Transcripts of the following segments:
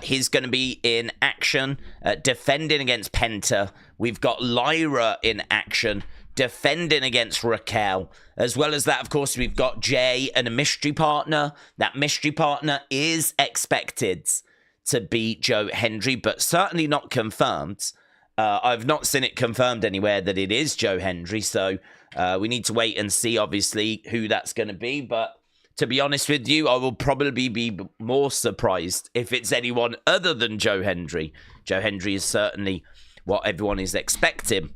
He's going to be in action, defending against Penta. We've got Lyra in action, defending against Raquel. As well as that, of course, we've got Jey and a mystery partner. That mystery partner is expected to be Hendry, but certainly not confirmed. I've not seen it confirmed anywhere that it is Hendry, so we need to wait and see, obviously, who that's going to be. But to be honest with you, I will probably be more surprised if it's anyone other than Hendry. Hendry is certainly what everyone is expecting.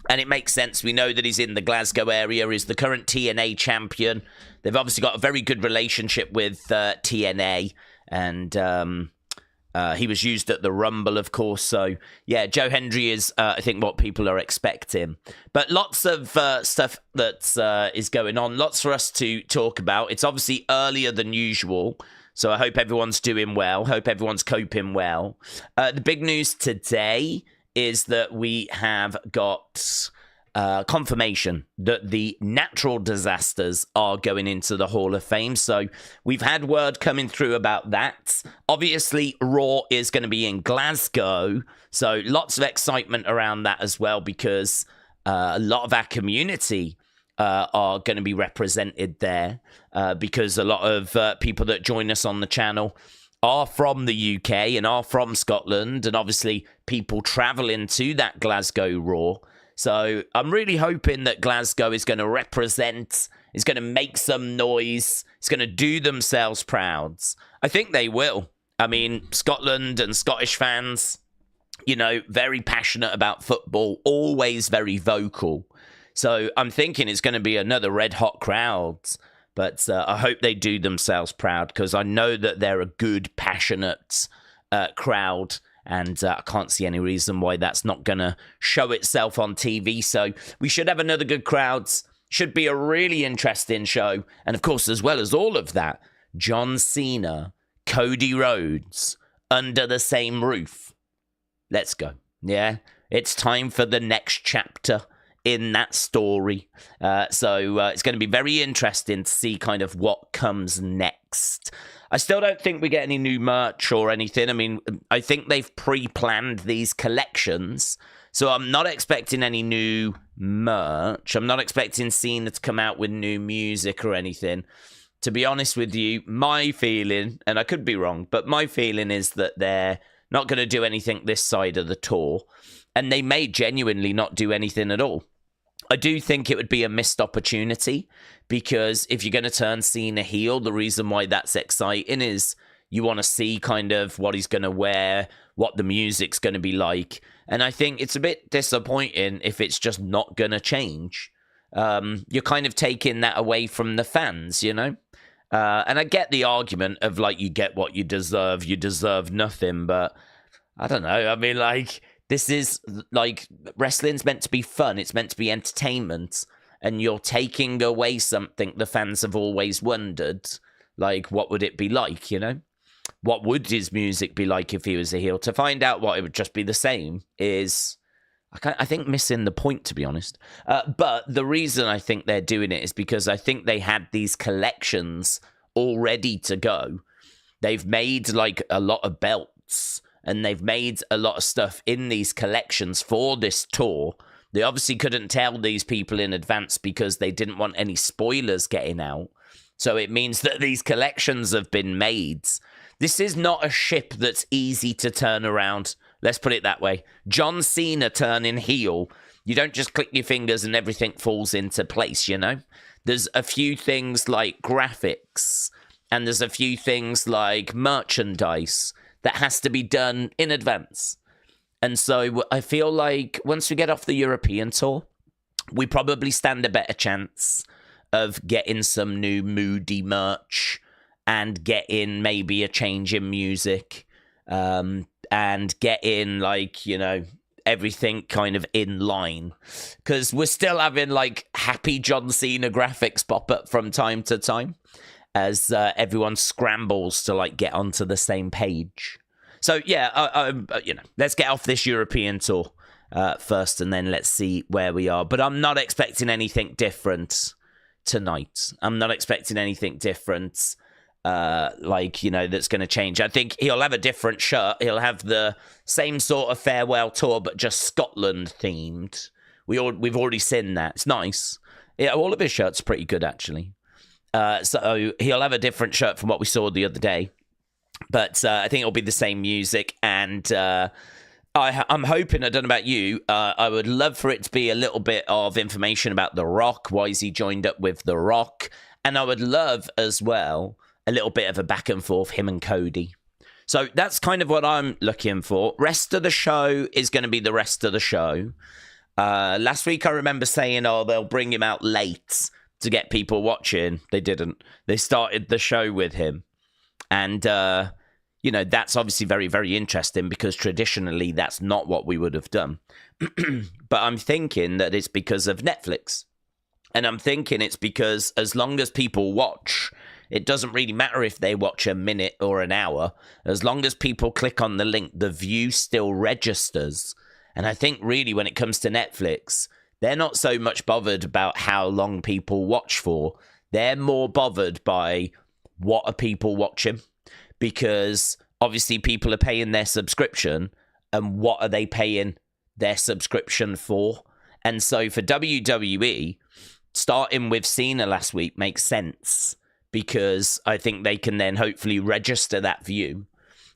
And it makes sense. We know that he's in the Glasgow area. He's the current TNA champion. They've obviously got a very good relationship with TNA. And he was used at the Rumble, of course. So, yeah, Hendry is, I think, what people are expecting. But lots of stuff that is going on. Lots for us to talk about. It's obviously earlier than usual. So I hope everyone's doing well. Hope everyone's coping well. The big news today is that we have got confirmation that the natural disasters are going into the Hall of Fame. So we've had word coming through about that. Obviously, Raw is going to be in Glasgow. So lots of excitement around that as well, because a lot of our community are going to be represented there, because a lot of people that join us on the channel are from the UK and are from Scotland, and obviously people traveling to that Glasgow Raw. So I'm really hoping that Glasgow is going to represent, is going to make some noise, is going to do themselves proud. I think they will. I mean, Scotland and Scottish fans, you know, very passionate about football, always very vocal. So I'm thinking it's going to be another red-hot crowd. But I hope they do themselves proud, because I know that they're a good, passionate crowd. And I can't see any reason why that's not going to show itself on TV. So we should have another good crowd. Should be a really interesting show. And of course, as well as all of that, John Cena, Cody Rhodes, under the same roof. Let's go. Yeah, it's time for the next chapter in that story. So it's going to be very interesting to see kind of what comes next. I still don't think we get any new merch or anything. I mean, I think they've pre-planned these collections, so I'm not expecting any new merch. I'm not expecting Cena to come out with new music or anything. To be honest with you, my feeling, and I could be wrong, but my feeling is that they're not going to do anything this side of the tour, and they may genuinely not do anything at all. I do think it would be a missed opportunity, because if you're going to turn Cena heel, the reason why that's exciting is you want to see kind of what he's going to wear, what the music's going to be like. And I think it's a bit disappointing if it's just not going to change. You're kind of taking that away from the fans, you know? And I get the argument of, like, you get what you deserve nothing. But I don't know. I mean, like, this is, like, wrestling's meant to be fun. It's meant to be entertainment. And you're taking away something the fans have always wondered. Like, what would it be like, you know? What would his music be like if he was a heel? To find out what it would just be the same is, I think, missing the point, to be honest. But the reason I think they're doing it is because I think they had these collections all ready to go. They've made, like, a lot of belts, and they've made a lot of stuff in these collections for this tour. They obviously couldn't tell these people in advance because they didn't want any spoilers getting out. So it means that these collections have been made. This is not a ship that's easy to turn around. Let's put it that way. John Cena turning heel, you don't just click your fingers and everything falls into place, you know? There's a few things like graphics, and there's a few things like merchandise that has to be done in advance. And so I feel like once we get off the European tour, we probably stand a better chance of getting some new moody merch and getting maybe a change in music, and getting, like, you know, everything kind of in line. Because we're still having, like, happy John Cena graphics pop up from time to time as everyone scrambles to, like, get onto the same page. So, yeah, you know, let's get off this European tour first, and then let's see where we are. But I'm not expecting anything different tonight. I'm not expecting anything different. that's going to change. I think he'll have a different shirt. He'll have the same sort of farewell tour, but just Scotland themed. We've already seen that. It's nice. Yeah, all of his shirts are pretty good, actually. So he'll have a different shirt from what we saw the other day. But I think it'll be the same music. And I'm hoping, I don't know about you, I would love for it to be a little bit of information about The Rock. Why is he joined up with The Rock? And I would love as well a little bit of a back and forth, him and Cody. So that's kind of what I'm looking for. Rest of the show is going to be the rest of the show. Last week I remember saying, they'll bring him out late to get people watching. They didn't. They started the show with him. And, that's obviously very, very interesting because traditionally that's not what we would have done. But I'm thinking that it's because of Netflix. And I'm thinking it's because as long as people watch, it doesn't really matter if they watch a minute or an hour. As long as people click on the link, the view still registers. And I think really when it comes to Netflix, they're not so much bothered about how long people watch for. They're more bothered by what are people watching, because obviously people are paying their subscription, and what are they paying their subscription for? And so for WWE, starting with Cena last week makes sense, because I think they can then hopefully register that view.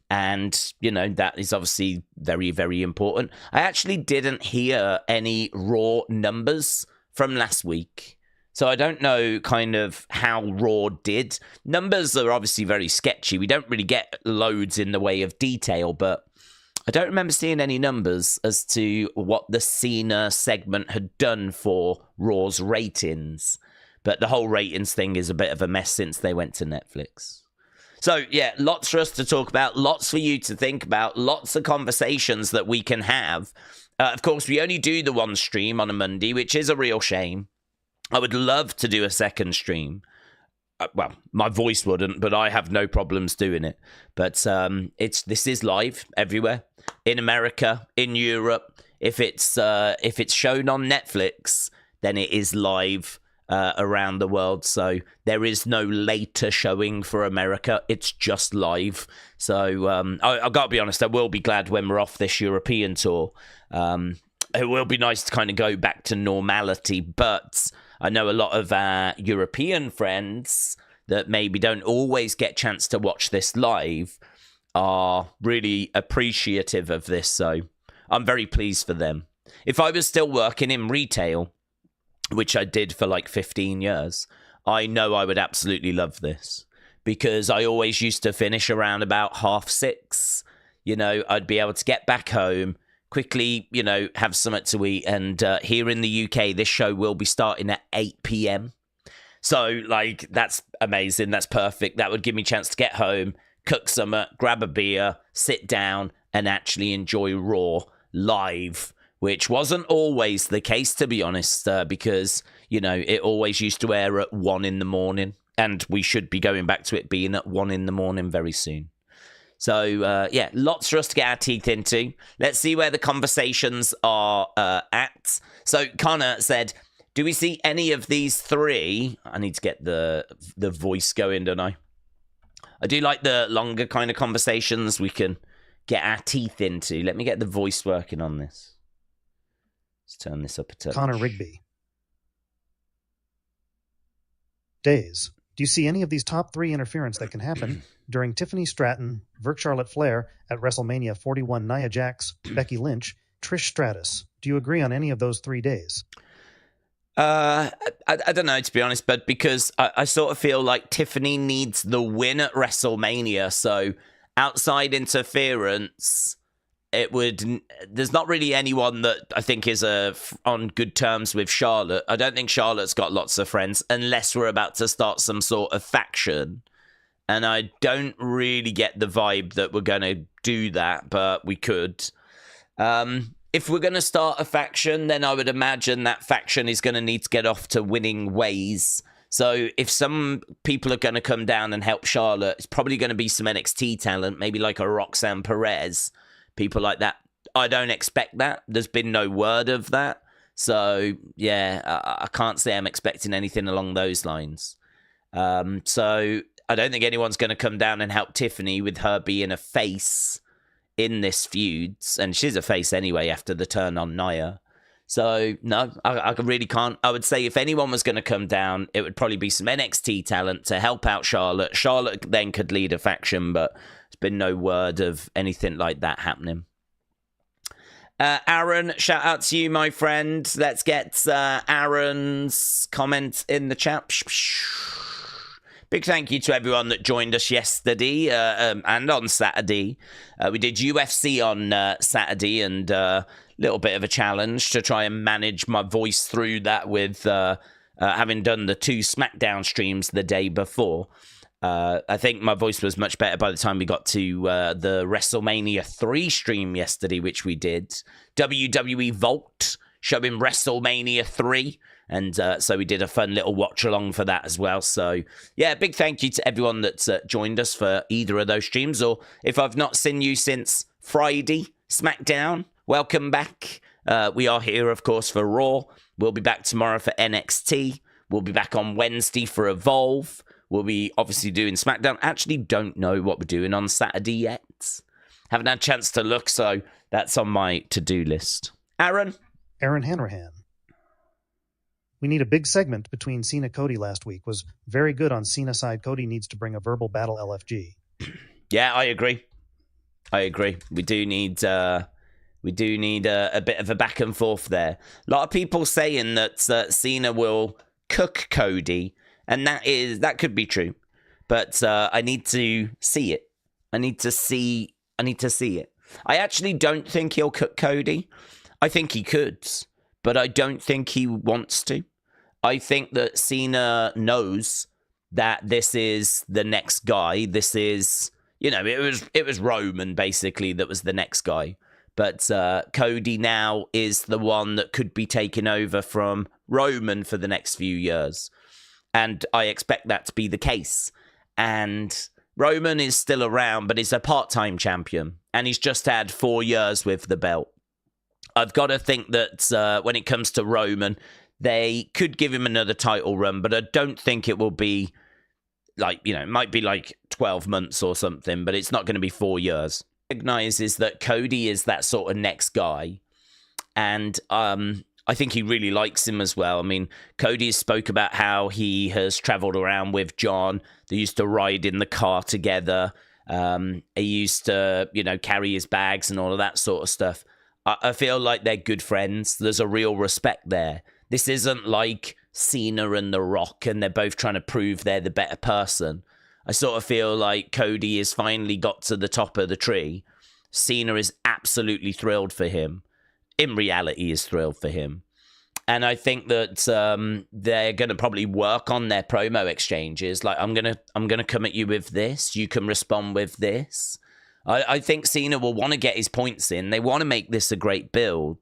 And, that is obviously very, very important. I actually didn't hear any Raw numbers from last week. So I don't know kind of how Raw did. Numbers are obviously very sketchy. We don't really get loads in the way of detail, but I don't remember seeing any numbers as to what the Cena segment had done for Raw's ratings. But the whole ratings thing is a bit of a mess since they went to Netflix. So, yeah, lots for us to talk about, lots for you to think about, lots of conversations that we can have. Of course, we only do the one stream on a Monday, which is a real shame. I would love to do a second stream. Well, my voice wouldn't, but I have no problems doing it. But this is live everywhere, in America, in Europe. If it's shown on Netflix, then it is live around the world. So there is no later showing for America. It's just live. So I've got to be honest, I will be glad when we're off this European tour. It will be nice to kind of go back to normality, but I know a lot of our European friends that maybe don't always get a chance to watch this live are really appreciative of this, so I'm very pleased for them. If I was still working in retail, which I did for like 15 years, I know I would absolutely love this, because I always used to finish around about 6:30. I'd be able to get back home, quickly, have something to eat. And here in the UK, this show will be starting at 8 p.m. So, that's amazing. That's perfect. That would give me a chance to get home, cook something, grab a beer, sit down, and actually enjoy Raw live, which wasn't always the case, to be honest, because, it always used to air at 1 in the morning. And we should be going back to it being at 1 in the morning very soon. So, lots for us to get our teeth into. Let's see where the conversations are at. So, Connor said, do we see any of these three? I need to get the voice going, don't I? I do like the longer kind of conversations we can get our teeth into. Let me get the voice working on this. Let's turn this up a touch. Connor Rigby. Daze. Do you see any of these top three interference that can happen during Tiffany Stratton, Charlotte Flair at WrestleMania 41, Nia Jax, Becky Lynch, Trish Stratus? Do you agree on any of those 3 days? I don't know, to be honest, but because I sort of feel like Tiffany needs the win at WrestleMania, so outside interference, there's not really anyone that I think is on good terms with Charlotte. I don't think Charlotte's got lots of friends, unless we're about to start some sort of faction. And I don't really get the vibe that we're going to do that, but we could. If we're going to start a faction, then I would imagine that faction is going to need to get off to winning ways. So if some people are going to come down and help Charlotte, it's probably going to be some NXT talent, maybe like a Roxanne Perez, people like that. I don't expect that. There's been no word of that. So, yeah, I can't say I'm expecting anything along those lines. So I don't think anyone's going to come down and help Tiffany with her being a face in this feud. And she's a face anyway after the turn on Nia. So, no, I really can't. I would say if anyone was going to come down, it would probably be some NXT talent to help out Charlotte. Charlotte then could lead a faction, but there's been no word of anything like that happening. Aaron, shout out to you, my friend. Let's get Aaron's comment in the chat. Big thank you to everyone that joined us yesterday and on Saturday. We did UFC on Saturday and little bit of a challenge to try and manage my voice through that with having done the 2 SmackDown streams the day before. I think my voice was much better by the time we got to the WrestleMania 3 stream yesterday, which we did. WWE Vault showing WrestleMania 3. And so we did a fun little watch along for that as well. So, yeah, big thank you to everyone that's joined us for either of those streams. Or if I've not seen you since Friday, SmackDown, welcome back. We are here, of course, for Raw. We'll be back tomorrow for NXT. We'll be back on Wednesday for Evolve. We'll be obviously doing SmackDown. Actually, don't know what we're doing on Saturday yet. Haven't had a chance to look, so that's on my to-do list. Aaron Hanrahan. We need a big segment between Cena-Cody last week. Was very good on Cena side. Cody needs to bring a verbal battle LFG. Yeah, I agree. We do need a bit of a back and forth there. A lot of people saying that Cena will cook Cody, and that could be true. But I need to see it. I need to see it. I actually don't think he'll cook Cody. I think he could, but I don't think he wants to. I think that Cena knows that this is the next guy. This is, it was Roman basically that was the next guy. But Cody now is the one that could be taken over from Roman for the next few years. And I expect that to be the case. And Roman is still around, but he's a part-time champion. And he's just had 4 years with the belt. I've got to think that when it comes to Roman, they could give him another title run, but I don't think it will be it might be like 12 months or something, but it's not going to be 4 years. Recognizes that Cody is that sort of next guy, and I think he really likes him as well. I mean, Cody spoke about how he has traveled around with John. They used to ride in the car together. He used to, carry his bags and all of that sort of stuff. I feel like they're good friends. There's a real respect there. This isn't like Cena and The Rock, and they're both trying to prove they're the better person. I sort of feel like Cody has finally got to the top of the tree. Cena is absolutely thrilled for him. In reality, is thrilled for him. And I think that they're going to probably work on their promo exchanges. Like, I'm gonna come at you with this. You can respond with this. I think Cena will want to get his points in. They want to make this a great build.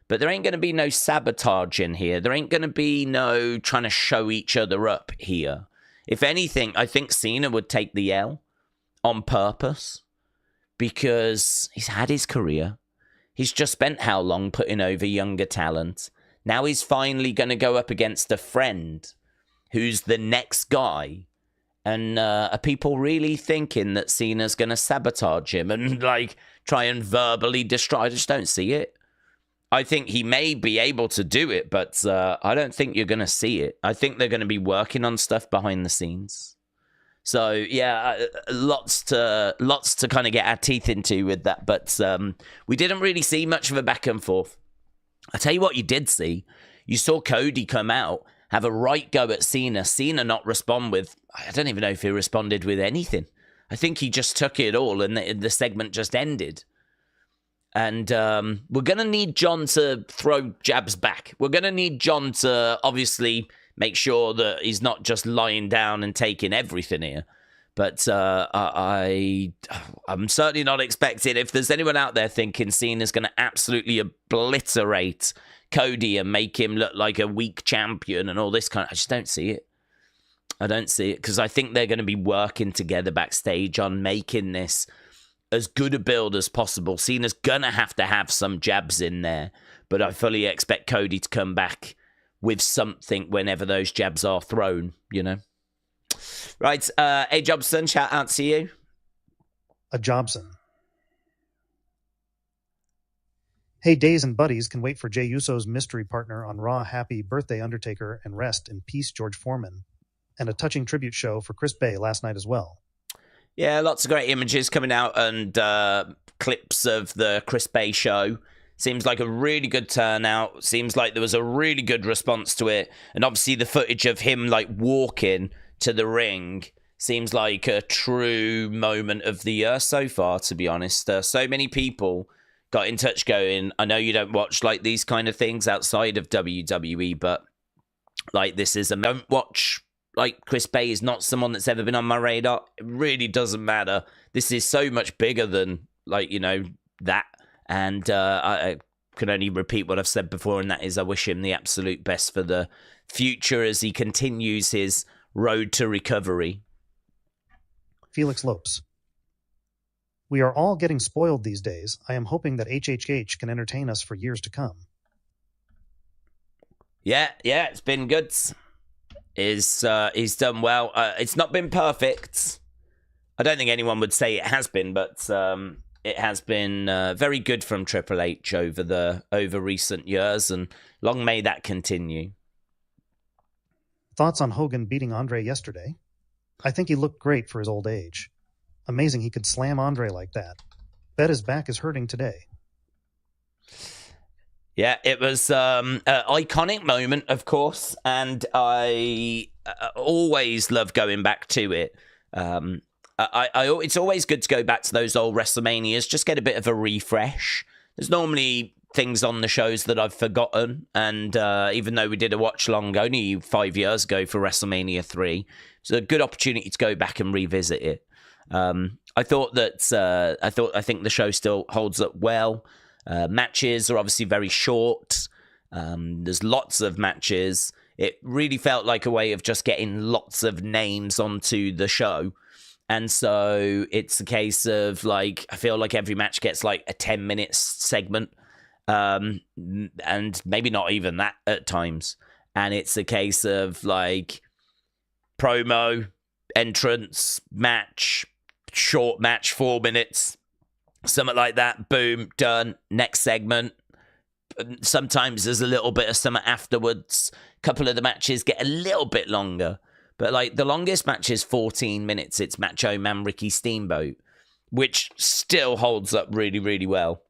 But there ain't going to be no sabotage in here. There ain't going to be no trying to show each other up here. If anything, I think Cena would take the L on purpose because he's had his career. He's just spent how long putting over younger talent. Now he's finally going to go up against a friend who's the next guy. And are people really thinking that Cena's going to sabotage him and try and verbally destroy? I just don't see it. I think he may be able to do it, but I don't think you're going to see it. I think they're going to be working on stuff behind the scenes. So, yeah, lots to kind of get our teeth into with that. But we didn't really see much of a back and forth. I tell you what you did see. You saw Cody come out, have a right go at Cena. Cena not respond with, I don't even know if he responded with anything. I think he just took it all and the segment just ended. And we're going to need John to throw jabs back. We're going to need John to obviously make sure that he's not just lying down and taking everything here. But I'm certainly not expecting, if there's anyone out there thinking Cena's going to absolutely obliterate Cody and make him look like a weak champion and all this kind of, I just don't see it. I don't see it because I think they're going to be working together backstage on making this as good a build as possible. Cena's gonna have to have some jabs in there, but I fully expect Cody to come back with something whenever those jabs are thrown, Right, A. Jobson, shout out to you. A Jobson. Hey, Days and Buddies can wait for Jey Uso's mystery partner on Raw. Happy birthday, Undertaker, and rest in peace, George Foreman. And a touching tribute show for Chris Bey last night as well. Yeah, lots of great images coming out and clips of the Chris Bey show. Seems like a really good turnout. Seems like there was a really good response to it. And obviously the footage of him like walking to the ring seems like a true moment of the year so far, to be honest. So many people got in touch going, I know you don't watch like these kind of things outside of WWE, but like this is a don't watch. Like Chris Bey is not someone that's ever been on my radar. It really doesn't matter. This is so much bigger than like, you know, that. And I can only repeat what I've said before, and that is I wish him the absolute best for the future as he continues his road to recovery. Felix Lopes. We are all getting spoiled these days. I am hoping that HHH can entertain us for years to come. Yeah, it's been good. He's done well. It's not been perfect. I don't think anyone would say it has been, but it has been very good from Triple H over recent years, and long may that continue. Thoughts on Hogan beating Andre yesterday? I think he looked great for his old age. Amazing he could slam Andre like that. Bet his back is hurting today. Yeah, it was an iconic moment, of course, and I always love going back to it. It's always good to go back to those old WrestleManias, just get a bit of a refresh. There's normally things on the shows that I've forgotten, and even though we did a watch-along only 5 years ago for WrestleMania 3, it's a good opportunity to go back and revisit it. I think the show still holds up well. Matches are obviously very short. There's lots of matches. It really felt like a way of just getting lots of names onto the show. And so it's a case of like, I feel like every match gets like a 10-minute segment. And maybe not even that at times. And it's a case of like promo, entrance, match, short match, 4 minutes, something like that. Boom, done. Next segment. Sometimes there's a little bit of something afterwards. A couple of the matches get a little bit longer. But like the longest match is 14 minutes. It's Macho Man Ricky Steamboat, which still holds up really, really well.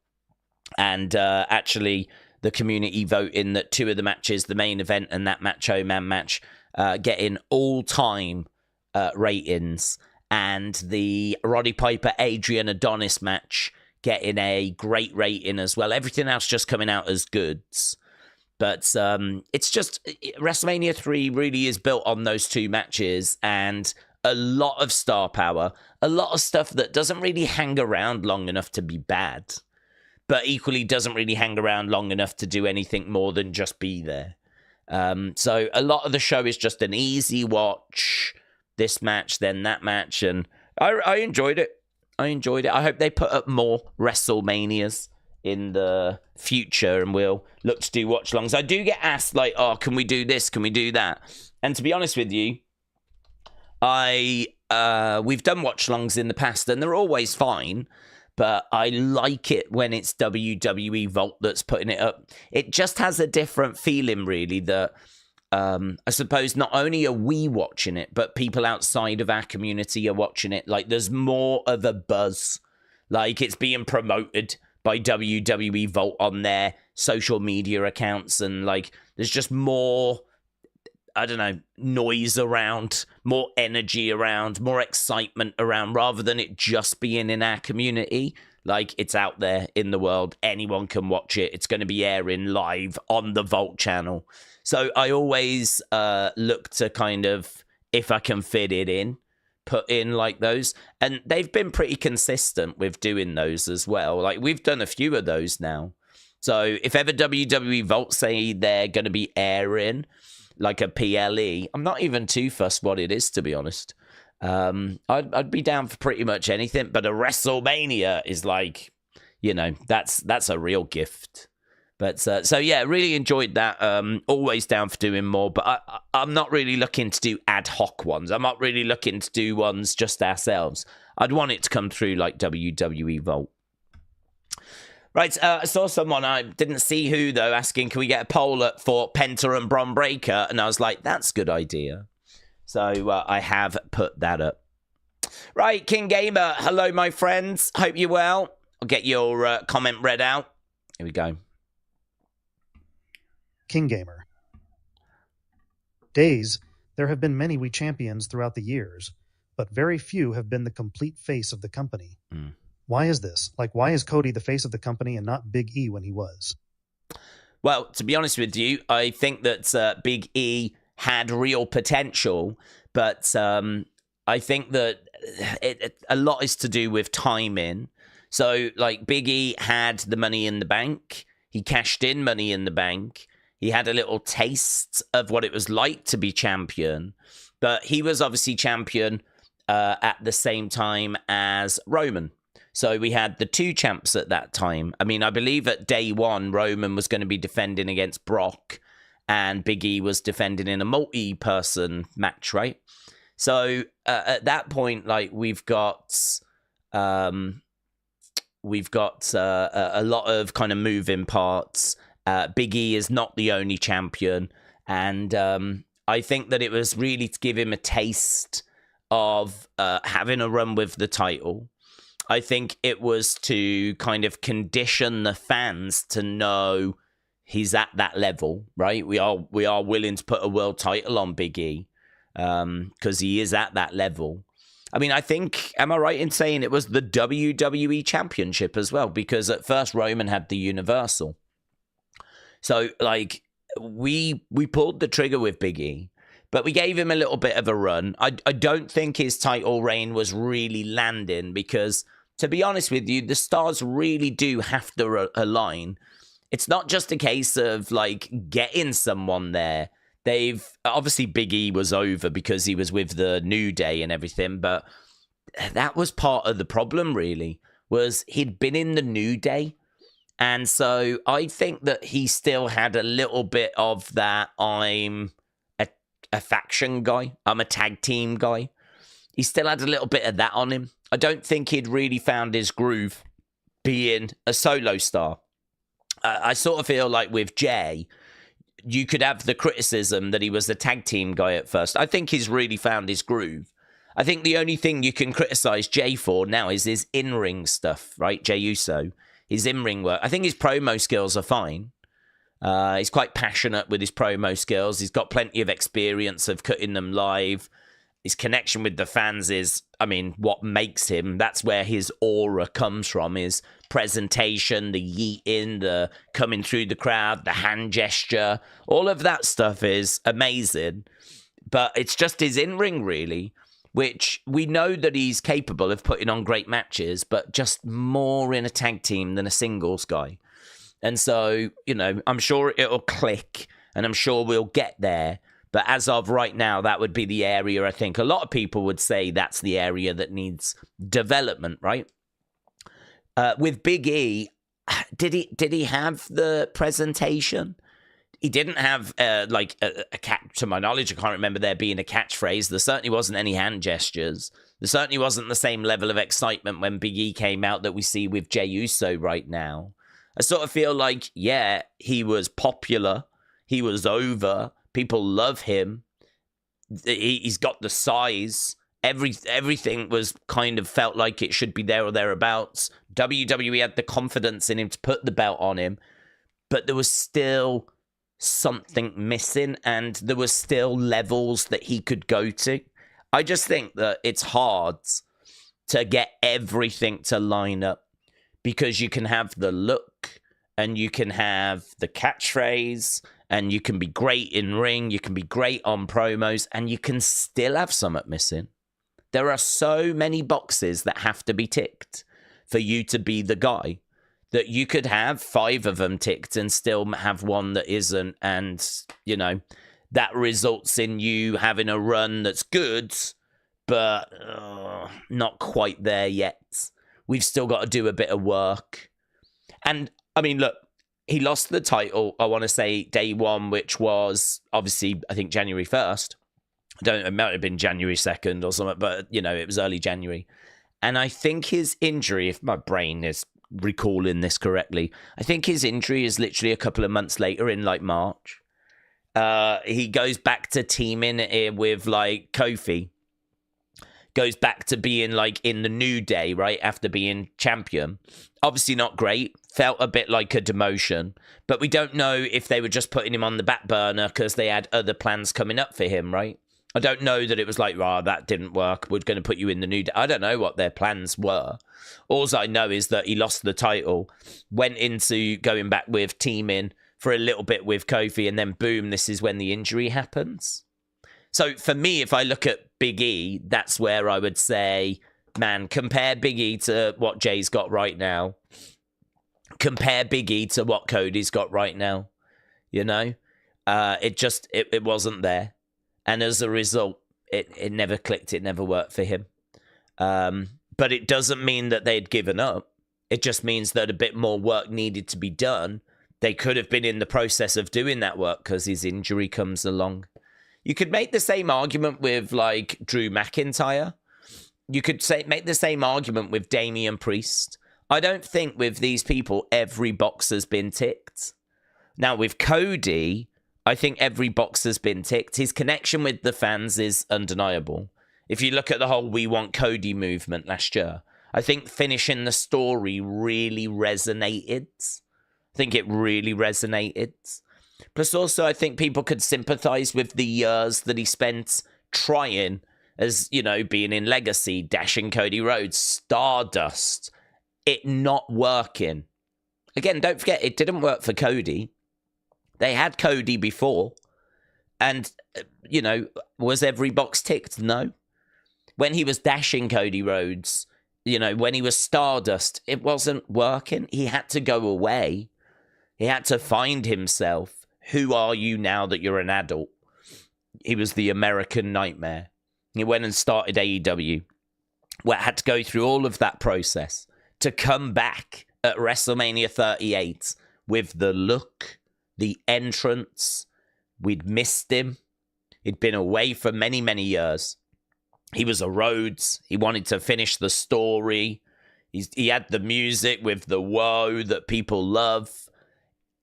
And actually, the community voting that 2 of the matches, the main event and that Macho Man match, getting all-time ratings. And the Roddy Piper Adrian Adonis match getting a great rating as well. Everything else just coming out as goods. But it's just WrestleMania 3 really is built on those 2 matches and a lot of star power, a lot of stuff that doesn't really hang around long enough to be bad, but equally doesn't really hang around long enough to do anything more than just be there. So a lot of the show is just an easy watch, this match, then that match, and I enjoyed it. I hope they put up more WrestleManias in the future, and we'll look to do watch-alongs. I do get asked, like, oh, can we do this? Can we do that? And to be honest with you, we've done watch-alongs in the past, and they're always fine, but I like it when it's WWE Vault that's putting it up. It just has a different feeling, really, that I suppose not only are we watching it, but people outside of our community are watching it. Like, there's more of a buzz. Like, it's being promoted by WWE Vault on their social media accounts, and like there's just more, I don't know, noise around, more energy around, more excitement around, rather than it just being in our community. Like, it's out there in the world, anyone can watch it, it's going to be airing live on the Vault channel. So I always look to kind of, if I can fit it in, put in like those, and they've been pretty consistent with doing those as well. Like, we've done a few of those now. So if ever WWE Vault say they're going to be airing like a PLE, I'm not even too fussed what it is, to be honest. I'd be down for pretty much anything, but a WrestleMania is like, you know, that's a real gift. But so yeah, really enjoyed that. Always down for doing more, but I'm not really looking to do ad hoc ones. I'm not really looking to do ones just ourselves. I'd want it to come through like WWE Vault. Right, I saw someone, I didn't see who though, asking, can we get a poll for Penta and Bron Breakker? And I was like, that's a good idea. So I have put that up. Right, King Gamer, hello my friends. Hope you're well. I'll get your comment read out. Here we go. King Gamer. Daze, there have been many We Champions throughout the years, but very few have been the complete face of the company. Why is this? Like, why is Cody the face of the company and not Big E when he was? Well, to be honest with you, I think that Big E had real potential, but I think that a lot is to do with timing. So, like, Big E had the Money in the Bank. He cashed in Money in the Bank. He had a little taste of what it was like to be champion, but he was obviously champion at the same time as Roman. So we had the two champs at that time. I mean, I believe at day one, Roman was going to be defending against Brock and Big E was defending in a multi-person match, right? So at that point, like, we've got a lot of kind of moving parts. Big E is not the only champion. And I think that it was really to give him a taste of having a run with the title. I think it was to kind of condition the fans to know he's at that level, right? We are willing to put a world title on Big E because he is at that level. I mean, I think, am I right in saying it was the WWE Championship as well? Because at first Roman had the Universal. So, like, we pulled the trigger with Big E, but we gave him a little bit of a run. I don't think his title reign was really landing because, to be honest with you, the stars really do have to align. It's not just a case of, like, getting someone there. They've, obviously Big E was over because he was with the New Day and everything, but that was part of the problem, really, was he'd been in the New Day. And so I think that he still had a little bit of that, I'm a faction guy, I'm a tag team guy. He still had a little bit of that on him. I don't think he'd really found his groove being a solo star. I sort of feel like with Jey, you could have the criticism that he was a tag team guy at first. I think he's really found his groove. I think the only thing you can criticize Jey for now is his in-ring stuff, right? Jey Uso, his in-ring work. I think his promo skills are fine. He's quite passionate with his promo skills. He's got plenty of experience of cutting them live. His connection with the fans is, I mean, what makes him. That's where his aura comes from, his presentation, the yeeting, the coming through the crowd, the hand gesture. All of that stuff is amazing. But it's just his in-ring, really, which we know that he's capable of putting on great matches, but just more in a tag team than a singles guy. And so, you know, I'm sure it'll click and I'm sure we'll get there. But as of right now, that would be the area, I think. A lot of people would say that's the area that needs development, right? With Big E, did he have the presentation? He didn't have, like, a catch, to my knowledge. I can't remember there being a catchphrase. There certainly wasn't any hand gestures. There certainly wasn't the same level of excitement when Big E came out that we see with Jey Uso right now. I sort of feel like, yeah, he was popular. He was over. People love him. He's got the size. Everything was kind of felt like it should be there or thereabouts. WWE had the confidence in him to put the belt on him. But there was still something missing. And there was still levels that he could go to. I just think that it's hard to get everything to line up. Because you can have the look. And you can have the catchphrase. And you can be great in ring, you can be great on promos, and you can still have something missing. There are so many boxes that have to be ticked for you to be the guy that you could have 5 of them ticked and still have one that isn't. And, you know, that results in you having a run that's good, but not quite there yet. We've still got to do a bit of work. And, I mean, look, he lost the title, I want to say, day one, which was obviously, I think, January 1st. It might have been January 2nd or something, but, it was early January. And I think his injury, if my brain is recalling this correctly, I think his injury is literally a couple of months later in, like, March. He goes back to teaming with, like, Kofi. Goes back to being, like, in the New Day, right, after being champion. Obviously not great. Felt a bit like a demotion. But we don't know if they were just putting him on the back burner because they had other plans coming up for him, right? I don't know that it was like, that didn't work. We're going to put you in the New Day. I don't know what their plans were. All I know is that he lost the title, went into going back with teaming for a little bit with Kofi, and then boom, this is when the injury happens. So for me, if I look at Big E, that's where I would say, man, compare Big E to what Jey's got right now. Compare Big E to what Cody's got right now. It wasn't there. And as a result, it never clicked. It never worked for him. But it doesn't mean that they'd given up. It just means that a bit more work needed to be done. They could have been in the process of doing that work because his injury comes along. You could make the same argument with, like, Drew McIntyre. You could make the same argument with Damian Priest. I don't think with these people every box has been ticked. Now, with Cody, I think every box has been ticked. His connection with the fans is undeniable. If you look at the whole We Want Cody movement last year, I think finishing the story really resonated. I think it really resonated. Plus also, I think people could sympathize with the years that he spent trying as, being in Legacy, dashing Cody Rhodes, Stardust, it not working. Again, don't forget, it didn't work for Cody. They had Cody before. And, was every box ticked? No. When he was dashing Cody Rhodes, when he was Stardust, it wasn't working. He had to go away. He had to find himself. Who are you now that you're an adult? He was the American Nightmare. He went and started AEW. Well, had to go through all of that process to come back at WrestleMania 38 with the look, the entrance. We'd missed him. He'd been away for many, many years. He was a Rhodes. He wanted to finish the story. He had the music with the woe that people love.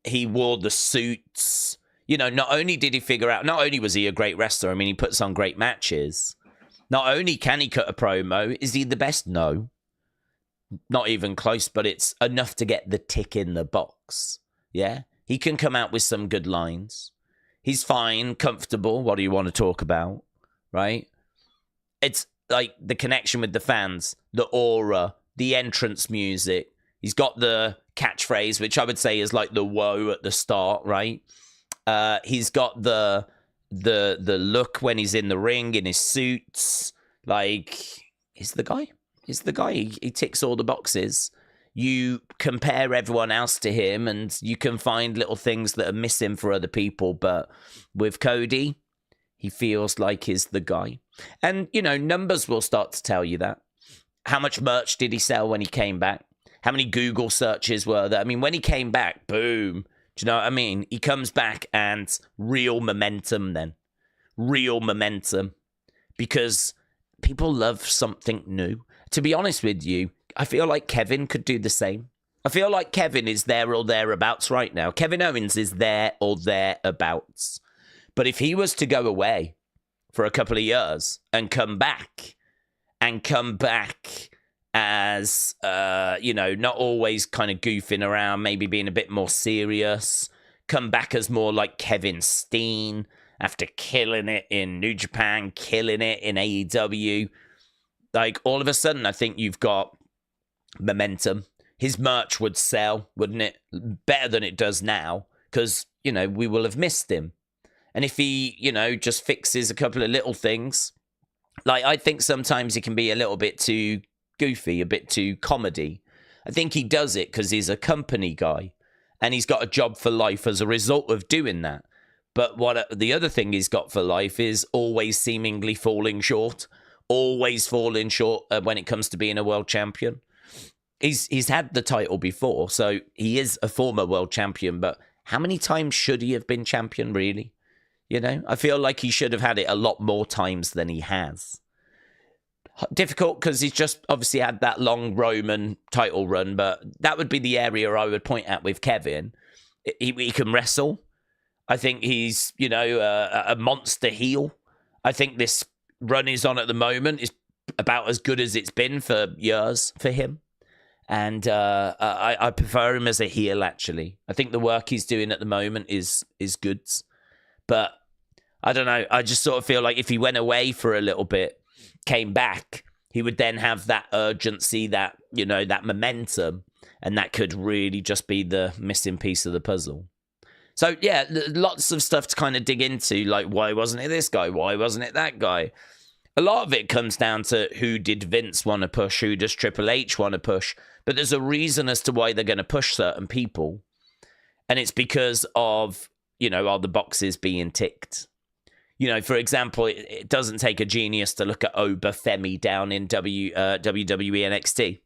He wore the suits. Not only did he figure out, not only was he a great wrestler, I mean, he puts on great matches. Not only can he cut a promo, is he the best? No. Not even close, but it's enough to get the tick in the box. Yeah? He can come out with some good lines. He's fine, comfortable. What do you want to talk about? Right? It's like the connection with the fans, the aura, the entrance music. He's got the catchphrase, which I would say is like the woe at the start, right? He's got the look when he's in the ring in his suits. Like, he's the guy. He's the guy. He ticks all the boxes. You compare everyone else to him, and you can find little things that are missing for other people. But with Cody, he feels like he's the guy. And, numbers will start to tell you that. How much merch did he sell when he came back? How many Google searches were there? I mean, when he came back, boom. Do you know what I mean? He comes back and real momentum then. Real momentum. Because people love something new. To be honest with you, I feel like Kevin could do the same. I feel like Kevin is there or thereabouts right now. Kevin Owens is there or thereabouts. But if he was to go away for a couple of years and come back as, not always kind of goofing around, maybe being a bit more serious, come back as more like Kevin Steen after killing it in New Japan, killing it in AEW. Like, all of a sudden, I think you've got momentum. His merch would sell, wouldn't it? Better than it does now, because, we will have missed him. And if he, just fixes a couple of little things, like, I think sometimes he can be a little bit too goofy, a bit too comedy. I think he does it because he's a company guy, and he's got a job for life as a result of doing that. But the other thing he's got for life is always seemingly falling short. Always falling short when it comes to being a world champion. he's had the title before, so he is a former world champion, but how many times should he have been champion, really? You know, I feel like he should have had it a lot more times than he has. Difficult because he's just obviously had that long Roman title run, but that would be the area I would point at with Kevin. He can wrestle. I think he's, you know, a monster heel. I think this run he's on at the moment is about as good as it's been for years for him. And I prefer him as a heel, actually. I think the work he's doing at the moment is good. But I don't know. I just sort of feel like if he went away for a little bit, came back, he would then have that urgency, that, you know, that momentum, and that could really just be the missing piece of the puzzle. So yeah, lots of stuff to kind of dig into, like why wasn't it this guy? Why wasn't it that guy? A lot of it comes down to who did Vince want to push, who does Triple H want to push, but there's a reason as to why they're going to push certain people, and it's because of, you know, are the boxes being ticked? You know, for example, it doesn't take a genius to look at Obafemi down in WWE NXT.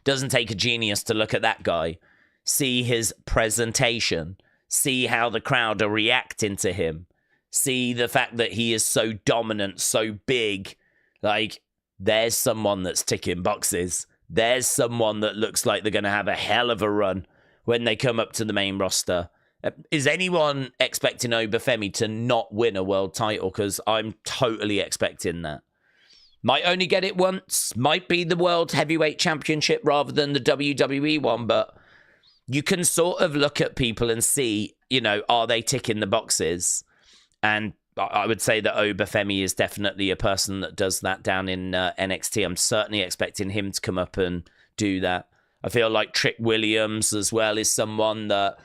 Doesn't take a genius to look at that guy, see his presentation, see how the crowd are reacting to him, see the fact that he is so dominant, so big. Like, there's someone that's ticking boxes. There's someone that looks like they're going to have a hell of a run when they come up to the main roster. Is anyone expecting Obafemi to not win a world title? Because I'm totally expecting that. Might only get it once. Might be the World Heavyweight Championship rather than the WWE one. But you can sort of look at people and see, you know, are they ticking the boxes? And I would say that Obafemi is definitely a person that does that down in NXT. I'm certainly expecting him to come up and do that. I feel like Trick Williams as well is someone that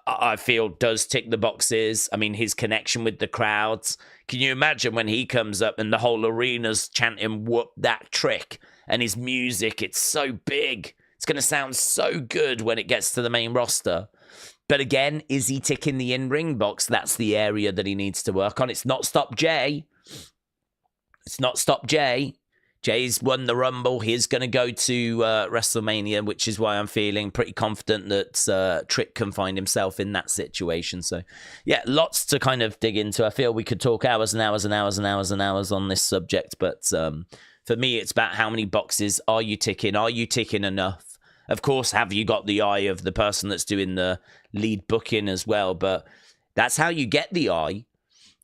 I feel does tick the boxes. I mean, his connection with the crowds. Can you imagine when he comes up and the whole arena's chanting, "Whoop that Trick," and his music, it's so big. It's going to sound so good when it gets to the main roster. But again, is he ticking the in-ring box? That's the area that he needs to work on. It's not stop Jey. It's not stop Jey. Jey's won the Rumble. He's going to go to WrestleMania, which is why I'm feeling pretty confident that Trick can find himself in that situation. So, yeah, lots to kind of dig into. I feel we could talk hours and hours and hours and hours and hours on this subject. But for me, it's about how many boxes are you ticking? Are you ticking enough? Of course, have you got the eye of the person that's doing the lead booking as well? But that's how you get the eye,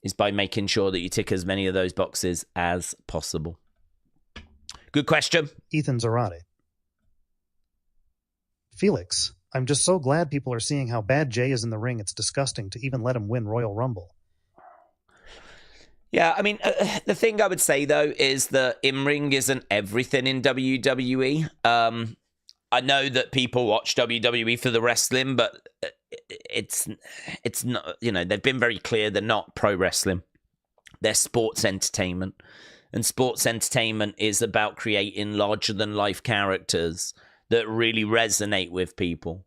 is by making sure that you tick as many of those boxes as possible. Good question. Ethan Zarate. Felix, I'm just so glad people are seeing how bad Jey is in the ring. It's disgusting to even let him win Royal Rumble. Yeah, I mean, the thing I would say, though, is that in-ring isn't everything in WWE. I know that people watch WWE for the wrestling, but it's not, you know, they've been very clear they're not pro wrestling. They're sports entertainment. And sports entertainment is about creating larger-than-life characters that really resonate with people.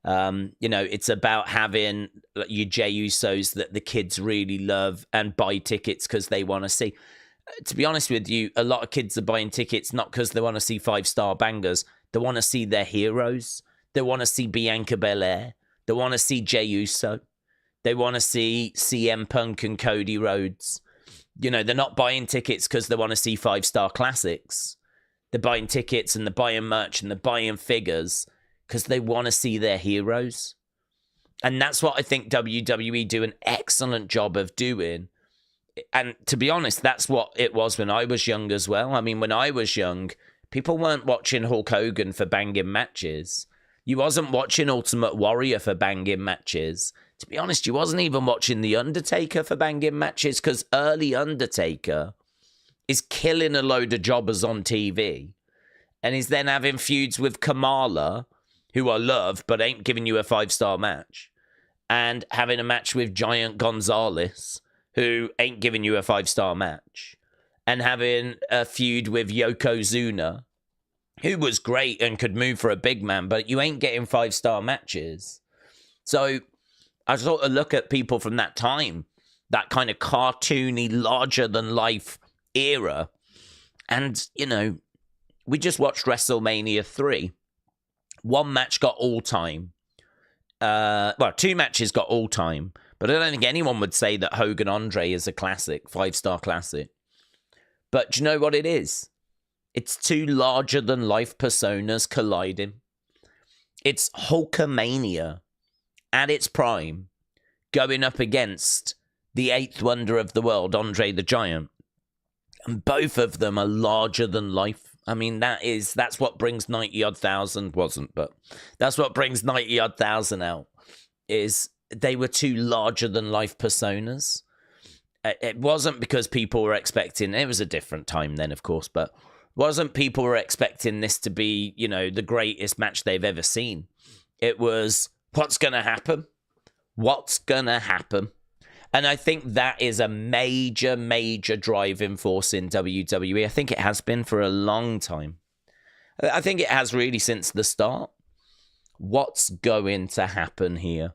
You know, it's about having your Jey Usos that the kids really love and buy tickets because they want to see. To be honest with you, a lot of kids are buying tickets not because they want to see five-star bangers. They want to see their heroes. They want to see Bianca Belair. They want to see Jey Uso. They want to see CM Punk and Cody Rhodes. You know, they're not buying tickets because they want to see five-star classics. They're buying tickets and they're buying merch and they're buying figures because they want to see their heroes. And that's what I think WWE do an excellent job of doing. And to be honest, that's what it was when I was young as well. I mean, when I was young, people weren't watching Hulk Hogan for banging matches. You wasn't watching Ultimate Warrior for banging matches. To be honest, you wasn't even watching The Undertaker for banging matches because early Undertaker is killing a load of jobbers on TV and is then having feuds with Kamala, who I love, but ain't giving you a five-star match, and having a match with Giant Gonzalez, who ain't giving you a five-star match, and having a feud with Yokozuna, who was great and could move for a big man, but you ain't getting five-star matches. So I sort of look at people from that time, that kind of cartoony, larger-than-life era, and, you know, we just watched WrestleMania 3. One match got all-time. Well, two matches got all-time. But I don't think anyone would say that Hogan-Andre is a classic, 5-star classic. But do you know what it is? It's two larger-than-life personas colliding. It's Hulkamania at its prime, going up against the eighth wonder of the world, Andre the Giant. And both of them are larger than life. I mean, that's what brings 90-odd thousand, wasn't, but that's what brings 90-odd thousand out, is they were two larger than life personas. It wasn't because people were expecting, it was a different time then, of course, but wasn't people were expecting this to be, you know, the greatest match they've ever seen. It was, what's going to happen? What's going to happen? And I think that is a major, major driving force in WWE. I think it has been for a long time. I think it has really since the start. What's going to happen here?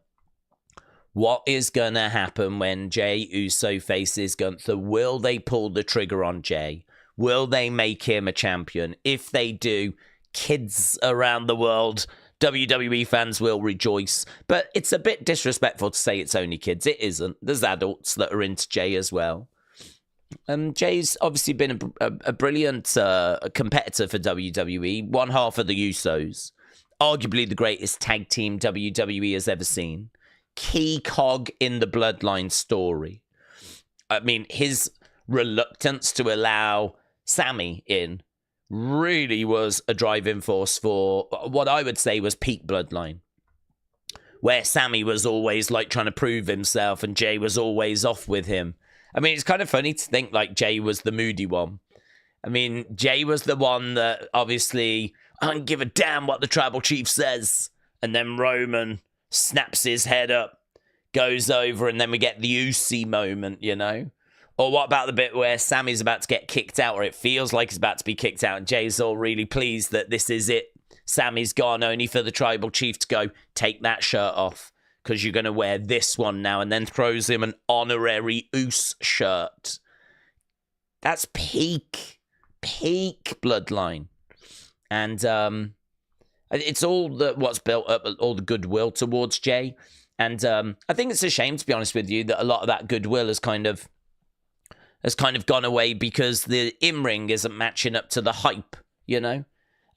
What is going to happen when Jey Uso faces Gunther? Will they pull the trigger on Jey? Will they make him a champion? If they do, kids around the world, WWE fans will rejoice. But it's a bit disrespectful to say it's only kids. It isn't. There's adults that are into Jey as well. Jey's obviously been a brilliant competitor for WWE. One half of the Usos. Arguably the greatest tag team WWE has ever seen. Key cog in the Bloodline story. I mean, his reluctance to allow Sammy in really was a driving force for what I would say was peak Bloodline, where Sammy was always like trying to prove himself and Jey was always off with him. I mean, it's kind of funny to think like Jey was the moody one. I mean, Jey was the one that obviously, I don't give a damn what the tribal chief says. And then Roman snaps his head up, goes over, and then we get the Usi moment, you know? Or what about the bit where Sammy's about to get kicked out, or it feels like he's about to be kicked out, and Jey's all really pleased that this is it. Sammy's gone, only for the tribal chief to go, take that shirt off, because you're going to wear this one now, and then throws him an honorary Us shirt. That's peak Bloodline. And it's all what's built up, all the goodwill towards Jey. And I think it's a shame, to be honest with you, that a lot of that goodwill has kind of gone away because the in-ring isn't matching up to the hype, you know?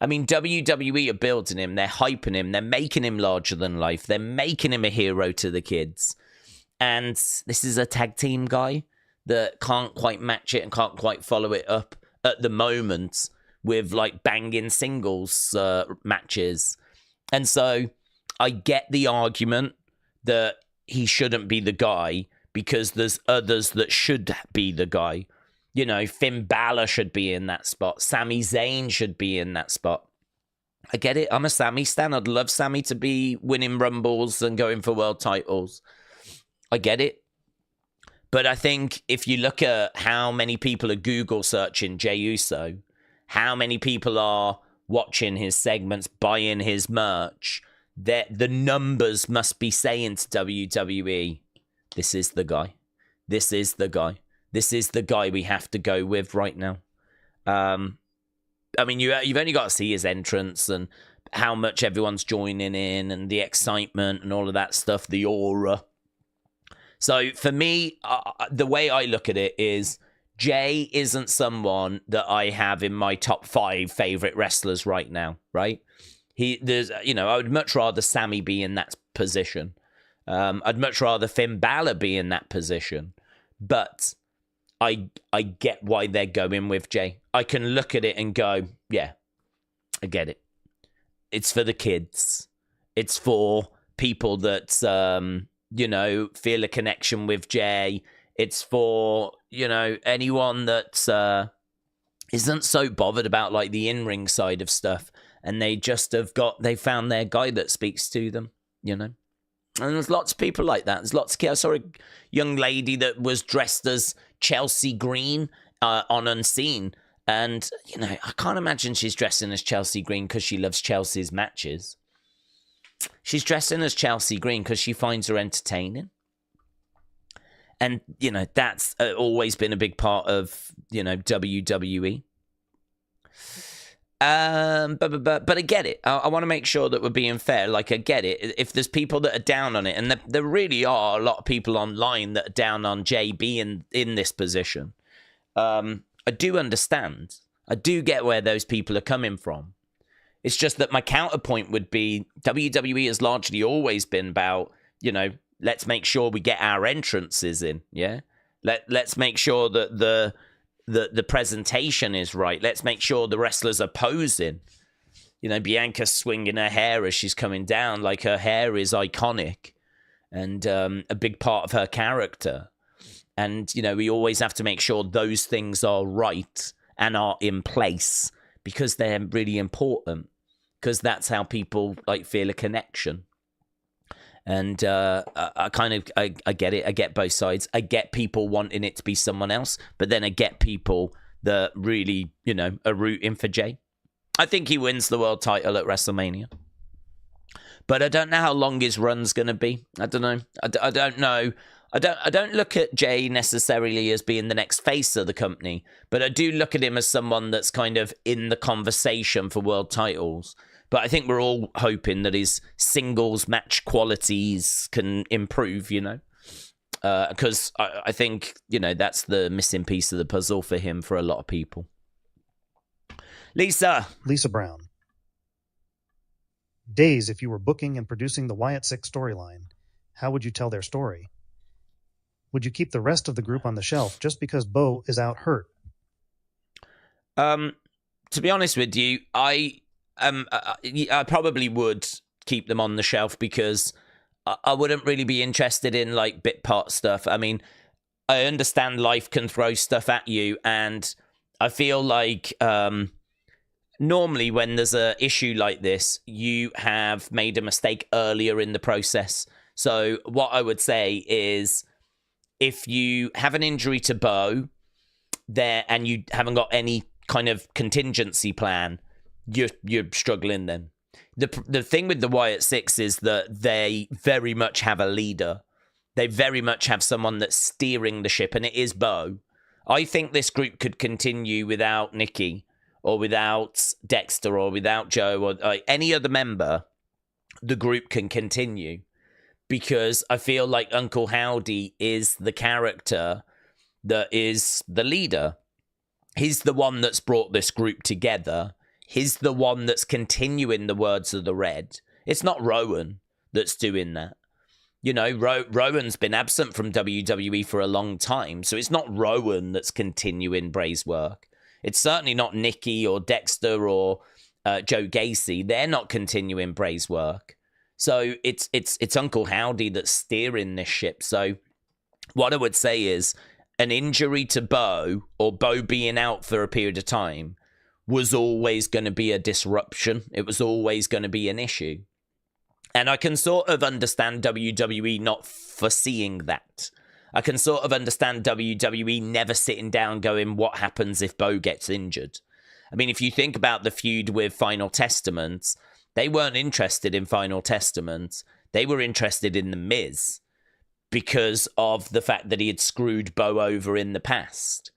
I mean, WWE are building him, they're hyping him, they're making him larger than life, they're making him a hero to the kids. And this is a tag team guy that can't quite match it and can't quite follow it up at the moment with, like, banging singles matches. And so I get the argument that he shouldn't be the guy, because there's others that should be the guy. You know, Finn Balor should be in that spot. Sami Zayn should be in that spot. I get it. I'm a Sami stan. I'd love Sami to be winning Rumbles and going for world titles. I get it. But I think if you look at how many people are Google searching Jey Uso, how many people are watching his segments, buying his merch, the numbers must be saying to WWE, this is the guy. This is the guy. This is the guy we have to go with right now. I mean, you've only got to see his entrance and how much everyone's joining in and the excitement and all of that stuff, the aura. So for me, the way I look at it is Jey isn't someone that I have in my top 5 favorite wrestlers right now, right? I would much rather Sami be in that position. I'd much rather Finn Balor be in that position. But I get why they're going with Jey. I can look at it and go, yeah, I get it. It's for the kids. It's for people that, feel a connection with Jey. It's for, anyone that isn't so bothered about, like, the in-ring side of stuff. And they just they found their guy that speaks to them, you know? And there's lots of people like that. There's lots of kids. I saw a young lady that was dressed as Chelsea Green on Unseen. And, I can't imagine she's dressing as Chelsea Green because she loves Chelsea's matches. She's dressing as Chelsea Green because she finds her entertaining. And, that's always been a big part of, WWE. But I get it. I want to make sure that we're being fair. Like, I get it. If there's people that are down on it, and there really are a lot of people online that are down on Jey being in this position, I do understand. I do get where those people are coming from. It's just that my counterpoint would be WWE has largely always been about, you know, let's make sure we get our entrances in, yeah? Let's make sure that the presentation is right. Let's make sure the wrestlers are posing. You know, Bianca swinging her hair as she's coming down, like her hair is iconic and a big part of her character. And, you know, we always have to make sure those things are right and are in place because they're really important, because that's how people like feel a connection. And I get it. I get both sides. I get people wanting it to be someone else, but then I get people that really, you know, are rooting for Jey. I think he wins the world title at WrestleMania, but I don't know how long his run's going to be. I don't know. I don't know. I don't look at Jey necessarily as being the next face of the company, but I do look at him as someone that's kind of in the conversation for world titles. But I think we're all hoping that his singles match qualities can improve, you know, because I think, you know, that's the missing piece of the puzzle for him for a lot of people. Lisa Brown. Daze, if you were booking and producing the Wyatt 6 storyline, how would you tell their story? Would you keep the rest of the group on the shelf just because Bo is out hurt? To be honest with you, I probably would keep them on the shelf because I wouldn't really be interested in like bit part stuff. I mean, I understand life can throw stuff at you, and I feel like normally when there's a issue like this, you have made a mistake earlier in the process. So what I would say is, if you have an injury to Bo there and you haven't got any kind of contingency plan, you're struggling then. The thing with the Wyatt 6 is that they very much have a leader. They very much have someone that's steering the ship, and it is Bo. I think this group could continue without Nikki or without Dexter or without Joe or any other member. The group can continue because I feel like Uncle Howdy is the character that is the leader. He's the one that's brought this group together. He's the one that's continuing the words of the Red. It's not Rowan that's doing that. You know, Rowan's been absent from WWE for a long time, so it's not Rowan that's continuing Bray's work. It's certainly not Nikki or Dexter or Joe Gacy. They're not continuing Bray's work. So it's Uncle Howdy that's steering this ship. So what I would say is an injury to Bo, or Bo being out for a period of time, was always going to be a disruption. It was always going to be an issue. And I can sort of understand WWE not foreseeing that. I can sort of understand WWE never sitting down going, what happens if Bo gets injured? I mean, if you think about the feud with Final Testament, they weren't interested in Final Testament. They were interested in The Miz because of the fact that he had screwed Bo over in the past.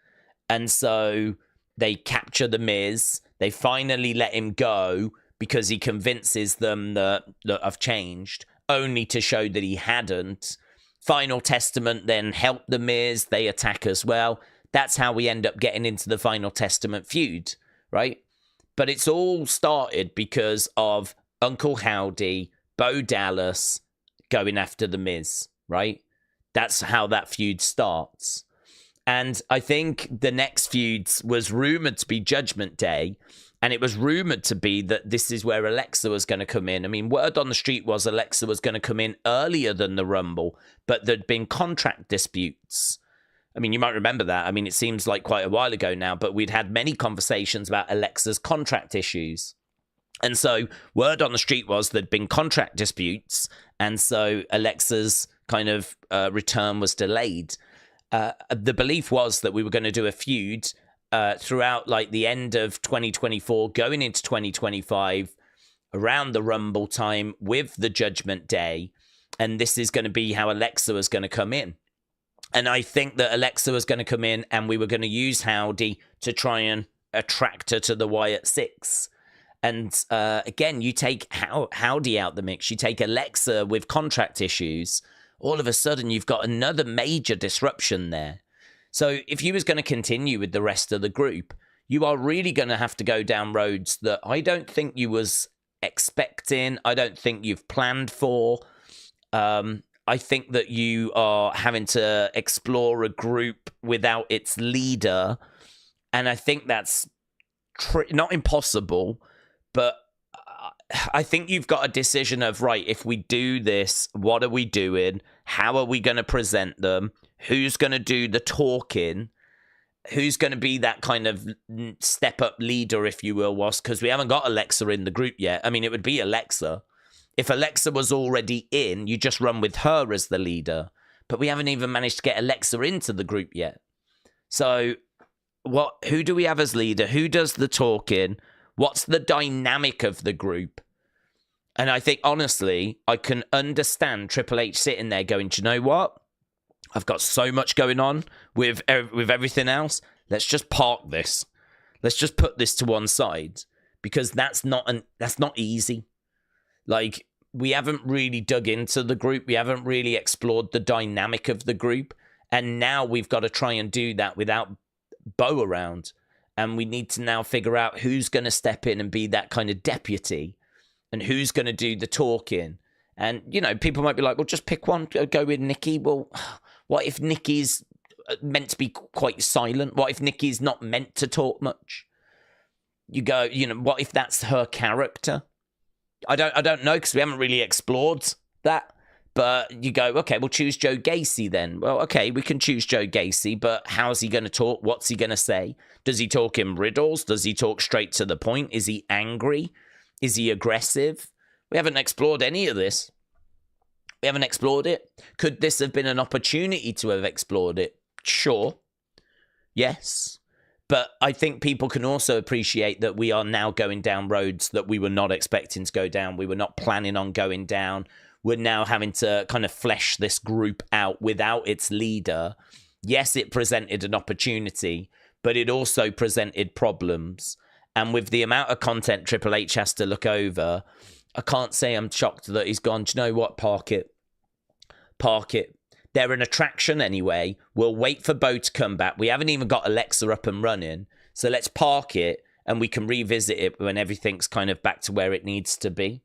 And so they capture The Miz. They finally let him go because he convinces them that, look, I've changed, only to show that he hadn't. Final Testament then help The Miz. They attack as well. That's how we end up getting into the Final Testament feud, right? But it's all started because of Uncle Howdy, Bo Dallas going after The Miz, right? That's how that feud starts. And I think the next feud was rumored to be Judgment Day, and it was rumored to be that this is where Alexa was going to come in. I mean, word on the street was Alexa was going to come in earlier than the Rumble, but there'd been contract disputes. I mean, you might remember that. I mean, it seems like quite a while ago now, but we'd had many conversations about Alexa's contract issues. And so word on the street was there'd been contract disputes, and so Alexa's kind of return was delayed. The belief was that we were going to do a feud throughout like the end of 2024, going into 2025, around the Rumble time with the Judgment Day. And this is going to be how Alexa was going to come in. And I think that Alexa was going to come in and we were going to use Howdy to try and attract her to the Wyatt 6. And again, you take Howdy out the mix, you take Alexa with contract issues, all of a sudden you've got another major disruption there. So if you was going to continue with the rest of the group, you are really going to have to go down roads that I don't think you was expecting, I don't think you've planned for. I think that you are having to explore a group without its leader, and I think that's not impossible, but I think you've got a decision of, right, if we do this, what are we doing? How are we going to present them? Who's going to do the talking? Who's going to be that kind of step-up leader, if you will, was? Because we haven't got Alexa in the group yet. I mean, it would be Alexa. If Alexa was already in, you just run with her as the leader. But we haven't even managed to get Alexa into the group yet. So who do we have as leader? Who does the talking? What's the dynamic of the group? And I think, honestly, I can understand Triple H sitting there going, do you know what? I've got so much going on with everything else. Let's just park this. Let's just put this to one side, because that's not easy. Like, we haven't really dug into the group. We haven't really explored the dynamic of the group. And now we've got to try and do that without Bo around. And we need to now figure out who's going to step in and be that kind of deputy, and who's going to do the talking. And, you know, people might be like, well, just pick one, go with Nikki. Well, what if Nikki's meant to be quite silent? What if Nikki's not meant to talk much? You go, you know, what if that's her character? I don't know, because we haven't really explored that. But you go, okay, we'll choose Joe Gacy then. Well, okay, we can choose Joe Gacy, but how's he going to talk? What's he going to say? Does he talk in riddles? Does he talk straight to the point? Is he angry? Is he aggressive? We haven't explored any of this. We haven't explored it. Could this have been an opportunity to have explored it? Sure. Yes. But I think people can also appreciate that we are now going down roads that we were not expecting to go down. We were not planning on going down. We're now having to kind of flesh this group out without its leader. Yes, it presented an opportunity, but it also presented problems. And with the amount of content Triple H has to look over, I can't say I'm shocked that he's gone, do you know what, park it. Park it. They're an attraction anyway. We'll wait for Bo to come back. We haven't even got Alexa up and running. So let's park it, and we can revisit it when everything's kind of back to where it needs to be.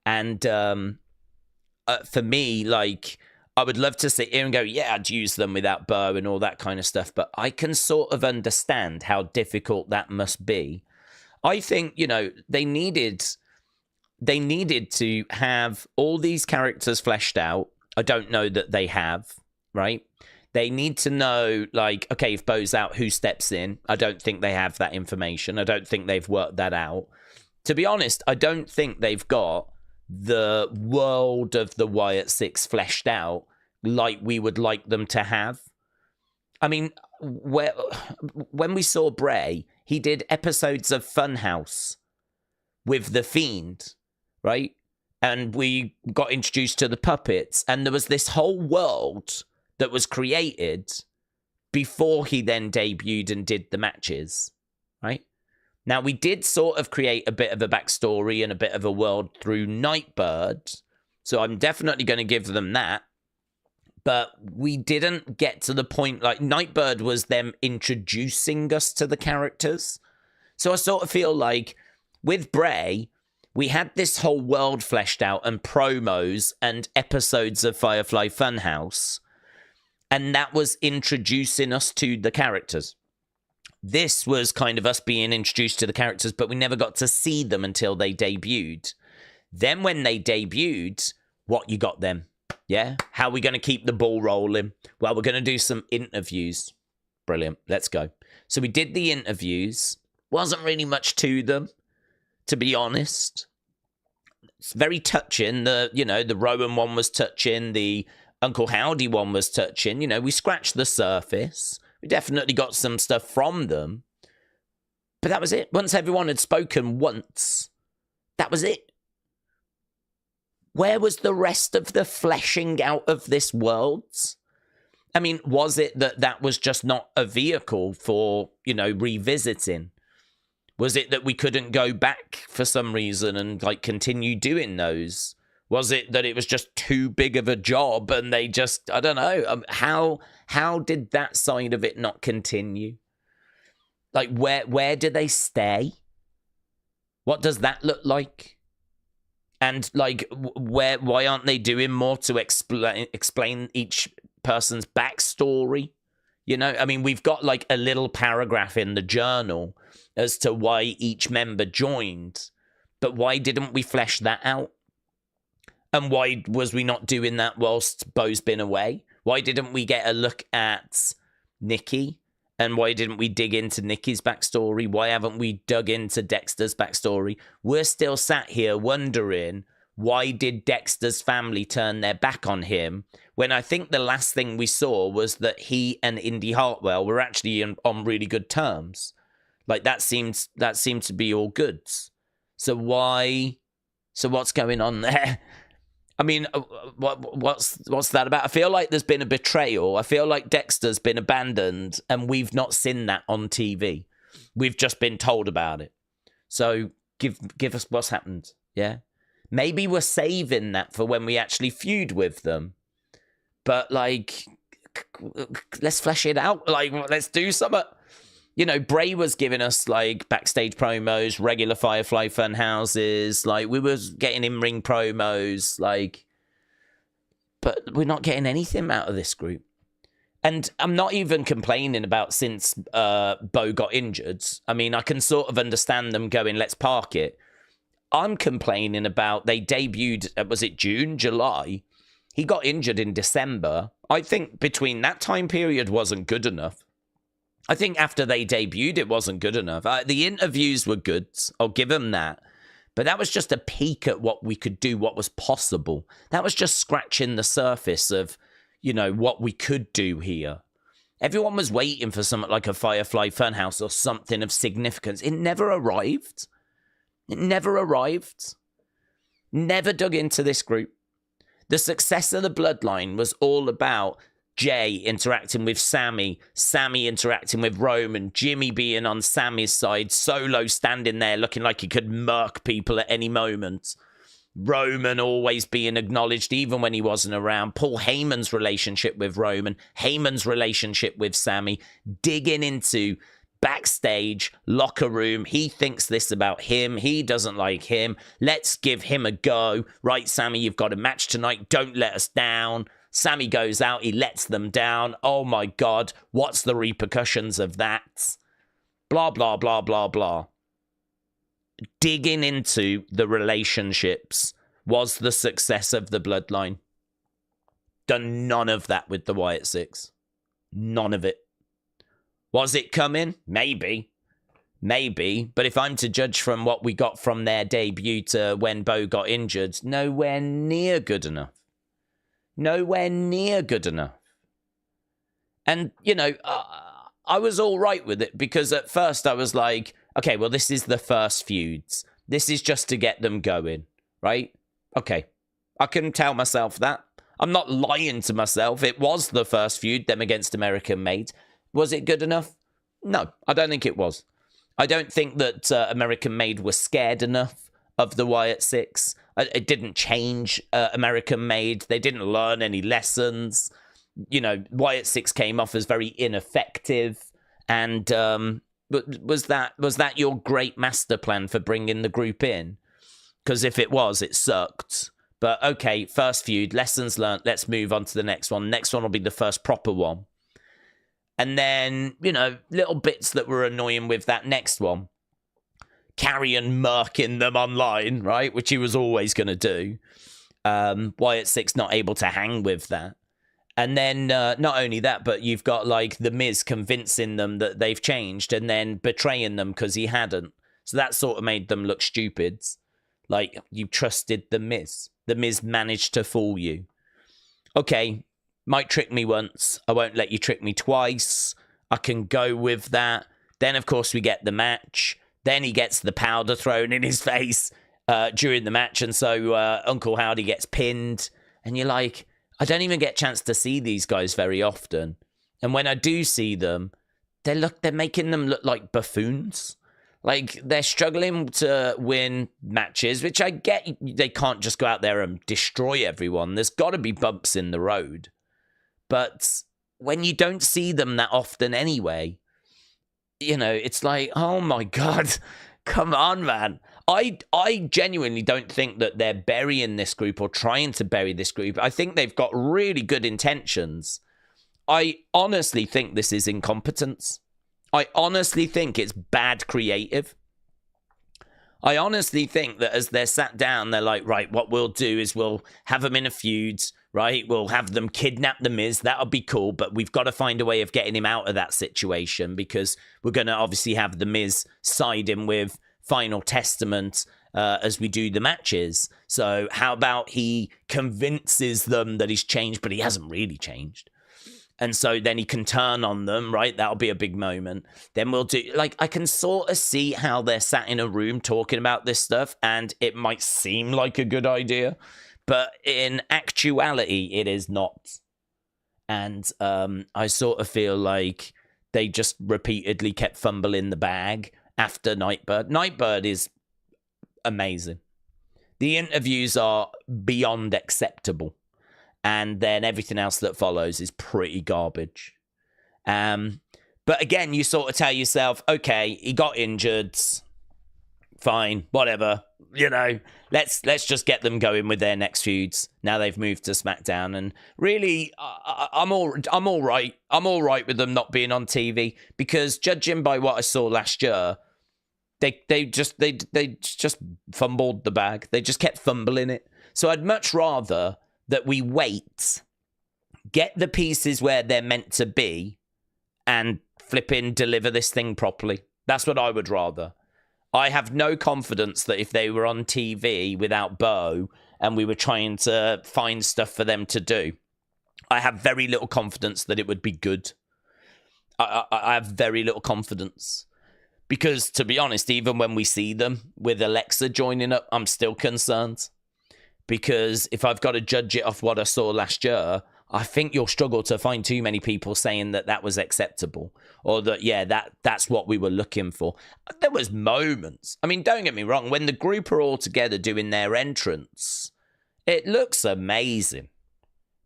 And for me, like, I would love to sit here and go, yeah, I'd use them without Bo and all that kind of stuff. But I can sort of understand how difficult that must be. I think, you know, they needed to have all these characters fleshed out. I don't know that they have, right? They need to know, like, okay, if Bo's out, who steps in? I don't think they have that information. I don't think they've worked that out. To be honest, I don't think they've got the world of the Wyatt Six fleshed out like we would like them to have. I mean, when we saw Bray, he did episodes of Funhouse with The Fiend, right? And we got introduced to the puppets, and there was this whole world that was created before he then debuted and did the matches, right? Now, we did sort of create a bit of a backstory and a bit of a world through Nightbird, so I'm definitely going to give them that. But we didn't get to the point, like, Nightbird was them introducing us to the characters. So I sort of feel like with Bray, we had this whole world fleshed out and promos and episodes of Firefly Funhouse, and that was introducing us to the characters. This was kind of us being introduced to the characters, but we never got to see them until they debuted. Then when they debuted, what you got them? Yeah? How are we going to keep the ball rolling? Well, we're going to do some interviews. Brilliant. Let's go. So we did the interviews. Wasn't really much to them, to be honest. It's very touching. The Rowan one was touching. The Uncle Howdy one was touching. You know, we scratched the surface. We definitely got some stuff from them. But that was it. Once everyone had spoken once, that was it. Where was the rest of the fleshing out of this world? I mean, was it that was just not a vehicle for, revisiting? Was it that we couldn't go back for some reason and like continue doing those? Was it that it was just too big of a job and they just, I don't know, how did that side of it not continue? Like, where do they stay? What does that look like? And like, why aren't they doing more to explain each person's backstory? You know, I mean, we've got like a little paragraph in the journal as to why each member joined, but why didn't we flesh that out? And why was we not doing that whilst Bo's been away? Why didn't we get a look at Nikki? And why didn't we dig into Nikki's backstory? Why haven't we dug into Dexter's backstory? We're still sat here wondering, why did Dexter's family turn their back on him? When I think the last thing we saw was that he and Indy Hartwell were actually on really good terms. Like, that seemed to be all goods. So what's going on there? I mean, what's that about? I feel like there's been a betrayal. I feel like Dexter's been abandoned, and we've not seen that on TV. We've just been told about it. So give us what's happened, yeah? Maybe we're saving that for when we actually feud with them. But, like, let's flesh it out. Like, let's do something. You know, Bray was giving us, like, backstage promos, regular Firefly fun houses. Like, we was getting in-ring promos, like... But we're not getting anything out of this group. And I'm not even complaining about since Bo got injured. I mean, I can sort of understand them going, let's park it. I'm complaining about they debuted, was it June, July? He got injured in December. I think between that time period wasn't good enough. I think after they debuted, it wasn't good enough. The interviews were good. I'll give them that. But that was just a peek at what we could do, what was possible. That was just scratching the surface of, you know, what we could do here. Everyone was waiting for something like a Firefly Funhouse or something of significance. It never arrived. It never arrived. Never dug into this group. The success of the Bloodline was all about Jey interacting with Sammy, Sammy interacting with Roman, Jimmy being on Sammy's side, Solo standing there looking like he could murk people at any moment. Roman always being acknowledged even when he wasn't around. Paul Heyman's relationship with Roman, Heyman's relationship with Sammy, digging into backstage, locker room. He thinks this about him. He doesn't like him. Let's give him a go. Right, Sammy, you've got a match tonight. Don't let us down. Sammy goes out. He lets them down. Oh, my God. What's the repercussions of that? Blah, blah, blah, blah, blah. Digging into the relationships was the success of the Bloodline. Done none of that with the Wyatt Six. None of it. Was it coming? Maybe. Maybe. But if I'm to judge from what we got from their debut to when Bo got injured, nowhere near good enough. Nowhere near good enough. And, you know, I was all right with it because at first I was like, okay, well, this is the first feuds. This is just to get them going, right? Okay. I can tell myself that. I'm not lying to myself. It was the first feud, them against American Made. Was it good enough? No, I don't think it was. I don't think that American Made was scared enough of the Wyatt Six. It didn't change American Made. They didn't learn any lessons. You know, Wyatt Six came off as very ineffective. And was that your great master plan for bringing the group in? Because if it was, it sucked. But okay, first feud, lessons learned. Let's move on to the next one. Next one will be the first proper one. And then, you know, little bits that were annoying with that next one. Carrion murking them online, right? Which he was always going to do. Wyatt Six not able to hang with that. And then not only that, but you've got like The Miz convincing them that they've changed and then betraying them because he hadn't. So that sort of made them look stupid. Like, you trusted The Miz. The Miz managed to fool you. Okay, might trick me once. I won't let you trick me twice. I can go with that. Then, of course, we get the match. Then he gets the powder thrown in his face during the match. And so Uncle Howdy gets pinned. And you're like, I don't even get a chance to see these guys very often. And when I do see them, they're making them look like buffoons. Like, they're struggling to win matches, which I get. They can't just go out there and destroy everyone. There's got to be bumps in the road. But when you don't see them that often anyway, you know, it's like, oh my God, come on, man. I genuinely don't think that they're burying this group or trying to bury this group. I think they've got really good intentions. I honestly think this is incompetence. I honestly think it's bad creative. I honestly think that as they're sat down, they're like, right, what we'll do is we'll have them in a feud, right? We'll have them kidnap the Miz. That'll be cool, but we've got to find a way of getting him out of that situation because we're going to obviously have the Miz side him with Final Testament as we do the matches. So how about he convinces them that he's changed, but he hasn't really changed. And so then he can turn on them, right? That'll be a big moment. Then we'll do, like, I can sort of see how they're sat in a room talking about this stuff, and it might seem like a good idea, but in actuality, it is not. And I sort of feel like they just repeatedly kept fumbling the bag after Nightbird. Nightbird is amazing. The interviews are beyond acceptable. And then everything else that follows is pretty garbage. But again, you sort of tell yourself, okay, he got injured. Fine, whatever. You know, let's just get them going with their next feuds. Now they've moved to SmackDown, and really, I'm all right. I'm all right with them not being on TV because judging by what I saw last year, they just fumbled the bag. They just kept fumbling it. So I'd much rather that we wait, get the pieces where they're meant to be, and flipping deliver this thing properly. That's what I would rather. I have no confidence that if they were on TV without Bo and we were trying to find stuff for them to do, I have very little confidence that it would be good. I have very little confidence. Because, to be honest, even when we see them with Alexa joining up, I'm still concerned. Because if I've got to judge it off what I saw last year, I think you'll struggle to find too many people saying that that was acceptable or that, yeah, that's what we were looking for. There was moments. I mean, don't get me wrong. When the group are all together doing their entrance, it looks amazing,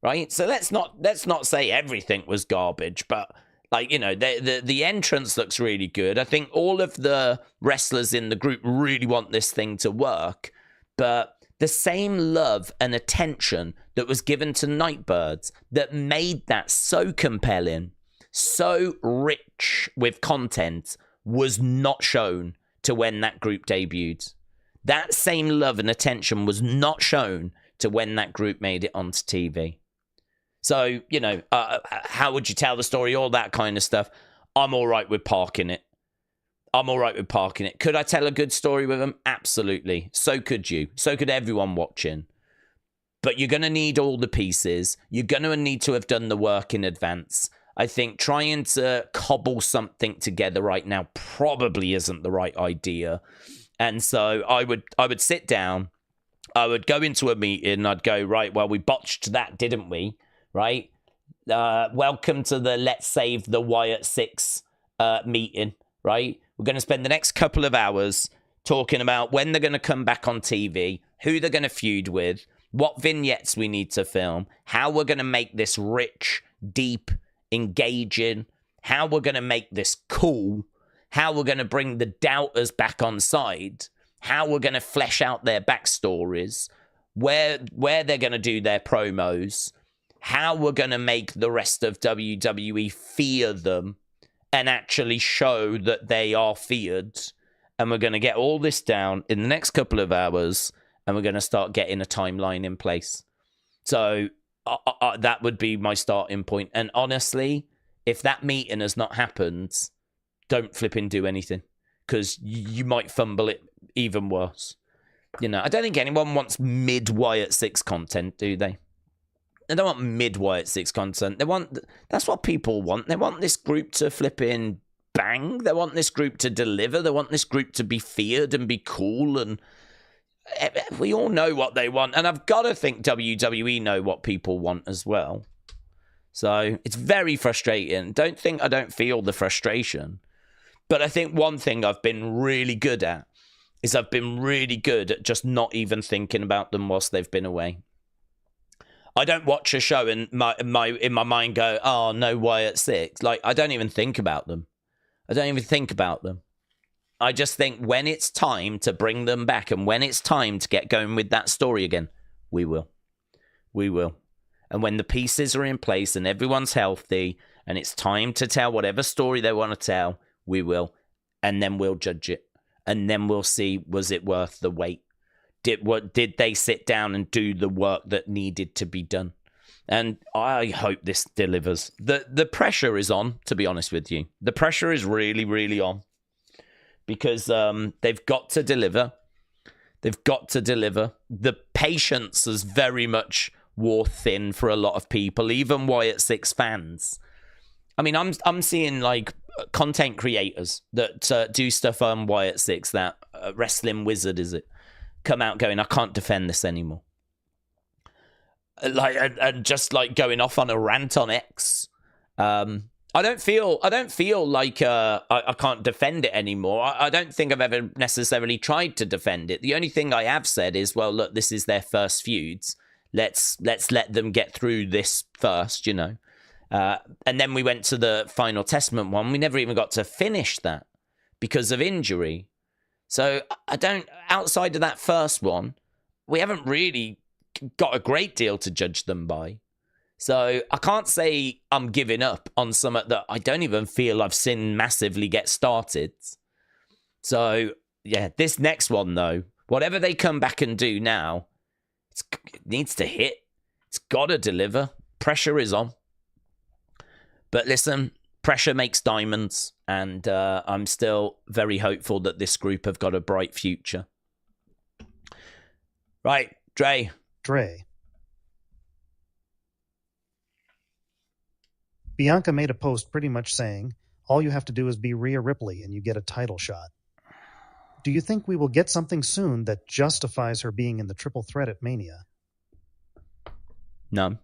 right? So let's not say everything was garbage, but like, you know, the entrance looks really good. I think all of the wrestlers in the group really want this thing to work, but the same love and attention that was given to Nightbirds that made that so compelling, so rich with content, was not shown to when that group debuted. That same love and attention was not shown to when that group made it onto TV. So, you know, how would you tell the story? All that kind of stuff. I'm all right with parking it. Could I tell a good story with them? Absolutely. So could you. So could everyone watching. But you're going to need all the pieces. You're going to need to have done the work in advance. I think trying to cobble something together right now probably isn't the right idea. And so I would sit down. I would go into a meeting. I'd go, right, well, we botched that, didn't we? Right? Welcome to the Let's Save the Wyatt 6 meeting, right? We're going to spend the next couple of hours talking about when they're going to come back on TV, who they're going to feud with, what vignettes we need to film, how we're going to make this rich, deep, engaging, how we're going to make this cool, how we're going to bring the doubters back on side, how we're going to flesh out their backstories, where they're going to do their promos, how we're going to make the rest of WWE fear them and actually show that they are feared. And we're going to get all this down in the next couple of hours, and we're going to start getting a timeline in place. So that would be my starting point. And honestly, if that meeting has not happened, don't flipping do anything, because you might fumble it even worse. You know, I don't think anyone wants mid-Wyatt 6 content, do they? They don't want mid-Wyatt 6 content. That's what people want. They want this group to flip in bang. They want this group to deliver. They want this group to be feared and be cool. And we all know what they want. And I've got to think WWE know what people want as well. So it's very frustrating. Don't think I don't feel the frustration. But I think one thing I've been really good at is I've been really good at just not even thinking about them whilst they've been away. I don't watch a show and in my mind go, oh, no Wyatt 6. Like, I don't even think about them. I don't even think about them. I just think when it's time to bring them back and when it's time to get going with that story again, we will. We will. And when the pieces are in place and everyone's healthy and it's time to tell whatever story they want to tell, we will. And then we'll judge it. And then we'll see, was it worth the wait? Did they sit down and do the work that needed to be done? And I hope this delivers. The pressure is on, to be honest with you. The pressure is really, really on. Because they've got to deliver. They've got to deliver. The patience is very much wore thin for a lot of people, even Wyatt 6 fans. I mean, I'm seeing like content creators that do stuff on Wyatt 6, that Wrestling Wizard, is it? Come out going, I can't defend this anymore. Like, and just like going off on a rant on X. I don't feel like I can't defend it anymore. I don't think I've ever necessarily tried to defend it. The only thing I have said is, well, look, this is their first feuds. Let's let them get through this first, you know. And then we went to the Final Testament one. We never even got to finish that because of injury. So outside of that first one, we haven't really got a great deal to judge them by. So I can't say I'm giving up on something that I don't even feel I've seen massively get started. So, yeah, this next one, though, whatever they come back and do now, it needs to hit. It's got to deliver. Pressure is on. But listen, pressure makes diamonds, and I'm still very hopeful that this group have got a bright future. Right, Dre. Bianca made a post pretty much saying, all you have to do is be Rhea Ripley and you get a title shot. Do you think we will get something soon that justifies her being in the triple threat at Mania? No.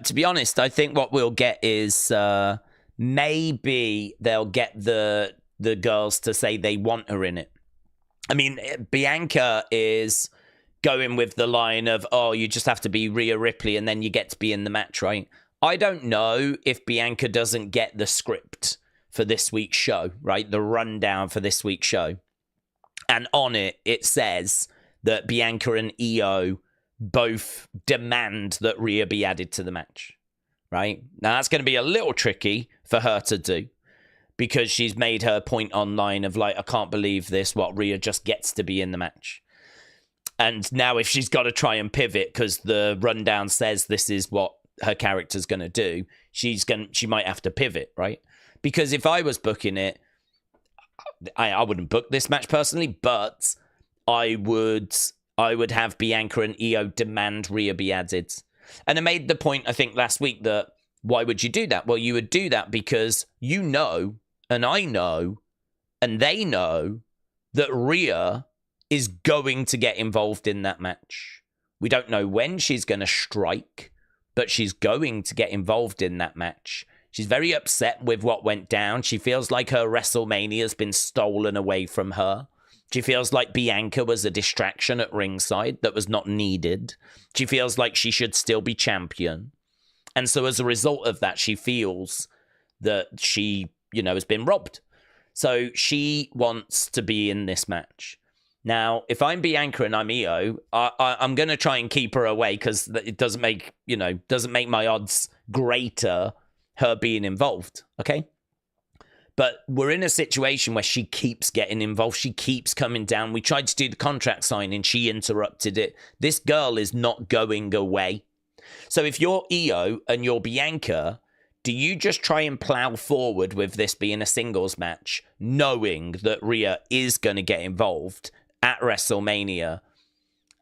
To be honest, I think what we'll get is maybe they'll get the girls to say they want her in it. I mean, Bianca is going with the line of, oh, you just have to be Rhea Ripley and then you get to be in the match, right? I don't know if Bianca doesn't get the script for this week's show, right? The rundown for this week's show. And on it, it says that Bianca and Io both demand that Rhea be added to the match, right? Now, that's going to be a little tricky for her to do because she's made her point online of like, I can't believe this, Rhea just gets to be in the match. And now if she's got to try and pivot because the rundown says this is what her character's going to do, she might have to pivot, right? Because if I was booking it, I wouldn't book this match personally, but I would have Bianca and Io demand Rhea be added. And I made the point, I think, last week that why would you do that? Well, you would do that because you know, and I know, and they know that Rhea is going to get involved in that match. We don't know when she's going to strike, but she's going to get involved in that match. She's very upset with what went down. She feels like her WrestleMania has been stolen away from her. She feels like Bianca was a distraction at ringside that was not needed. She feels like she should still be champion. And so as a result of that, she feels that she, has been robbed. So she wants to be in this match. Now, if I'm Bianca and I'm Io, I'm going to try and keep her away because it doesn't make my odds greater her being involved, okay? But we're in a situation where she keeps getting involved. She keeps coming down. We tried to do the contract signing. She interrupted it. This girl is not going away. So if you're Io and you're Bianca, do you just try and plow forward with this being a singles match, knowing that Rhea is going to get involved at WrestleMania?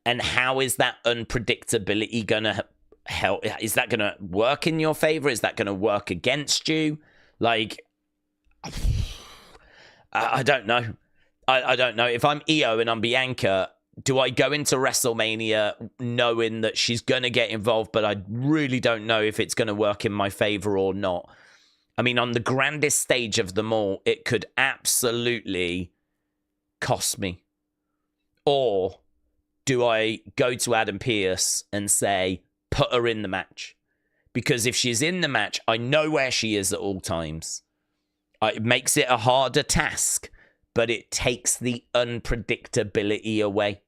And how is that unpredictability going to help? Is that going to work in your favor? Is that going to work against you? Like, I don't know. I don't know. If I'm Io and I'm Bianca, do I go into WrestleMania knowing that she's going to get involved, but I really don't know if it's going to work in my favor or not? I mean, on the grandest stage of them all, it could absolutely cost me. Or do I go to Adam Pearce and say, put her in the match? Because if she's in the match, I know where she is at all times. It makes it a harder task, but it takes the unpredictability away.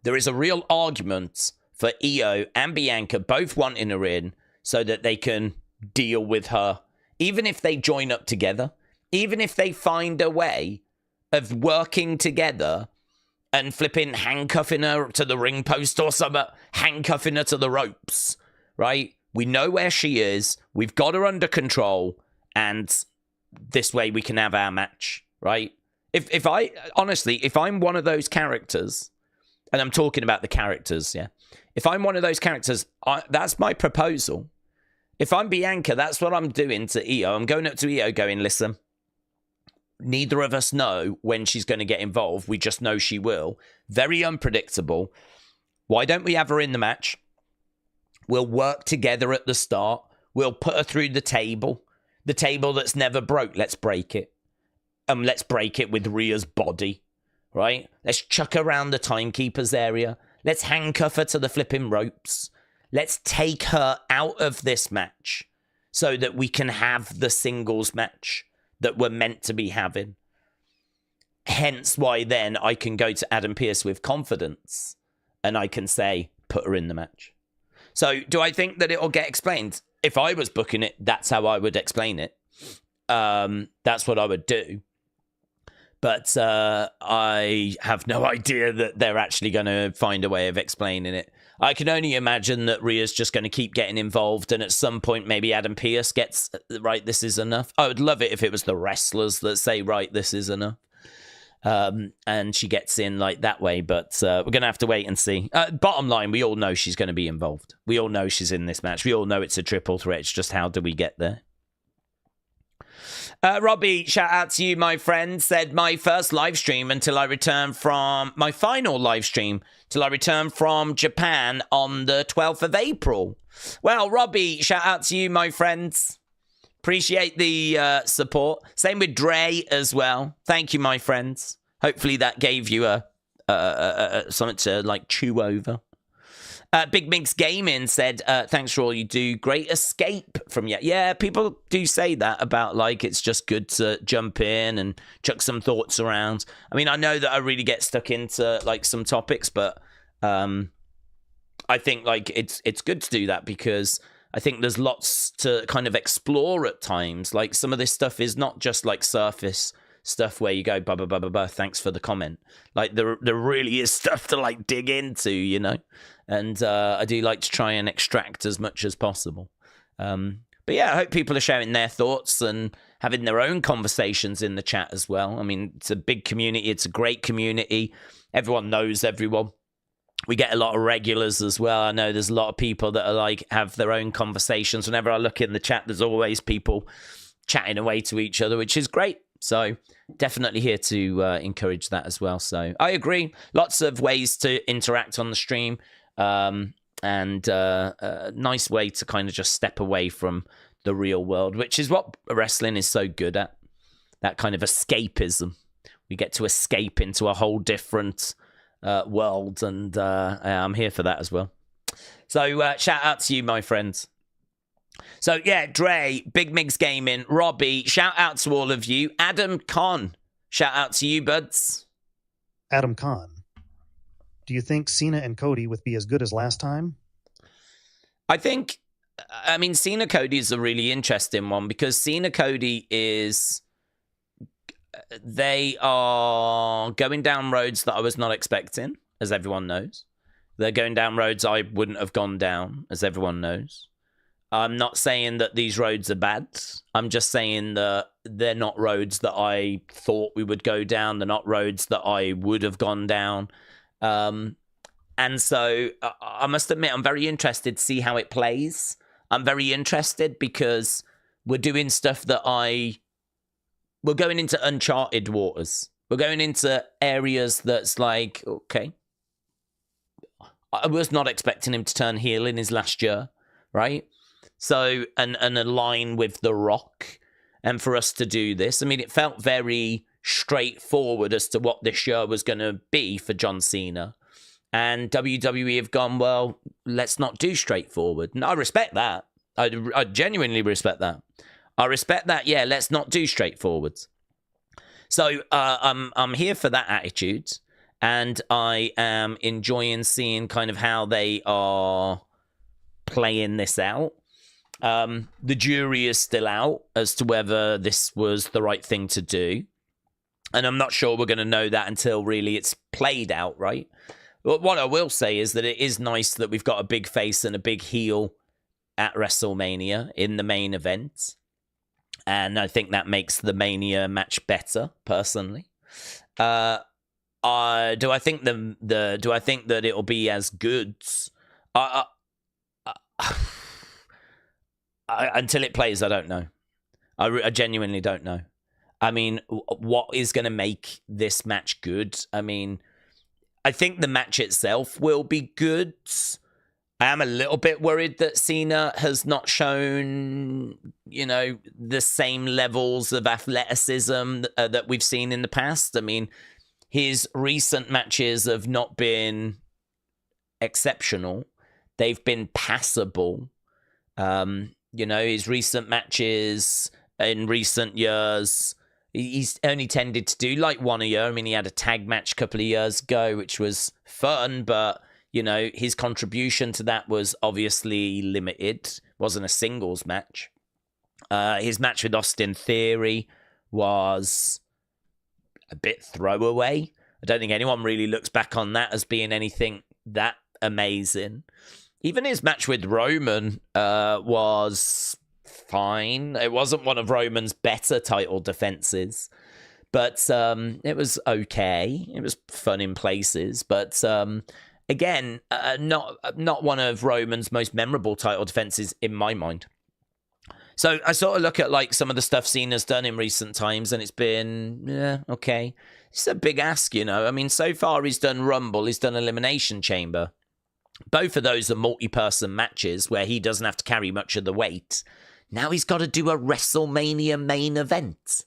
There is a real argument for Io and Bianca both wanting her in so that they can deal with her. Even if they join up together, even if they find a way of working together and flipping handcuffing her to the ring post or something, handcuffing her to the ropes, right? We know where she is. We've got her under control. And this way we can have our match, right? If I'm one of those characters, and I'm talking about the characters, yeah? If I'm one of those characters, that's my proposal. If I'm Bianca, that's what I'm doing to Io. I'm going up to Io going, listen, neither of us know when she's going to get involved. We just know she will. Very unpredictable. Why don't we have her in the match? We'll work together at the start. We'll put her through the table. The table that's never broke. Let's break it. Let's break it with Rhea's body, right? Let's chuck her around the timekeeper's area. Let's handcuff her to the flipping ropes. Let's take her out of this match so that we can have the singles match that we're meant to be having. Hence why then I can go to Adam Pearce with confidence and I can say, put her in the match. So do I think that it'll get explained? If I was booking it, that's how I would explain it. That's what I would do. But I have no idea that they're actually going to find a way of explaining it. I can only imagine that Rhea's just going to keep getting involved, and at some point maybe Adam Pearce gets, right, this is enough. I would love it if it was the wrestlers that say, right, this is enough. And she gets in like that way, but we're going to have to wait and see. Bottom line, we all know she's going to be involved. We all know she's in this match. We all know it's a triple threat. It's just how do we get there? Robbie, shout out to you, my friend, said my first live stream until I return from my final live stream till I return from Japan on the 12th of April. Well, Robbie, shout out to you, my friends. Appreciate the support. Same with Dre as well. Thank you, my friends. Hopefully that gave you a something to like chew over. Big Minx Gaming said, thanks for all you do. Great escape from you. Yeah, people do say that about like it's just good to jump in and chuck some thoughts around. I mean, I know that I really get stuck into like some topics, but I think like it's good to do that because I think there's lots to kind of explore at times. Like some of this stuff is not just like surface stuff where you go, blah, blah, blah, blah, blah, thanks for the comment. Like there really is stuff to like dig into, you know? And I do like to try and extract as much as possible. But yeah, I hope people are sharing their thoughts and having their own conversations in the chat as well. I mean, it's a big community. It's a great community. Everyone knows everyone. We get a lot of regulars as well. I know there's a lot of people that are like have their own conversations. Whenever I look in the chat, there's always people chatting away to each other, which is great. So definitely here to encourage that as well. So I agree. Lots of ways to interact on the stream. And a nice way to kind of just step away from the real world, which is what wrestling is so good at. That kind of escapism. We get to escape into a whole different world, and I'm here for that as well. So shout out to you, my friends. So yeah, Dre, Big Migs Gaming, Robbie, shout out to all of you. Adam Con, shout out to you, buds. Adam Con, do you think Cena and Cody would be as good as last time? I mean, Cena-Cody is a really interesting one because Cena-Cody is... They are going down roads that I was not expecting, as everyone knows. They're going down roads I wouldn't have gone down, as everyone knows. I'm not saying that these roads are bad. I'm just saying that they're not roads that I thought we would go down. They're not roads that I would have gone down. And so I must admit, I'm very interested to see how it plays. I'm very interested because we're doing stuff that we're going into uncharted waters. We're going into areas that's like, okay. I was not expecting him to turn heel in his last year, right? So, and align with The Rock. And for us to do this, I mean, it felt very straightforward as to what this show was going to be for John Cena. And WWE have gone, well, let's not do straightforward. And I respect that. I genuinely respect that. I respect that, yeah, let's not do straightforwards. So I'm here for that attitude. And I am enjoying seeing kind of how they are playing this out. The jury is still out as to whether this was the right thing to do. And I'm not sure we're going to know that until really it's played out, right? But what I will say is that it is nice that we've got a big face and a big heel at WrestleMania in the main event. And I think that makes the Mania match better, personally. Do I think do I think that it'll be as good? Until it plays, I don't know. I genuinely don't know. I mean, what is going to make this match good? I mean, I think the match itself will be good. I am a little bit worried that Cena has not shown, you know, the same levels of athleticism that we've seen in the past. I mean, his recent matches have not been exceptional. They've been passable. You know, his recent matches in recent years, he's only tended to do like one a year. I mean, he had a tag match a couple of years ago, which was fun, but, you know, his contribution to that was obviously limited. Wasn't a singles match. His match with Austin Theory was a bit throwaway. I don't think anyone really looks back on that as being anything that amazing. Even his match with Roman was fine. It wasn't one of Roman's better title defenses, but it was okay. It was fun in places, but again, not one of Roman's most memorable title defenses in my mind. So I sort of look at like some of the stuff Cena's done in recent times, and it's been, yeah, okay. It's a big ask, you know. I mean, so far he's done Rumble, he's done Elimination Chamber. Both of those are multi-person matches where he doesn't have to carry much of the weight. Now he's got to do a WrestleMania main event.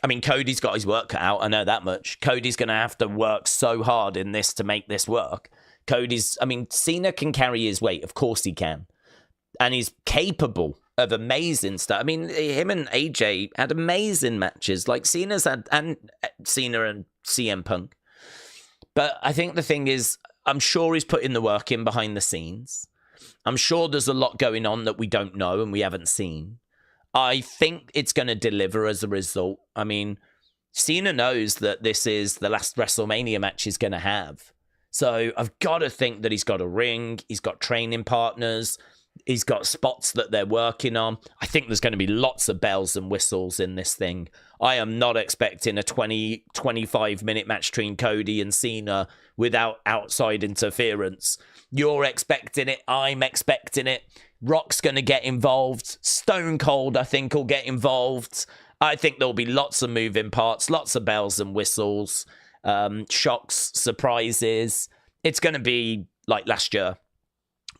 I mean, Cody's got his work cut out. I know that much. Cody's going to have to work so hard in this to make this work. Cena can carry his weight. Of course he can. And he's capable of amazing stuff. I mean, him and AJ had amazing matches. Like Cena's had, and Cena and CM Punk. But I think the thing is, I'm sure he's putting the work in behind the scenes. I'm sure there's a lot going on that we don't know and we haven't seen. I think it's going to deliver as a result. I mean, Cena knows that this is the last WrestleMania match he's going to have. So I've got to think that he's got a ring, he's got training partners, he's got spots that they're working on. I think there's going to be lots of bells and whistles in this thing. I am not expecting a 25-minute match between Cody and Cena without outside interference. You're expecting it. I'm expecting it. Rock's going to get involved. Stone Cold, I think, will get involved. I think there'll be lots of moving parts, lots of bells and whistles, shocks, surprises. It's going to be like last year,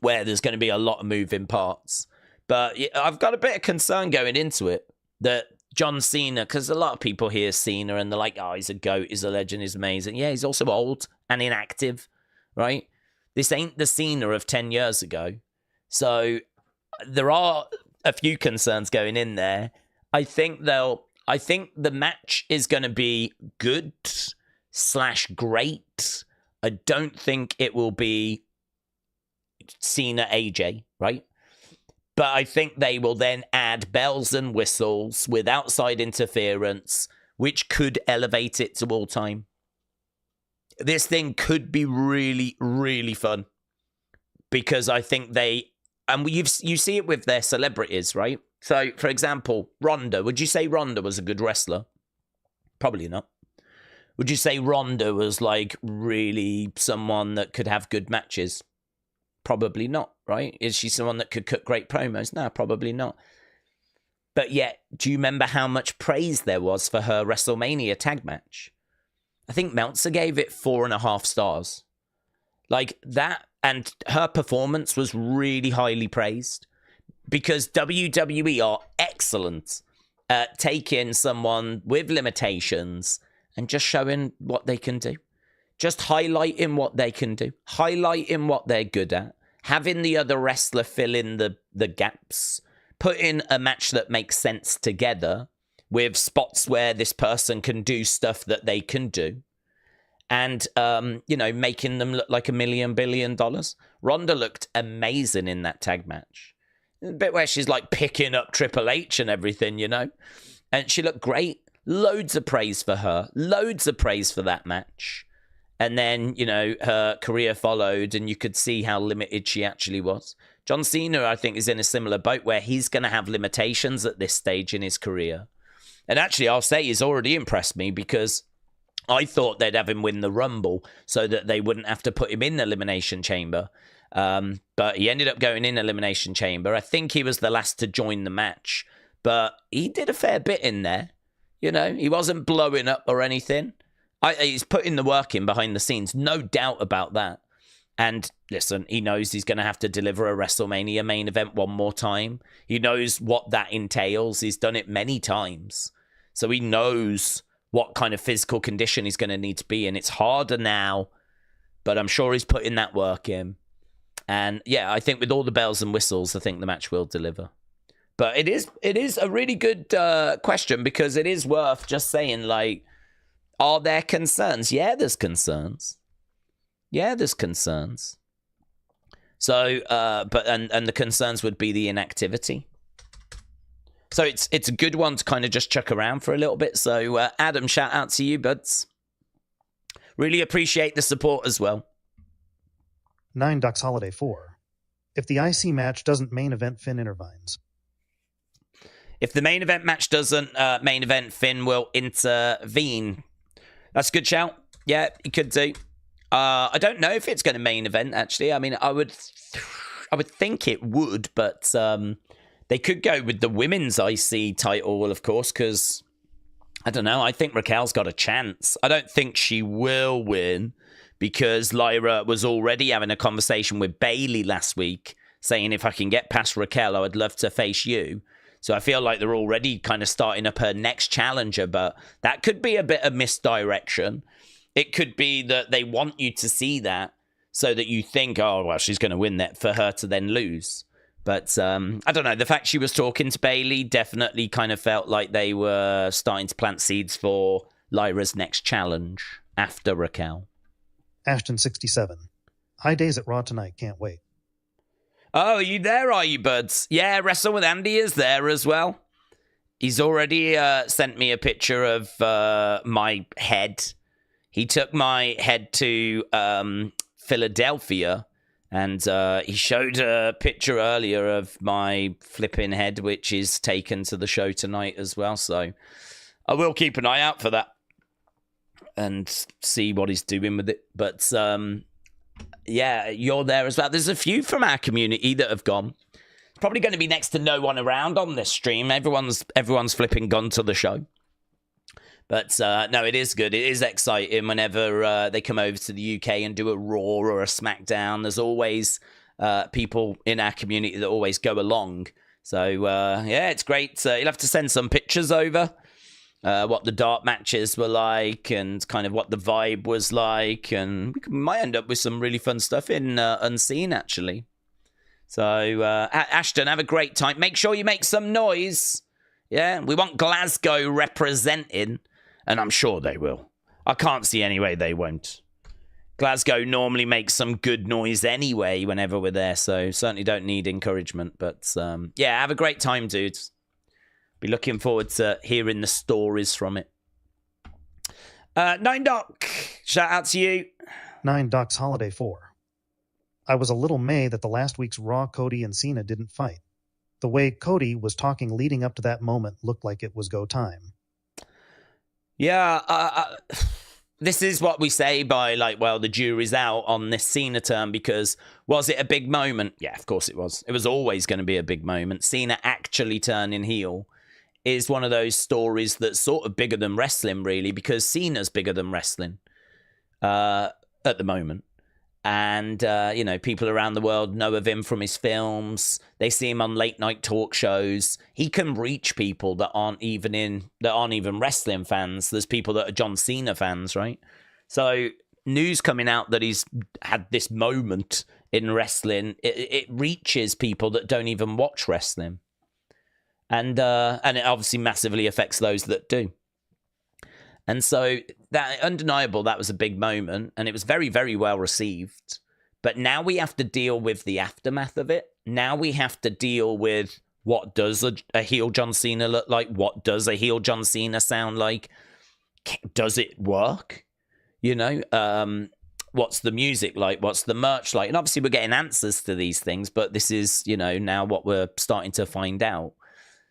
where there's going to be a lot of moving parts. But I've got a bit of concern going into it that John Cena, because a lot of people hear Cena and they're like, oh, he's a GOAT, he's a legend, he's amazing. Yeah, he's also old and inactive, right? This ain't the Cena of 10 years ago. So there are a few concerns going in there. I think the match is going to be good / great. I don't think it will be Cena AJ, right? But I think they will then add bells and whistles with outside interference, which could elevate it to all time. This thing could be really, really fun. Because I think you see it with their celebrities, right? So, for example, Ronda. Would you say Ronda was a good wrestler? Probably not. Would you say Ronda was like really someone that could have good matches? Probably not, right? Is she someone that could cut great promos? No, probably not. But yet, do you remember how much praise there was for her WrestleMania tag match? I think Meltzer gave it 4.5 stars. Like that, and her performance was really highly praised, because WWE are excellent at taking someone with limitations and just showing what they can do. Just highlighting what they can do. Highlighting what they're good at. Having the other wrestler fill in the gaps. Putting a match that makes sense together with spots where this person can do stuff that they can do. And, making them look like $1 billion. Ronda looked amazing in that tag match. The bit where she's like picking up Triple H and everything, and she looked great. Loads of praise for her. Loads of praise for that match. And then, her career followed, and you could see how limited she actually was. John Cena, I think, is in a similar boat where he's going to have limitations at this stage in his career. And actually, I'll say he's already impressed me, because I thought they'd have him win the Rumble so that they wouldn't have to put him in the Elimination Chamber. But he ended up going in Elimination Chamber. I think he was the last to join the match. But he did a fair bit in there. He wasn't blowing up or anything. He's putting the work in behind the scenes. No doubt about that. And listen, he knows he's going to have to deliver a WrestleMania main event one more time. He knows what that entails. He's done it many times. So he knows what kind of physical condition he's going to need to be in. It's harder now, but I'm sure he's putting that work in. And yeah, I think with all the bells and whistles, I think the match will deliver. But it is a really good question, because it is worth just saying, like, are there concerns? Yeah, there's concerns. So, but the concerns would be the inactivity. So it's a good one to kind of just chuck around for a little bit. So, Adam, shout out to you, buds. Really appreciate the support as well. 9 Ducks Holiday 4. If the IC match doesn't main event, Finn intervenes. If the main event match doesn't main event, Finn will intervene. That's a good shout. Yeah, he could do. I don't know if it's going to main event, actually. I mean, I would think it would, but they could go with the women's IC title, of course, because, I don't know, I think Raquel's got a chance. I don't think she will win, because Lyra was already having a conversation with Bayley last week, saying, if I can get past Raquel, I would love to face you. So I feel like they're already kind of starting up her next challenger, but that could be a bit of misdirection. It could be that they want you to see that so that you think, oh, well, she's going to win that, for her to then lose. But I don't know. The fact she was talking to Bayley definitely kind of felt like they were starting to plant seeds for Lyra's next challenge after Raquel. Ashton 67. High days at Raw tonight. Can't wait. Oh, are you there, are you, buds? Yeah, Wrestle with Andy is there as well. He's already sent me a picture of my head. He took my head to Philadelphia, and he showed a picture earlier of my flipping head, which is taken to the show tonight as well. So I will keep an eye out for that and see what he's doing with it. But yeah, you're there as well. There's a few from our community that have gone. It's probably going to be next to no one around on this stream. Everyone's flipping gone to the show. But no, it is good. It is exciting whenever they come over to the UK and do a Raw or a SmackDown. There's always people in our community that always go along. So yeah, it's great. You'll have to send some pictures over. What the dark matches were like, and kind of what the vibe was like, and we might end up with some really fun stuff in Unseen, actually. So, Ashton, have a great time. Make sure you make some noise. Yeah, we want Glasgow representing, and I'm sure they will. I can't see any way they won't. Glasgow normally makes some good noise anyway whenever we're there, so certainly don't need encouragement. But, yeah, have a great time, dudes. Be looking forward to hearing the stories from it. 9 Doc, shout out to you. 9 Doc's Holiday 4. I was a little mad that the last week's Raw Cody and Cena didn't fight. The way Cody was talking leading up to that moment looked like it was go time. Yeah, this is what we say by, like, well, the jury's out on this Cena turn, because was it a big moment? Yeah, of course it was. It was always going to be a big moment. Cena actually turning heel is one of those stories that's sort of bigger than wrestling, really, because Cena's bigger than wrestling at the moment. And, you know, people around the world know of him from his films. They see him on late night talk shows. He can reach people that aren't even wrestling fans. There's people that are John Cena fans, right? So news coming out that he's had this moment in wrestling, it reaches people that don't even watch wrestling. And it obviously massively affects those that do. And so that undeniable, that was a big moment, and it was very, very well received. But now we have to deal with the aftermath of it. Now we have to deal with what does a heel John Cena look like? What does a heel John Cena sound like? Does it work? You know, what's the music like? What's the merch like? And obviously we're getting answers to these things, but this is, you know, now what we're starting to find out.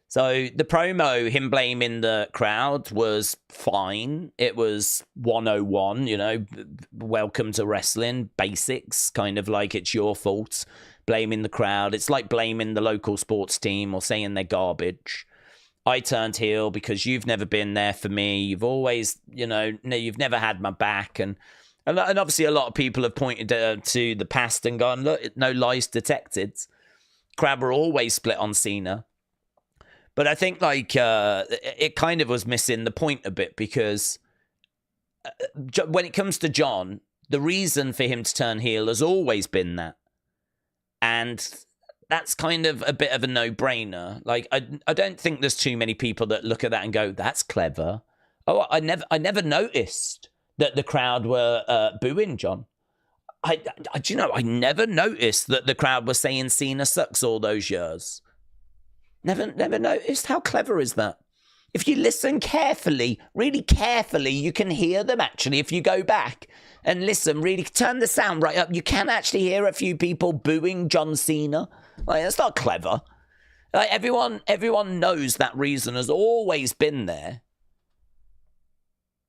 So the promo, him blaming the crowd, was fine. It was 101, you know, welcome to wrestling, basics, kind of like it's your fault, blaming the crowd. It's like blaming the local sports team or saying they're garbage. I turned heel because you've never been there for me. You've always, you know, you've never had my back. And obviously a lot of people have pointed to the past and gone, look, no lies detected. Crowd were always split on Cena. But I think, like, it kind of was missing the point a bit because when it comes to John, the reason for him to turn heel has always been that. And that's kind of a bit of a no-brainer. Like, I don't think there's too many people that look at that and go, that's clever. Oh, I never noticed that the crowd were booing John. Do you know, I never noticed that the crowd was saying Cena sucks all those years. Never noticed. How clever is that? If you listen carefully, really carefully, you can hear them actually. If you go back and listen, really turn the sound right up, you can actually hear a few people booing John Cena. Like, that's not clever. Like, everyone knows that reason has always been there.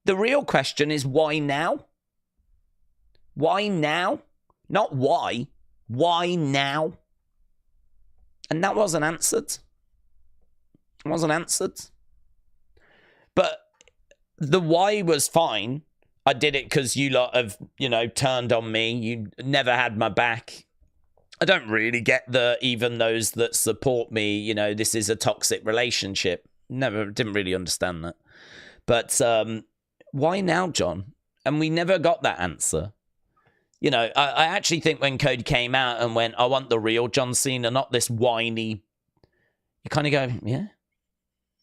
The real question is why now? Why now? Not why. Why now? And that wasn't answered. Wasn't answered. But the why was fine. I did it because you lot have, you know, turned on me. You never had my back. I don't really get even those that support me, you know, this is a toxic relationship. Didn't really understand that. But why now, John? And we never got that answer. You know, I actually think when Cody came out and went, I want the real John Cena, not this whiny, you kind of go,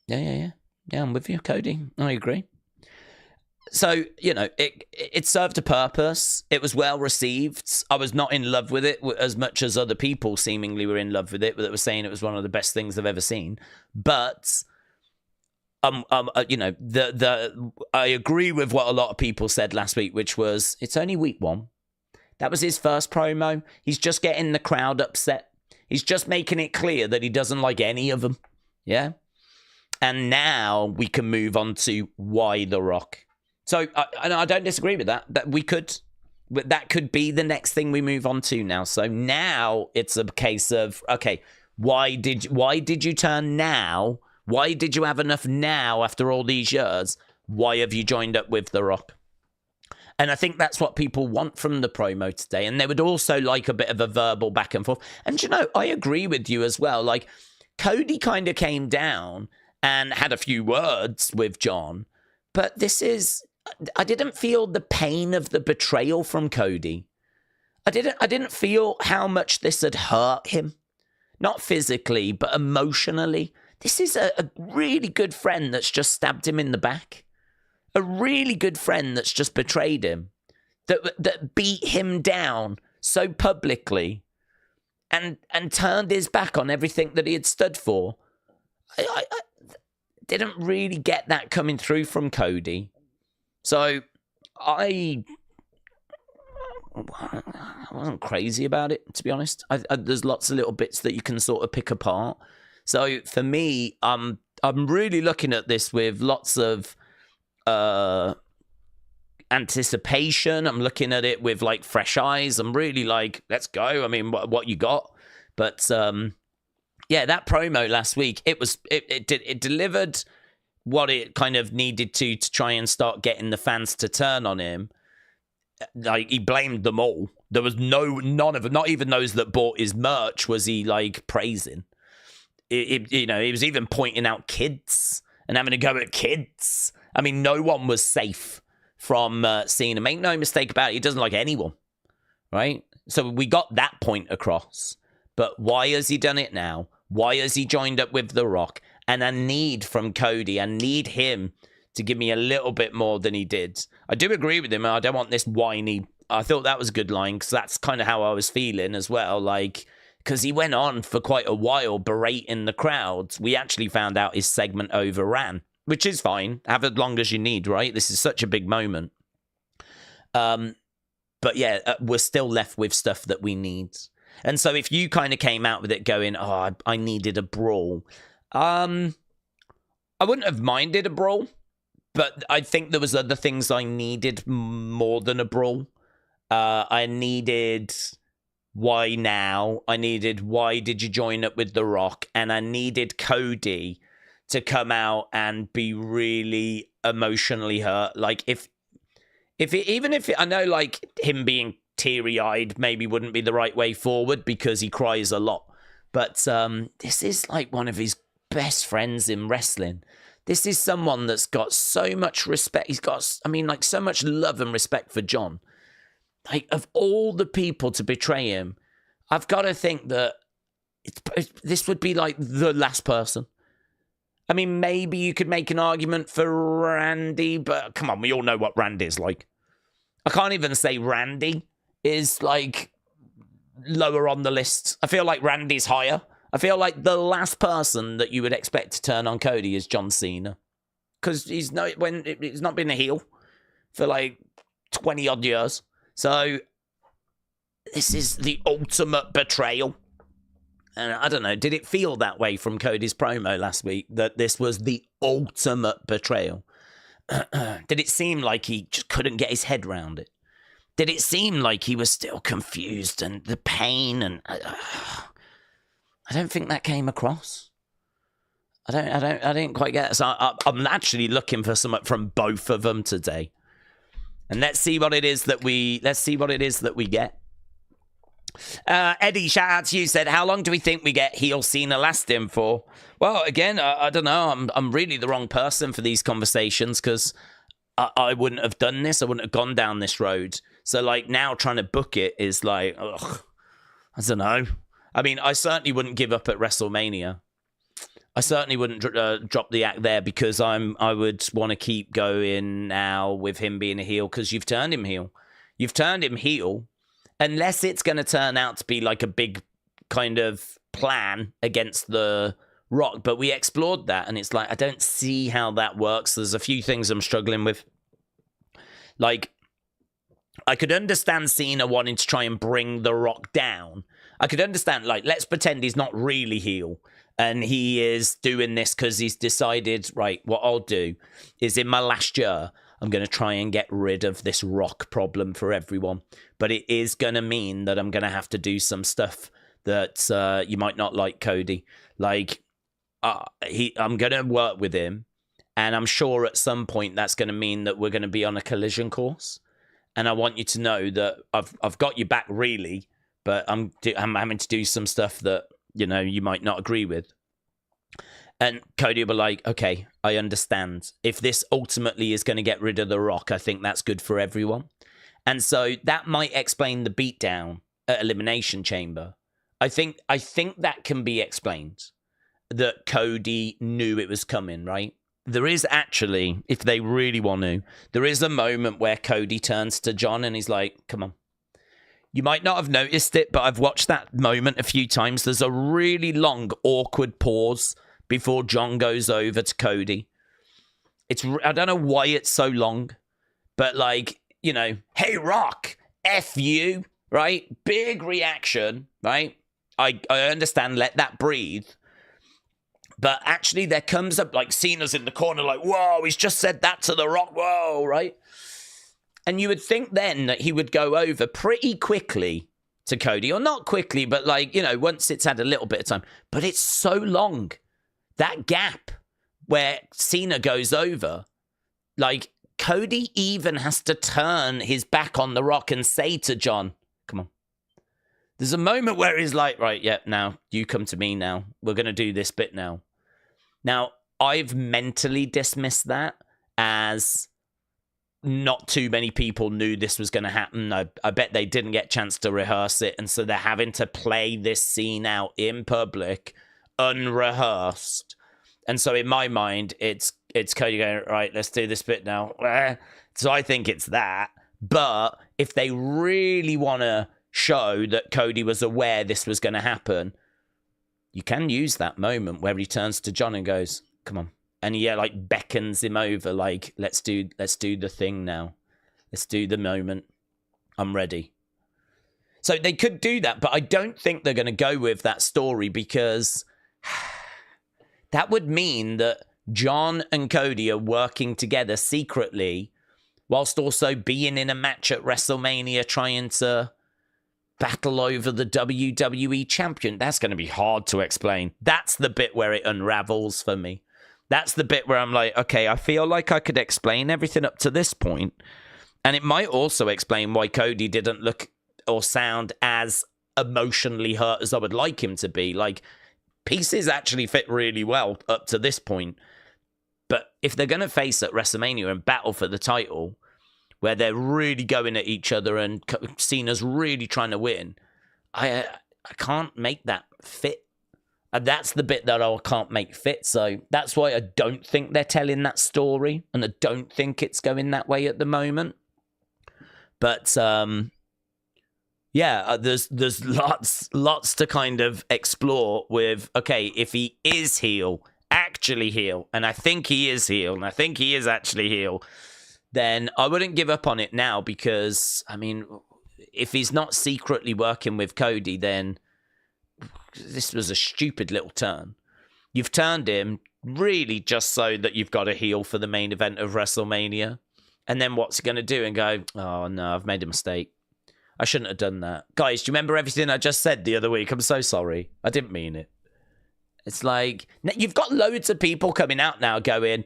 yeah, I'm with you, Cody. I agree. So, you know, it served a purpose. It was well received. I was not in love with it as much as other people seemingly were in love with it, that were saying it was one of the best things they've ever seen. But, you know, I agree with what a lot of people said last week, which was, it's only week one. That was his first promo. He's just getting the crowd upset. He's just making it clear that he doesn't like any of them. Yeah? And now we can move on to why The Rock. So I don't disagree with that. That could be the next thing we move on to now. So now it's a case of, okay, why did you turn now? Why did you have enough now after all these years? Why have you joined up with The Rock? And I think that's what people want from the promo today. And they would also like a bit of a verbal back and forth. And, you know, I agree with you as well. Like, Cody kind of came down and had a few words with John. But I didn't feel the pain of the betrayal from Cody. I didn't feel how much this had hurt him. Not physically, but emotionally. This is a really good friend that's just stabbed him in the back. A really good friend that's just betrayed him, that beat him down so publicly and turned his back on everything that he had stood for. I didn't really get that coming through from Cody. So I wasn't crazy about it, to be honest. There's lots of little bits that you can sort of pick apart. So for me, I'm really looking at this with lots of anticipation. I'm looking at it with like fresh eyes. I'm really like, let's go. I mean, what you got? But yeah, that promo last week, it delivered what it kind of needed to try and start getting the fans to turn on him. Like, he blamed them all. There was none of them, not even those that bought his merch, was he like praising. You know, he was even pointing out kids and having a go at kids. I mean, no one was safe from Cena. Make no mistake about it, he doesn't like anyone, right? So we got that point across. But why has he done it now? Why has he joined up with The Rock? And I need from Cody, I need him to give me a little bit more than he did. I do agree with him. I don't want this whiny. I thought that was a good line because that's kind of how I was feeling as well. Like, because he went on for quite a while berating the crowds. We actually found out his segment overran, which is fine. Have as long as you need, right? This is such a big moment. But yeah, we're still left with stuff that we need. And so if you kind of came out with it going, oh, I needed a brawl, I wouldn't have minded a brawl, but I think there was other things I needed more than a brawl. I needed why now? I needed why did you join up with The Rock? And I needed Cody to come out and be really emotionally hurt. Like even if I know like him being teary-eyed maybe wouldn't be the right way forward because he cries a lot. But this is like one of his best friends in wrestling. This is someone that's got so much respect. He's got, I mean, like so much love and respect for John. Like, of all the people to betray him, I've got to think that this would be like the last person. I mean, maybe you could make an argument for Randy, but come on, we all know what Randy's like. I can't even say Randy is like lower on the list. I feel like Randy's higher. I feel like the last person that you would expect to turn on Cody is John Cena. Because he's not been a heel for like 20 odd years. So this is the ultimate betrayal. And I don't know, did it feel that way from Cody's promo last week, that this was the ultimate betrayal? Did it seem like he just couldn't get his head around it? Did it seem like he was still confused and the pain? And I don't think that came across. I didn't quite get it. So I'm actually looking for something from both of them today. And let's see what it is that we get. Eddie, shout out to you, said, how long do we think we get heel Cena lasting for? Well, again, I don't know. I'm really the wrong person for these conversations because I wouldn't have done this. I wouldn't have gone down this road. So, like, now trying to book it is like, ugh, I don't know. I mean, I certainly wouldn't give up at WrestleMania. I certainly wouldn't drop the act there because I would want to keep going now with him being a heel because you've turned him heel. You've turned him heel. Unless it's going to turn out to be like a big kind of plan against The Rock. But we explored that, and it's like, I don't see how that works. There's a few things I'm struggling with. Like, I could understand Cena wanting to try and bring The Rock down. I could understand, like, let's pretend he's not really heel. And he is doing this because he's decided, right, what I'll do is in my last year, I'm going to try and get rid of this Rock problem for everyone. But it is going to mean that I'm going to have to do some stuff that you might not like, Cody. Like, I'm going to work with him. And I'm sure at some point that's going to mean that we're going to be on a collision course. And I want you to know that I've got you back, really. But I'm having to do some stuff that, you know, you might not agree with. And Cody will be like, okay, I understand. If this ultimately is going to get rid of The Rock, I think that's good for everyone. And so that might explain the beatdown at Elimination Chamber. I think that can be explained. That Cody knew it was coming, right? There is actually, if they really want to, there is a moment where Cody turns to John and he's like, come on. You might not have noticed it, but I've watched that moment a few times. There's a really long, awkward pause before John goes over to Cody. I don't know why it's so long, but like, you know, hey, Rock, F you, right? Big reaction, right? I understand, let that breathe. But actually there comes up, like, Cena's in the corner like, whoa, he's just said that to The Rock, whoa, right? And you would think then that he would go over pretty quickly to Cody. Or not quickly, but like, you know, once it's had a little bit of time. But it's so long. That gap where Cena goes over, like, Cody even has to turn his back on The Rock and say to John, Come on. There's a moment where he's like, right, yeah, now you come to me now. We're going to do this bit now. Now, I've mentally dismissed that as not too many people knew this was going to happen. I bet they didn't get a chance to rehearse it. And so they're having to play this scene out in public, unrehearsed. And so in my mind, it's Cody going, right, let's do this bit now. So I think it's that. But if they really want to show that Cody was aware this was going to happen, you can use that moment where he turns to John and goes, come on. And he like beckons him over, like, let's do the thing now. Let's do the moment. I'm ready. So they could do that, but I don't think they're going to go with that story, because that would mean that John and Cody are working together secretly whilst also being in a match at WrestleMania trying to battle over the WWE champion. That's going to be hard to explain. That's the bit where it unravels for me. That's the bit where I'm like, okay, I feel like I could explain everything up to this point. And it might also explain why Cody didn't look or sound as emotionally hurt as I would like him to be. Like, pieces actually fit really well up to this point. But if they're going to face at WrestleMania and battle for the title, where they're really going at each other and Cena's really trying to win, I can't make that fit. And that's the bit that I can't make fit. So that's why I don't think they're telling that story. And I don't think it's going that way at the moment. But, yeah, there's lots to kind of explore with, okay, if he is heel, actually heel, and I think he is heel, and I think he is actually heel, then I wouldn't give up on it now, because, I mean, if he's not secretly working with Cody, then this was a stupid little turn. You've turned him really just so that you've got a heel for the main event of WrestleMania. And then what's he going to do and go, oh, no, I've made a mistake. I shouldn't have done that. Guys, do you remember everything I just said the other week? I'm so sorry. I didn't mean it. It's like, you've got loads of people coming out now going,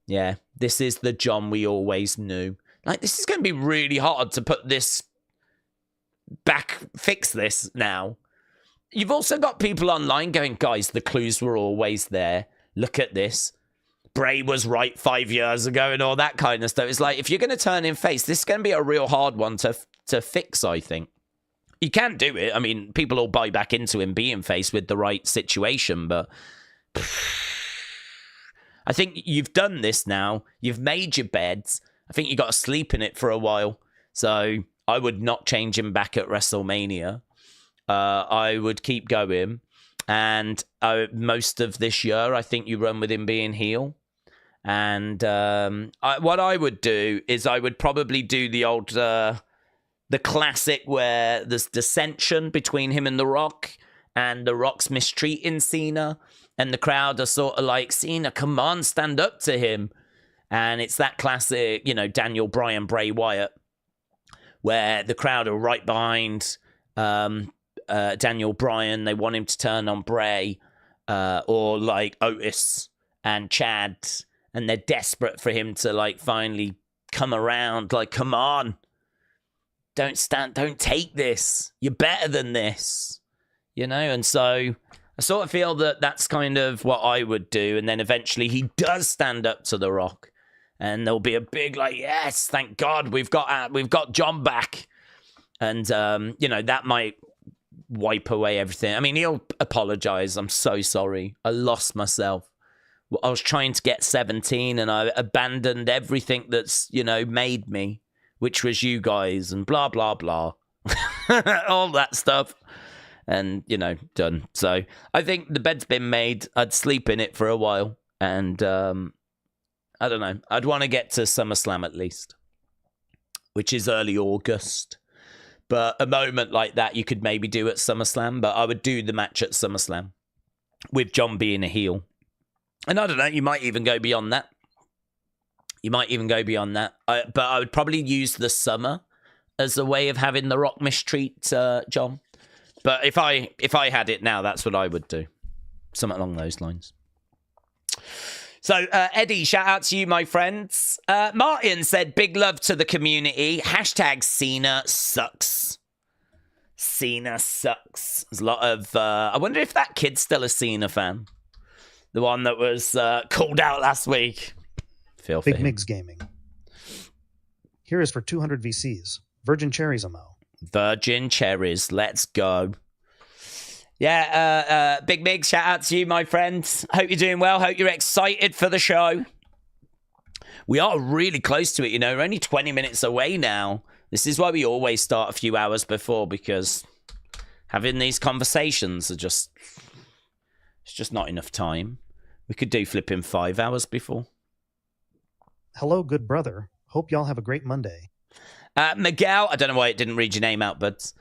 yeah, this is the John we always knew. Like, this is going to be really hard to put this back, fix this now. You've also got people online going, guys, the clues were always there. Look at this. Bray was right 5 years ago and all that kind of stuff. It's like, if you're going to turn him face, this is going to be a real hard one to fix, I think. You can do it. I mean, people will buy back into him being face with the right situation, but I think you've done this now. You've made your beds. I think you got to sleep in it for a while. So I would not change him back at WrestleMania. I would keep going. And most of this year, I think you run with him being heel. And what I would do is I would probably do the old, the classic where there's dissension between him and The Rock, and The Rock's mistreating Cena, and the crowd are sort of like, Cena, come on, stand up to him. And it's that classic, you know, Daniel Bryan, Bray Wyatt, where the crowd are right behind Daniel Bryan. They want him to turn on Bray, or like Otis and Chad, and they're desperate for him to like finally come around. Like, come on, don't take this. You're better than this, you know. And so I sort of feel that that's kind of what I would do. And then eventually he does stand up to The Rock, and there'll be a big like, yes, thank God we've got John back. And you know, that might wipe away everything. I mean, he'll apologize. I'm so sorry. I lost myself. I was trying to get 17 and I abandoned everything that's, you know, made me, which was you guys and blah, blah, blah. All that stuff. And, you know, done. So I think the bed's been made. I'd sleep in it for a while. And I don't know. I'd want to get to SummerSlam at least, which is early August. But a moment like that you could maybe do at SummerSlam. But I would do the match at SummerSlam with John being a heel. And I don't know, you might even go beyond that. But I would probably use the summer as a way of having The Rock mistreat John. But if I had it now, that's what I would do. Something along those lines. So, Eddie, shout out to you, my friends. Martin said, big love to the community. Hashtag Cena sucks. Cena sucks. There's a lot of... I wonder if that kid's still a Cena fan. The one that was called out last week. Feel for Big him. Migs Gaming. Here is for 200 VCs. Virgin cherries, Amo. Virgin cherries. Let's go. Yeah, Big Mig, shout out to you, my friends. Hope you're doing well. Hope you're excited for the show. We are really close to it, you know. We're only 20 minutes away now. This is why we always start a few hours before, because having these conversations are just... It's just not enough time. We could do flipping 5 hours before. Hello, good brother. Hope y'all have a great Monday. Miguel, I don't know why it didn't read your name out, but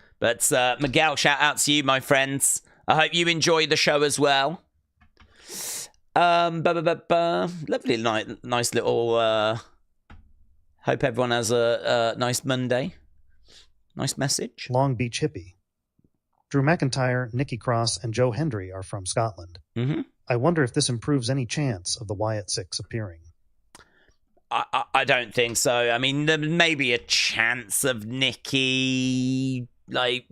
Miguel, shout out to you, my friends. I hope you enjoy the show as well. Lovely night, nice little. Hope everyone has a nice Monday. Nice message. Long Beach Hippie. Drew McIntyre, Nikki Cross, and Joe Hendry are from Scotland. Mm-hmm. I wonder if this improves any chance of the Wyatt Six appearing. I don't think so. I mean, there may be a chance of Nikki, like,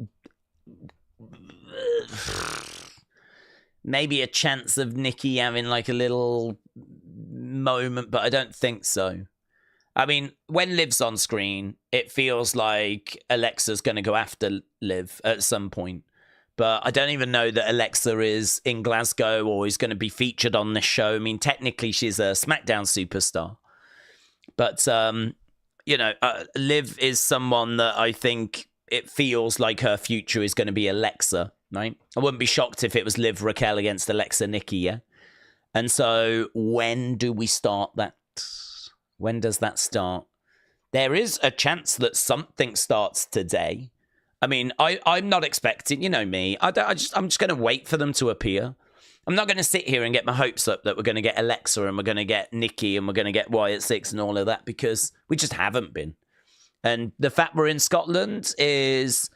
maybe a chance of Nikki having like a little moment, but I don't think so. I mean, when Liv's on screen, it feels like Alexa's going to go after Liv at some point. But I don't even know that Alexa is in Glasgow or is going to be featured on this show. I mean, technically, she's a SmackDown superstar. But, you know, Liv is someone that I think it feels like her future is going to be Alexa, right? I wouldn't be shocked if it was Liv Raquel against Alexa Nikki, yeah? And so when do we start that? When does that start? There is a chance that something starts today. I mean, I'm not expecting, you know me. I'm just going to wait for them to appear. I'm not going to sit here and get my hopes up that we're going to get Alexa and we're going to get Nikki and we're going to get Wyatt Six and all of that, because we just haven't been. And the fact we're in Scotland is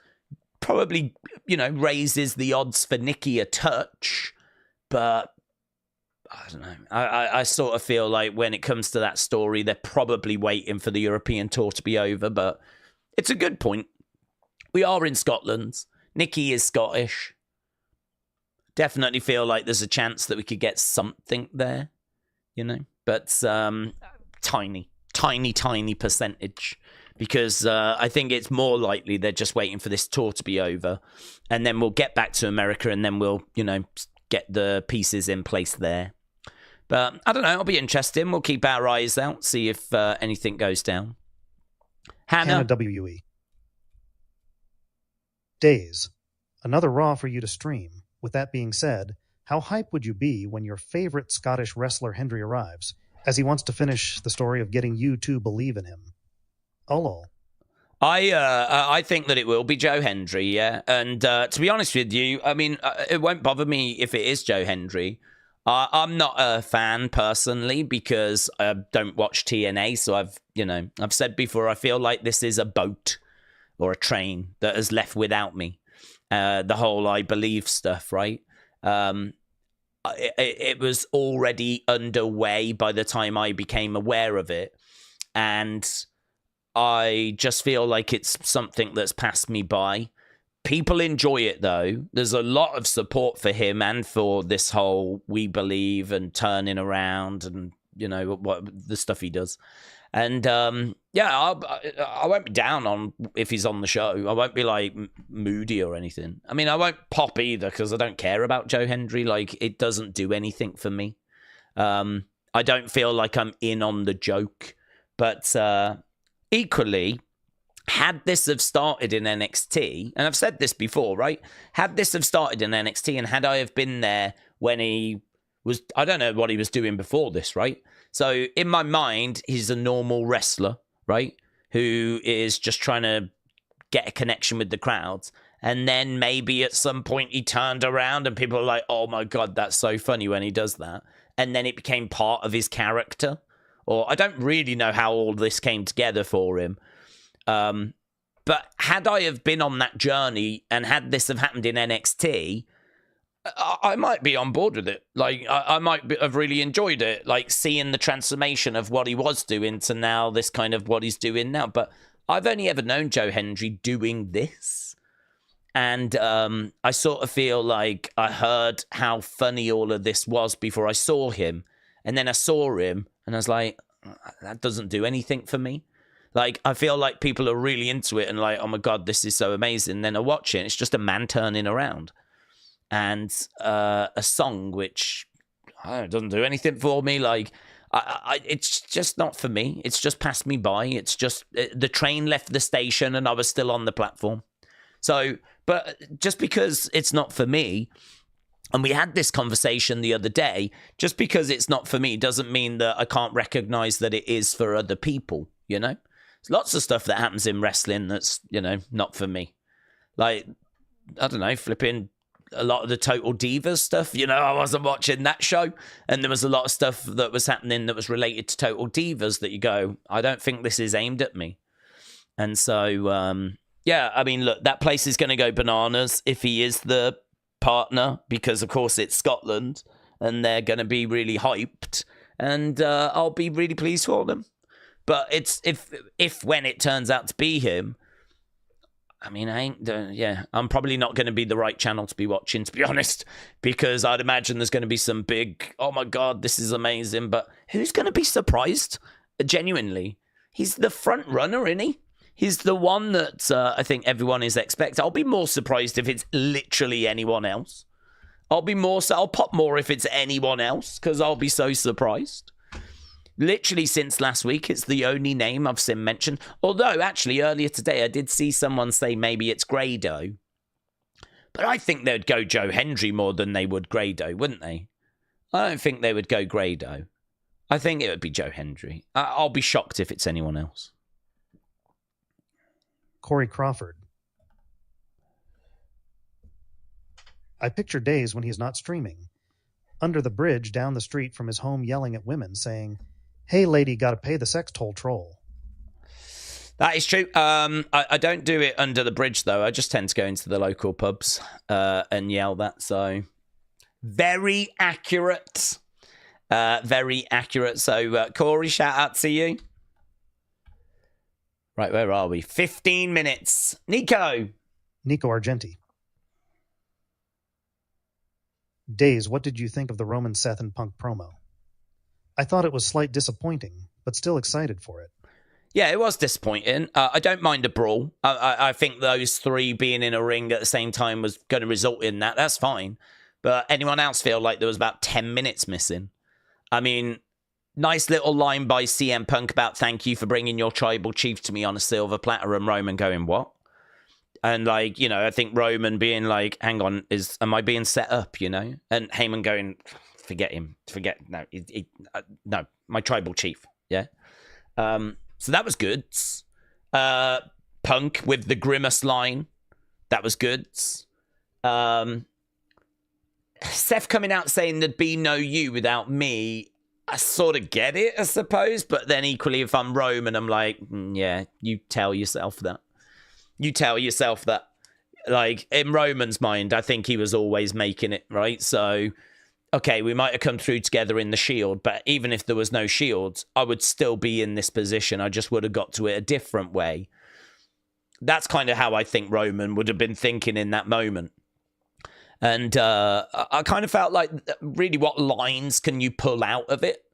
probably, you know, raises the odds for Nikki a touch. But I don't know. I sort of feel like when it comes to that story, they're probably waiting for the European tour to be over. But it's a good point. We are in Scotland. Nikki is Scottish. Definitely feel like there's a chance that we could get something there, you know. But tiny percentage. Because I think it's more likely they're just waiting for this tour to be over. And then we'll get back to America and then we'll, you know, get the pieces in place there. But I don't know. It'll be interesting. We'll keep our eyes out, see if anything goes down. Hannah WE. Daze. Another Raw for you to stream. With that being said, how hype would you be when your favorite Scottish wrestler Hendry arrives, as he wants to finish the story of getting you to believe in him? Oh, lol. I think that it will be Joe Hendry, yeah. And to be honest with you, I mean, it won't bother me if it is Joe Hendry. I'm not a fan personally because I don't watch TNA. So I've said before, I feel like this is a boat or a train that has left without me. The whole I believe stuff, right? It was already underway by the time I became aware of it. And I just feel like it's something that's passed me by. People enjoy it, though. There's a lot of support for him and for this whole we believe and turning around and, you know, what the stuff he does. And, yeah, I won't be down on if he's on the show. I won't be, like, moody or anything. I mean, I won't pop either because I don't care about Joe Hendry. Like, it doesn't do anything for me. I don't feel like I'm in on the joke. But equally, had this have started in NXT, and I've said this before, right? Had this have started in NXT and had I have been there when he was, I don't know what he was doing before this, right? So in my mind, he's a normal wrestler, right? Who is just trying to get a connection with the crowds. And then maybe at some point he turned around and people are like, oh my God, that's so funny when he does that. And then it became part of his character. Or I don't really know how all this came together for him. But had I have been on that journey and had this have happened in NXT, I might be on board with it. Like, I might have really enjoyed it. Like, seeing the transformation of what he was doing to now this kind of what he's doing now. But I've only ever known Joe Hendry doing this. And I sort of feel like I heard how funny all of this was before I saw him. And then I saw him and I was like, that doesn't do anything for me. Like, I feel like people are really into it and like, oh my God, this is so amazing. And then I watch it, it's just a man turning around. And a song which doesn't do anything for me. Like, it's just not for me. It's just passed me by. It's just, the train left the station and I was still on the platform. So, but just because it's not for me, and we had this conversation the other day, just because it's not for me doesn't mean that I can't recognize that it is for other people, you know? There's lots of stuff that happens in wrestling that's, you know, not for me. Like, I don't know, flipping a lot of the Total Divas stuff, you know, I wasn't watching that show, and there was a lot of stuff that was happening that was related to Total Divas that you go, I don't think this is aimed at me. And so, yeah, I mean, look, that place is going to go bananas if he is the partner, because of course it's Scotland and they're going to be really hyped, and I'll be really pleased for them. But it's if when it turns out to be him, I mean, I'm probably not going to be the right channel to be watching, to be honest, because I'd imagine there's going to be some big, oh my God, this is amazing. But who's going to be surprised? Genuinely, he's the front runner, isn't he? He's the one that I think everyone is expecting. I'll be more surprised if it's literally anyone else. I'll pop more if it's anyone else, because I'll be so surprised. Literally since last week, it's the only name I've seen mentioned. Although, actually, earlier today, I did see someone say maybe it's Grado. But I think they'd go Joe Hendry more than they would Grado, wouldn't they? I don't think they would go Grado. I think it would be Joe Hendry. I'll be shocked if it's anyone else. Corey Crawford. I picture days when he's not streaming. Under the bridge down the street from his home yelling at women saying, hey lady, gotta pay the sex toll troll. That is true. I don't do it under the bridge though. I just tend to go into the local pubs and yell that. So very accurate. Very accurate. So Corey, shout out to you. Right, where are we? 15 minutes. Nico Argenti. Daze, what did you think of the Roman, Seth, and Punk promo? I thought it was slight disappointing, but still excited for it. Yeah, it was disappointing. I don't mind a brawl. I think those three being in a ring at the same time was going to result in that. That's fine. But anyone else feel like there was about 10 minutes missing? I mean, nice little line by CM Punk about thank you for bringing your tribal chief to me on a silver platter, and Roman going, what? And like, you know, I think Roman being like, hang on, am I being set up, you know? And Heyman going, forget him. No, my tribal chief. Yeah. So that was good. Punk with the grimace line. That was good. Seth coming out saying there'd be no you without me. I sort of get it, I suppose. But then equally, if I'm Roman, I'm like, yeah, you tell yourself that. You tell yourself that. Like, in Roman's mind, I think he was always making it, right? So, okay, we might have come through together in the Shield, but even if there was no Shield, I would still be in this position. I just would have got to it a different way. That's kind of how I think Roman would have been thinking in that moment. And I kind of felt like, really, what lines can you pull out of it?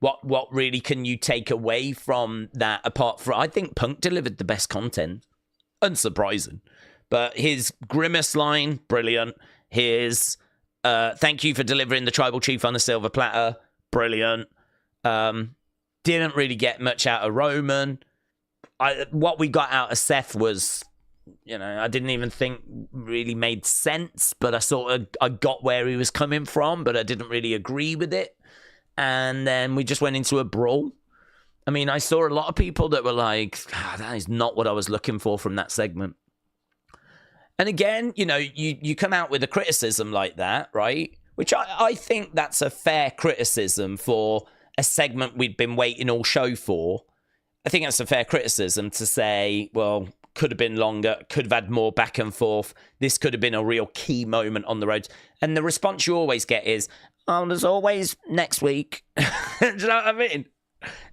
What really can you take away from that, apart from... I think Punk delivered the best content. Unsurprising. But his grimace line, brilliant. His thank you for delivering the tribal chief on a silver platter, brilliant. Didn't really get much out of Roman. What we got out of Seth was, you know, I didn't even think really made sense, but I got where he was coming from, but I didn't really agree with it. And then we just went into a brawl. I mean, I saw a lot of people that were like, that is not what I was looking for from that segment. And again, you know, you come out with a criticism like that, right? Which I think that's a fair criticism for a segment we'd been waiting all show for. I think that's a fair criticism to say, well, could have been longer, could have had more back and forth. This could have been a real key moment on the road. And the response you always get is, oh, there's always next week. Do you know what I mean?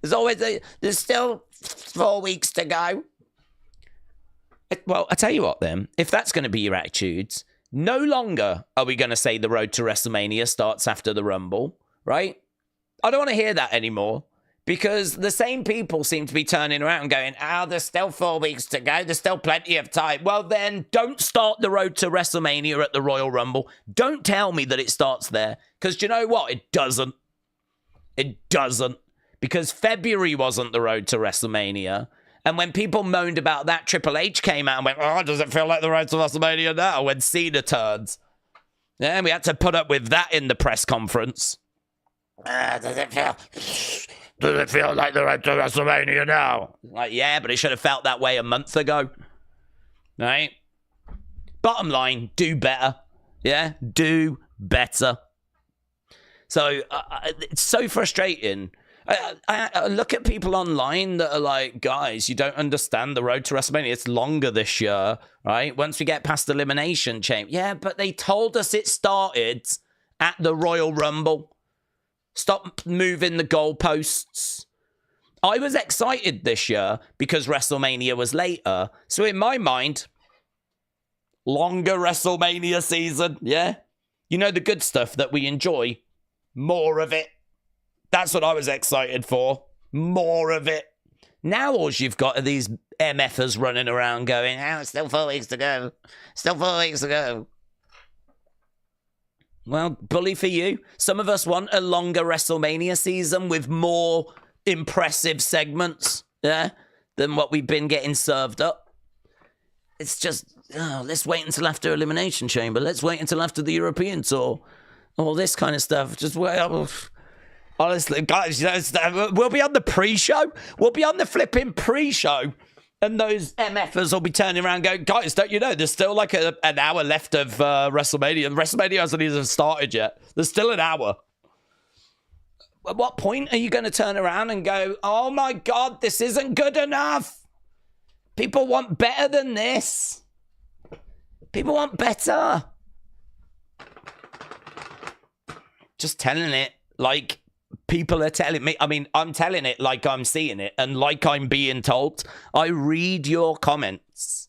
There's still 4 weeks to go. Well, I tell you what then, if that's going to be your attitudes, no longer are we going to say the road to WrestleMania starts after the Rumble, right? I don't want to hear that anymore because the same people seem to be turning around and going, there's still 4 weeks to go. There's still plenty of time. Well, then don't start the road to WrestleMania at the Royal Rumble. Don't tell me that it starts there because do you know what? It doesn't. It doesn't because February wasn't the road to WrestleMania. And when people moaned about that, Triple H came out and went, does it feel like the road to WrestleMania now? When Cena turns. Yeah, we had to put up with that in the press conference. Does it feel like the road to WrestleMania now? Like, yeah, but it should have felt that way a month ago. Right? Bottom line, do better. Yeah? Do better. So, it's so frustrating. I look at people online that are like, guys, you don't understand the road to WrestleMania. It's longer this year, right? Once we get past Elimination Chamber. Yeah, but they told us it started at the Royal Rumble. Stop moving the goalposts. I was excited this year because WrestleMania was later. So in my mind, longer WrestleMania season, yeah? You know the good stuff that we enjoy? More of it. That's what I was excited for. More of it. Now all you've got are these MFers running around going, it's still 4 weeks to go. Still 4 weeks to go. Well, bully for you. Some of us want a longer WrestleMania season with more impressive segments, yeah, than what we've been getting served up. It's just, let's wait until after Elimination Chamber. Let's wait until after the European Tour. All this kind of stuff. Just wait. Honestly, guys, we'll be on the pre-show. We'll be on the flipping pre-show. And those MFers will be turning around going, guys, don't you know, there's still like an hour left of WrestleMania. WrestleMania hasn't even started yet. There's still an hour. At what point are you going to turn around and go, oh my God, this isn't good enough? People want better than this. People want better. Just telling it like people are telling me. I mean, I'm telling it like I'm seeing it and like I'm being told. I read your comments,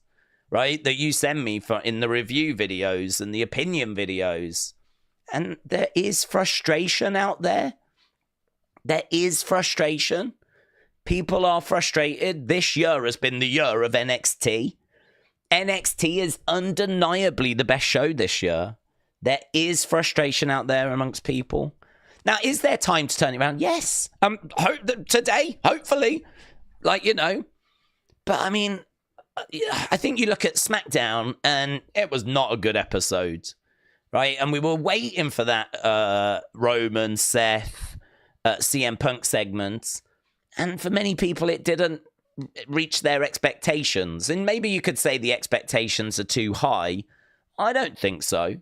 right, that you send me in the review videos and the opinion videos. And there is frustration out there. There is frustration. People are frustrated. This year has been the year of NXT. NXT is undeniably the best show this year. There is frustration out there amongst people. Now, is there time to turn it around? Yes. Today, hopefully. Like, you know. But, I mean, I think you look at SmackDown, and it was not a good episode. Right? And we were waiting for that Roman, Seth, CM Punk segment. And for many people, it didn't reach their expectations. And maybe you could say the expectations are too high. I don't think so.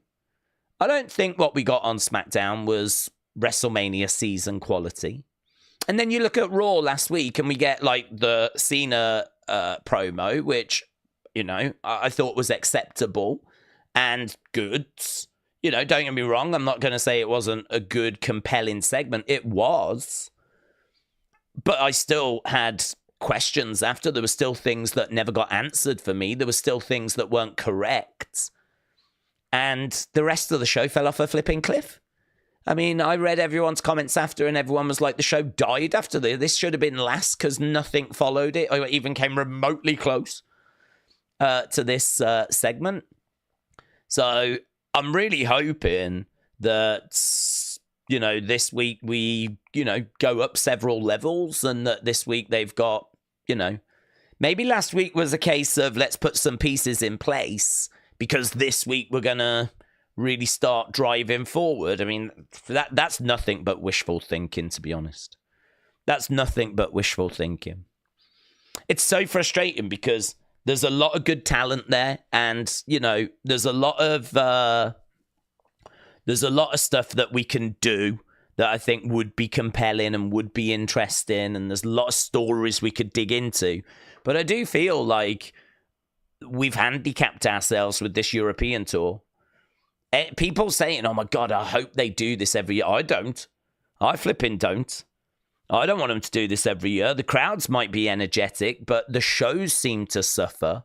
I don't think what we got on SmackDown was WrestleMania season quality. And then you look at Raw last week and we get like the Cena promo, which, you know, I thought was acceptable and good. You know, don't get me wrong. I'm not going to say it wasn't a good, compelling segment. It was. But I still had questions after. There were still things that never got answered for me. There were still things that weren't correct. And the rest of the show fell off a flipping cliff. I mean, I read everyone's comments after and everyone was like, the show died after this. Should have been last because nothing followed it or even came remotely close to this segment. So I'm really hoping that, you know, this week we, you know, go up several levels and that this week they've got, you know, maybe last week was a case of let's put some pieces in place because this week we're going to really start driving forward. I mean, that's nothing but wishful thinking, to be honest. That's nothing but wishful thinking. It's so frustrating because there's a lot of good talent there and, you know, there's a lot of stuff that we can do that I think would be compelling and would be interesting, and there's a lot of stories we could dig into. But I do feel like we've handicapped ourselves with this European tour. People saying, oh my God, I hope they do this every year. I don't. I flipping don't. I don't want them to do this every year. The crowds might be energetic, but the shows seem to suffer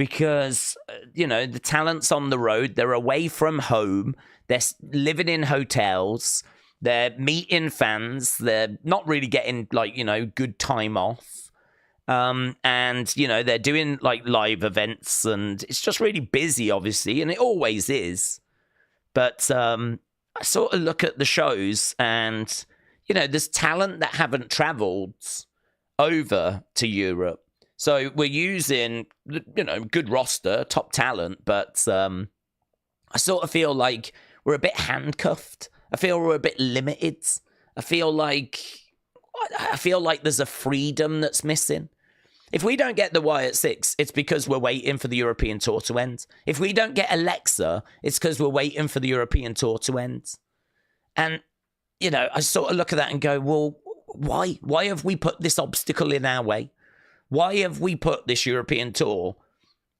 because, the talent's on the road. They're away from home. They're living in hotels. They're meeting fans. They're not really getting, good time off. And, they're doing, live events. And it's just really busy, obviously. And it always is. But I sort of look at the shows and, there's talent that haven't traveled over to Europe. So we're using, good roster, top talent, but I sort of feel like we're a bit handcuffed. I feel we're a bit limited. I feel like there's a freedom that's missing. If we don't get the Wyatt 6, it's because we're waiting for the European tour to end. If we don't get Alexa, it's because we're waiting for the European tour to end. And, I sort of look at that and go, well, why? Why have we put this obstacle in our way? Why have we put this European tour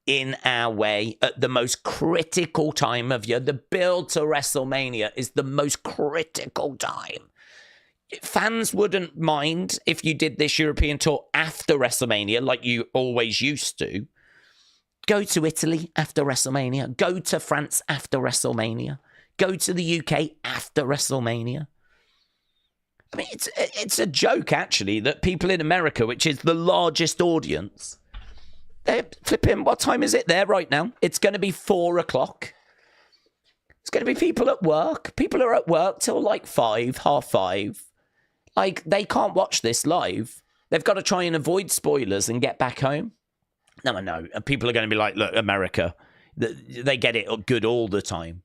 in our way at the most critical time of year? The build to WrestleMania is the most critical time. Fans wouldn't mind if you did this European tour after WrestleMania, like you always used to. Go to Italy after WrestleMania. Go to France after WrestleMania. Go to the UK after WrestleMania. I mean, it's a joke, actually, that people in America, which is the largest audience, they're flipping, what time is it there right now? It's going to be 4 o'clock. It's going to be people at work. People are at work till 5, half 5. They can't watch this live. They've got to try and avoid spoilers and get back home. No, I know. People are going to be like, look, America, they get it good all the time.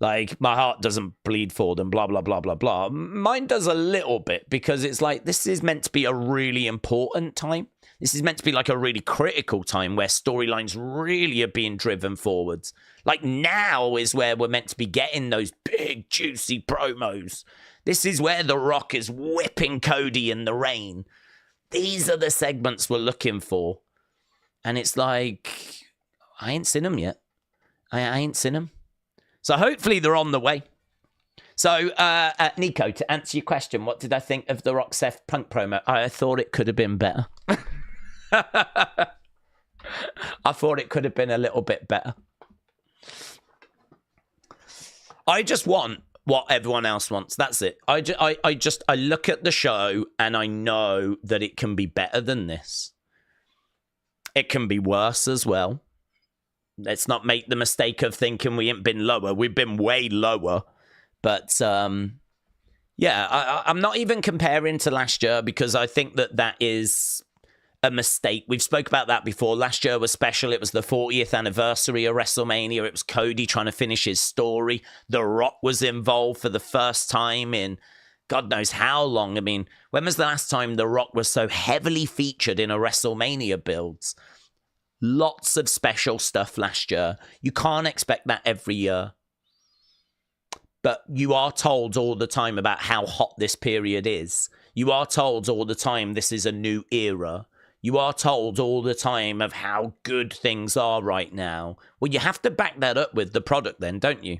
My heart doesn't bleed for them, blah, blah, blah, blah, blah. Mine does a little bit because it's this is meant to be a really important time. This is meant to be a really critical time where storylines really are being driven forwards. Now is where we're meant to be getting those big, juicy promos. This is where The Rock is whipping Cody in the rain. These are the segments we're looking for. And it's I ain't seen them yet. I ain't seen them. So hopefully they're on the way. So, Nico, to answer your question, what did I think of the Rock Seth Punk promo? I thought it could have been better. I thought it could have been a little bit better. I just want what everyone else wants. That's it. I look at the show and I know that it can be better than this. It can be worse as well. Let's not make the mistake of thinking we ain't been lower. We've been way lower. But, I'm not even comparing to last year because I think that is a mistake. We've spoke about that before. Last year was special. It was the 40th anniversary of WrestleMania. It was Cody trying to finish his story. The Rock was involved for the first time in God knows how long. I mean, when was the last time The Rock was so heavily featured in a WrestleMania builds? Lots of special stuff last year. You can't expect that every year. But you are told all the time about how hot this period is. You are told all the time this is a new era. You are told all the time of how good things are right now. Well, you have to back that up with the product then, don't you?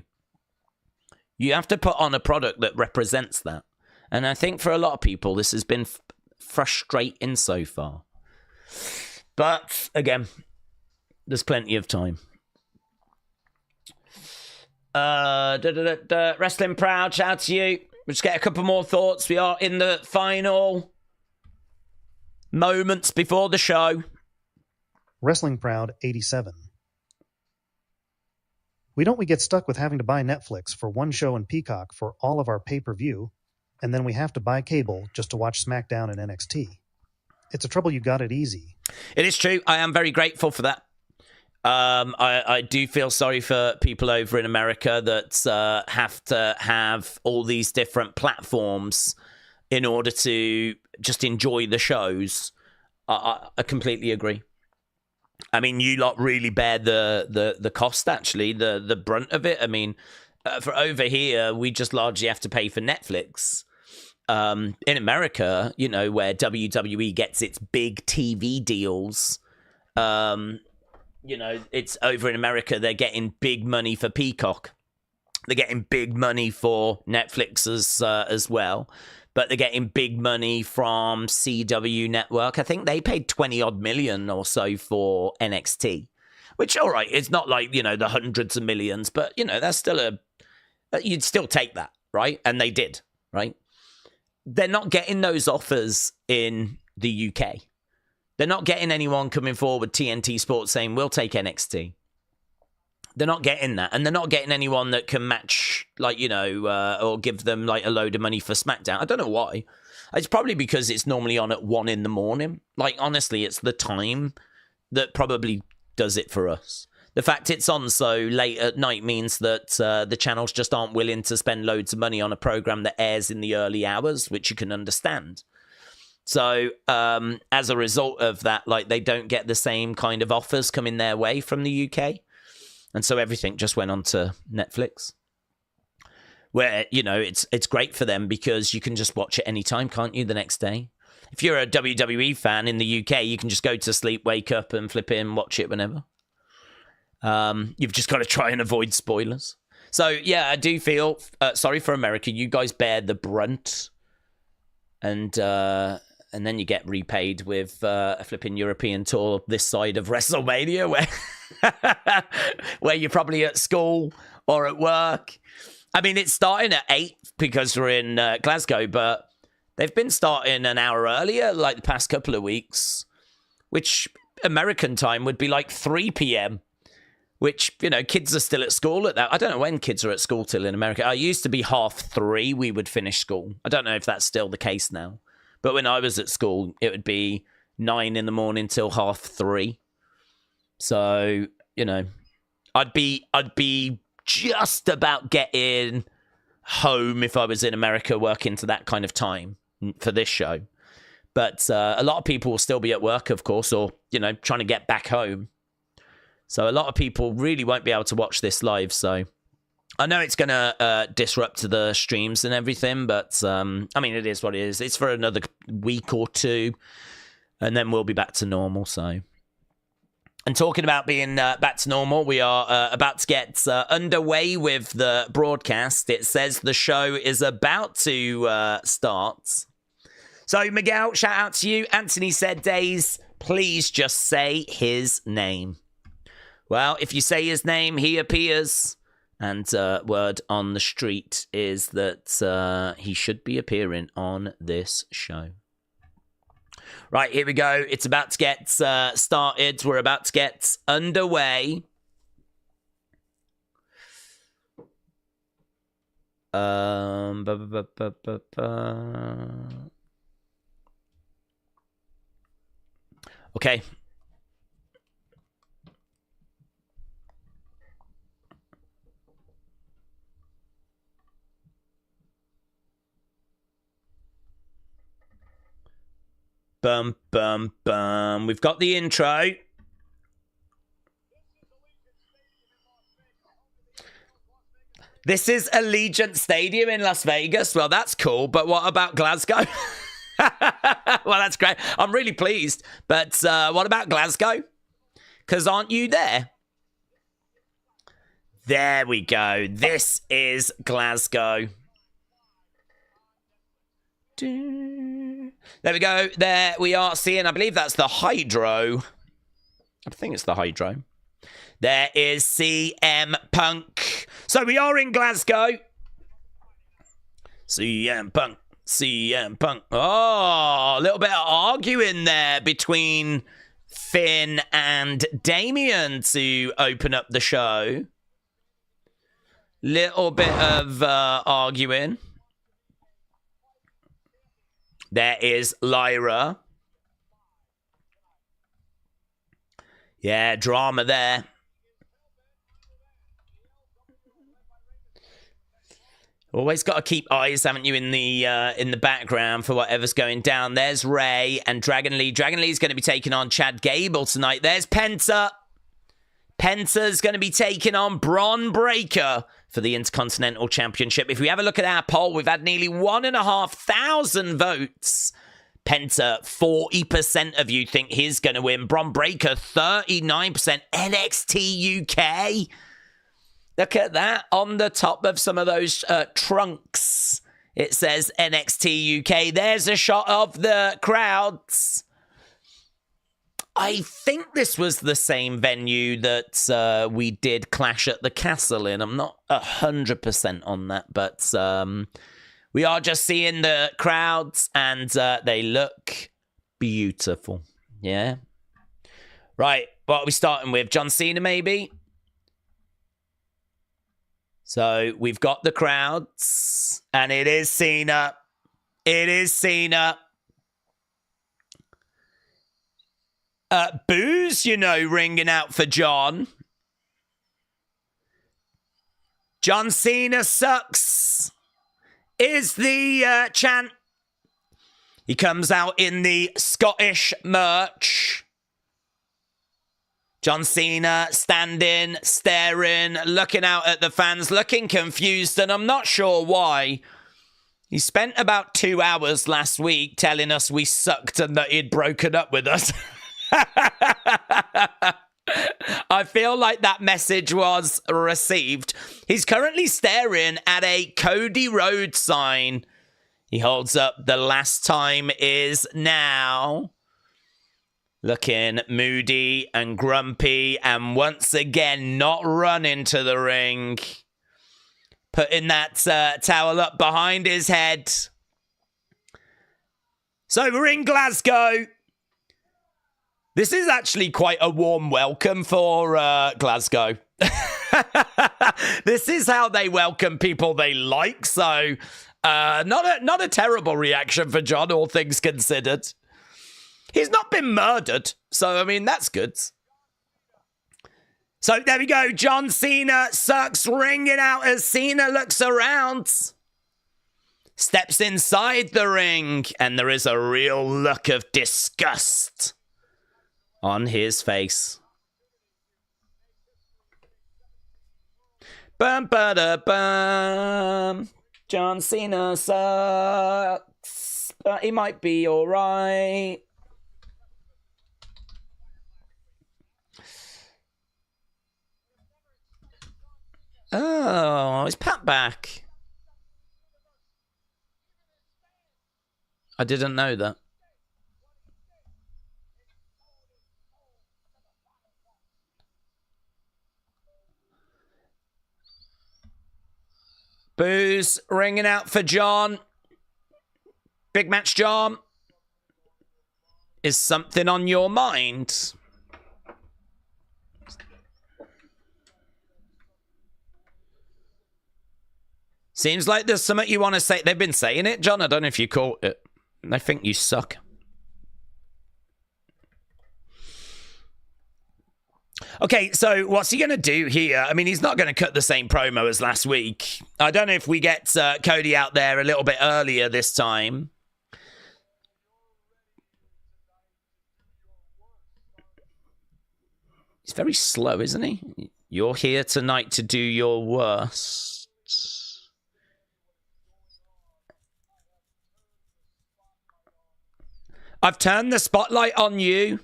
You have to put on a product that represents that. And I think for a lot of people, this has been frustrating so far. But, again, there's plenty of time. Wrestling Proud, shout out to you. We'll just get a couple more thoughts. We are in the final moments before the show. Wrestling Proud 87. We get stuck with having to buy Netflix for one show and Peacock for all of our pay-per-view, and then we have to buy cable just to watch SmackDown and NXT. It's a trouble you got it easy. It is true. I am very grateful for that. I do feel sorry for people over in America that have to have all these different platforms in order to just enjoy the shows. I completely agree. I mean, you lot really bear the cost, actually, the brunt of it. I mean, for over here, we just largely have to pay for Netflix. In America, where WWE gets its big TV deals, it's over in America, they're getting big money for Peacock. They're getting big money for Netflix as well. But they're getting big money from CW Network. I think they paid 20 odd million or so for NXT. Which, all right, it's not like, the hundreds of millions, but, that's still you'd still take that, right? And they did, right? They're not getting those offers in the UK. They're not getting anyone coming forward, TNT Sports, saying, we'll take NXT. They're not getting that. And they're not getting anyone that can match, or give them, a load of money for SmackDown. I don't know why. It's probably because it's normally on at 1 a.m. Honestly, it's the time that probably does it for us. The fact it's on so late at night means that the channels just aren't willing to spend loads of money on a program that airs in the early hours, which you can understand. So as a result of that, they don't get the same kind of offers coming their way from the UK. And so everything just went on to Netflix, where, it's great for them because you can just watch it anytime, can't you, the next day? If you're a WWE fan in the UK, you can just go to sleep, wake up and flip it and watch it whenever. You've just got to try and avoid spoilers. So, yeah, I do feel sorry for America. You guys bear the brunt. And then you get repaid with a flipping European tour this side of WrestleMania where you're probably at school or at work. I mean, it's starting at 8 because we're in Glasgow, but they've been starting an hour earlier, the past couple of weeks, which American time would be 3 p.m., which, kids are still at school at that. I don't know when kids are at school till in America. It used to be 3:30 we would finish school. I don't know if that's still the case now. But when I was at school, it would be 9 a.m. till 3:30. So, I'd be just about getting home if I was in America working to that kind of time for this show. But a lot of people will still be at work, of course, or, trying to get back home. So a lot of people really won't be able to watch this live. So I know it's going to disrupt the streams and everything, but it is what it is. It's for another week or two, and then we'll be back to normal. So, and talking about being back to normal, we are about to get underway with the broadcast. It says the show is about to start. So, Miguel, shout out to you. Anthony said, Daze, please just say his name. Well, if you say his name, he appears. And word on the street is that he should be appearing on this show. Right, here we go. It's about to get started. We're about to get underway. Okay. Bum, bum, bum. We've got the intro. This is Allegiant Stadium in Las Vegas. Well, that's cool. But what about Glasgow? Well, that's great. I'm really pleased. But what about Glasgow? Because aren't you there? There we go. This is Glasgow. There we go. There we are seeing, I believe that's the Hydro. I think it's the Hydro. There is CM Punk. So we are in Glasgow. CM Punk. CM Punk. Oh, a little bit of arguing there between Finn and Damien to open up the show. Little bit of arguing. There is Lyra. Yeah, drama there. Always got to keep eyes, haven't you, in the background for whatever's going down. There's Ray and Dragon Lee. Dragon Lee's going to be taking on Chad Gable tonight. There's Penta. Penta's going to be taking on Bron Breakker for the Intercontinental Championship. If we have a look at our poll, we've had nearly 1,500 votes. Penta, 40% of you think he's going to win. Bron Breakker, 39%. NXT UK. Look at that. On the top of some of those trunks, it says NXT UK. There's a shot of the crowds. I think this was the same venue that we did Clash at the Castle in. I'm not 100% on that, but we are just seeing the crowds, and they look beautiful. Yeah. Right, what are we starting with? John Cena, maybe? So we've got the crowds, and it is Cena. It is Cena. Boos, you know, ringing out for John. John Cena sucks is the chant. He comes out in the Scottish merch. John Cena standing, staring, looking out at the fans, looking confused, and I'm not sure why. He spent about 2 hours last week telling us we sucked and that he'd broken up with us. I feel like that message was received. He's currently staring at a CODY RHODES sign. He holds up "The last time is now." Looking moody and grumpy, and once again not running to the ring. Putting that towel up behind his head. So we're in Glasgow. This is actually quite a warm welcome for Glasgow. This is how they welcome people they like. So not a terrible reaction for John, all things considered. He's not been murdered. So, I mean, that's good. So there we go. John Cena sucks, ringing out as Cena looks around. Steps inside the ring, and there is a real look of disgust on his face. Bum ba da bum. John Cena sucks, but he might be all right. Oh, is Pat back? I didn't know that. Boos ringing out for John. Big match, John. Is something on your mind? Seems like there's something you want to say. They've been saying it, John. I don't know if you caught it. I think you suck. Okay, so what's he going to do here? I mean, he's not going to cut the same promo as last week. I don't know if we get Cody out there a little bit earlier this time. He's very slow, isn't he? You're here tonight to do your worst. I've turned the spotlight on you.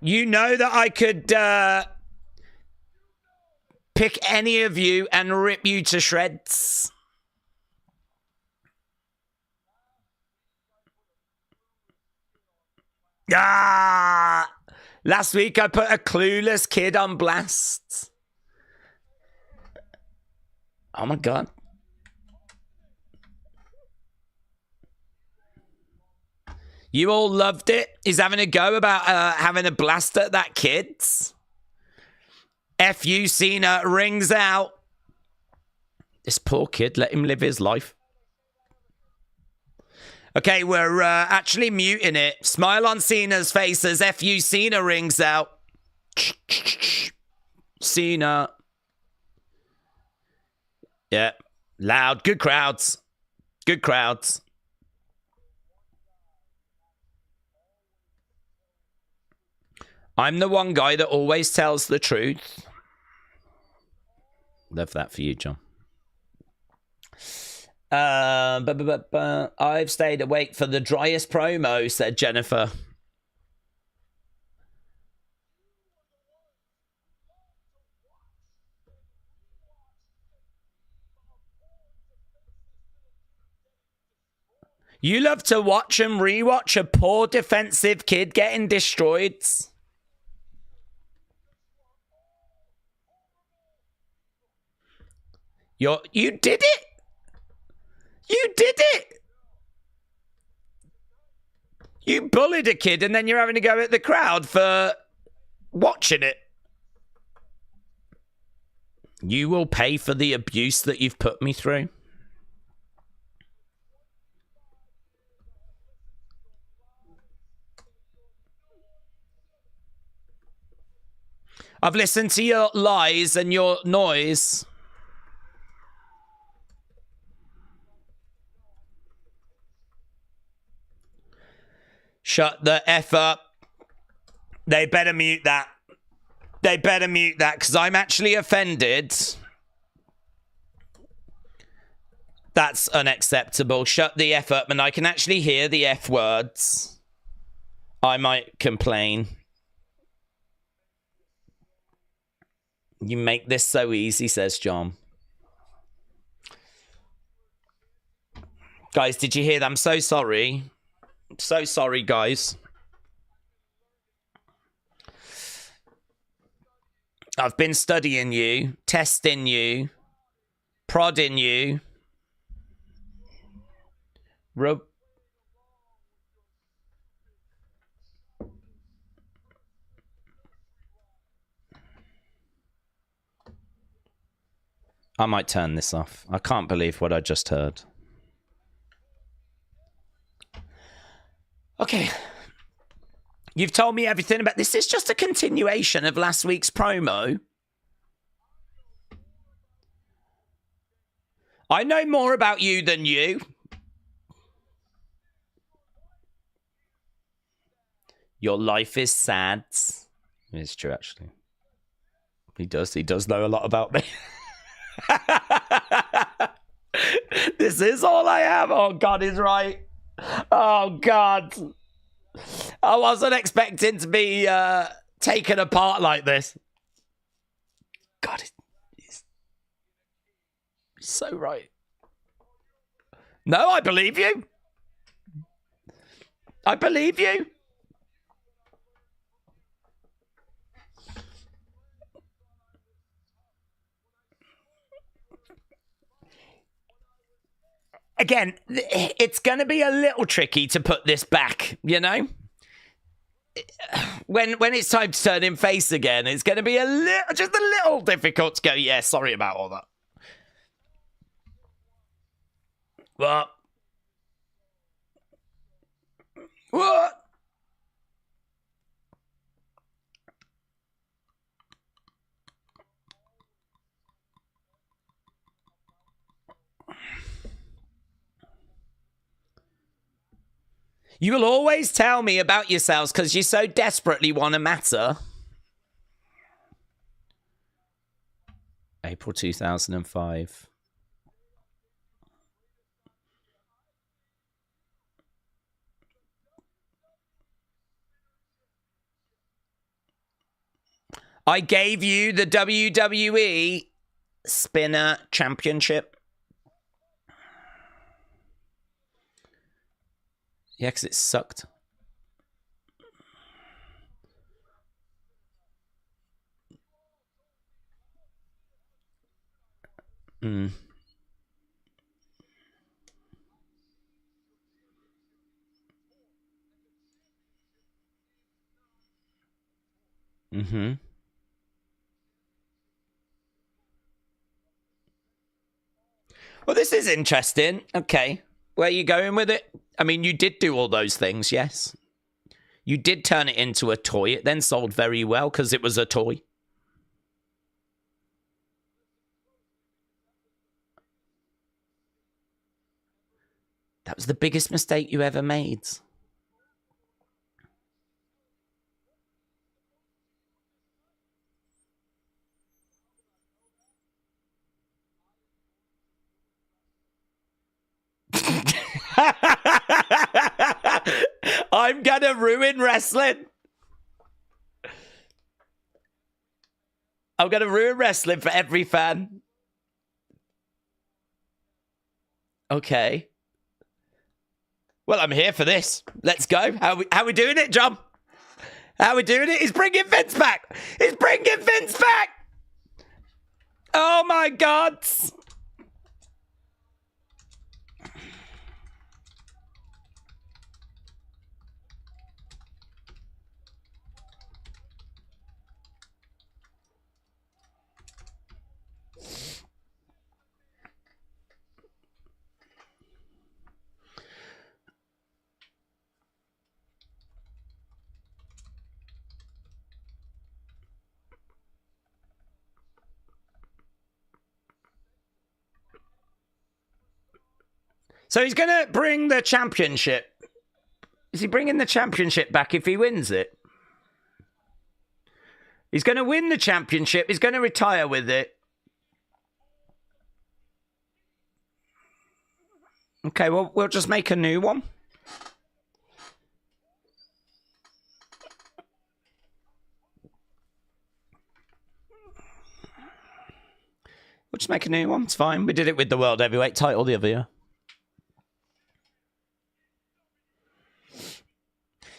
You know that I could pick any of you and rip you to shreds. Ah! Last week I put a clueless kid on blast. Oh my God. You all loved it. He's having a go about having a blast at that kid. F.U. Cena rings out. This poor kid, let him live his life. Okay, we're actually muting it. Smile on Cena's face as F.U. Cena rings out. Cena. Yeah, loud. Good crowds. Good crowds. I'm the one guy that always tells the truth. Love that for you, John. I've stayed awake for the driest promo, said Jennifer. You love to watch and rewatch a poor defensive kid getting destroyed. You did it. You did it. You bullied a kid and then you're having to go at the crowd for watching it. You will pay for the abuse that you've put me through. I've listened to your lies and your noise. Shut the F up. They better mute that. They better mute that because I'm actually offended. That's unacceptable. Shut the F up, and I can actually hear the F words. I might complain. You make this so easy, says John. Guys, did you hear that? I'm so sorry. So sorry, guys. I've been studying you, testing you, prodding you. I might turn this off. I can't believe what I just heard. Okay. You've told me everything about this. Is just a continuation of last week's promo. I know more about you than you. Your life is sad. It's true, actually. He does know a lot about me. This is all I have. Oh, God is right. Oh, God. I wasn't expecting to be taken apart like this. God, he's so right. No, I believe you. I believe you. Again, it's going to be a little tricky to put this back, you know? When it's time to turn him face again, it's going to be just a little difficult to go, yeah, sorry about all that. What? What? You will always tell me about yourselves because you so desperately want to matter. April 2005. I gave you the WWE Spinner Championship. Yeah, because it sucked. Mm. Mm-hmm. Well, this is interesting. Okay. Where are you going with it? I mean, you did do all those things, yes. You did turn it into a toy. It then sold very well because it was a toy. That was the biggest mistake you ever made. I'm gonna ruin wrestling. I'm gonna ruin wrestling for every fan. Okay. Well, I'm here for this. Let's go. How we doing it, John? How we doing it? He's bringing Vince back. He's bringing Vince back. Oh, my God. So he's going to bring the championship. Is he bringing the championship back if he wins it? He's going to win the championship. He's going to retire with it. Okay, well, we'll just make a new one. We'll just make a new one. It's fine. We did it with the World Heavyweight title the other year.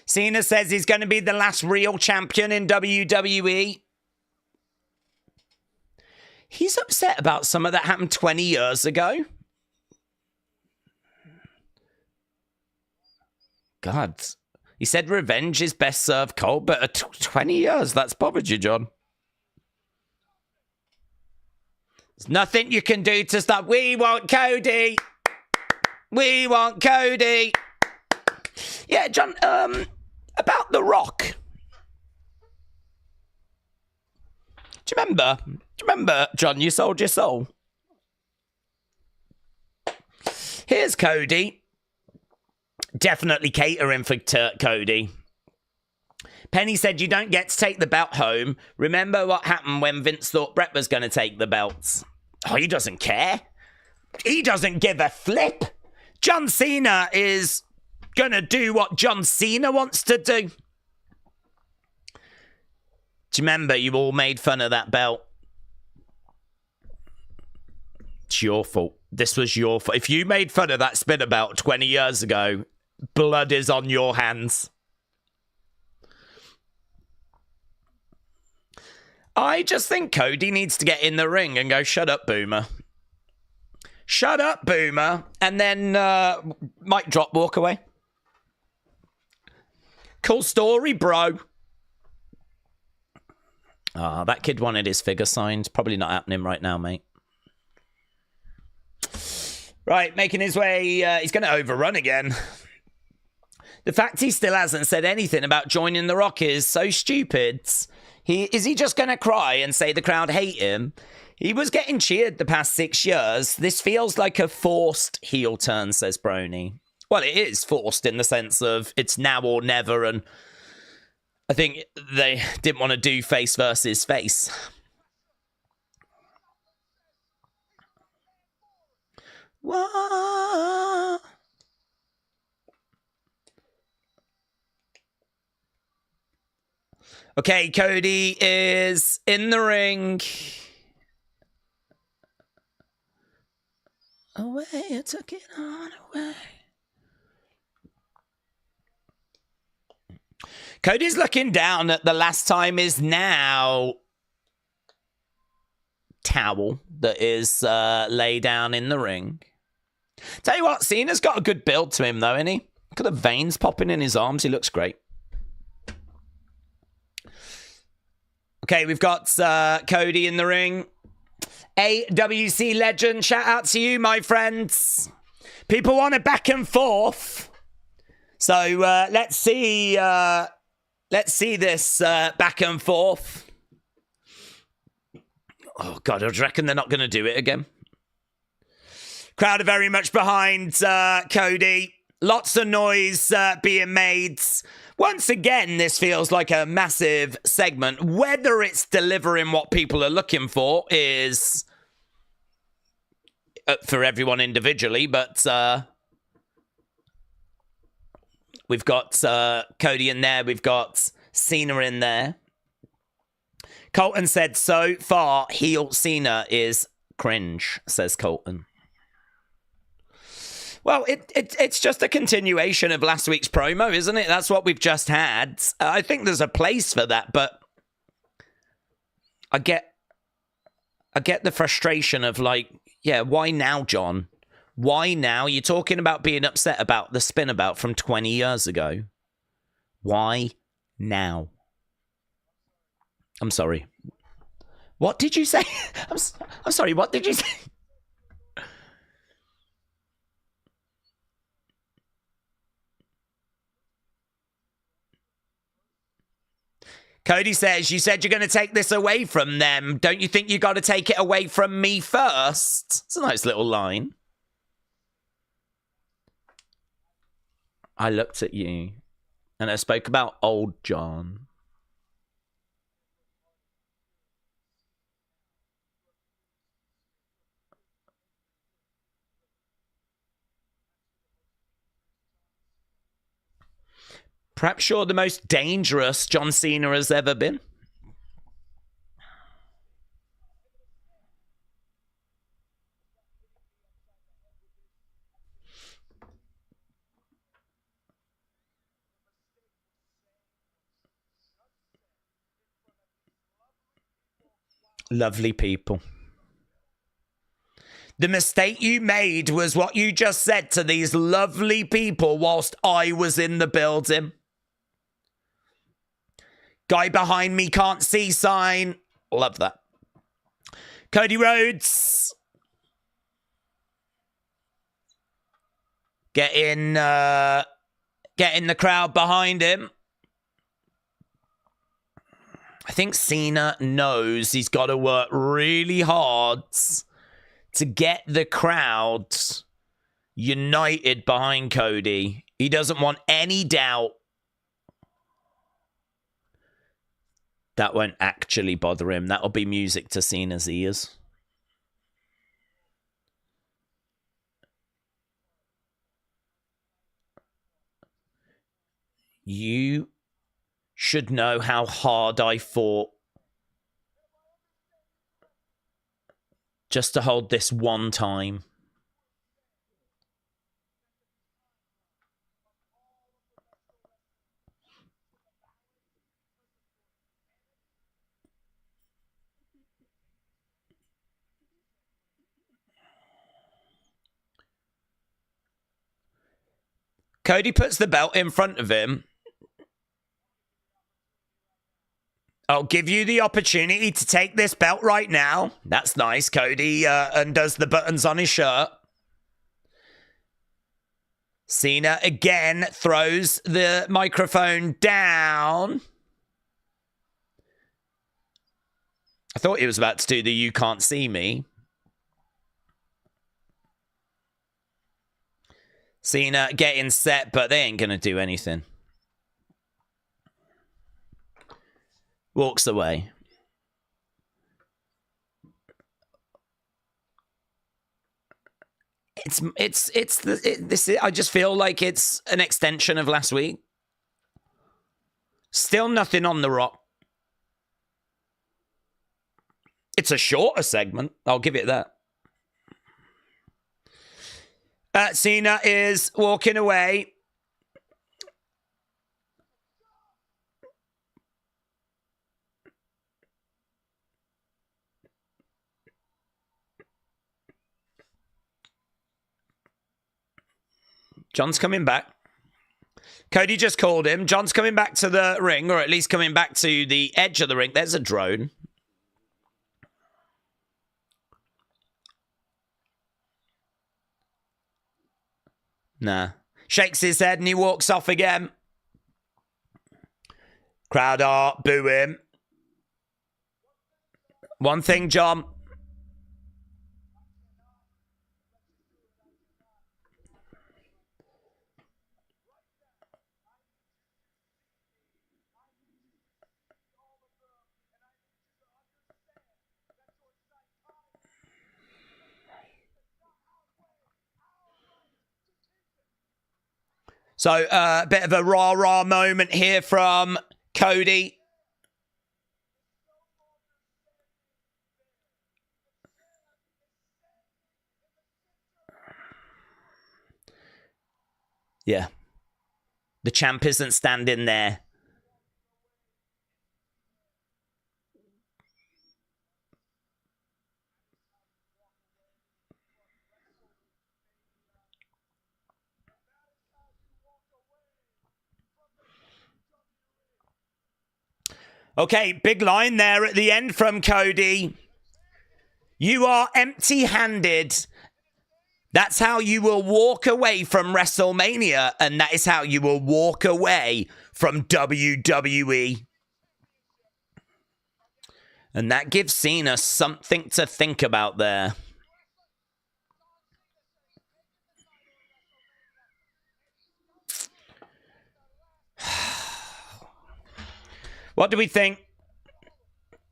Cena says he's going to be the last real champion in WWE. He's upset about some of that happened 20 years ago. God. He said revenge is best served cold, but 20 years, that's bothered you, John. There's nothing you can do to stop. We want Cody. We want Cody. Yeah, John, about The Rock. Do you remember, John, you sold your soul? Here's Cody. Definitely catering for Cody. Penny said you don't get to take the belt home. Remember what happened when Vince thought Brett was going to take the belts? Oh, he doesn't care. He doesn't give a flip. John Cena is going to do what John Cena wants to do. Do you remember you all made fun of that belt? It's your fault. This was your fault. If you made fun of that spinner belt 20 years ago, blood is on your hands. I just think Cody needs to get in the ring and go, shut up, Boomer. Shut up, Boomer. And then mic drop, walk away. Cool story, bro. Ah, that kid wanted his figure signed. Probably not happening right now, mate. Right, making his way. He's going to overrun again. The fact he still hasn't said anything about joining The Rock is so stupid. Is he just going to cry and say the crowd hate him? He was getting cheered the past 6 years. This feels like a forced heel turn, says Brony. Well, it is forced in the sense of it's now or never, and I think they didn't want to do face versus face. What? Okay, Cody is in the ring. Away, I took it on away. Cody's looking down at the last time is now towel that is laid down in the ring. Tell you what, Cena's got a good build to him, though, isn't he? Look at the veins popping in his arms. He looks great. Okay, we've got Cody in the ring. AWC legend, shout out to you, my friends. People want a back and forth. So let's see this back and forth. Oh, God, I reckon they're not going to do it again. Crowd are very much behind Cody. Lots of noise being made. Once again, this feels like a massive segment. Whether it's delivering what people are looking for is for everyone individually, but we've got Cody in there. We've got Cena in there. Colton said, so far, heel Cena is cringe, says Colton. Well, it's just a continuation of last week's promo, isn't it? That's what we've just had. I think there's a place for that, but I get the frustration of like, yeah, why now, John? Why now? You're talking about being upset about the spinabout from 20 years ago. Why now? I'm sorry. What did you say? I'm sorry, what did you say? Cody says, you said you're going to take this away from them. Don't you think you got to take it away from me first? It's a nice little line. I looked at you and I spoke about old John. Perhaps you're the most dangerous John Cena has ever been. Lovely people. The mistake you made was what you just said to these lovely people whilst I was in the building. Guy behind me can't see sign. Love that. Cody Rhodes. Get in the crowd behind him. I think Cena knows he's got to work really hard to get the crowd united behind Cody. He doesn't want any doubt. That won't actually bother him. That'll be music to Cena's ears. You should know how hard I fought just to hold this one time. Cody puts the belt in front of him. I'll give you the opportunity to take this belt right now. That's nice. Cody undoes the buttons on his shirt. Cena again throws the microphone down. I thought he was about to do the "you can't see me." Cena getting set, but they ain't going to do anything. Walks away. I just feel like it's an extension of last week. Still nothing on the Rock. It's a shorter segment. I'll give it that. Cena is walking away. John's coming back. Cody just called him. John's coming back to the ring, or at least coming back to the edge of the ring. There's a drone. Nah. Shakes his head and he walks off again. Crowd are booing. One thing, John. So, a bit of a rah-rah moment here from Cody. Yeah. The champ isn't standing there. Okay, big line there at the end from Cody. You are empty-handed. That's how you will walk away from WrestleMania, and that is how you will walk away from WWE. And that gives Cena something to think about there. What do we think?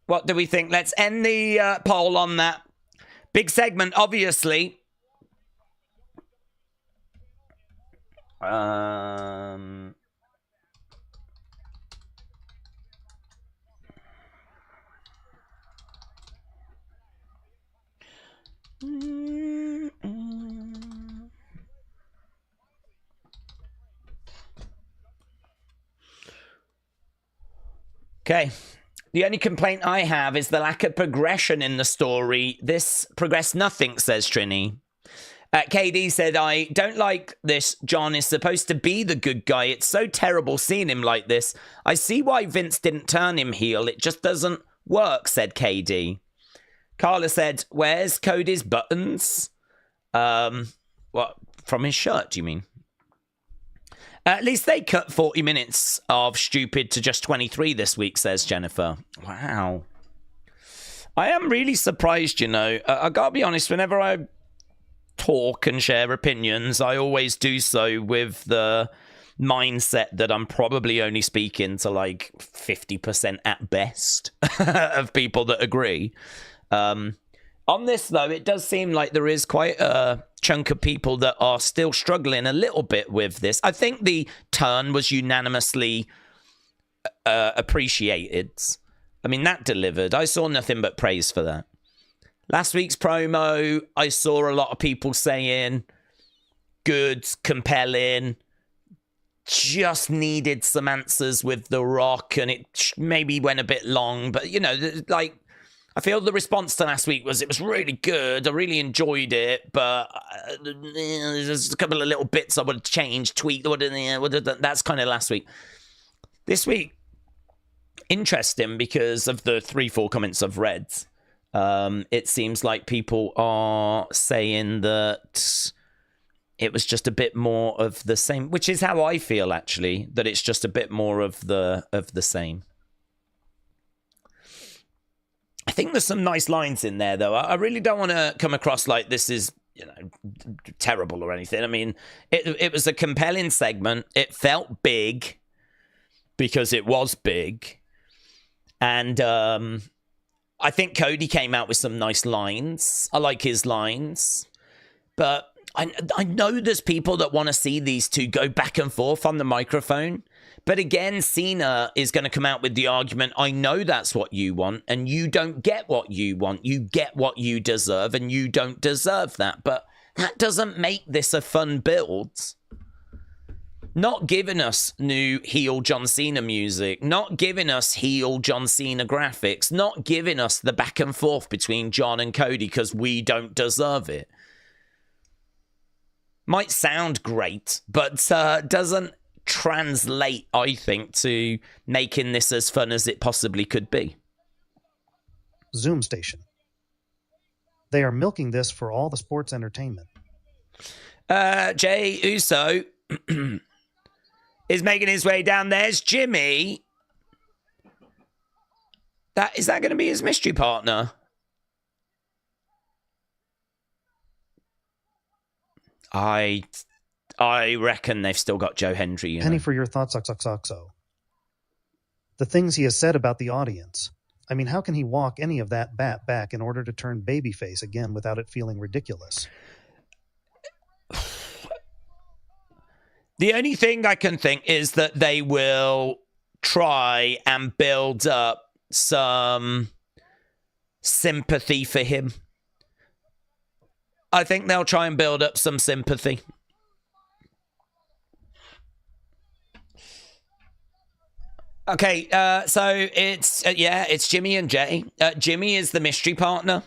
What do we think? Let's end the poll on that. Big segment, obviously. Okay. The only complaint I have is the lack of progression in the story. This progressed nothing, says Trini. KD said, I don't like this. John is supposed to be the good guy. It's so terrible seeing him like this. I see why Vince didn't turn him heel. It just doesn't work, said KD. Carla said, where's Cody's buttons? What, from his shirt, do you mean? At least they cut 40 minutes of stupid to just 23 this week, says Jennifer. Wow. I am really surprised, you know. I gotta be honest, whenever I talk and share opinions, I always do so with the mindset that I'm probably only speaking to like 50% at best of people that agree. On this, though, it does seem like there is quite a chunk of people that are still struggling a little bit with this. I think the turn was unanimously appreciated. I mean, that delivered. I saw nothing but praise for that. Last week's promo, I saw a lot of people saying, good, compelling, just needed some answers with The Rock, and it maybe went a bit long, but, you know, like, I feel the response to last week was it was really good. I really enjoyed it, but there's a couple of little bits I would have changed, tweaked. That's kind of last week. This week, interesting because of the 3-4 comments I've read. It seems like people are saying that it was just a bit more of the same, which is how I feel actually. That it's just a bit more of the same. I think there's some nice lines in there, though. I really don't want to come across like this is, you know, terrible or anything. I mean, it was a compelling segment. It felt big because it was big. And I think Cody came out with some nice lines. I like his lines. But I know there's people that want to see these two go back and forth on the microphone. But again, Cena is going to come out with the argument, I know that's what you want, and you don't get what you want. You get what you deserve, and you don't deserve that. But that doesn't make this a fun build. Not giving us new heel John Cena music, not giving us heel John Cena graphics, not giving us the back and forth between John and Cody because we don't deserve it. Might sound great, but doesn't translate, I think, to making this as fun as it possibly could be. Zoom station. They are milking this for all the sports entertainment. Jey Uso is making his way down. There's Jimmy. Is that going to be his mystery partner? I reckon they've still got Joe Hendry. You know? Penny for your thoughts, XOXOXO. The things he has said about the audience. I mean, how can he walk any of that bat back in order to turn babyface again without it feeling ridiculous? The only thing I can think is that they will try and build up some sympathy for him. I think they'll try and build up some sympathy. Okay, so it's yeah, it's Jimmy and Jey. Jimmy is the mystery partner.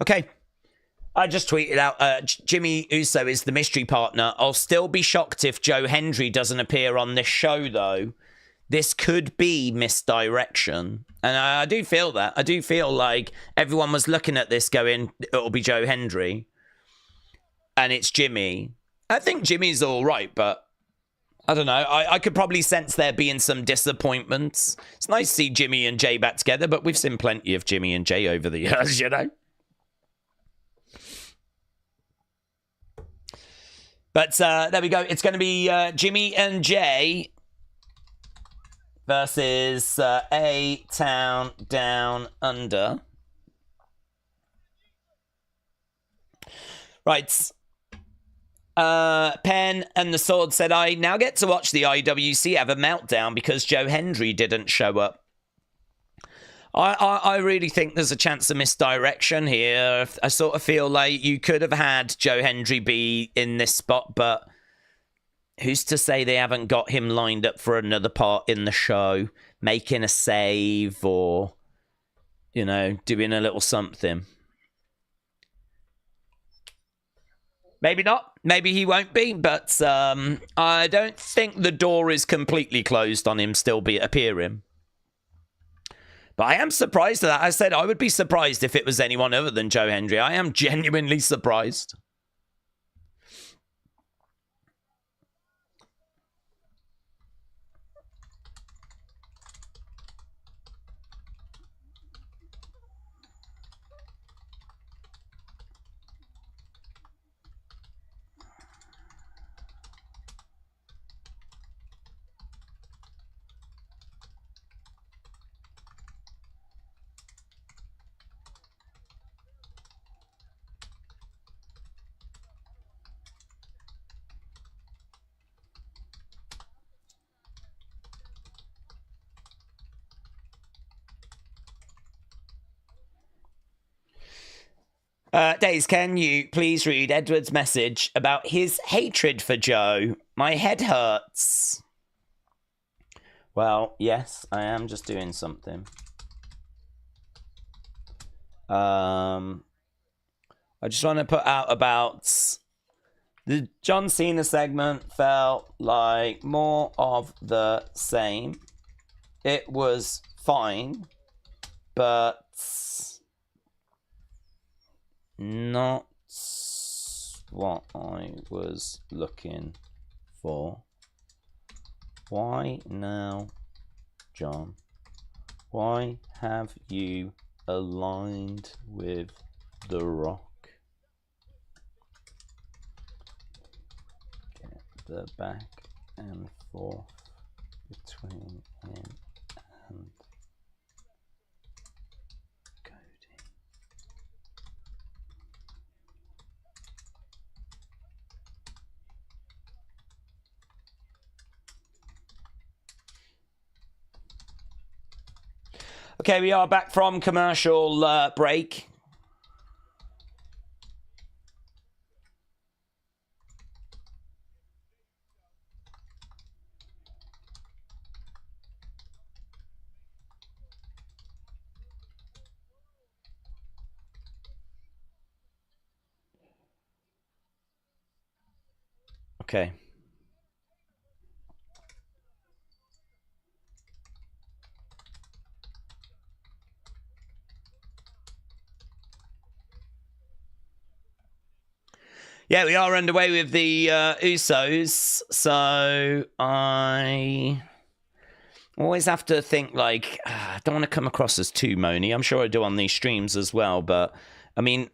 Okay. I just tweeted out, Jimmy Uso is the mystery partner. I'll still be shocked if Hendry doesn't appear on this show, though. This could be misdirection. And I do feel that. I do feel like everyone was looking at this going, it'll be Hendry. And it's Jimmy. I think Jimmy's all right, but I don't know. I could probably sense there being some disappointments. It's nice to see Jimmy and Jey back together, but we've seen plenty of Jimmy and Jey over the years, you know? But there we go. It's going to be Jimmy and Jey versus A-Town Down Under. Right. Penn and the Sword said, I now get to watch the IWC have a meltdown because Hendry didn't show up. I really think there's a chance of misdirection here. I sort of feel like you could have had Hendry be in this spot, but who's to say they haven't got him lined up for another part in the show, making a save or, you know, doing a little something. Maybe not. Maybe he won't be, but I don't think the door is completely closed on him still appearing. But I am surprised at that. I said I would be surprised if it was anyone other than Hendry. I am genuinely surprised. Daze, can you please read Edward's message about his hatred for Joe? My head hurts. Well, yes, I am just doing something. I just want to put out about the John Cena segment felt like more of the same. It was fine, but not what I was looking for. Why now, John? Why have you aligned with The Rock? Get the back and forth between him and Cody. Okay, we are back from commercial break. Okay. Yeah, we are underway with the Usos. So I always have to think, like, I don't want to come across as too moany. I'm sure I do on these streams as well. But, I mean,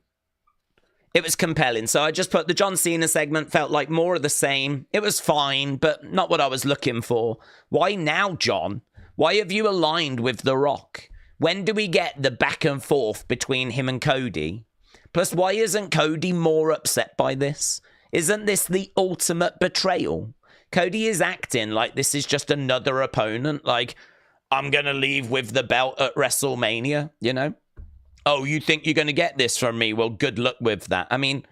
it was compelling. So I just put the John Cena segment, felt like more of the same. It was fine, but not what I was looking for. Why now, John? Why have you aligned with The Rock? When do we get the back and forth between him and Cody? Plus, why isn't Cody more upset by this? Isn't this the ultimate betrayal? Cody is acting like this is just another opponent. Like, I'm going to leave with the belt at WrestleMania, you know? Oh, you think you're going to get this from me? Well, good luck with that. I mean,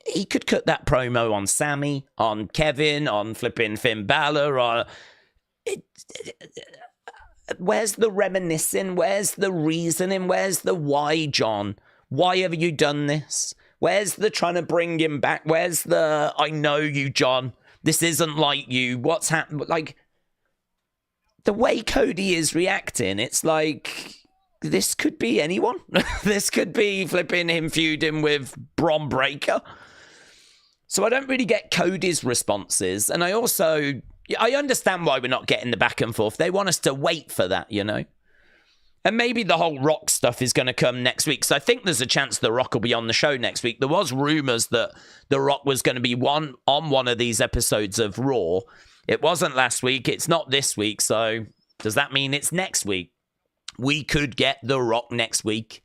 he could cut that promo on Sammy, on Kevin, on flipping Finn Balor, or... Where's the reminiscing? Where's the reasoning? Where's the why, John? Why have you done this? Where's the trying to bring him back? Where's the, I know you, John. This isn't like you. What's happened? Like, the way Cody is reacting, it's like, this could be anyone. This could be flipping him feuding with Bron Breakker. So I don't really get Cody's responses. And I understand why we're not getting the back and forth. They want us to wait for that, you know? And maybe the whole Rock stuff is going to come next week. So I think there's a chance The Rock will be on the show next week. There was rumors that The Rock was going to be on one of these episodes of Raw. It wasn't last week. It's not this week. So does that mean it's next week? We could get The Rock next week.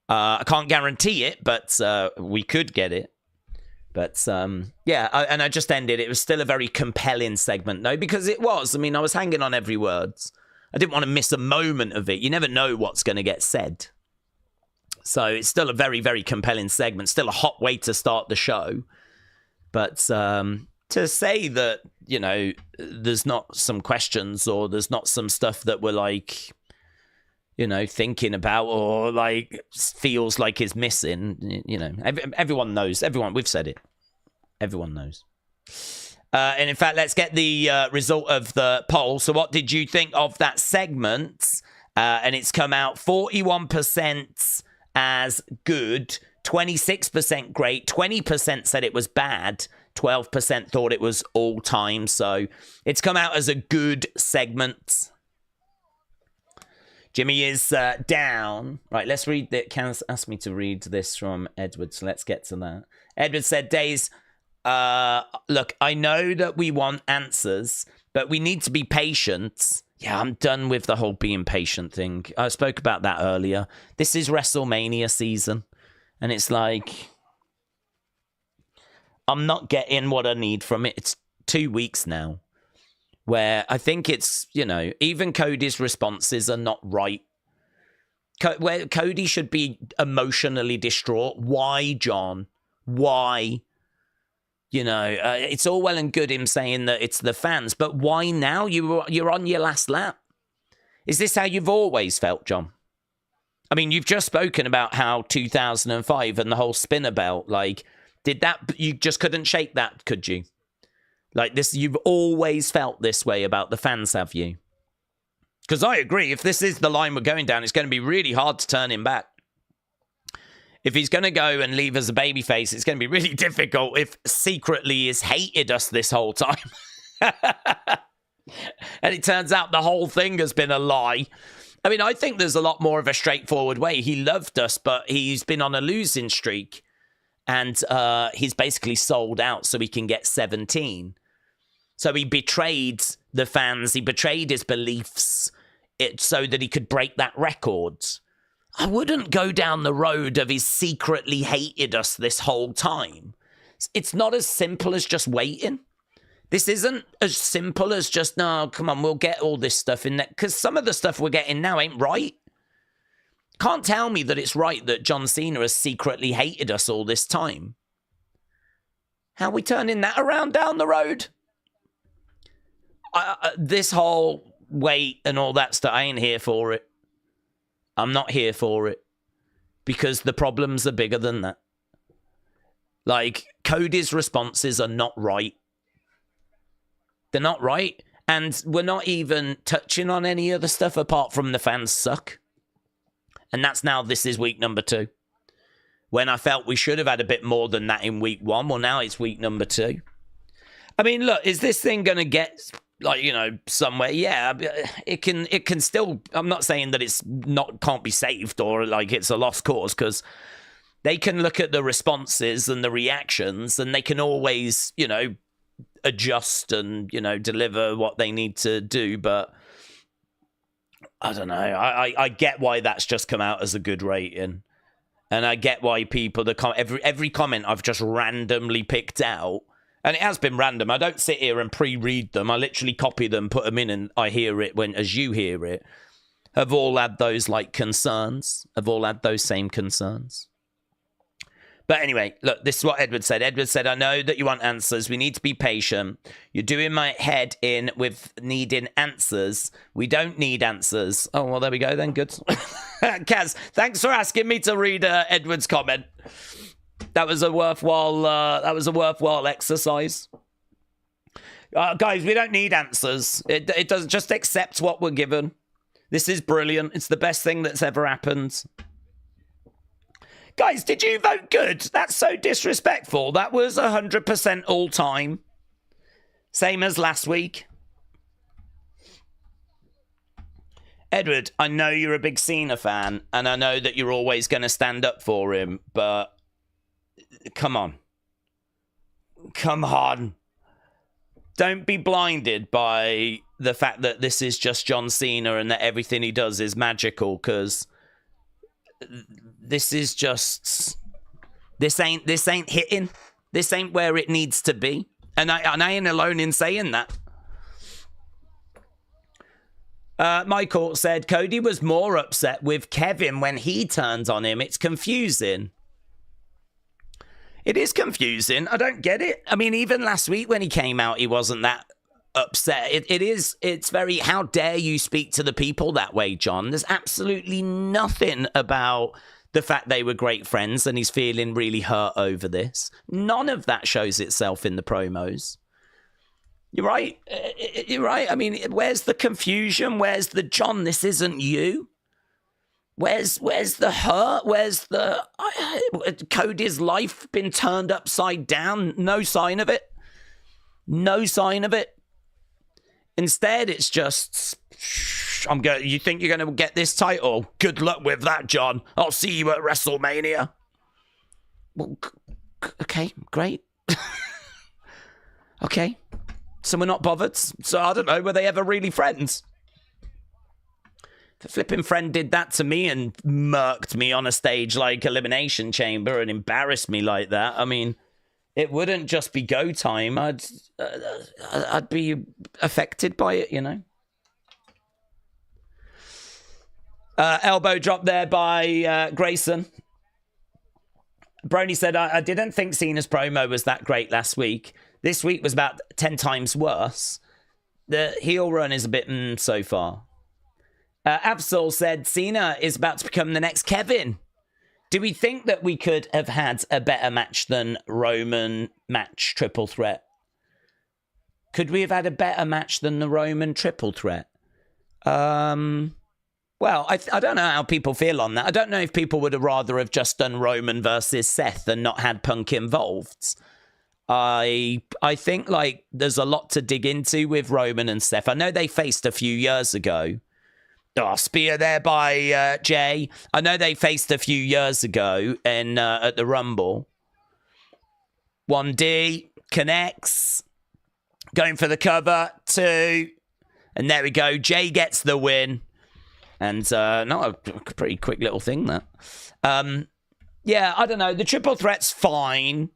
I can't guarantee it, but we could get it. But, yeah, I just ended. It was still a very compelling segment, though, because it was. I mean, I was hanging on every word. I didn't want to miss a moment of it. You never know what's going to get said. So it's still a very, very compelling segment. Still a hot way to start the show. But to say that, you know, there's not some questions or there's not some stuff that we're like, you know, thinking about or like feels like is missing, you know, everyone knows. We've said it. Everyone knows. And in fact, let's get the result of the poll. So what did you think of that segment? And it's come out 41% as good, 26% great, 20% said it was bad, 12% thought it was all time. So it's come out as a good segment. Jimmy is down. Right, let's read that. Can ask me to read this from Edward, so let's get to that. Edward said, Daze, look, I know that we want answers, but we need to be patient. Yeah, I'm done with the whole being patient thing. I spoke about that earlier. This is WrestleMania season, and it's like, I'm not getting what I need from it. It's 2 weeks now, where I think it's, you know, even Cody's responses are not right. Where Cody should be emotionally distraught. Why, John? Why? You know, it's all well and good him saying that it's the fans, but why now? You're on your last lap. Is this how you've always felt, John? I mean, you've just spoken about how 2005 and the whole spinner belt, like, did that, you just couldn't shake that, could you? Like this, you've always felt this way about the fans, have you? Because I agree, if this is the line we're going down, it's going to be really hard to turn him back. If he's going to go and leave as a babyface, it's going to be really difficult if secretly he's hated us this whole time. And it turns out the whole thing has been a lie. I mean, I think there's a lot more of a straightforward way. He loved us, but he's been on a losing streak. And he's basically sold out so he can get 17. So he betrayed the fans. He betrayed his beliefs so that he could break that record. I wouldn't go down the road of he's secretly hated us this whole time. It's not as simple as just waiting. This isn't as simple as just, no, come on, we'll get all this stuff in there. Because some of the stuff we're getting now ain't right. Can't tell me that it's right that John Cena has secretly hated us all this time. How are we turning that around down the road? This whole wait and all that stuff, I ain't here for it. I'm not here for it. Because the problems are bigger than that. Like, Cody's responses are not right. They're not right. And we're not even touching on any other stuff apart from the fans suck. And that's now, this is week number 2. when I felt we should have had a bit more than that in week 1. Well, now it's week number 2. I mean, look, is this thing going to get, like, you know, somewhere? Yeah, it can still, I'm not saying that can't be saved or like it's a lost cause, because they can look at the responses and the reactions and they can always, you know, adjust and, you know, deliver what they need to do. But I don't know. I get why that's just come out as a good rating. And I get why people, every comment I've just randomly picked out, and it has been random. I don't sit here and pre-read them. I literally copy them, put them in, and I hear it as you hear it. Have all had those, like, concerns. Have all had those same concerns. But anyway, look, this is what Edward said. Edward said, I know that you want answers. We need to be patient. You're doing my head in with needing answers. We don't need answers. Oh, well, there we go then. Good. Kaz, thanks for asking me to read Edward's comment. That was a worthwhile exercise. Guys, we don't need answers. It doesn't, just accept what we're given. This is brilliant. It's the best thing that's ever happened. Guys, did you vote good? That's so disrespectful. That was 100% all time. Same as last week. Edward, I know you're a big Cena fan, and I know that you're always going to stand up for him, but come on. Come on. Don't be blinded by the fact that this is just John Cena and that everything he does is magical, because this is just, this ain't hitting. This ain't where it needs to be. And I ain't alone in saying that. Michael said, Cody was more upset with Kevin when he turned on him. It's confusing. It is confusing. I don't get it. I mean, even last week when he came out, he wasn't that upset. It's very, how dare you speak to the people that way, John? There's absolutely nothing about the fact they were great friends and he's feeling really hurt over this. None of that shows itself in the promos. You're right. You're right. I mean, where's the confusion? Where's the John, this isn't you? Where's the hurt? Where's the Cody's life been turned upside down? No sign of it. No sign of it. Instead, it's just, you think you're going to get this title? Good luck with that, John. I'll see you at WrestleMania. Well, okay, great. Okay. So we're not bothered. So I don't know, were they ever really friends? If a flipping friend did that to me and murked me on a stage like Elimination Chamber and embarrassed me like that, I mean, it wouldn't just be go time. I'd be affected by it, you know. Elbow drop there by Grayson. Brony said, I didn't think Cena's promo was that great last week. This week was about 10 times worse. The heel run is a bit so far. Absol said, Cena is about to become the next Kevin. Do we think that we could have had a better match than Roman match triple threat? Could we have had a better match than the Roman triple threat? Well, I don't know how people feel on that. I don't know if people would have rather have just done Roman versus Seth and not had Punk involved. I think, like, there's a lot to dig into with Roman and Seth. I know they faced a few years ago. Oh, spear there by Jey. I know they faced a few years ago in at the Rumble. 1D connects. Going for the cover. 2. And there we go. Jey gets the win. And not a pretty quick little thing, that. Yeah, I don't know. The triple threat's fine.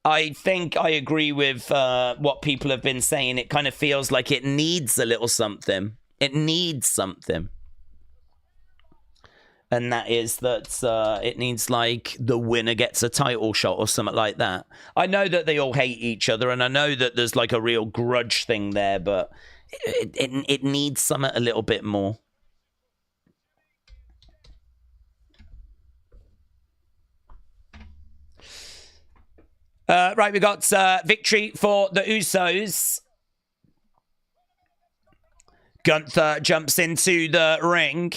I think I agree with what people have been saying. It kind of feels like it needs a little something. It needs something. And that is that it needs, like, the winner gets a title shot or something like that. I know that they all hate each other, and I know that there's, like, a real grudge thing there, but it needs something a little bit more. Right, we got victory for the Usos. Gunther jumps into the ring.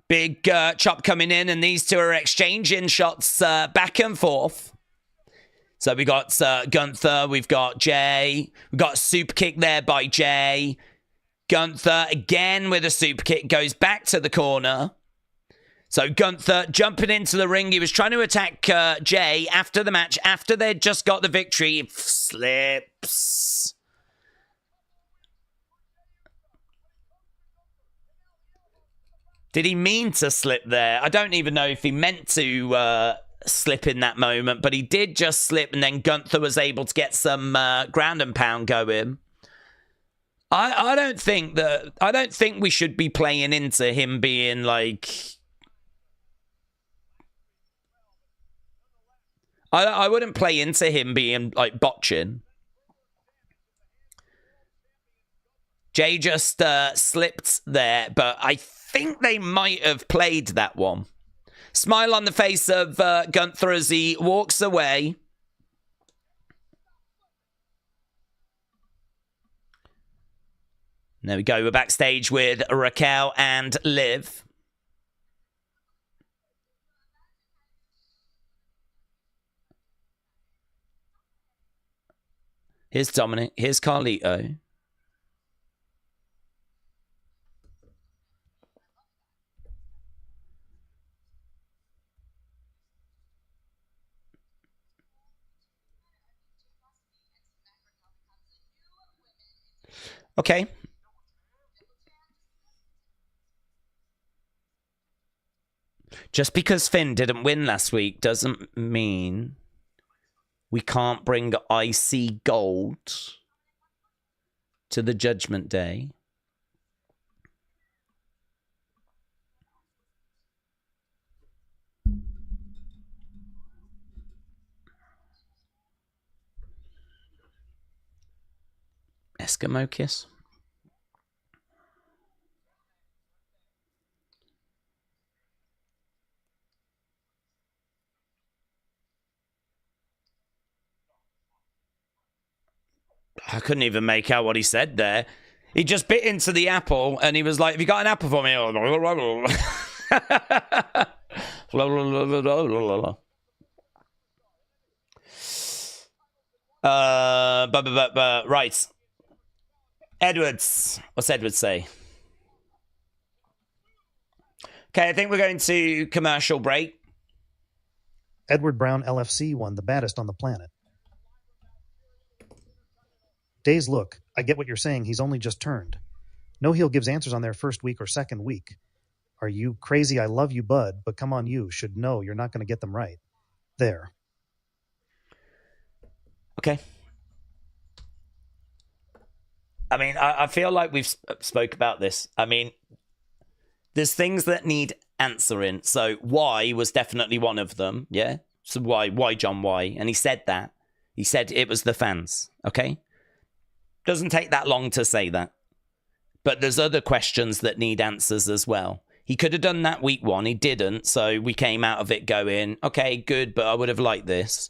Big chop coming in, and these two are exchanging shots back and forth. So we got Gunther, we've got Jey, we've got a super kick there by Jey. Gunther again with a super kick, goes back to the corner. So Gunther jumping into the ring. He was trying to attack Jey after the match, after they'd just got the victory. Slips. Did he mean to slip there? I don't even know if he meant to slip in that moment, but he did just slip, and then Gunther was able to get some ground and pound going. I don't think we should be playing into him being like. I wouldn't play into him being like botching. Jey just slipped there, but I think they might have played that one. Smile on the face of Gunther as he walks away. There we go. We're backstage with Raquel and Liv. Here's Dominic. Here's Carlito. Okay. Just because Finn didn't win last week doesn't mean we can't bring IC gold to the Judgment Day. Eskimo kiss. I couldn't even make out what he said there. He just bit into the apple and he was like, have you got an apple for me? Right. Edwards. What's Edwards say? Okay, I think we're going to commercial break. Edward Brown LFC won the baddest on the planet. Daze, look, I get what you're saying. He's only just turned. No heel gives answers on their first week or second week. Are you crazy? I love you, bud, but come on, you should know you're not going to get them right. There. Okay. I mean, I feel like we've spoke about this. I mean, there's things that need answering. So why was definitely one of them, yeah? So why John, why? And he said that. He said it was the fans, okay? Doesn't take that long to say that. But there's other questions that need answers as well. He could have done that week one. He didn't. So we came out of it going, okay, good, but I would have liked this.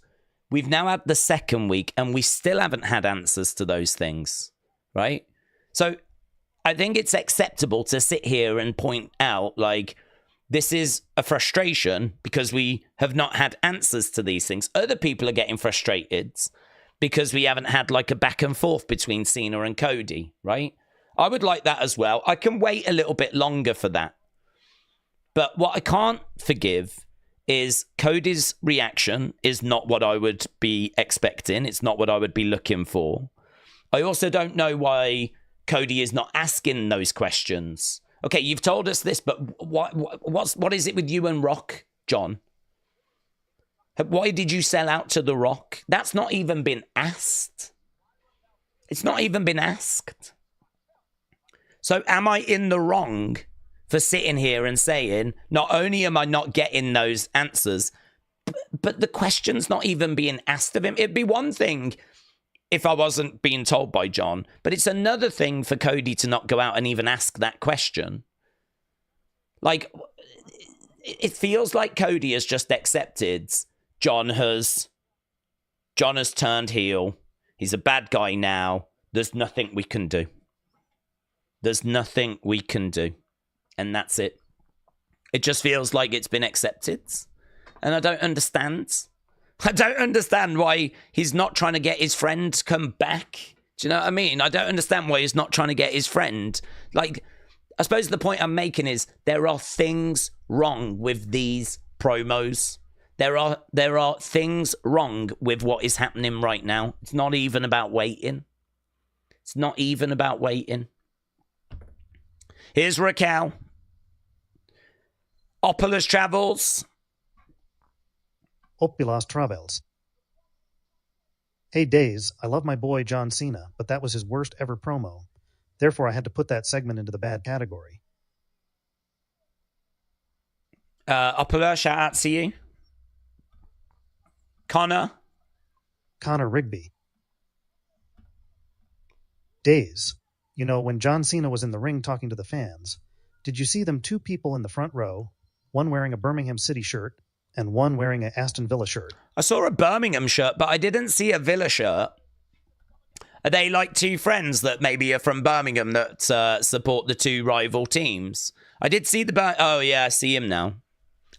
We've now had the second week and we still haven't had answers to those things, right? So I think it's acceptable to sit here and point out, like, this is a frustration because we have not had answers to these things. Other people are getting frustrated because we haven't had like a back and forth between Cena and Cody, right? I would like that as well. I can wait a little bit longer for that. But what I can't forgive is Cody's reaction is not what I would be expecting. It's not what I would be looking for. I also don't know why Cody is not asking those questions. Okay, you've told us this, but what is it with you and Rock, John? Why did you sell out to The Rock? That's not even been asked. It's not even been asked. So am I in the wrong for sitting here and saying, not only am I not getting those answers, but the question's not even being asked of him? It'd be one thing if I wasn't being told by John, but it's another thing for Cody to not go out and even ask that question. Like, it feels like Cody has just accepted John has turned heel. He's a bad guy now. There's nothing we can do. There's nothing we can do. And that's it. It just feels like it's been accepted. And I don't understand. I don't understand why he's not trying to get his friend to come back. Do you know what I mean? I don't understand why he's not trying to get his friend. Like, I suppose the point I'm making is there are things wrong with these promos. There are things wrong with what is happening right now. It's not even about waiting. It's not even about waiting. Here's Raquel. Opulus Travels. Opulas Travels. Hey Daze, I love my boy John Cena, but that was his worst ever promo. Therefore, I had to put that segment into the bad category. Opulus, shout out to you. Connor Rigby. Daze, you know, when John Cena was in the ring talking to the fans, did you see them two people in the front row, one wearing a Birmingham City shirt and one wearing an Aston Villa shirt? I saw a Birmingham shirt, but I didn't see a Villa shirt. Are they like two friends that maybe are from Birmingham that support the two rival teams? I did see the... Oh, yeah, I see him now.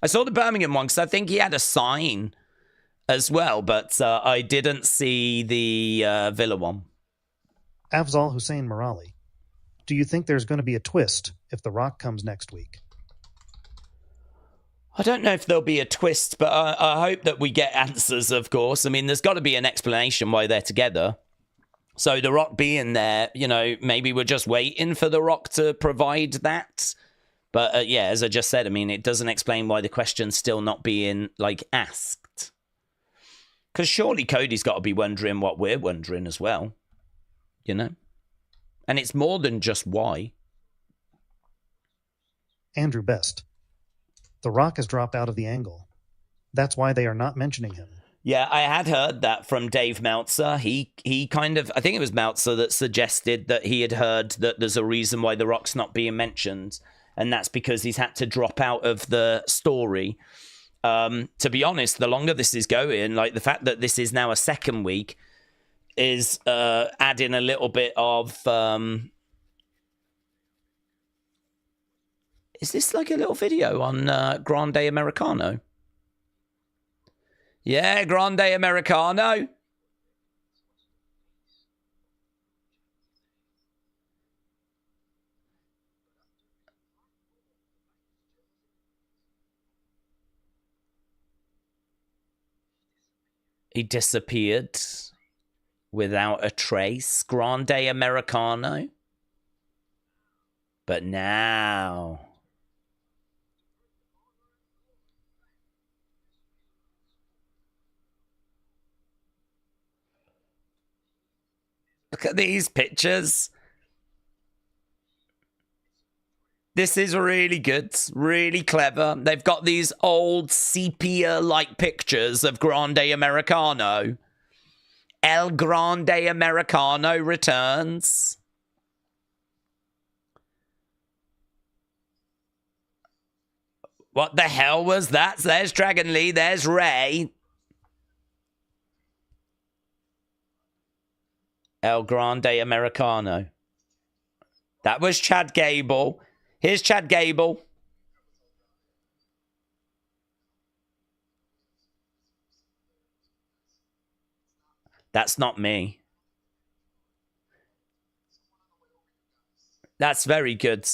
I saw the Birmingham one because I think he had a sign as well, but I didn't see the Villa one. Afzal Hussein Morali. Do you think there's going to be a twist if The Rock comes next week? I don't know if there'll be a twist, but I hope that we get answers, of course. I mean, there's got to be an explanation why they're together. So The Rock being there, you know, maybe we're just waiting for The Rock to provide that. But yeah, as I just said, I mean, it doesn't explain why the question's still not being, like, asked. Because surely Cody's got to be wondering what we're wondering as well. You know? And it's more than just why. Andrew Best. The Rock has dropped out of the angle. That's why they are not mentioning him. Yeah, I had heard that from Dave Meltzer. He kind of, I think it was Meltzer that suggested that he had heard that there's a reason why The Rock's not being mentioned. And that's because he's had to drop out of the story. To be honest, the longer this is going, like the fact that this is now a second week is adding a little bit of... Is this like a little video on Grande Americano? Yeah, Grande Americano. He disappeared without a trace. Grande Americano. But now... Look at these pictures. This is really good, really clever. They've got these old sepia-like pictures of Grande Americano. El Grande Americano returns. What the hell was that? There's Dragon Lee, there's Ray. El Grande Americano. That was Chad Gable. Here's Chad Gable. That's not me. That's very good.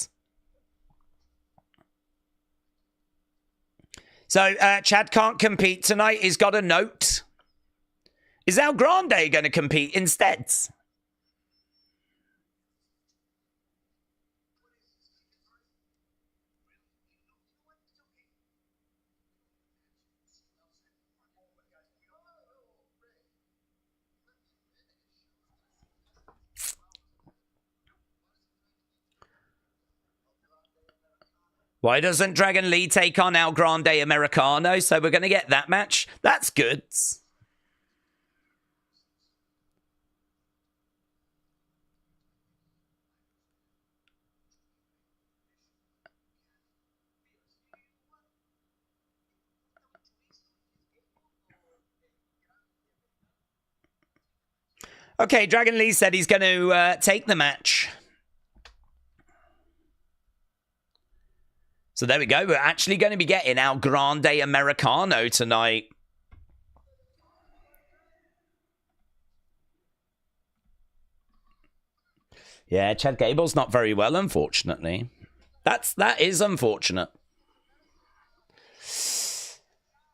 So, Chad can't compete tonight. He's got a note. Is El Grande going to compete instead? Why doesn't Dragon Lee take on El Grande Americano? So we're going to get that match. That's good. Okay, Dragon Lee said he's going to take the match. So there we go. We're actually going to be getting our Grande Americano tonight. Yeah, Chad Gable's not very well, unfortunately. That is unfortunate.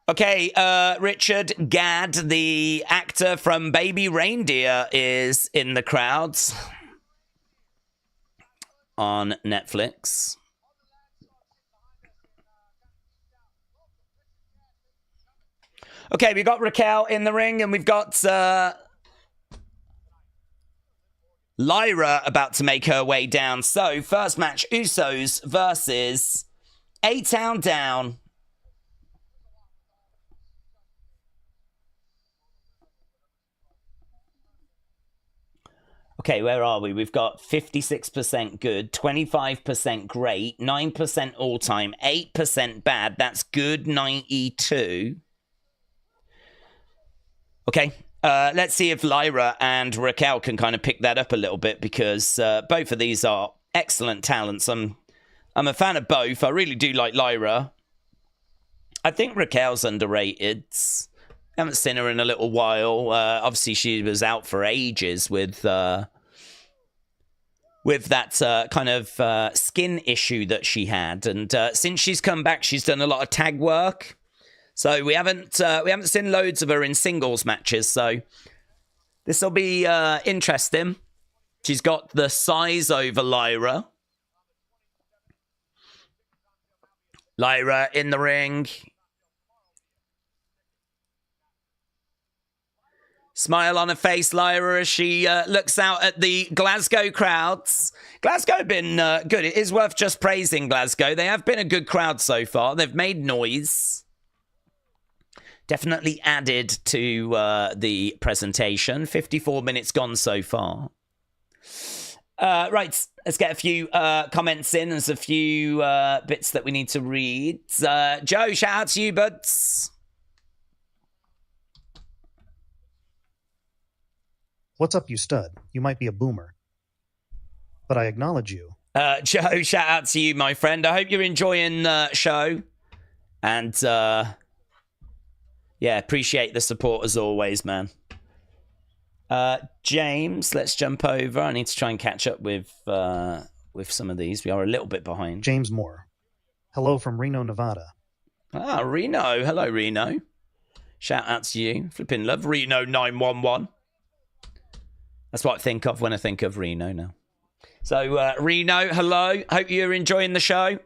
Okay, Richard Gadd, the actor from Baby Reindeer, is in the crowds on Netflix. Okay, we've got Raquel in the ring, and we've got Lyra about to make her way down. So, first match, Usos versus A-Town Down. Okay, where are we? We've got 56% good, 25% great, 9% all-time, 8% bad. That's good 92. Okay, let's see if Lyra and Raquel can kind of pick that up a little bit, because both of these are excellent talents. I'm a fan of both. I really do like Lyra. I think Raquel's underrated. Haven't seen her in a little while. Obviously, she was out for ages with that kind of skin issue that she had, and since she's come back, she's done a lot of tag work. So we haven't seen loads of her in singles matches. So this will be interesting. She's got the size over Lyra. Lyra in the ring. Smile on her face, Lyra, as she looks out at the Glasgow crowds. Glasgow have been good. It is worth just praising Glasgow. They have been a good crowd so far. They've made noise. Definitely added to the presentation. 54 minutes gone so far. Right, let's get a few comments in. There's a few bits that we need to read. Joe, shout out to you, buds. What's up, you stud? You might be a boomer, but I acknowledge you. Joe, shout out to you, my friend. I hope you're enjoying the show. And, yeah, appreciate the support as always, man. James, let's jump over. I need to try and catch up with some of these. We are a little bit behind. James Moore. Hello from Reno, Nevada. Ah, Reno. Hello, Reno. Shout out to you. Flipping love Reno 911. That's what I think of when I think of Reno now. So, Reno, hello. Hope you're enjoying the show.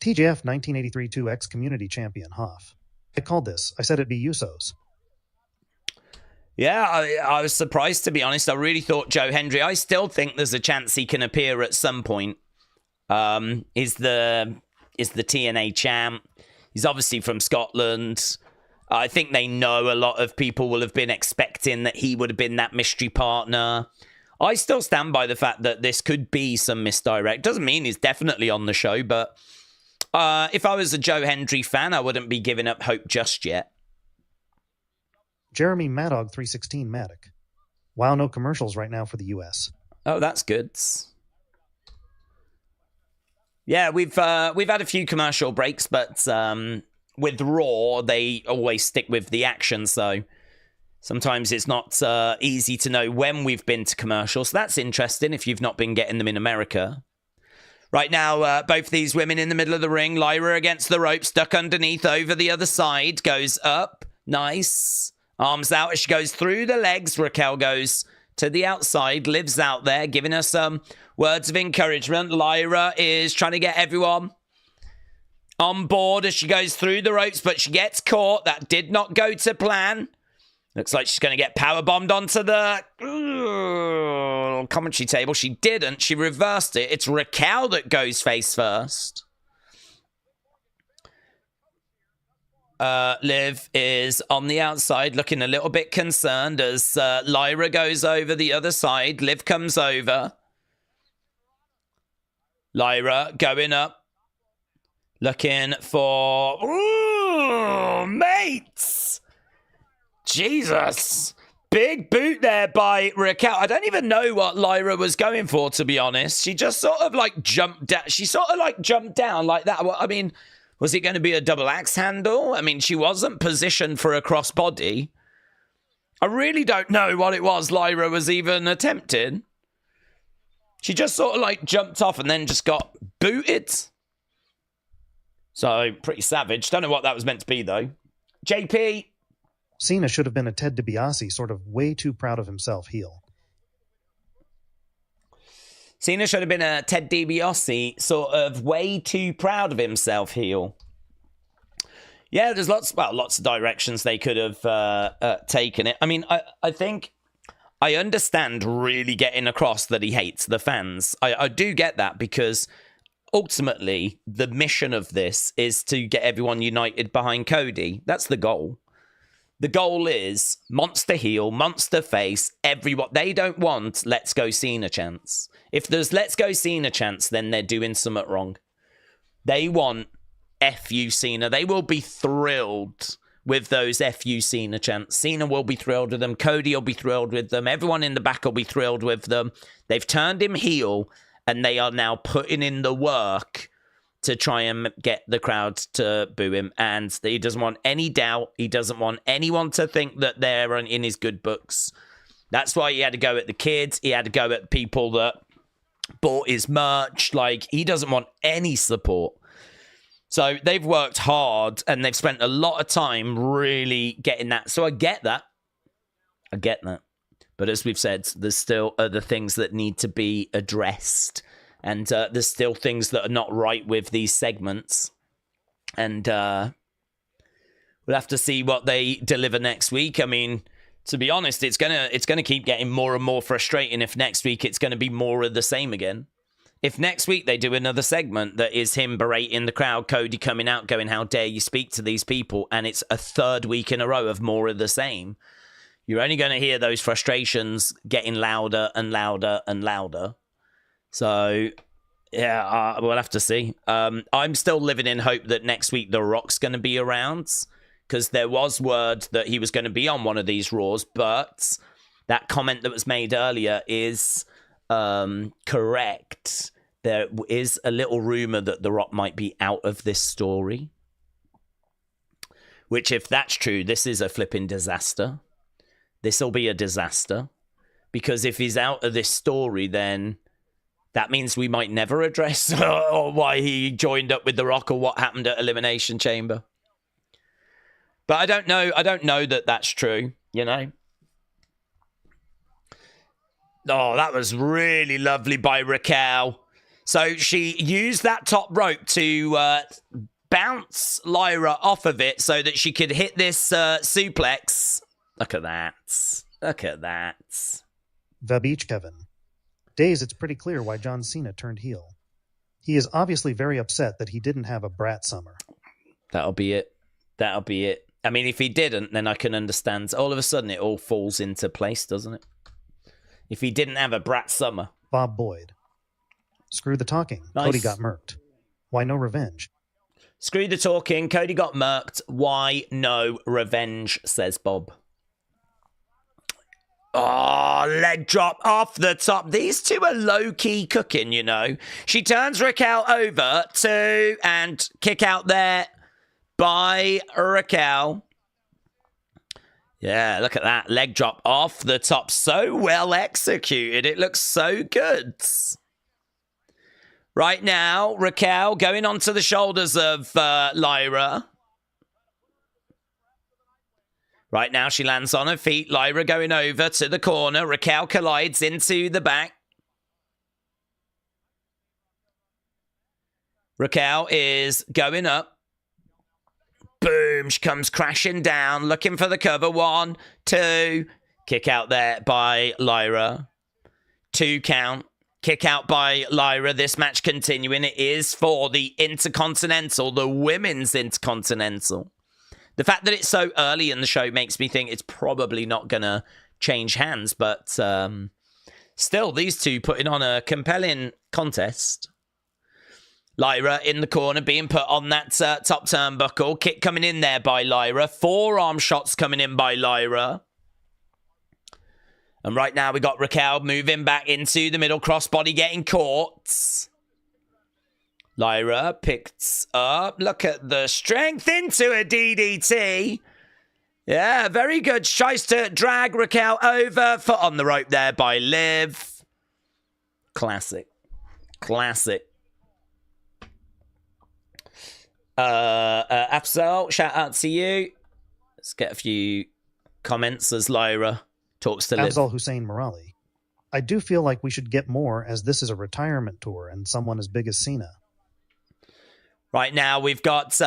TJF 1983 2X Community Champion, Hoff. I called this. I said it'd be Usos. Yeah, I was surprised, to be honest. I really thought Joe Hendry. I still think there's a chance he can appear at some point. Is the TNA champ. He's obviously from Scotland. I think they know a lot of people will have been expecting that he would have been that mystery partner. I still stand by the fact that this could be some misdirect. Doesn't mean he's definitely on the show, but if I was a Joe Hendry fan, I wouldn't be giving up hope just yet. Jeremy Maddog 316 Maddock. Wow, no commercials right now for the US. Oh, that's good. Yeah, we've had a few commercial breaks, but with Raw, they always stick with the action, so sometimes it's not easy to know when we've been to commercials. So that's interesting if you've not been getting them in America. Right now, both these women in the middle of the ring. Lyra against the rope, stuck underneath, over the other side. Goes up. Nice. Arms out as she goes through the legs. Raquel goes to the outside, lives out there, giving her some words of encouragement. Lyra is trying to get everyone on board as she goes through the ropes, but she gets caught. That did not go to plan. Looks like she's going to get powerbombed onto the commentary table. She didn't. She reversed it. It's Raquel that goes face first. Liv is on the outside looking a little bit concerned as Lyra goes over the other side. Liv comes over. Lyra going up. Looking for... Ooh, mates! Jesus! Big boot there by Raquel. I don't even know what Lyra was going for, to be honest. She just sort of like jumped down. She sort of like jumped down like that. I mean, was it going to be a double axe handle? I mean, she wasn't positioned for a crossbody. I really don't know what it was Lyra was even attempting. She just sort of like jumped off and then just got booted. So, pretty savage. Don't know what that was meant to be, though. JP. Cena should have been a Ted DiBiase, sort of way too proud of himself heel. Cena should have been a Ted DiBiase, sort of way too proud of himself heel. Yeah, there's lots of directions they could have taken it. I mean, I think I understand really getting across that he hates the fans. I do get that, because ultimately the mission of this is to get everyone united behind Cody. That's the goal. The goal is monster heel, monster face, everyone. They don't want Let's Go Cena chants. If there's Let's Go Cena chants, then they're doing something wrong. They want F.U. Cena. They will be thrilled with those F.U. Cena chants. Cena will be thrilled with them. Cody will be thrilled with them. Everyone in the back will be thrilled with them. They've turned him heel, and they are now putting in the work to try and get the crowd to boo him. And he doesn't want any doubt. He doesn't want anyone to think that they're in his good books. That's why he had to go at the kids. He had to go at people that bought his merch. Like, he doesn't want any support. So they've worked hard, and they've spent a lot of time really getting that. So I get that. I get that. But as we've said, there's still other things that need to be addressed. And there's still things that are not right with these segments. And we'll have to see what they deliver next week. I mean, to be honest, it's gonna keep getting more and more frustrating if next week it's going to be more of the same again. If next week they do another segment that is him berating the crowd, Cody coming out going, how dare you speak to these people, and it's a third week in a row of more of the same, you're only going to hear those frustrations getting louder and louder and louder. So, yeah, we'll have to see. I'm still living in hope that next week The Rock's going to be around, because there was word that he was going to be on one of these Raws, but that comment that was made earlier is correct. There is a little rumor that The Rock might be out of this story, which, if that's true, this is a flipping disaster. This will be a disaster, because if he's out of this story, then that means we might never address or why he joined up with The Rock or what happened at Elimination Chamber. But I don't know. I don't know that that's true, you know? Oh, that was really lovely by Raquel. So she used that top rope to bounce Lyra off of it so that she could hit this suplex. Look at that. Look at that. The Beach Kevin. Daze, it's pretty clear why John Cena turned heel. He is obviously very upset that he didn't have a brat summer. That'll be it. That'll be it. I mean, if he didn't, then I can understand. All of a sudden, it all falls into place, doesn't it? If he didn't have a brat summer. Bob Boyd. Screw the talking. Nice. Cody got murked. Why no revenge? Screw the talking. Cody got murked. Why no revenge, says Bob. Oh, leg drop off the top. These two are low-key cooking, you know. She turns Raquel over to, and kick out there by Raquel. Yeah, look at that. Leg drop off the top. So well executed. It looks so good. Right now, Raquel going onto the shoulders of Lyra. Right now, she lands on her feet. Lyra going over to the corner. Raquel collides into the back. Raquel is going up. Boom. She comes crashing down, looking for the cover. 1, 2. Kick out there by Lyra. 2 count. Kick out by Lyra. This match continuing. It is for the Intercontinental, the Women's Intercontinental. The fact that it's so early in the show makes me think it's probably not going to change hands. But still, these two putting on a compelling contest. Lyra in the corner being put on that top turnbuckle. Kick coming in there by Lyra. Forearm shots coming in by Lyra. And right now we got Raquel moving back into the middle, crossbody getting caught. Lyra picks up. Look at the strength into a DDT. Yeah, very good. Tries to drag Raquel over. Foot on the rope there by Liv. Classic. Classic. Afzal, shout out to you. Let's get a few comments as Lyra talks to Liv. Afzal Hussein Morali. I do feel like we should get more, as this is a retirement tour and someone as big as Cena. Right now, we've got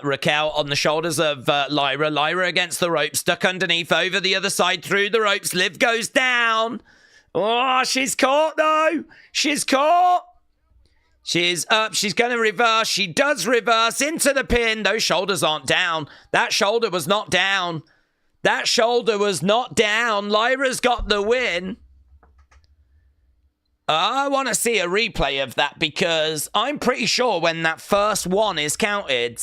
Raquel on the shoulders of Lyra. Lyra against the ropes, stuck underneath, over the other side, through the ropes. Liv goes down. Oh, she's caught, though. She's caught. She's up. She's going to reverse. She does reverse into the pin. Those shoulders aren't down. That shoulder was not down. That shoulder was not down. Lyra's got the win. I want to see a replay of that because I'm pretty sure when that first one is counted,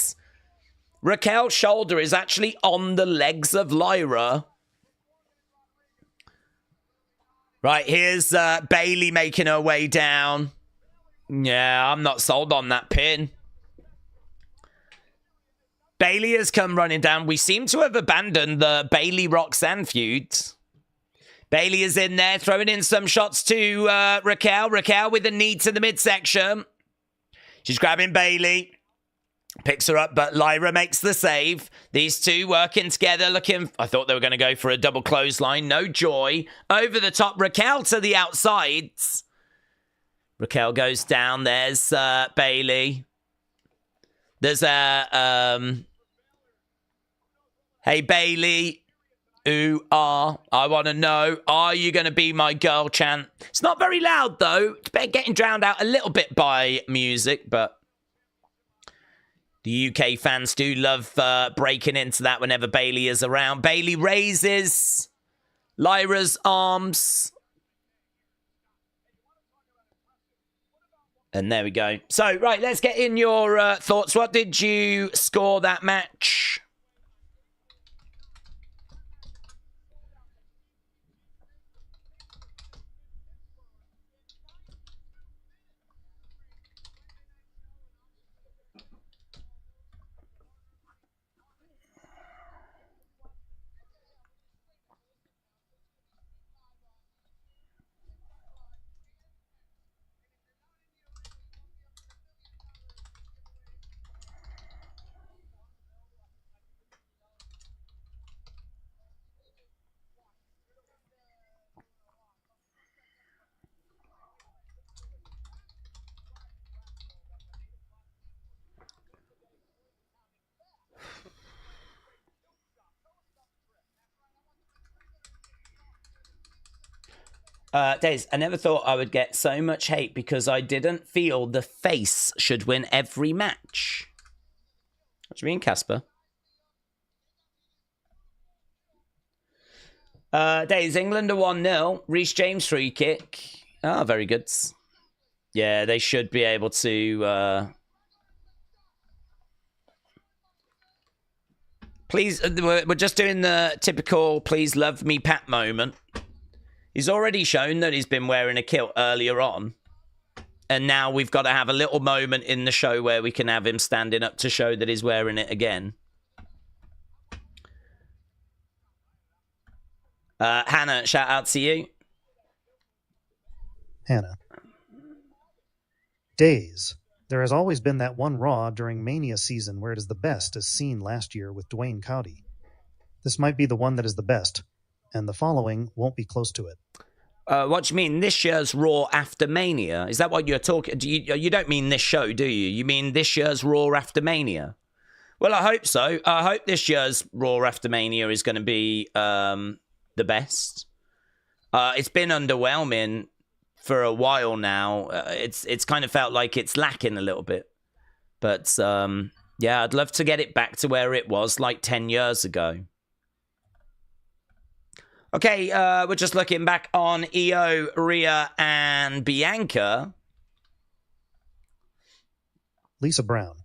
Raquel's shoulder is actually on the legs of Lyra. Right, here's Bayley making her way down. Yeah, I'm not sold on that pin. Bayley has come running down. We seem to have abandoned the Bayley-Roxanne feud. Bayley is in there, throwing in some shots to Raquel. Raquel with a knee to the midsection. She's grabbing Bayley. Picks her up, but Lyra makes the save. These two working together, looking... I thought they were going to go for a double clothesline. No joy. Over the top, Raquel to the outsides. Raquel goes down. There's Bayley. There's a... Hey, Bayley. Ooh, I want to know, are you going to be my girl chant? It's not very loud, though. It's getting drowned out a little bit by music, but the UK fans do love breaking into that whenever Bayley is around. Bayley raises Lyra's arms. And there we go. So, right, let's get in your thoughts. What did you score that match? Daze, I never thought I would get so much hate because I didn't feel the face should win every match. What do you mean, Casper? Daze, England are 1-0. Reece James free kick. Ah, very good. Yeah, they should be able to... Please, we're just doing the typical please love me Pat moment. He's already shown that he's been wearing a kilt earlier on. And now we've got to have a little moment in the show where we can have him standing up to show that he's wearing it again. Hannah, shout out to you. Hannah. Daze. There has always been that one Raw during Mania season where it is the best, as seen last year with Dwayne CODY. This might be the one that is the best, and the following won't be close to it. What do you mean, this year's Raw after Mania? Is that what you're talking... You don't mean this show, do you? You mean this year's Raw after Mania? Well, I hope so. I hope this year's Raw after Mania is going to be the best. It's been underwhelming for a while now. It's kind of felt like it's lacking a little bit. But, yeah, I'd love to get it back to where it was like 10 years ago. Okay, we're just looking back on Io, Rhea, and Bianca. Lisa Brown.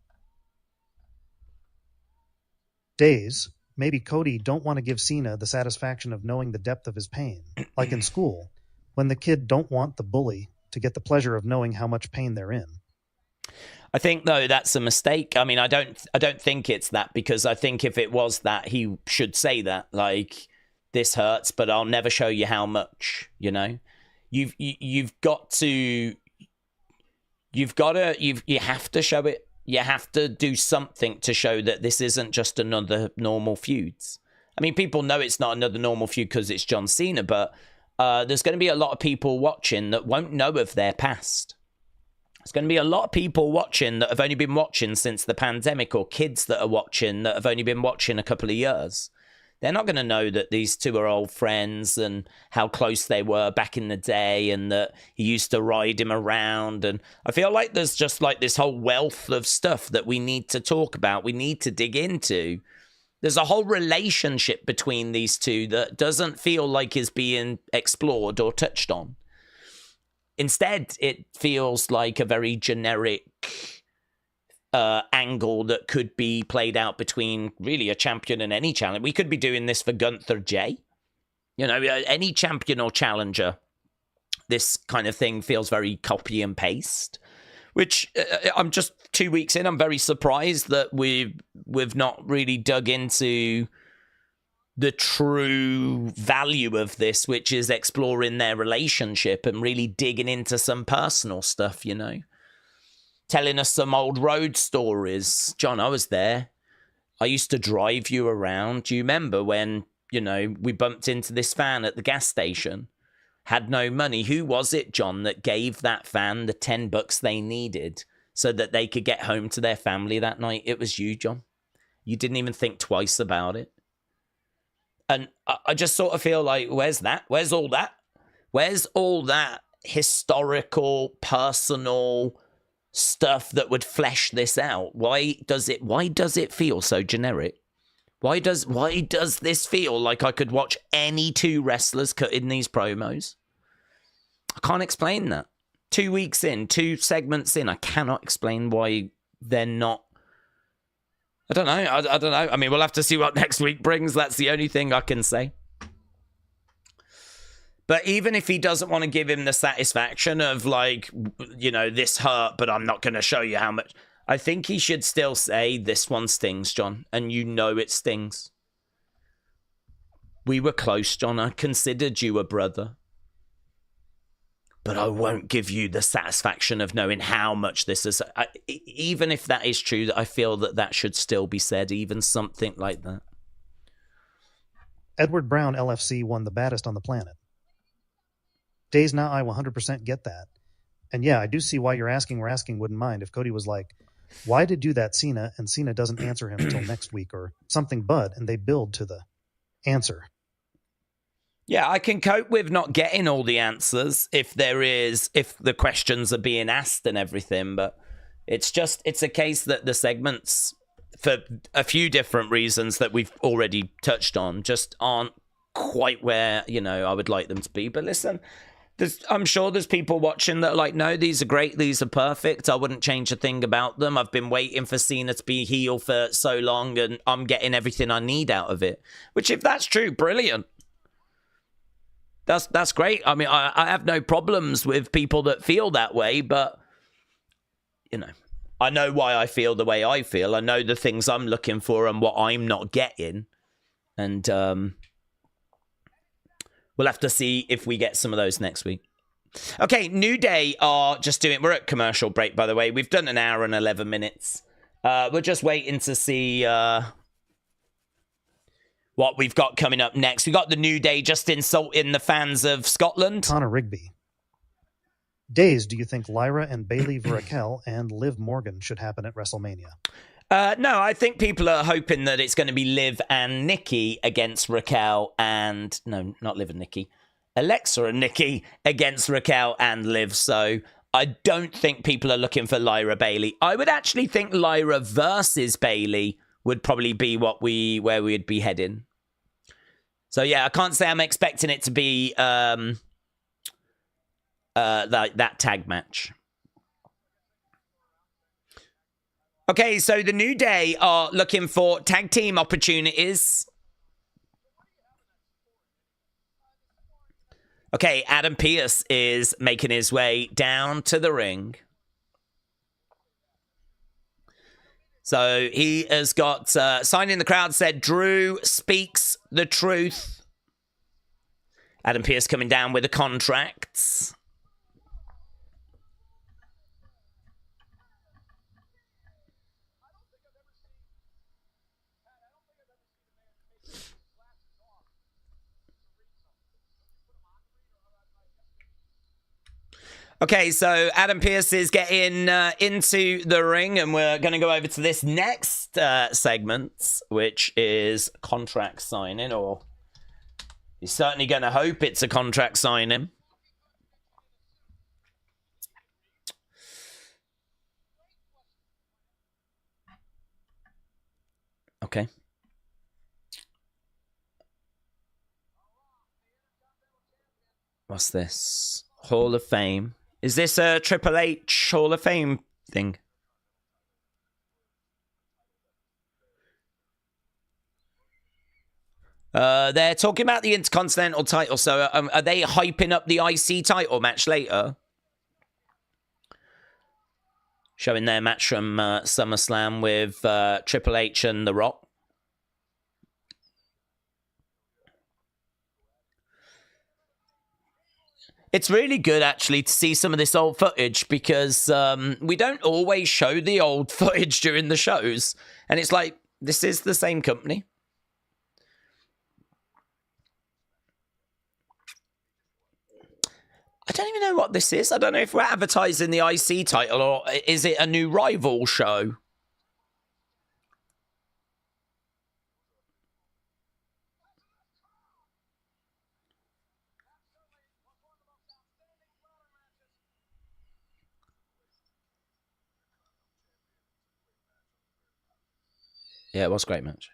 Daze, maybe Cody don't want to give Cena the satisfaction of knowing the depth of his pain, like in school, when the kid don't want the bully to get the pleasure of knowing how much pain they're in. I think, though, that's a mistake. I mean, I don't think it's that, because I think if it was that, he should say that, like, this hurts, but I'll never show you how much, you know? You have to show it. You have to do something to show that this isn't just another normal feuds. I mean, people know it's not another normal feud because it's John Cena, but there's going to be a lot of people watching that won't know of their past. There's going to be a lot of people watching that have only been watching since the pandemic, or kids that are watching that have only been watching a couple of years. They're not going to know that these two are old friends and how close they were back in the day, and that he used to ride him around. And I feel like there's just like this whole wealth of stuff that we need to talk about. We need to dig into. There's a whole relationship between these two that doesn't feel like is being explored or touched on. Instead, it feels like a very generic angle that could be played out between really a champion and any challenger. We could be doing this for Gunther Jey. You know, any champion or challenger. This kind of thing feels very copy and paste, which I'm just 2 weeks in. I'm very surprised that we've not really dug into the true value of this, which is exploring their relationship and really digging into some personal stuff, you know. Telling us some old road stories. John, I was there. I used to drive you around. Do you remember when, you know, we bumped into this fan at the gas station? Had no money. Who was it, John, that gave that fan the $10 they needed so that they could get home to their family that night? It was you, John. You didn't even think twice about it. And I just sort of feel like, where's that? Where's all that? Where's all that historical, personal stuff that would flesh this out? Why does it feel so generic? Why does this feel like I could watch any two wrestlers cut in these promos? I can't explain that. 2 weeks in, 2 segments in, I cannot explain why they're not. I don't know. I don't know. I mean, we'll have to see what next week brings. That's the only thing I can say. But even if he doesn't want to give him the satisfaction of, like, you know, this hurt, but I'm not going to show you how much, I think he should still say, this one stings, John. And you know it stings. We were close, John. I considered you a brother. But I won't give you the satisfaction of knowing how much this is. Even if that is true, I feel that should still be said, even something like that. Edward Brown LFC won the baddest on the planet. Days now, I 100% get that. And yeah, I do see why you're asking wouldn't mind if Cody was like, why did do that Cena, and Cena doesn't answer him until next week, or something, Bud, and they build to the answer. Yeah, I can cope with not getting all the answers if the questions are being asked and everything, but it's a case that the segments, for a few different reasons that we've already touched on, just aren't quite where, you know, I would like them to be. But listen, I'm sure there's people watching that are like, no, these are great, these are perfect, I wouldn't change a thing about them. I've been waiting for Cena to be heel for so long, and I'm getting everything I need out of it. Which, if that's true, brilliant. That's great. I mean, I have no problems with people that feel that way, but, you know, I know why I feel the way I feel. I know the things I'm looking for and what I'm not getting. And we'll have to see if we get some of those next week. Okay, New Day are just doing... We're at commercial break, by the way. We've done an hour and 11 minutes. We're just waiting to see... what we've got coming up next. We got the New Day just insulting the fans of Scotland. Connor Rigby. Days, do you think Lyra and Bayley Raquel and Liv Morgan should happen at WrestleMania? No, I think people are hoping that it's going to be Liv and Nikki against Raquel and... No, not Liv and Nikki. Alexa and Nikki against Raquel and Liv. So I don't think people are looking for Lyra Bayley. I would actually think Lyra versus Bayley would probably be where we'd be heading. So yeah, I can't say I'm expecting it to be that tag match. Okay, so the New Day are looking for tag team opportunities. Okay, Adam Pearce is making his way down to the ring. So he has got, sign in the crowd said, Drew speaks the truth. Adam Pearce coming down with the contracts. Okay, so Adam Pearce is getting into the ring, and we're going to go over to this next segment, which is contract signing, or you're certainly going to hope it's a contract signing. Okay. What's this? Hall of Fame. Is this a Triple H Hall of Fame thing? They're talking about the Intercontinental title, so are they hyping up the IC title match later? Showing their match from SummerSlam with Triple H and The Rock. It's really good, actually, to see some of this old footage because we don't always show the old footage during the shows. And it's like, this is the same company. I don't even know what this is. I don't know if we're advertising the IC title or is it a new rival show? Yeah, it was a great match.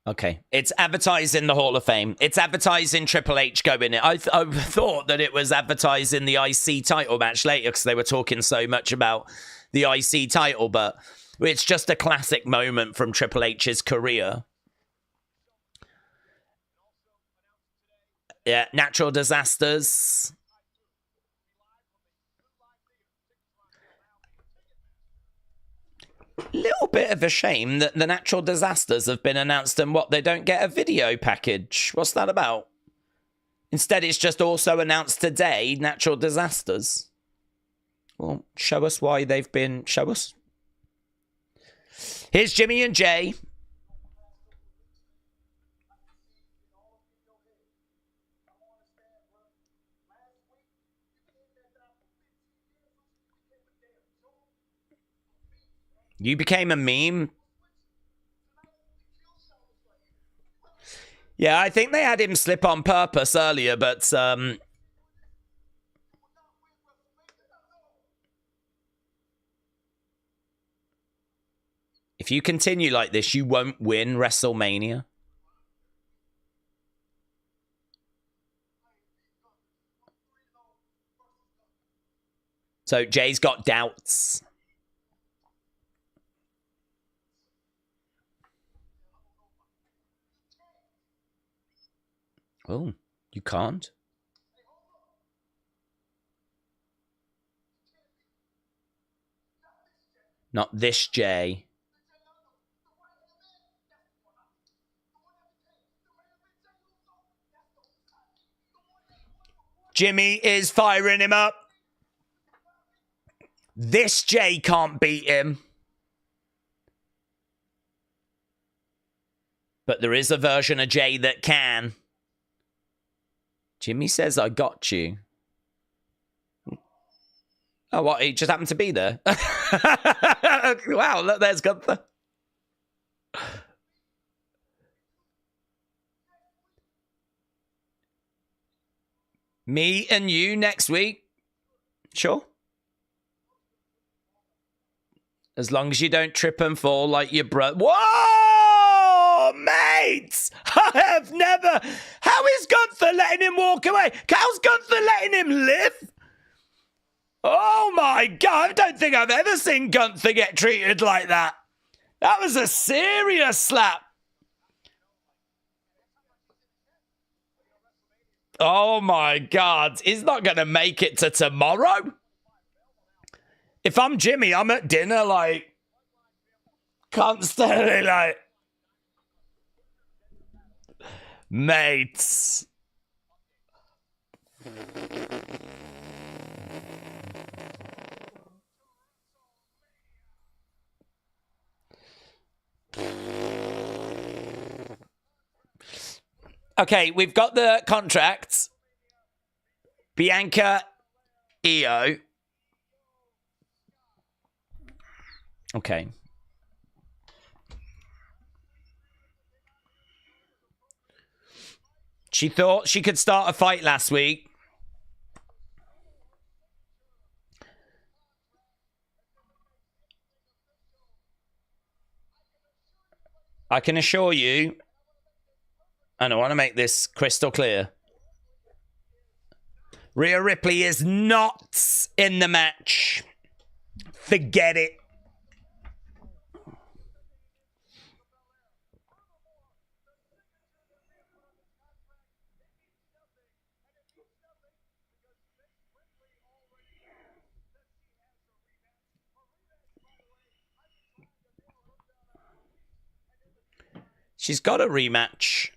Okay, it's advertising the Hall of Fame. It's advertising Triple H going in. I thought that it was advertising the IC title match later because they were talking so much about the IC title, but it's just a classic moment from Triple H's career. Yeah, natural disasters. Little bit of a shame that the natural disasters have been announced and what, they don't get a video package. What's that about? Instead, it's just also announced today, natural disasters. Well, show us why they've been... Show us. Here's Jimmy and Jey. You became a meme. Yeah, I think they had him slip on purpose earlier, but if you continue like this, you won't win WrestleMania. So Jay's got doubts. Oh, you can't? Not this Jey. Jimmy is firing him up. This Jey can't beat him. But there is a version of Jey that can. Jimmy says, I got you. Oh, what? He just happened to be there. Wow, look, there's Gunther. Me and you next week? Sure. As long as you don't trip and fall like your brother. Whoa, mates! I have never... How is Gunther letting him walk away? How's Gunther letting him live? Oh my God, I don't think I've ever seen Gunther get treated like that. That was a serious slap. Oh my God, he's not going to make it to tomorrow. If I'm Jimmy, I'm at dinner, like, constantly, like, mates. Okay, we've got the contracts. Bianca, Io. Okay. She thought she could start a fight last week. I can assure you, and I want to make this crystal clear, Rhea Ripley is not in the match. Forget it. She's got a rematch.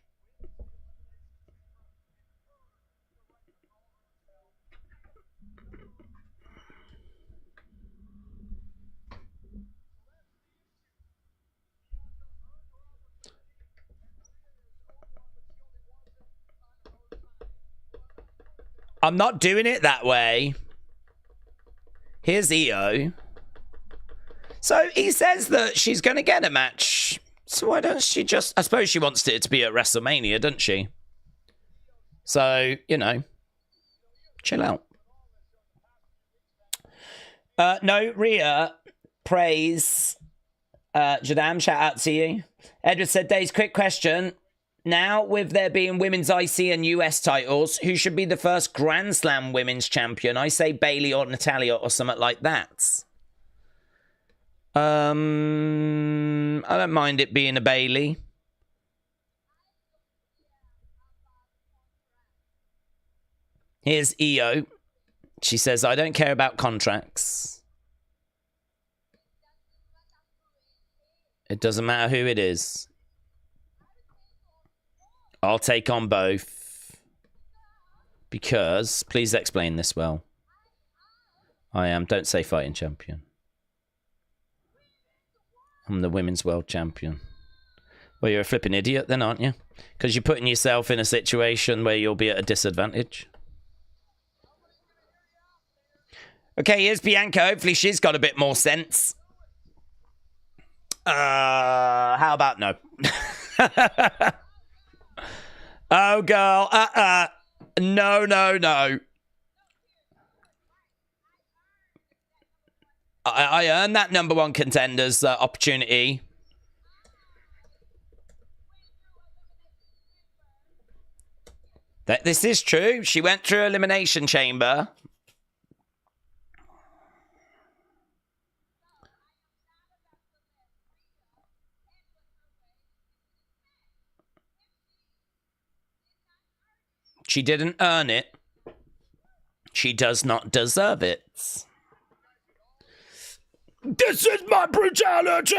I'm not doing it that way. Here's Io. So he says that she's going to get a match. So why don't she just... I suppose she wants it to be at WrestleMania, doesn't she? So, you know, chill out. No, Rhea, praise. Jadam, shout out to you. Edward said, Daze, quick question. Now, with there being women's IC and US titles, who should be the first Grand Slam women's champion? I say Bayley or Natalya or something like that. I don't mind it being a Bayley. Here's Io. She says, I don't care about contracts. It doesn't matter who it is. I'll take on both. Because, please explain this well. I am, don't say fighting champion. I'm the women's world champion. Well, you're a flipping idiot then, aren't you? Because you're putting yourself in a situation where you'll be at a disadvantage. Okay, here's Bianca. Hopefully she's got a bit more sense. How about no? Oh, girl. No, no, no. I earned that number one contender's opportunity. This is true. She went through Elimination Chamber. She didn't earn it. She does not deserve it. This is my brutality!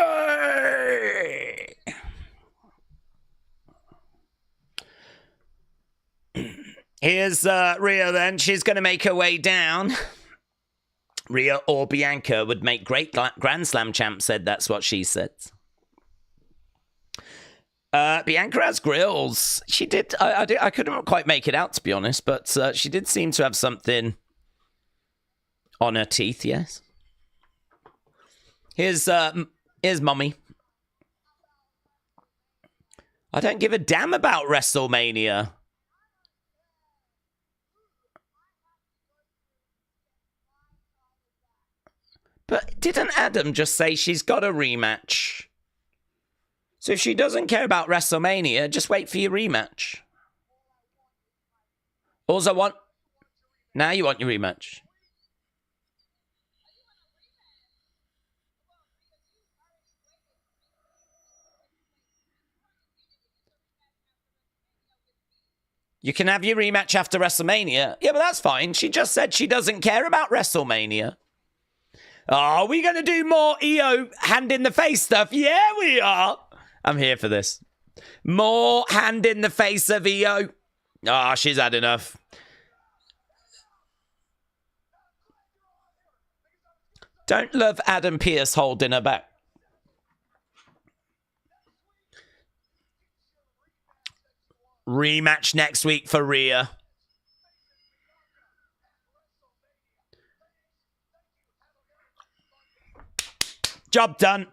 Here's Rhea then. She's going to make her way down. Rhea or Bianca would make great Grand Slam champ, said that's what she said. Bianca has grills. She did. I couldn't quite make it out, to be honest, but she did seem to have something on her teeth, yes. Here's Mummy. I don't give a damn about WrestleMania. But didn't Adam just say she's got a rematch? So if she doesn't care about WrestleMania, just wait for your rematch. Also want... Now you want your rematch. You can have your rematch after WrestleMania. Yeah, but that's fine. She just said she doesn't care about WrestleMania. Oh, are we going to do more EO hand in the face stuff? Yeah, we are. I'm here for this. More hand in the face of EO. Ah, oh, she's had enough. Don't love Adam Pearce holding her back. Rematch next week for Rhea. Job done.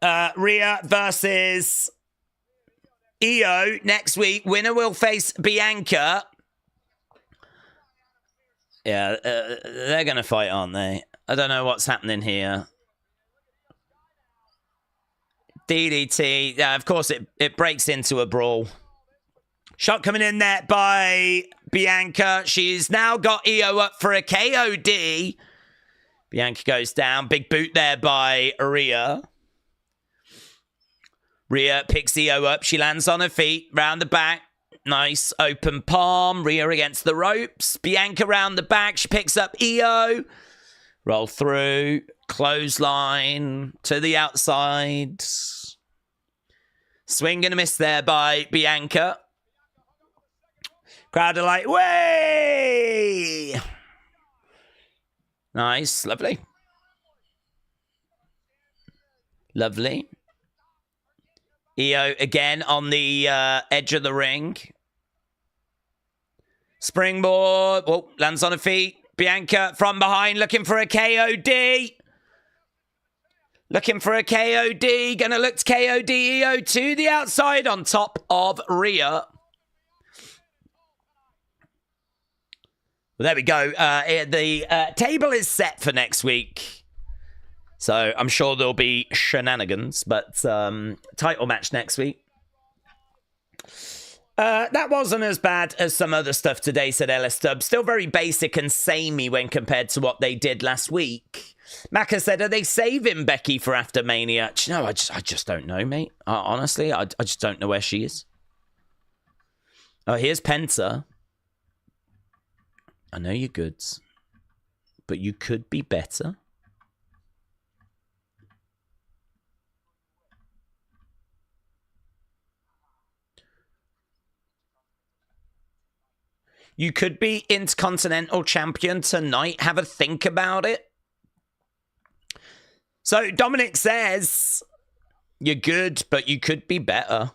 Rhea versus EO next week. Winner will face Bianca. Yeah, they're going to fight, aren't they? I don't know what's happening here. DDT. Yeah, of course, it breaks into a brawl. Shot coming in there by Bianca. She's now got EO up for a KOD. Bianca goes down. Big boot there by Rhea. Rhea picks EO up. She lands on her feet. Round the back. Nice open palm. Rhea against the ropes. Bianca round the back. She picks up EO. Roll through. Clothesline to the outside. Swing and a miss there by Bianca. Crowd are like, way! Nice. Lovely. Lovely. EO again on the edge of the ring. Springboard. Oh, lands on her feet. Bianca from behind looking for a KOD. Looking for a KOD. Gonna look to KOD EO to the outside on top of Rhea. Well, there we go. The table is set for next week. So I'm sure there'll be shenanigans, but title match next week. That wasn't as bad as some other stuff today, said Ellis Stubbs. Still very basic and samey when compared to what they did last week. Macca said, are they saving Becky for after Mania? Do you know, I just don't know, mate. Honestly, I just don't know where she is. Oh, here's Penta. I know you're good, but you could be better. You could be Intercontinental Champion tonight. Have a think about it. So Dominic says, you're good, but you could be better.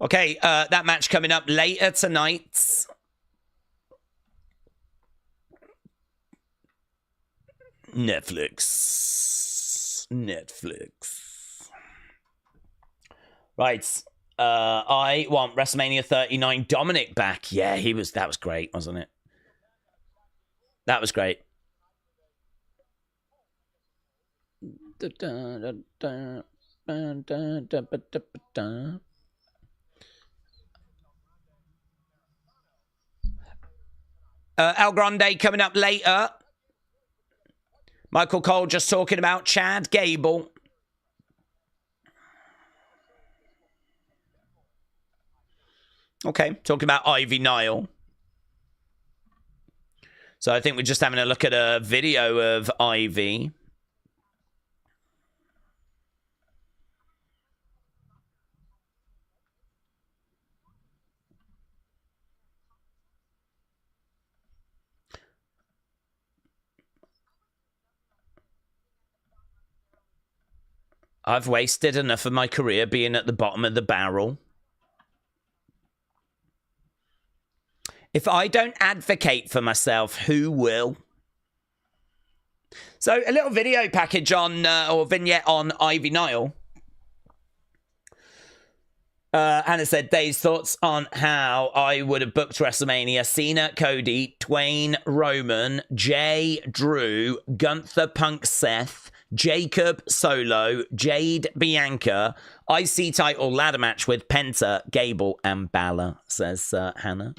Okay, that match coming up later tonight. Netflix. Right. I want WrestleMania 39 Dominic back. Yeah, that was great, wasn't it? That was great. El Grande coming up later. Michael Cole just talking about Chad Gable. Okay, talking about Ivy Nile. So I think we're just having a look at a video of Ivy. I've wasted enough of my career being at the bottom of the barrel. If I don't advocate for myself, who will? So a little video package on, or vignette on Ivy Nile. Hannah said, Dave's thoughts on how I would have booked WrestleMania. Cena-Cody, Dwayne Roman, Jey, Drew, Gunther, Punk, Seth, Jacob, Solo, Jade, Bianca, IC title ladder match with Penta, Gable, and Balor, says Hannah.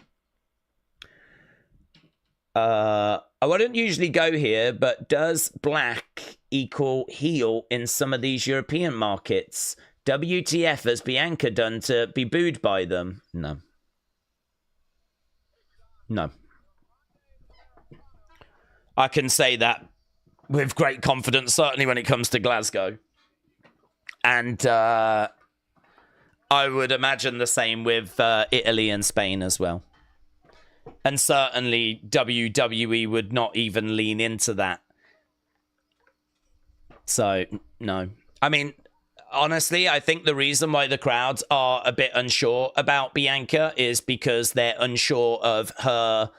I wouldn't usually go here, but does black equal heel in some of these European markets? WTF has Bianca done to be booed by them? No. No. I can say that with great confidence, certainly when it comes to Glasgow. And I would imagine the same with Italy and Spain as well. And certainly WWE would not even lean into that. So, no. I mean, honestly, I think the reason why the crowds are a bit unsure about Bianca is because they're unsure of her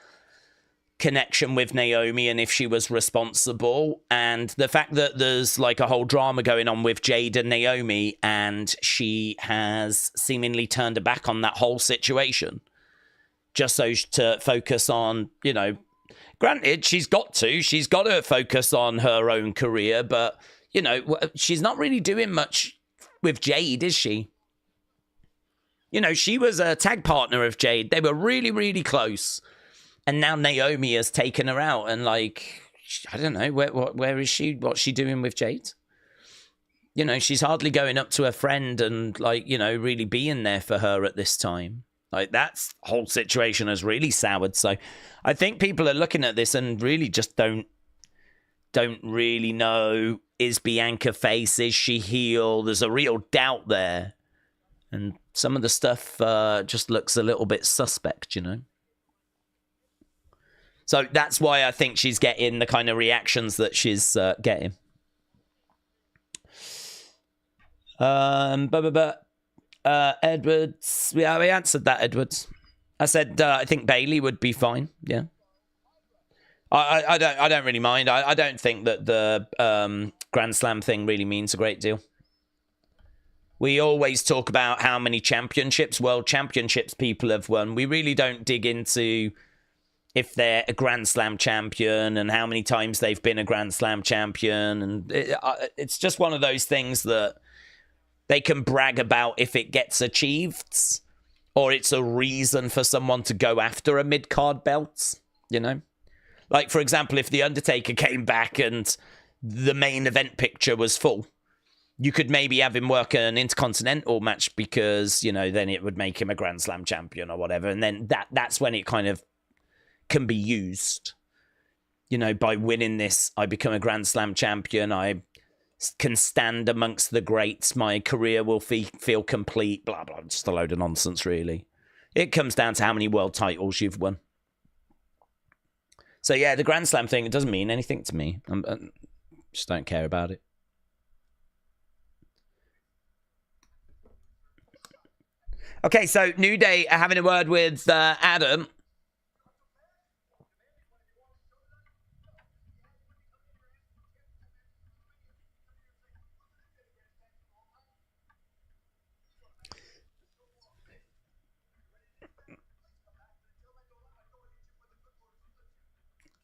connection with Naomi and if she was responsible. And the fact that there's like a whole drama going on with Jade and Naomi, and she has seemingly turned her back on that whole situation. Just so to focus on, you know, granted, she's got to focus on her own career, but, you know, she's not really doing much with Jade, is she? You know, she was a tag partner of Jade. They were really, really close. And now Naomi has taken her out and, like, I don't know, where is she? What's she doing with Jade? You know, she's hardly going up to her friend and, like, you know, really being there for her at this time. Like, that whole situation has really soured. So I think people are looking at this and really just don't really know, is Bianca face? Is she heel? There's a real doubt there. And some of the stuff just looks a little bit suspect, you know? So that's why I think she's getting the kind of reactions that she's getting. Edwards. Yeah, we answered that, Edwards. I said I think Bailey would be fine. Yeah. I don't really mind. I don't think that the Grand Slam thing really means a great deal. We always talk about how many championships, world championships people have won. We really don't dig into if they're a Grand Slam champion and how many times they've been a Grand Slam champion. And it's just one of those things that they can brag about if it gets achieved, or it's a reason for someone to go after a mid-card belt, you know? Like, for example, if The Undertaker came back and the main event picture was full, you could maybe have him work an Intercontinental match because, you know, then it would make him a Grand Slam champion or whatever. And then that's when it kind of can be used. You know, by winning this, I become a Grand Slam champion. I can stand amongst the greats. My career will feel complete. Blah, blah. Just a load of nonsense, really. It comes down to how many world titles you've won. So, yeah, the Grand Slam thing, it doesn't mean anything to me. I just don't care about it. Okay, so New Day are having a word with Adam.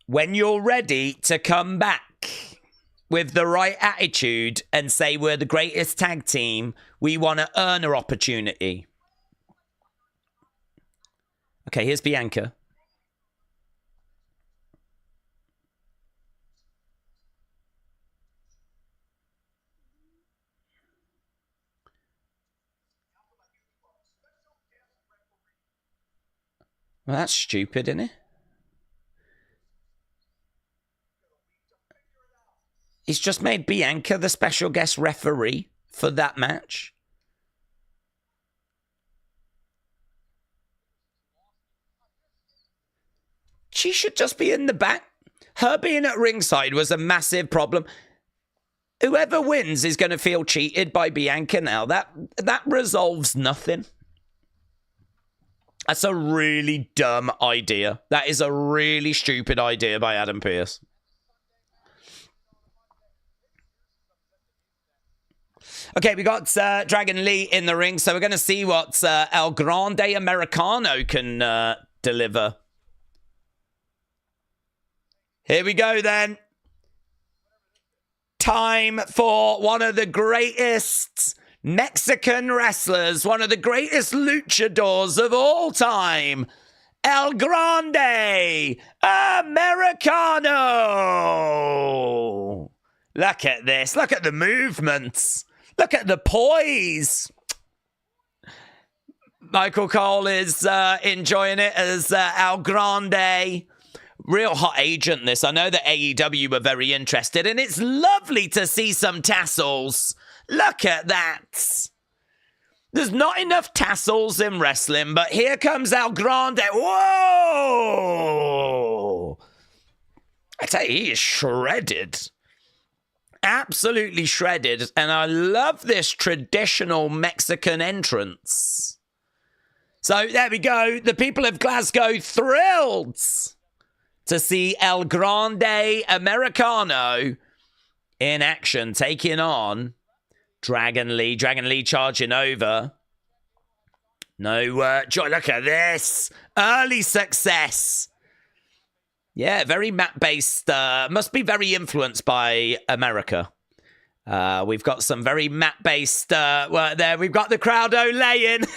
When you're ready to come back with the right attitude and say we're the greatest tag team, we want to earn our opportunity. Okay, here's Bianca. Well, that's stupid, isn't it? He's just made Bianca the special guest referee for that match. She should just be in the back. Her being at ringside was a massive problem. Whoever wins is going to feel cheated by Bianca now. That resolves nothing. That's a really dumb idea. That is a really stupid idea by Adam Pearce. Okay, we got Dragon Lee in the ring, so we're going to see what El Grande Americano can deliver. Here we go, then. Time for one of the greatest Mexican wrestlers, one of the greatest luchadors of all time, El Grande Americano. Look at this. Look at the movements. Look at the poise. Michael Cole is enjoying it as El Grande. Real hot agent, this. I know that AEW were very interested, and it's lovely to see some tassels. Look at that. There's not enough tassels in wrestling, but here comes El Grande. Whoa! I tell you, he is shredded. Absolutely shredded. And I love this traditional Mexican entrance. So there we go. The people of Glasgow thrilled to see El Grande Americano in action, taking on Dragon Lee. Dragon Lee charging over. No joy. Look at this. Early success. Yeah, very map-based. Must be very influenced by America. We've got some very map-based work there. We've got the crowd olaying.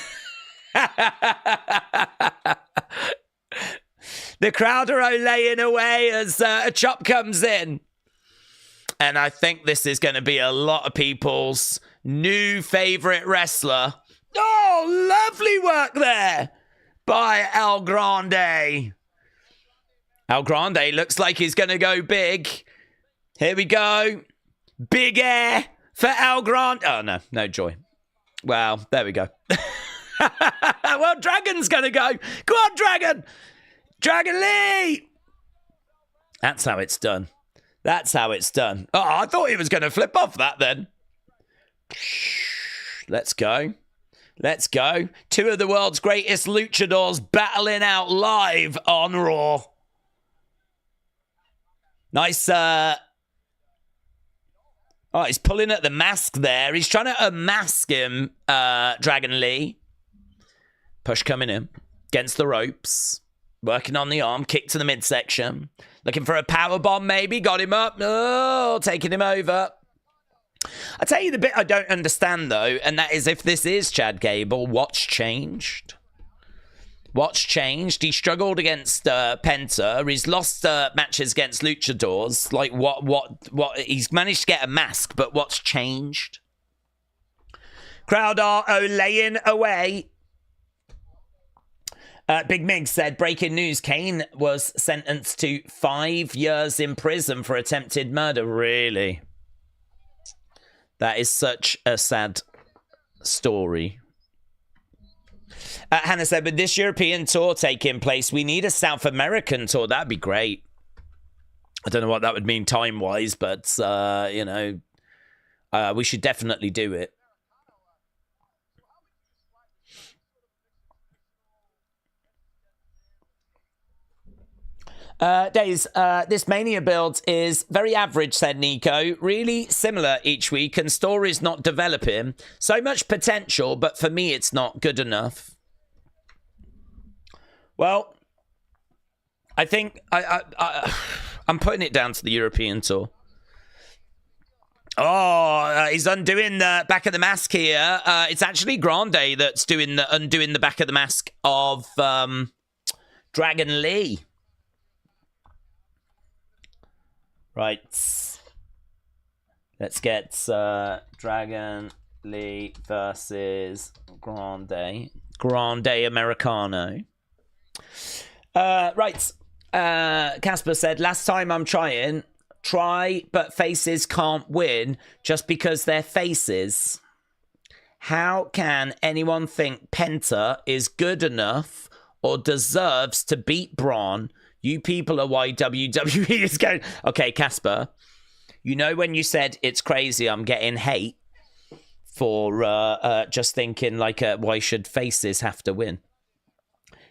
The crowd are olaying away as a chop comes in. And I think this is going to be a lot of people's new favorite wrestler. Oh, lovely work there by El Grande. El Grande looks like he's going to go big. Here we go. Big air for El Grande. Oh, no. No joy. Well, there we go. Well, Dragon's going to go. Go on, Dragon. Dragon Lee. That's how it's done. That's how it's done. Oh, I thought he was going to flip off that then. Let's go. Let's go. Two of the world's greatest luchadors battling out live on Raw. Nice. Oh, he's pulling at the mask there. He's trying to unmask him, Dragon Lee. Push coming in. Against the ropes. Working on the arm. Kick to the midsection. Looking for a power bomb, maybe. Got him up. Oh, taking him over. I'll tell you the bit I don't understand, though, and that is if this is Chad Gable, what's changed? What's changed? He struggled against Penta. He's lost matches against luchadors. Like, what? He's managed to get a mask, but what's changed? Crowd are olaying away. Big Mig said, breaking news, Kane was sentenced to 5 years in prison for attempted murder. Really? That is such a sad story. Hannah said, with this European tour taking place, we need a South American tour. That'd be great. I don't know what that would mean time-wise, but, you know, we should definitely do it. Daze, this Mania build is very average, said Nico. Really similar each week, and stories not developing. So much potential, but for me, it's not good enough. Well, I think I'm putting it down to the European tour. Oh, he's undoing the back of the mask here. It's actually Grande that's undoing the back of the mask of Dragon Lee. Right. Let's get Dragon Lee versus Grande. Grande Americano. Right. Casper said, last time I'm try, but faces can't win just because they're faces. How can anyone think Penta is good enough or deserves to beat Bron? You people are why WWE is going... Okay, Casper, you know when you said it's crazy I'm getting hate for just thinking, like, why should faces have to win?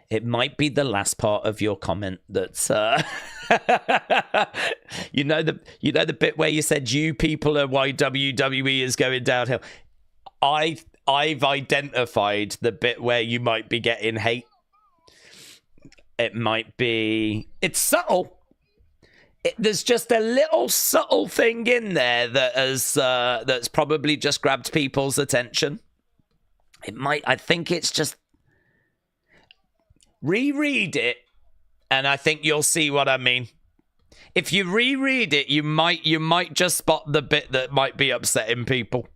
It might be the last part of your comment that's... you know the bit where you said you people are why WWE is going downhill? I've identified the bit where you might be getting hate. It might be... It's subtle. There's just a little subtle thing in there that has that's probably just grabbed people's attention. It might... I think it's just... Reread it, and I think you'll see what I mean. If you reread it, you might just spot the bit that might be upsetting people.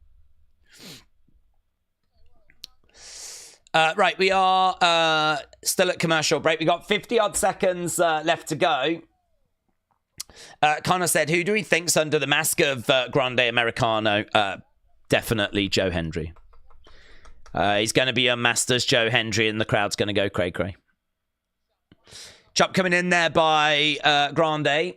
Right, we are still at commercial break. We got 50-odd seconds left to go. Connor said, who do we think's under the mask of Grande Americano? Definitely Joe Hendry. He's going to be unmasked as Joe Hendry, and the crowd's going to go cray-cray. Chop coming in there by Grande.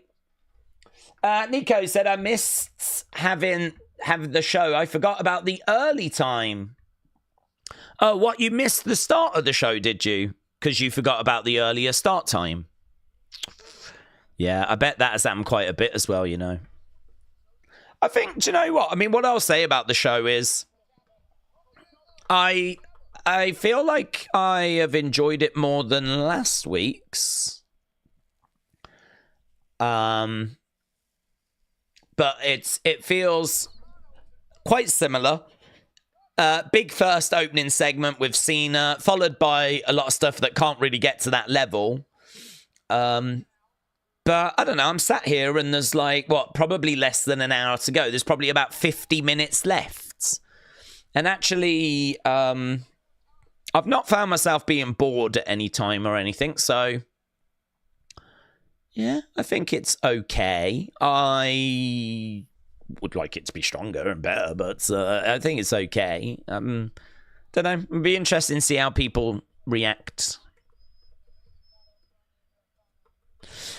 Nico said, I missed having the show. I forgot about the early time. Oh, what? You missed the start of the show, did you? Because you forgot about the earlier start time. Yeah, I bet that has happened quite a bit as well, you know. I think, do you know what? I mean, what I'll say about the show is I feel like I have enjoyed it more than last week's. But it feels quite similar. Big first opening segment with Cena, followed by a lot of stuff that can't really get to that level. But I don't know, I'm sat here and there's like, probably less than an hour to go. There's probably about 50 minutes left. And actually, I've not found myself being bored at any time or anything. So, yeah, I think it's okay. I would like it to be stronger and better, but I think it's okay. Don't know. It'd be interesting to see how people react.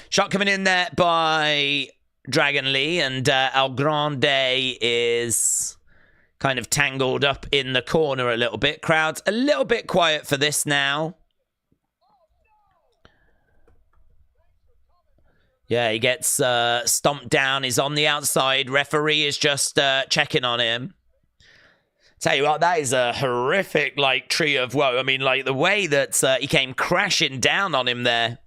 Shot coming in there by Dragon Lee, and El Grande is kind of tangled up in the corner a little bit. Crowd's a little bit quiet for this now. Yeah, he gets stomped down. He's on the outside. Referee is just checking on him. Tell you what, that is a horrific, like, tree of woe. I mean, like, the way that he came crashing down on him there.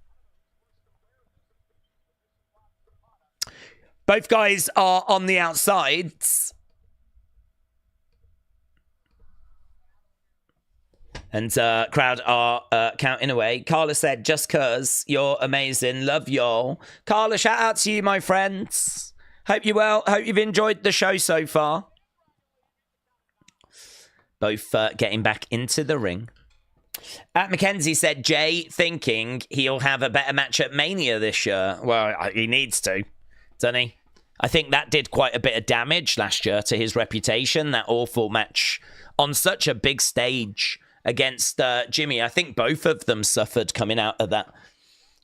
Both guys are on the outsides. And crowd are counting away. Carla said, just cuz, you're amazing. Love y'all. Carla, shout out to you, my friends. Hope you're well. Hope you've enjoyed the show so far. Both getting back into the ring. Mackenzie said, Jey thinking he'll have a better match at Mania this year. Well, he needs to, doesn't he? I think that did quite a bit of damage last year to his reputation. That awful match on such a big stage against Jimmy. I think both of them suffered coming out of that.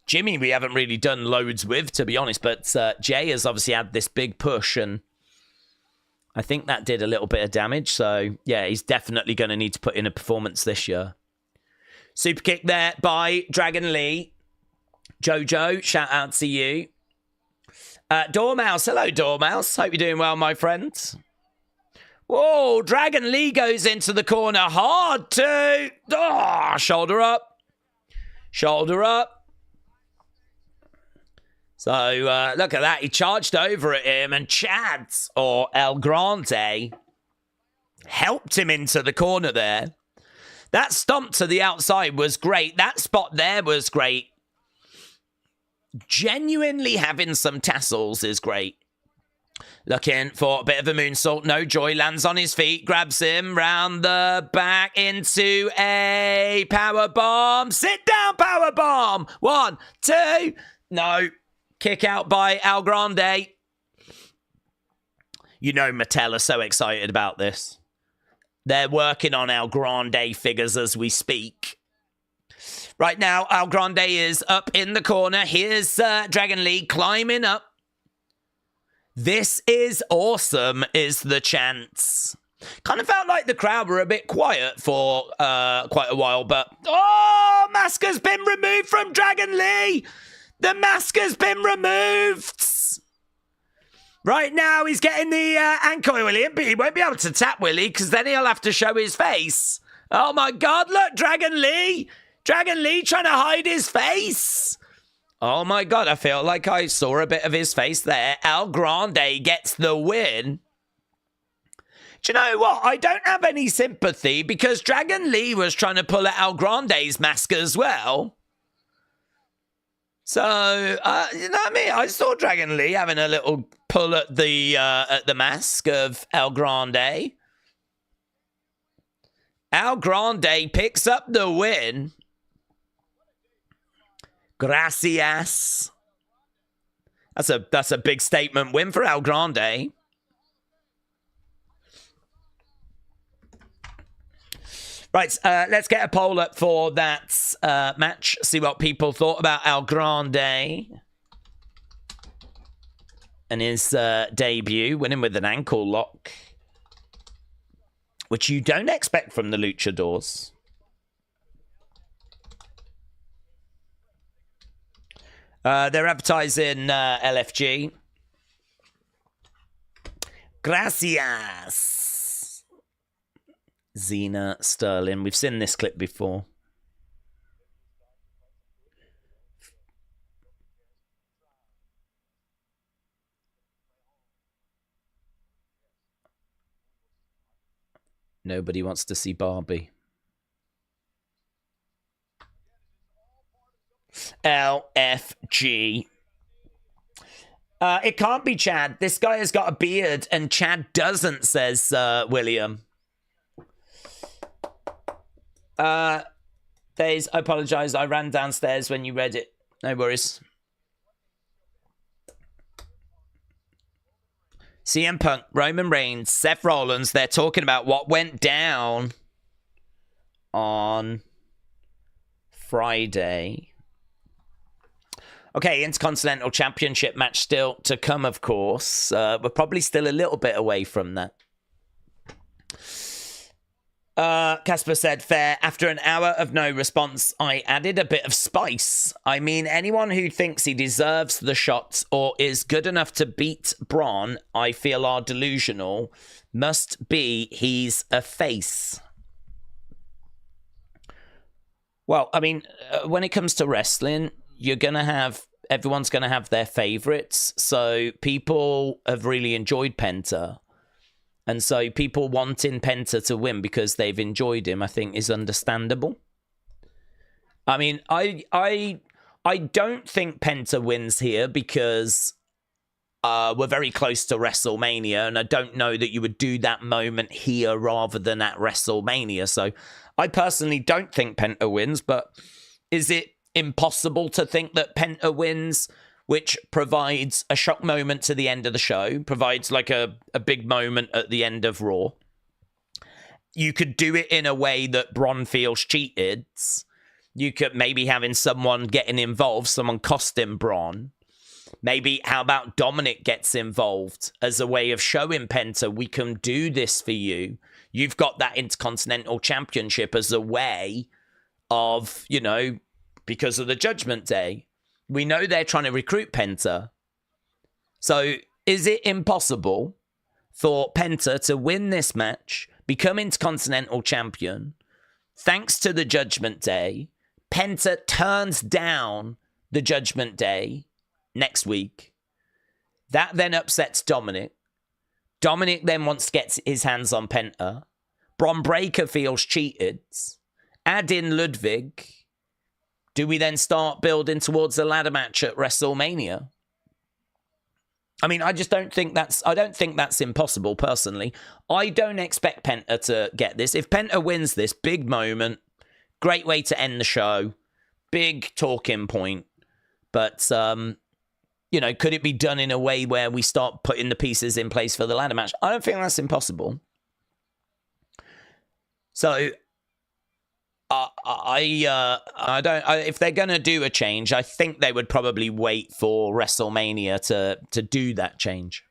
Jimmy, we haven't really done loads with, to be honest, but Jey has obviously had this big push, and I think that did a little bit of damage. So, yeah, he's definitely going to need to put in a performance this year. Super kick there by Dragon Lee. Jojo, shout out to you. Dormouse, hello, Dormouse. Hope you're doing well, my friend. Whoa, Dragon Lee goes into the corner hard too. Oh, shoulder up. Shoulder up. So, look at that. He charged over at him, and Chads, or El Grande, helped him into the corner there. That stomp to the outside was great. That spot there was great. Genuinely having some tassels is great. Looking for a bit of a moonsault. No joy. Lands on his feet. Grabs him round the back into a power bomb. Sit down, power bomb. 1, 2. No. Kick out by El Grande. You know Mattel are so excited about this. They're working on El Grande figures as we speak. Right now, El Grande is up in the corner. Here's Dragon Lee climbing up. This is awesome, is the chants. Kind of felt like the crowd were a bit quiet for quite a while, but... Oh, mask has been removed from Dragon Lee! The mask has been removed! Right now, he's getting the ankle Willie, but he won't be able to tap Willie, because then he'll have to show his face. Oh my God, look, Dragon Lee! Dragon Lee trying to hide his face! Oh my God, I feel like I saw a bit of his face there. El Grande gets the win. Do you know what? I don't have any sympathy because Dragon Lee was trying to pull at El Grande's mask as well. So, you know what I mean? I saw Dragon Lee having a little pull at the mask of El Grande. El Grande picks up the win. Gracias. That's a big statement win for El Grande. Right, let's get a poll up for that match. See what people thought about El Grande and his debut, winning with an ankle lock, which you don't expect from the Luchadors. They're advertising LFG. Gracias. Xena Sterling. We've seen this clip before. Nobody wants to see Barbie. LFG. It can't be Chad. This guy has got a beard and Chad doesn't, says William. Daze, I apologize. I ran downstairs when you read it. No worries. CM Punk, Roman Reigns, Seth Rollins, they're talking about what went down on Friday. Okay, Intercontinental Championship match still to come, of course. We're probably still a little bit away from that. Casper said, fair. After an hour of no response, I added a bit of spice. I mean, anyone who thinks he deserves the shot or is good enough to beat Bron, I feel are delusional. Must be he's a face. Well, I mean, when it comes to wrestling, everyone's going to have their favorites. So people have really enjoyed Penta. And so people wanting Penta to win because they've enjoyed him, I think, is understandable. I mean, I don't think Penta wins here because we're very close to WrestleMania, and I don't know that you would do that moment here rather than at WrestleMania. So I personally don't think Penta wins, but is it impossible to think that Penta wins, which provides a shock moment to the end of the show, provides like a big moment at the end of Raw? You could do it in a way that Bron feels cheated. You could maybe having someone getting involved, someone costing Bron. Maybe how about Dominic gets involved as a way of showing Penta, we can do this for you. You've got that Intercontinental Championship as a way of, you know, because of the Judgment Day. We know they're trying to recruit Penta. So is it impossible for Penta to win this match, become Intercontinental Champion, thanks to the Judgment Day? Penta turns down the Judgment Day next week. That then upsets Dominic. Dominic then wants to get his hands on Penta. Bron Breakker feels cheated. Add in Ludwig. Do we then start building towards a ladder match at WrestleMania? I mean, I don't think that's impossible, personally. I don't expect Penta to get this. If Penta wins this, big moment, great way to end the show, big talking point. But, you know, could it be done in a way where we start putting the pieces in place for the ladder match? I don't think that's impossible. So if they're going to do a change, I think they would probably wait for WrestleMania to do that change.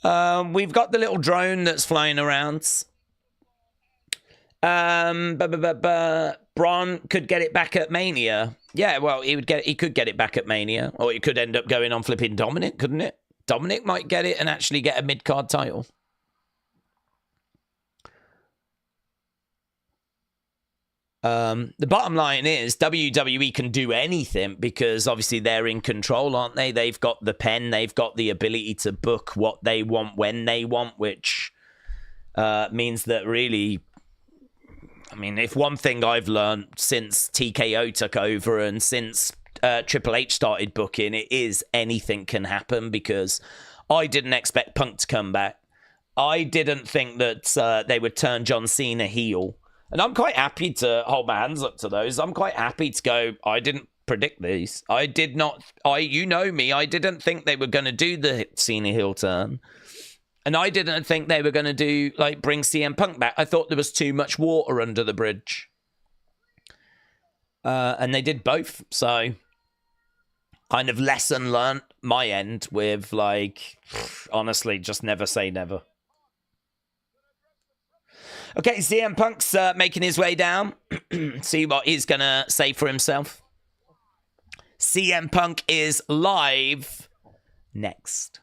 We've got the little drone that's flying around. Braun could get it back at Mania. Yeah, well, he could get it back at Mania, or it could end up going on flipping Dominic, couldn't it? Dominic might get it and actually get a mid-card title. The bottom line is WWE can do anything because obviously they're in control, aren't they? They've got the pen, they've got the ability to book what they want when they want, which means that really I mean, if one thing I've learned since TKO took over and since Triple H started booking, it is anything can happen, because I didn't expect Punk to come back. I didn't think that they would turn John Cena heel. And I'm quite happy to hold my hands up to those. I'm quite happy to go, I didn't predict these. I did not, you know me, I didn't think they were going to do the Cena heel turn. And I didn't think they were going to do, like, bring CM Punk back. I thought there was too much water under the bridge. And they did both. So, kind of lesson learnt my end with, like, honestly, just never say never. Okay, CM Punk's making his way down. See what he's going to say for himself. CM Punk is live next.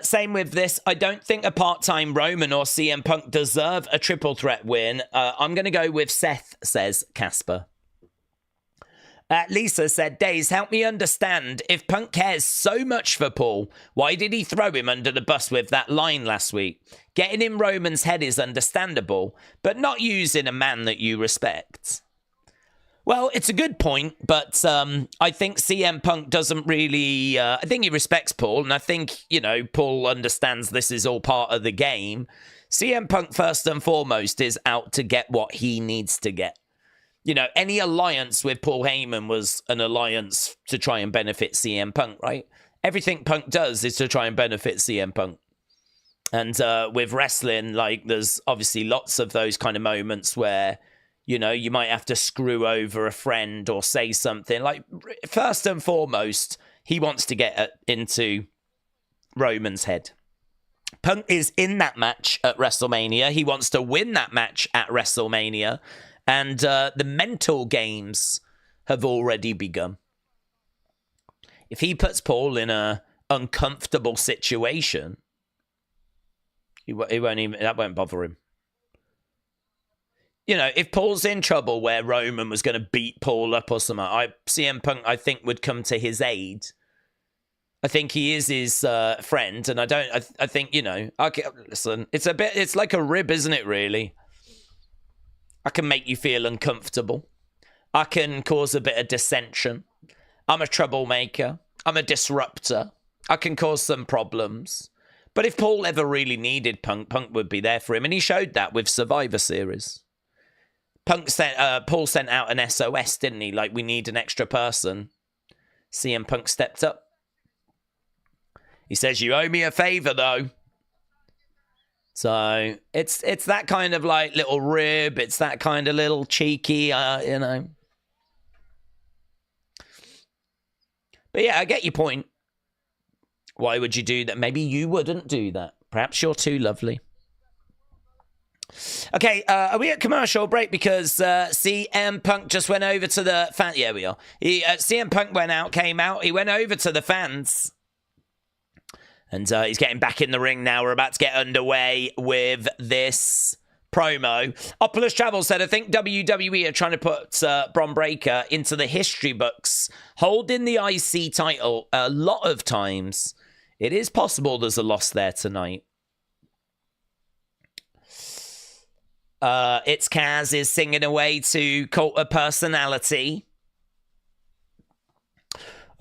Same with this. I don't think a part-time Roman or CM Punk deserve a triple threat win. I'm going to go with Seth, says Casper. Lisa said, Daze, help me understand. If Punk cares so much for Paul, why did he throw him under the bus with that line last week? Getting in Roman's head is understandable, but not using a man that you respect. Well, it's a good point, but I think CM Punk doesn't really... I think he respects Paul, and I think, you know, Paul understands this is all part of the game. CM Punk, first and foremost, is out to get what he needs to get. You know, any alliance with Paul Heyman was an alliance to try and benefit CM Punk, right? Everything Punk does is to try and benefit CM Punk. And with wrestling, like, there's obviously lots of those kind of moments where... You know, you might have to screw over a friend or say something. Like, first and foremost, he wants to get into Roman's head. Punk is in that match at WrestleMania. He wants to win that match at WrestleMania. And the mental games have already begun. If he puts Paul in a uncomfortable situation, he won't even, that won't bother him. You know, if Paul's in trouble where Roman was going to beat Paul up or something, CM Punk, I think, would come to his aid. I think he is his friend, and I think, you know, okay, listen, it's like a rib, isn't it, really? I can make you feel uncomfortable. I can cause a bit of dissension. I'm a troublemaker. I'm a disruptor. I can cause some problems. But if Paul ever really needed Punk, Punk would be there for him, and he showed that with Survivor Series. Paul sent out an SOS, didn't he? Like, we need an extra person. CM Punk stepped up. He says, you owe me a favor, though. So, it's that kind of, like, little rib. It's that kind of little cheeky, you know. But yeah, I get your point. Why would you do that? Maybe you wouldn't do that. Perhaps you're too lovely. Okay, are we at commercial break? Because CM Punk just went over to the fan. Yeah, we are. CM Punk came out. He went over to the fans. And he's getting back in the ring now. We're about to get underway with this promo. Opulus Travel said, I think WWE are trying to put Bron Breakker into the history books, holding the IC title a lot of times. It is possible there's a loss there tonight. It's Kaz is singing away to Cult of Personality.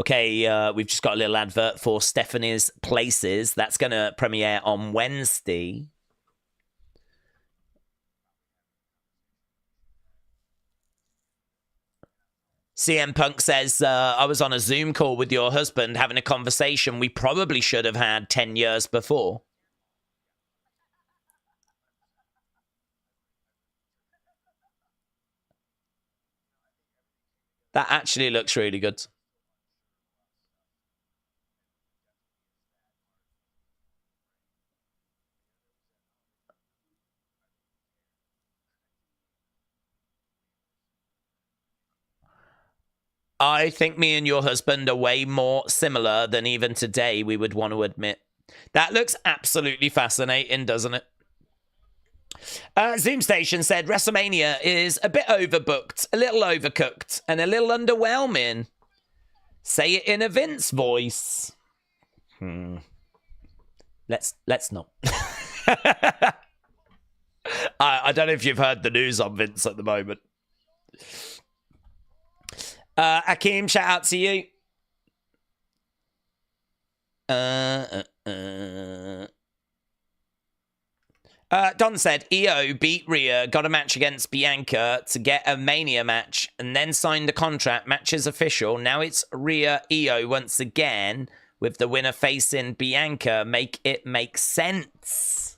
Okay, we've just got a little advert for Stephanie's Places. That's going to premiere on Wednesday. CM Punk says, I was on a Zoom call with your husband having a conversation we probably should have had 10 years before. That actually looks really good. I think me and your husband are way more similar than even today we would want to admit. That looks absolutely fascinating, doesn't it? Zoom Station said WrestleMania is a bit overbooked, a little overcooked, and a little underwhelming. Say it in a Vince voice. Let's not. I don't know if you've heard the news on Vince at the moment. Akeem, shout out to you. Don said, EO beat Rhea, got a match against Bianca to get a Mania match, and then signed the contract. Match is official. Now it's Rhea EO once again, with the winner facing Bianca. Make it make sense.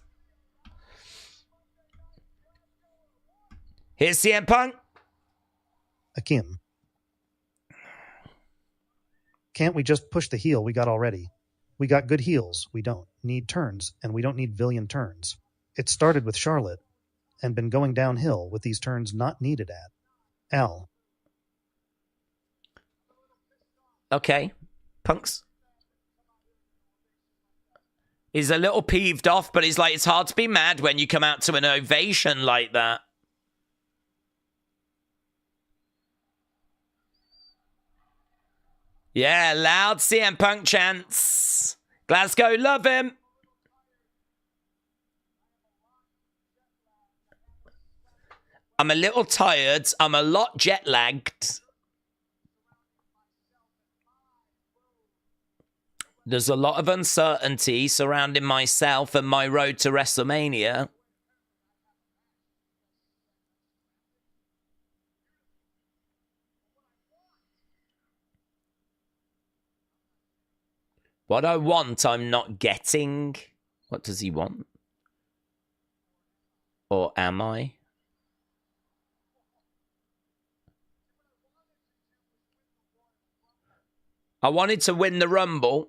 Here's CM Punk. Akim. Can't we just push the heel we got already? We got good heels. We don't need turns, and we don't need villain turns. It started with Charlotte, and been going downhill with these turns not needed at. Al. Okay. Punk's. He's a little peeved off, but he's like, it's hard to be mad when you come out to an ovation like that. Yeah, loud CM Punk chants. Glasgow, love him. I'm a little tired. I'm a lot jet lagged. There's a lot of uncertainty surrounding myself and my road to WrestleMania. What I want, I'm not getting. What does he want? Or am I? I wanted to win the Rumble.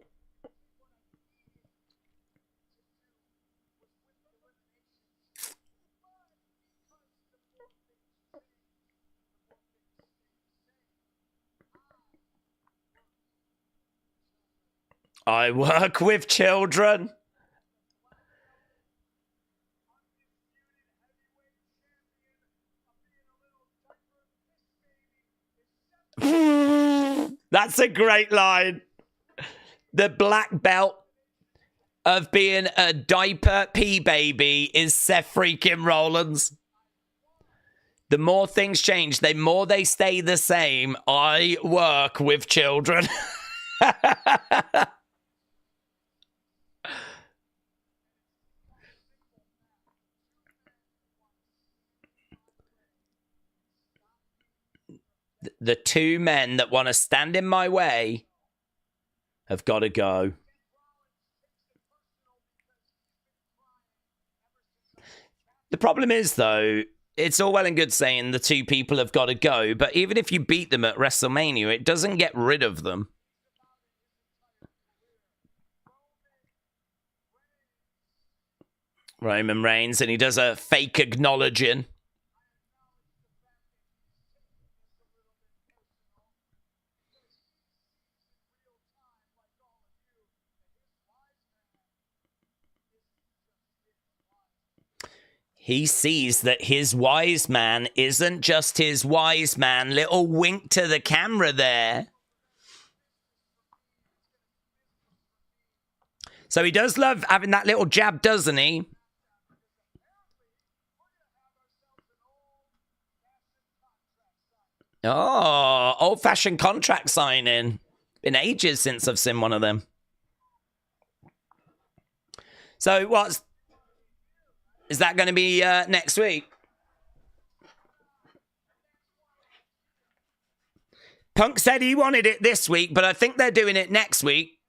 I work with children. That's a great line. The black belt of being a diaper pee baby is Seth freaking Rollins. The more things change, the more they stay the same. I work with children. The two men that want to stand in my way have got to go. The problem is, though, it's all well and good saying the two people have got to go, but even if you beat them at WrestleMania, it doesn't get rid of them. Roman Reigns, and he does a fake acknowledging. He sees that his wise man isn't just his wise man. Little wink to the camera there. So he does love having that little jab, doesn't he? Oh, old-fashioned contract signing. Been ages since I've seen one of them. So what's... Is that going to be next week? Punk said he wanted it this week, but I think they're doing it next week.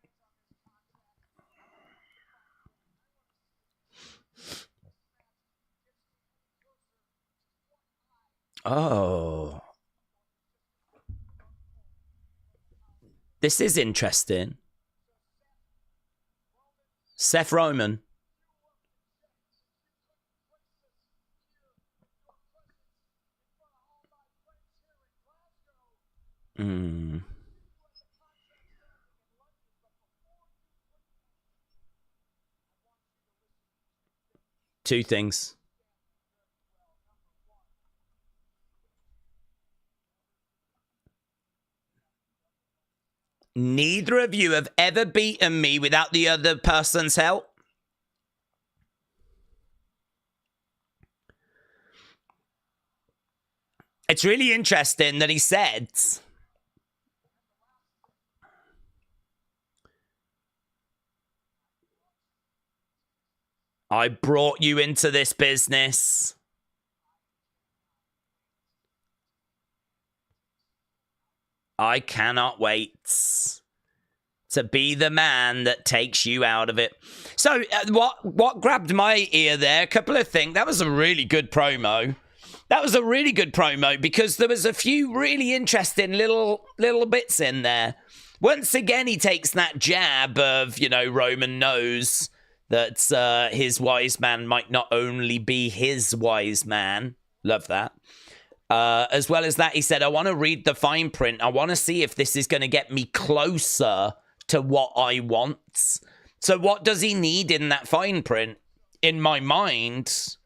Oh. This is interesting. Seth Roman. Two things. Neither of you have ever beaten me without the other person's help. It's really interesting that he said, I brought you into this business. I cannot wait to be the man that takes you out of it. So what grabbed my ear there, a couple of things. That was a really good promo. That was a really good promo because there was a few really interesting little bits in there. Once again, he takes that jab of, you know, Roman knows that his wise man might not only be his wise man. Love that. As well as that, he said, I want to read the fine print. I want to see if this is going to get me closer to what I want. So what does he need in that fine print? In my mind,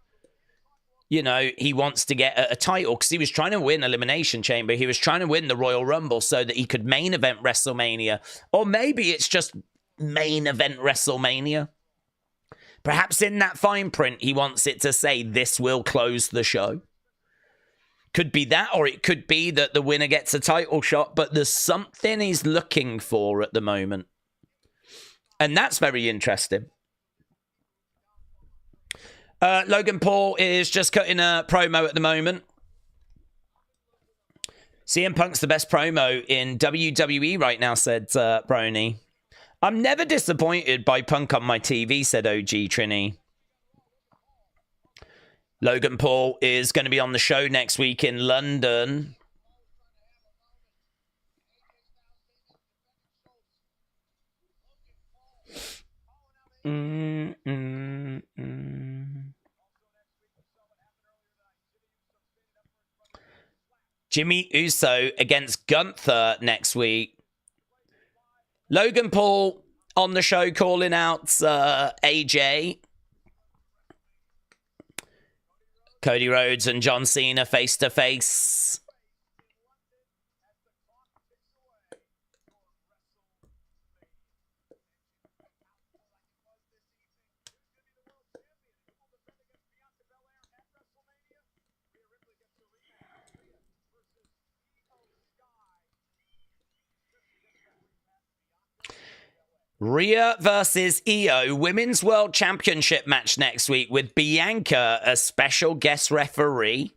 you know, he wants to get a title because he was trying to win Elimination Chamber. He was trying to win the Royal Rumble so that he could main event WrestleMania. Or maybe it's just main event WrestleMania. Perhaps in that fine print, he wants it to say, this will close the show. Could be that, or it could be that the winner gets a title shot, but there's something he's looking for at the moment. And that's very interesting. Logan Paul is just cutting a promo at the moment. CM Punk's the best promo in WWE right now, said Brony. I'm never disappointed by Punk on my TV, said OG Trini. Logan Paul is going to be on the show next week in London. Jimmy Uso against Gunther next week. Logan Paul on the show calling out AJ. Cody Rhodes and John Cena face to face. Rhea versus Io Women's World Championship match next week with Bianca as special guest referee.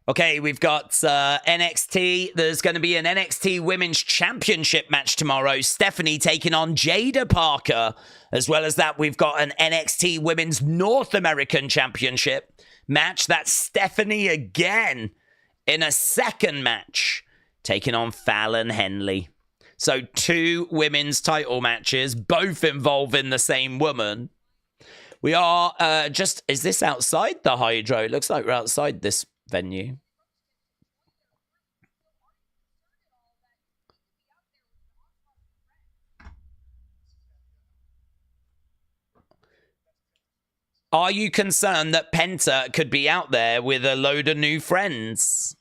Okay, we've got NXT. There's going to be an NXT Women's Championship match tomorrow. Stephanie taking on Jada Parker. As well as that, we've got an NXT Women's North American Championship match. That's Stephanie again in a second match, taking on Fallon Henley. So 2 women's title matches, both involving the same woman. We are is this outside the Hydro? It looks like we're outside this venue. Are you concerned that Penta could be out there with a load of new friends?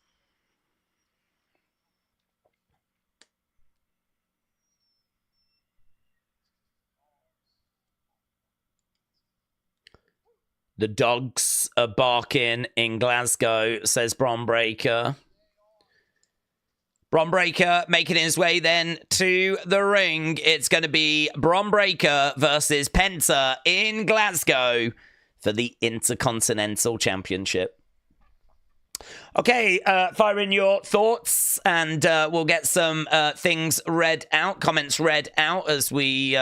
The dogs are barking in Glasgow, says Bron Breakker. Bron Breakker making his way then to the ring. It's going to be Bron Breakker versus Penta in Glasgow for the Intercontinental Championship. Okay, fire in your thoughts, and we'll get some things read out, comments read out as we...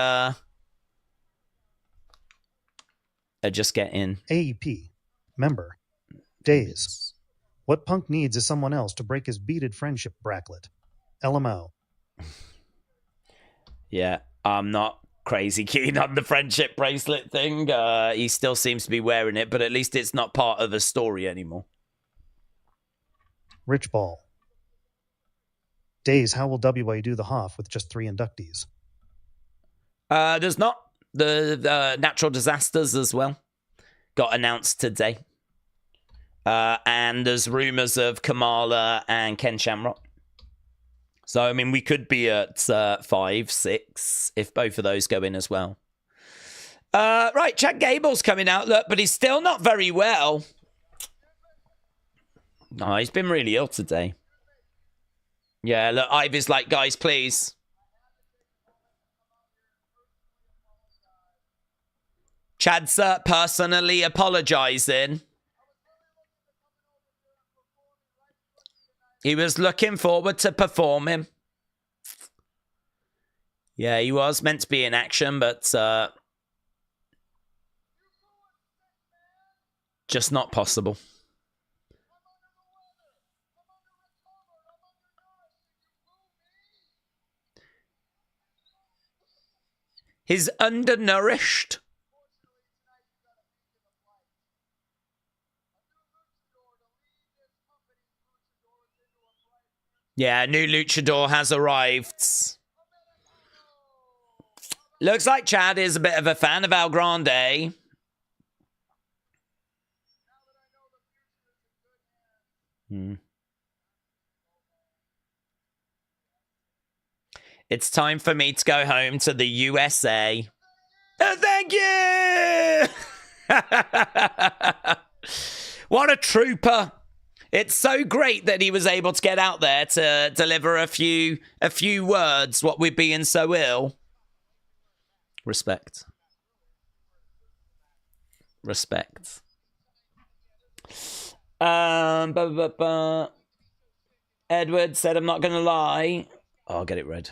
just get in. AEP. Member. Daze. What Punk needs is someone else to break his beaded friendship bracelet. LMO. Yeah, I'm not crazy keen on the friendship bracelet thing. He still seems to be wearing it, but at least it's not part of the story anymore. Rich Ball. Daze, how will WA do the Hoff with just 3 inductees? There's not. The natural disasters as well got announced today. And there's rumors of Kamala and Ken Shamrock. So, I mean, we could be at 5, 6 if both of those go in as well. Right, Chad Gable's coming out, look, but he's still not very well. Oh, he's been really ill today. Yeah, look, Ivy's like, guys, please. Chad's personally apologizing. He was looking forward to performing. Yeah, he was meant to be in action, but just not possible. He's undernourished. Yeah, new luchador has arrived. Looks like Chad is a bit of a fan of El Grande. It's time for me to go home to the USA. Oh, thank you! What a trooper. It's so great that he was able to get out there to deliver a few words, what we're being so ill. Respect. Respect. Edward said, I'm not going to lie. Oh, I'll get it read.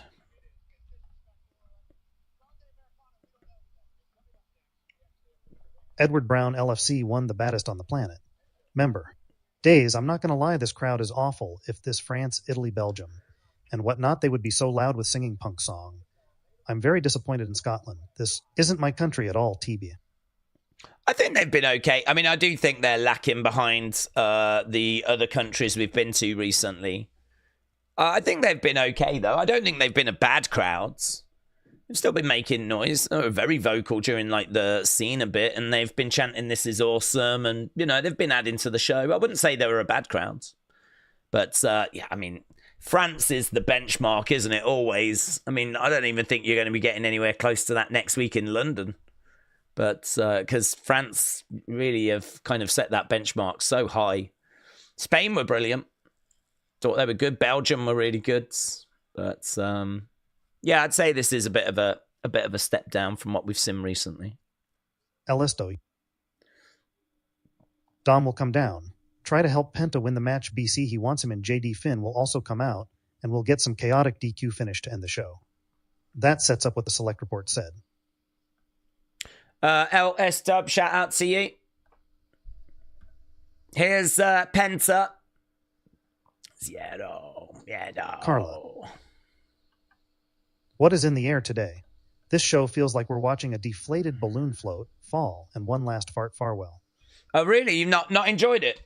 Edward Brown LFC won the baddest on the planet. Member. Daze, I'm not going to lie, this crowd is awful. If this France, Italy, Belgium, and whatnot, they would be so loud with singing punk song. I'm very disappointed in Scotland. This isn't my country at all, TB. I think they've been okay. I mean, I do think they're lacking behind the other countries we've been to recently. I think they've been okay, though. I don't think they've been a bad crowds. They've still been making noise. They were very vocal during, like, the scene a bit, and they've been chanting, this is awesome, and, you know, they've been adding to the show. I wouldn't say they were a bad crowd. But, yeah, I mean, France is the benchmark, isn't it, always? I mean, I don't even think you're going to be getting anywhere close to that next week in London. But, because France really have kind of set that benchmark so high. Spain were brilliant. Thought they were good. Belgium were really good. But, yeah, I'd say this is a bit of a step down from what we've seen recently. Elisto. Dom will come down. Try to help Penta win the match. BC, he wants him, and JD Finn will also come out, and we'll get some chaotic DQ finish to end the show. That sets up what the select report said. LS Dub, shout out to you. Here's Penta. Zero. Carla. What is in the air today? This show feels like we're watching a deflated balloon float, fall, and one last farewell. Oh, really? You've not enjoyed it?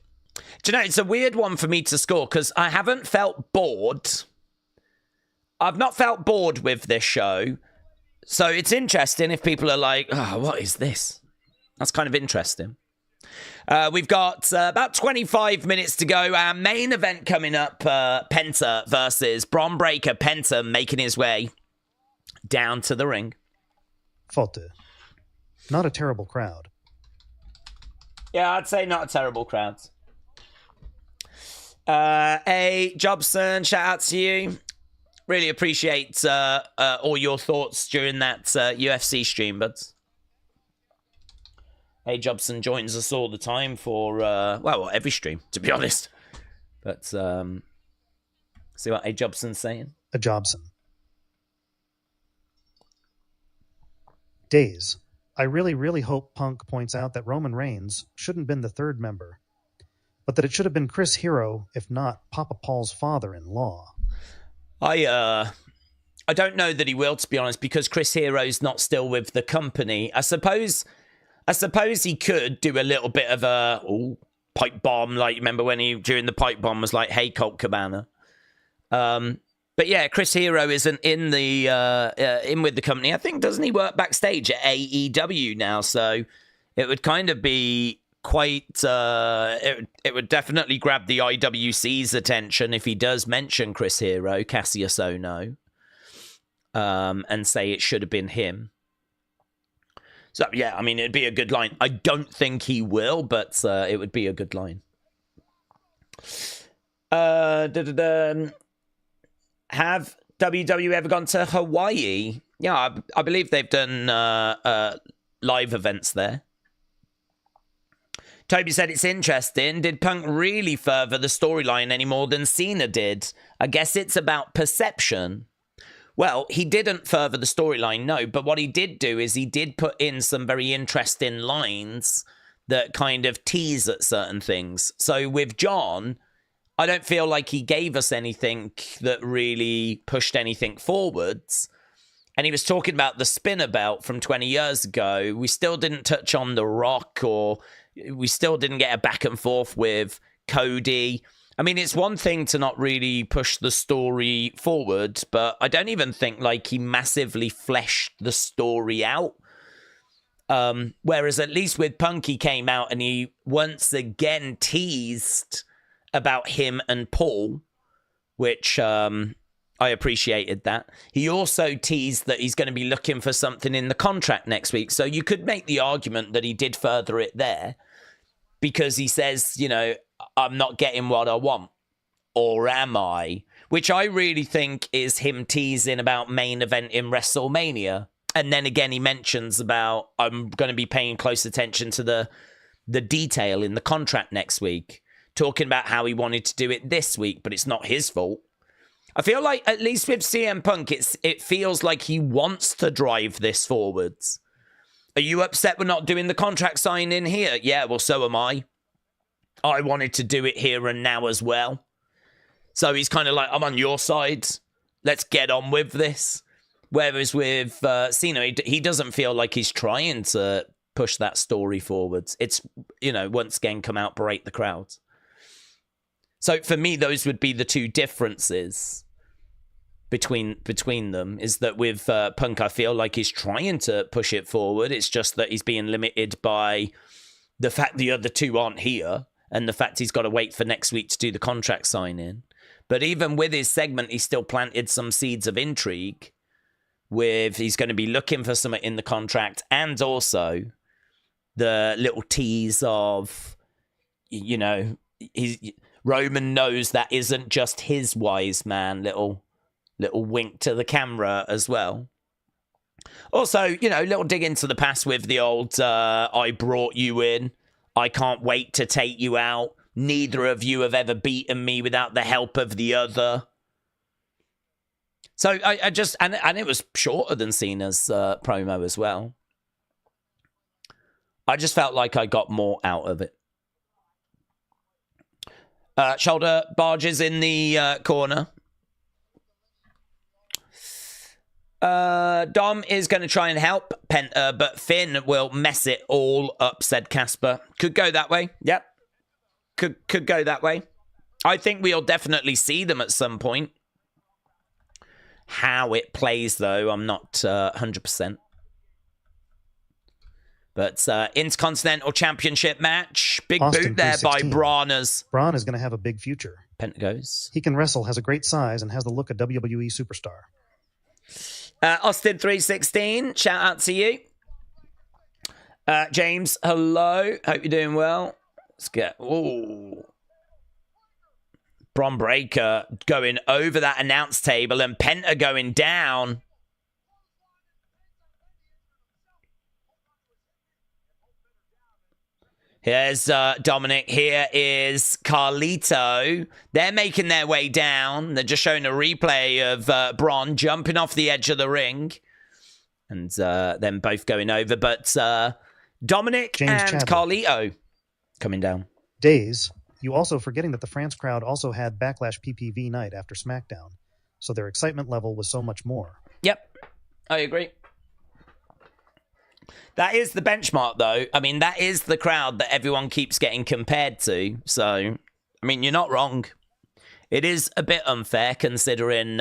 Do you know, it's a weird one for me to score because I haven't felt bored. I've not felt bored with this show. So it's interesting if people are like, oh, what is this? That's kind of interesting. We've got about 25 minutes to go. Our main event coming up, Penta versus Bron Breakker. Penta making his way down to the ring. Faute. Not a terrible crowd. Yeah, I'd say not a terrible crowd. A Jobson, shout out to you. Really appreciate all your thoughts during that UFC stream, buds. A Jobson joins us all the time for, well, every stream, to be honest. But, see what A Jobson's saying? A Jobson. Daze. I really, really hope Punk points out that Roman Reigns shouldn't have been the third member, but that it should have been Chris Hero, if not Papa Paul's father-in-law. I don't know that he will, to be honest, because Chris Hero's not still with the company. I suppose he could do a little bit of a pipe bomb, like remember when he during the pipe bomb was like, "Hey, Colt Cabana." But yeah, Chris Hero isn't in the in with the company. I think doesn't he work backstage at AEW now? So it would kind of be quite. It would definitely grab the IWC's attention if he does mention Chris Hero, Cassius Ohno, and say it should have been him. So yeah, I mean it'd be a good line. I don't think he will, but it would be a good line. Have WWE ever gone to Hawaii? Yeah, I believe they've done live events there. Toby said it's interesting. Did Punk really further the storyline any more than Cena did? I guess it's about perception. Well, he didn't further the storyline, no. But what he did do is he did put in some very interesting lines that kind of tease at certain things. So with John, I don't feel like he gave us anything that really pushed anything forwards. And he was talking about the spinner belt from 20 years ago. We still didn't touch on The Rock, or we still didn't get a back and forth with Cody. I mean, it's one thing to not really push the story forward, but I don't even think like he massively fleshed the story out. Whereas at least with Punk, he came out and he once again teased about him and Paul, which I appreciated that. He also teased that he's going to be looking for something in the contract next week. So you could make the argument that he did further it there because he says, you know, I'm not getting what I want. Or am I? Which I really think is him teasing about main event in WrestleMania. And then again, he mentions about, I'm going to be paying close attention to the detail in the contract next week. Talking about how he wanted to do it this week, but it's not his fault. I feel like, at least with CM Punk, it feels like he wants to drive this forwards. Are you upset we're not doing the contract signing here? Yeah, well, so am I. I wanted to do it here and now as well. So he's kind of like, I'm on your side. Let's get on with this. Whereas with Cena, he doesn't feel like he's trying to push that story forwards. It's, you know, once again, come out, berate the crowds. So for me, those would be the two differences between them, is that with Punk, I feel like he's trying to push it forward. It's just that he's being limited by the fact the other two aren't here and the fact he's got to wait for next week to do the contract sign-in. But even with his segment, he still planted some seeds of intrigue with he's going to be looking for something in the contract, and also the little tease of, you know, Roman knows that isn't just his wise man, little wink to the camera as well. Also, you know, little dig into the past with the old, I brought you in, I can't wait to take you out, neither of you have ever beaten me without the help of the other. So I just, and it was shorter than Cena's promo as well. I just felt like I got more out of it. Shoulder barges in the corner. Dom is going to try and help Penta, but Finn will mess it all up, said Casper. Could go that way. Yep. Could go that way. I think we'll definitely see them at some point. How it plays, though, I'm not 100%. But Intercontinental Championship match. Big Austin boot there by 316. Broners. Braun is going to have a big future. Penta goes. He can wrestle, has a great size, and has the look of WWE superstar. Austin 316, shout out to you. James, hello. Hope you're doing well. Let's get... Ooh. Bron Breakker going over that announce table and Penta going down. Here's Dominic. Here is Carlito. They're making their way down. They're just showing a replay of Bron jumping off the edge of the ring. And them both going over. But Dominic James and Chadwick. Carlito coming down. Daze, you also forgetting that the France crowd also had Backlash PPV night after SmackDown. So their excitement level was so much more. Yep, I agree. That is the benchmark, though. I mean, that is the crowd that everyone keeps getting compared to. So, I mean, you're not wrong. It is a bit unfair considering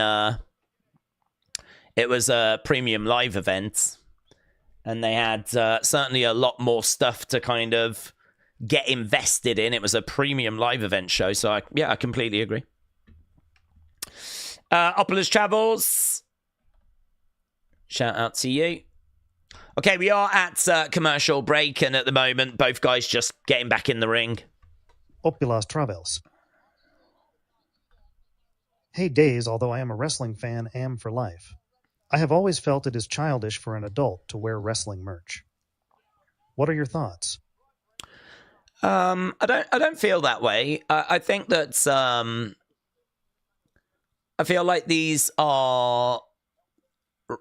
it was a premium live event. And they had certainly a lot more stuff to kind of get invested in. It was a premium live event show. So, I completely agree. Opulus Travels. Shout out to you. Okay, we are at commercial break, and at the moment, both guys just getting back in the ring. Opulas Travels. Hey Daze, although I am a wrestling fan, am for life. I have always felt it is childish for an adult to wear wrestling merch. What are your thoughts? I don't feel that way. I think that I feel like these are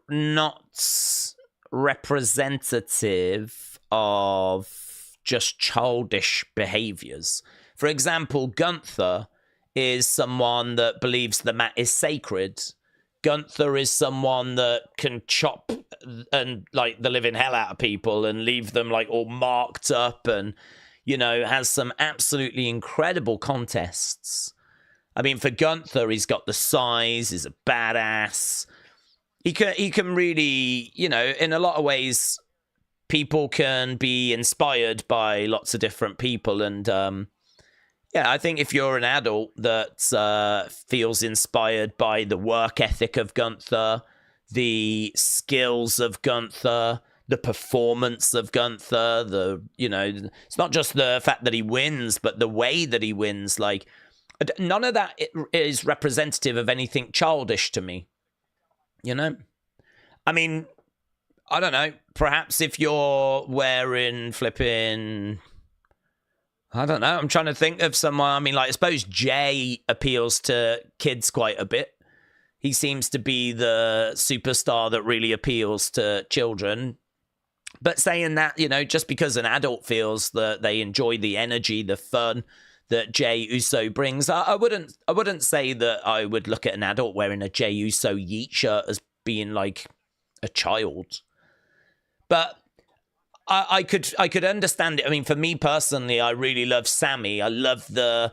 not representative of just childish behaviors. For example, Gunther is someone that believes the mat is sacred. Gunther is someone that can chop and like the living hell out of people and leave them like all marked up, and has some absolutely incredible contests. I mean, for Gunther, he's got the size, he's a badass. He can really, in a lot of ways, people can be inspired by lots of different people. And I think if you're an adult that feels inspired by the work ethic of Gunther, the skills of Gunther, the performance of Gunther, it's not just the fact that he wins, but the way that he wins. Like, none of that is representative of anything childish to me. I mean, I don't know. Perhaps if you're wearing flipping, I don't know. I'm trying to think of someone. I mean, like, I suppose Jey appeals to kids quite a bit. He seems to be the superstar that really appeals to children. But saying that, just because an adult feels that they enjoy the energy, the fun that Jey Uso brings, I wouldn't say that I would look at an adult wearing a Jey Uso yeet shirt as being like a child. But I could understand it. I mean, for me personally, I really love Sammy. I love the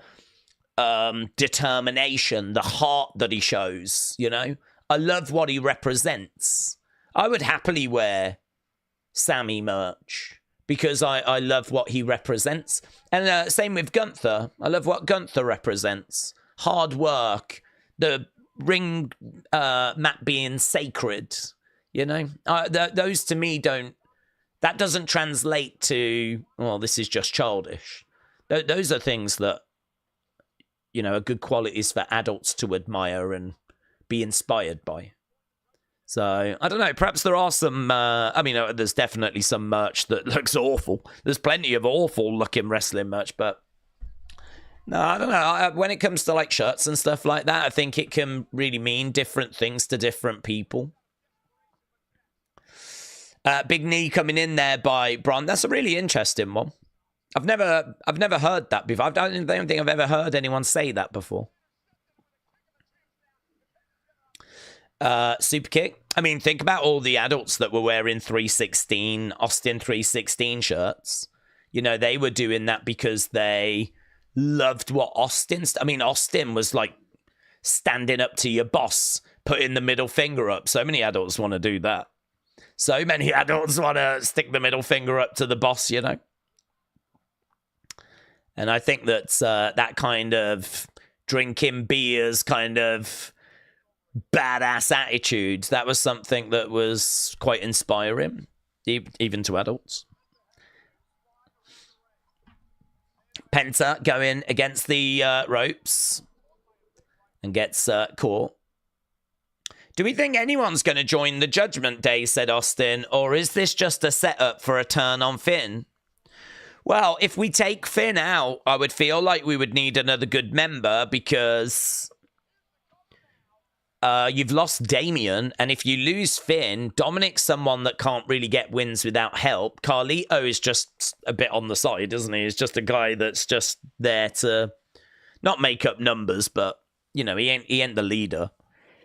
determination, the heart that he shows. I love what he represents. I would happily wear Sammy merch because I love what he represents. And same with Gunther. I love what Gunther represents. Hard work, the ring mat being sacred. Those to me that doesn't translate to, well, this is just childish. Those are things that, are good qualities for adults to admire and be inspired by. So, I don't know, perhaps there are some, there's definitely some merch that looks awful. There's plenty of awful looking wrestling merch, but no, I don't know. When it comes to like shirts and stuff like that, I think it can really mean different things to different people. Big knee coming in there by Bron. That's a really interesting one. I've never heard that before. I don't think I've ever heard anyone say that before. Super kick. I mean, think about all the adults that were wearing Austin 316 shirts. They were doing that because they loved what Austin was like standing up to your boss, putting the middle finger up. So many adults want to do that. So many adults want to stick the middle finger up to the boss, And I think that that kind of drinking beers kind of badass attitude, that was something that was quite inspiring, even to adults. Penta going against the ropes and gets caught. Do we think anyone's going to join the Judgment Day, said Austin, or is this just a setup for a turn on Finn? Well, if we take Finn out, I would feel like we would need another good member because you've lost Damien, and if you lose Finn, Dominic's someone that can't really get wins without help. Carlito is just a bit on the side, isn't he? He's just a guy that's just there to not make up numbers, but, he ain't the leader.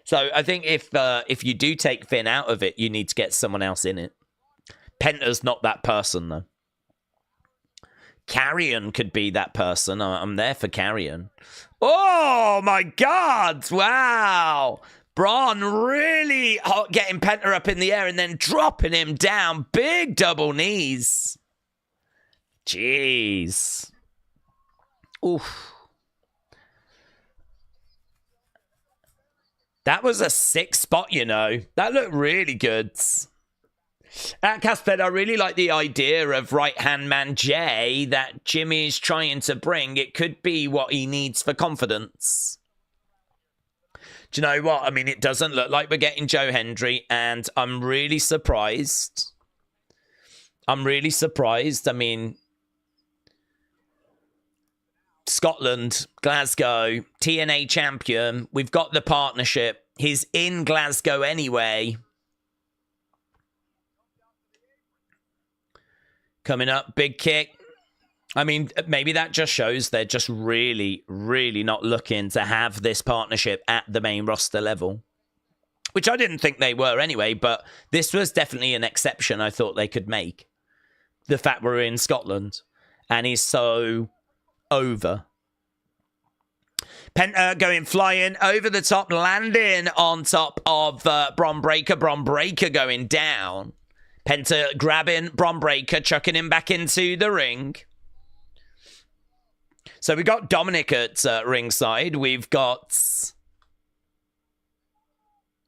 So I think if you do take Finn out of it, you need to get someone else in it. Penta's not that person, though. Carrion could be that person. I'm there for Carrion. Oh, my God. Wow. Bron really getting Penta up in the air and then dropping him down. Big double knees. Jeez. Oof. That was a sick spot, That looked really good. At Casped, I really like the idea of right-hand man Jey that Jimmy's trying to bring. It could be what he needs for confidence. Do you know what? I mean, it doesn't look like we're getting Joe Hendry, and I'm really surprised. I mean, Scotland, Glasgow, TNA champion. We've got the partnership. He's in Glasgow anyway. Coming up, big kick. I mean, maybe that just shows they're just really, really not looking to have this partnership at the main roster level. Which I didn't think they were anyway, but this was definitely an exception I thought they could make. The fact we're in Scotland. And he's so over. Penta going flying over the top, landing on top of Bron Breakker. Bron Breakker going down. Penta grabbing Bron Breakker, chucking him back into the ring. So we got Dominic at ringside. We've got...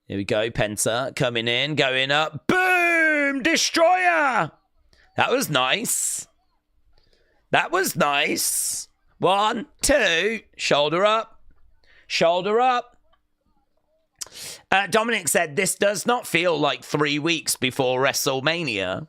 Here we go, Penta coming in, going up. Boom! Destroyer! That was nice. That was nice. 1, 2, shoulder up. Shoulder up. Dominic said, this does not feel like 3 weeks before WrestleMania.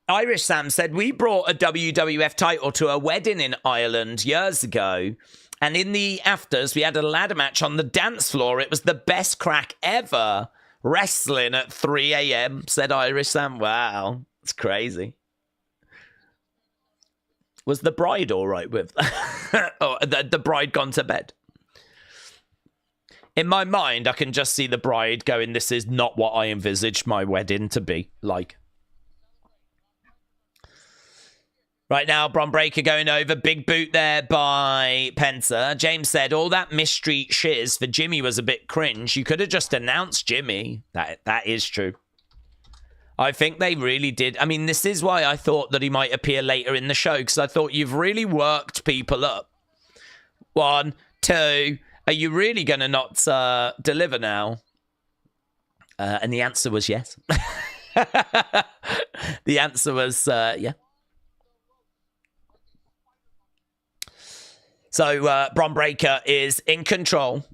Irish Sam said, we brought a WWF title to a wedding in Ireland years ago. And in the afters, we had a ladder match on the dance floor. It was the best crack ever. Wrestling at 3 a.m., said Irish Sam. Wow, it's crazy. Was the bride all right with oh, the bride gone to bed? In my mind, I can just see the bride going, this is not what I envisaged my wedding to be like. Right now, Bron Breakker going over. Big boot there by Penta. James said, all that mystery shiz for Jimmy was a bit cringe. You could have just announced Jimmy. That is true. I think they really did. I mean, this is why I thought that he might appear later in the show, because I thought you've really worked people up. 1, 2. Are you really going to not deliver now? And the answer was yes. The answer was yeah. So, Bron Breakker is in control.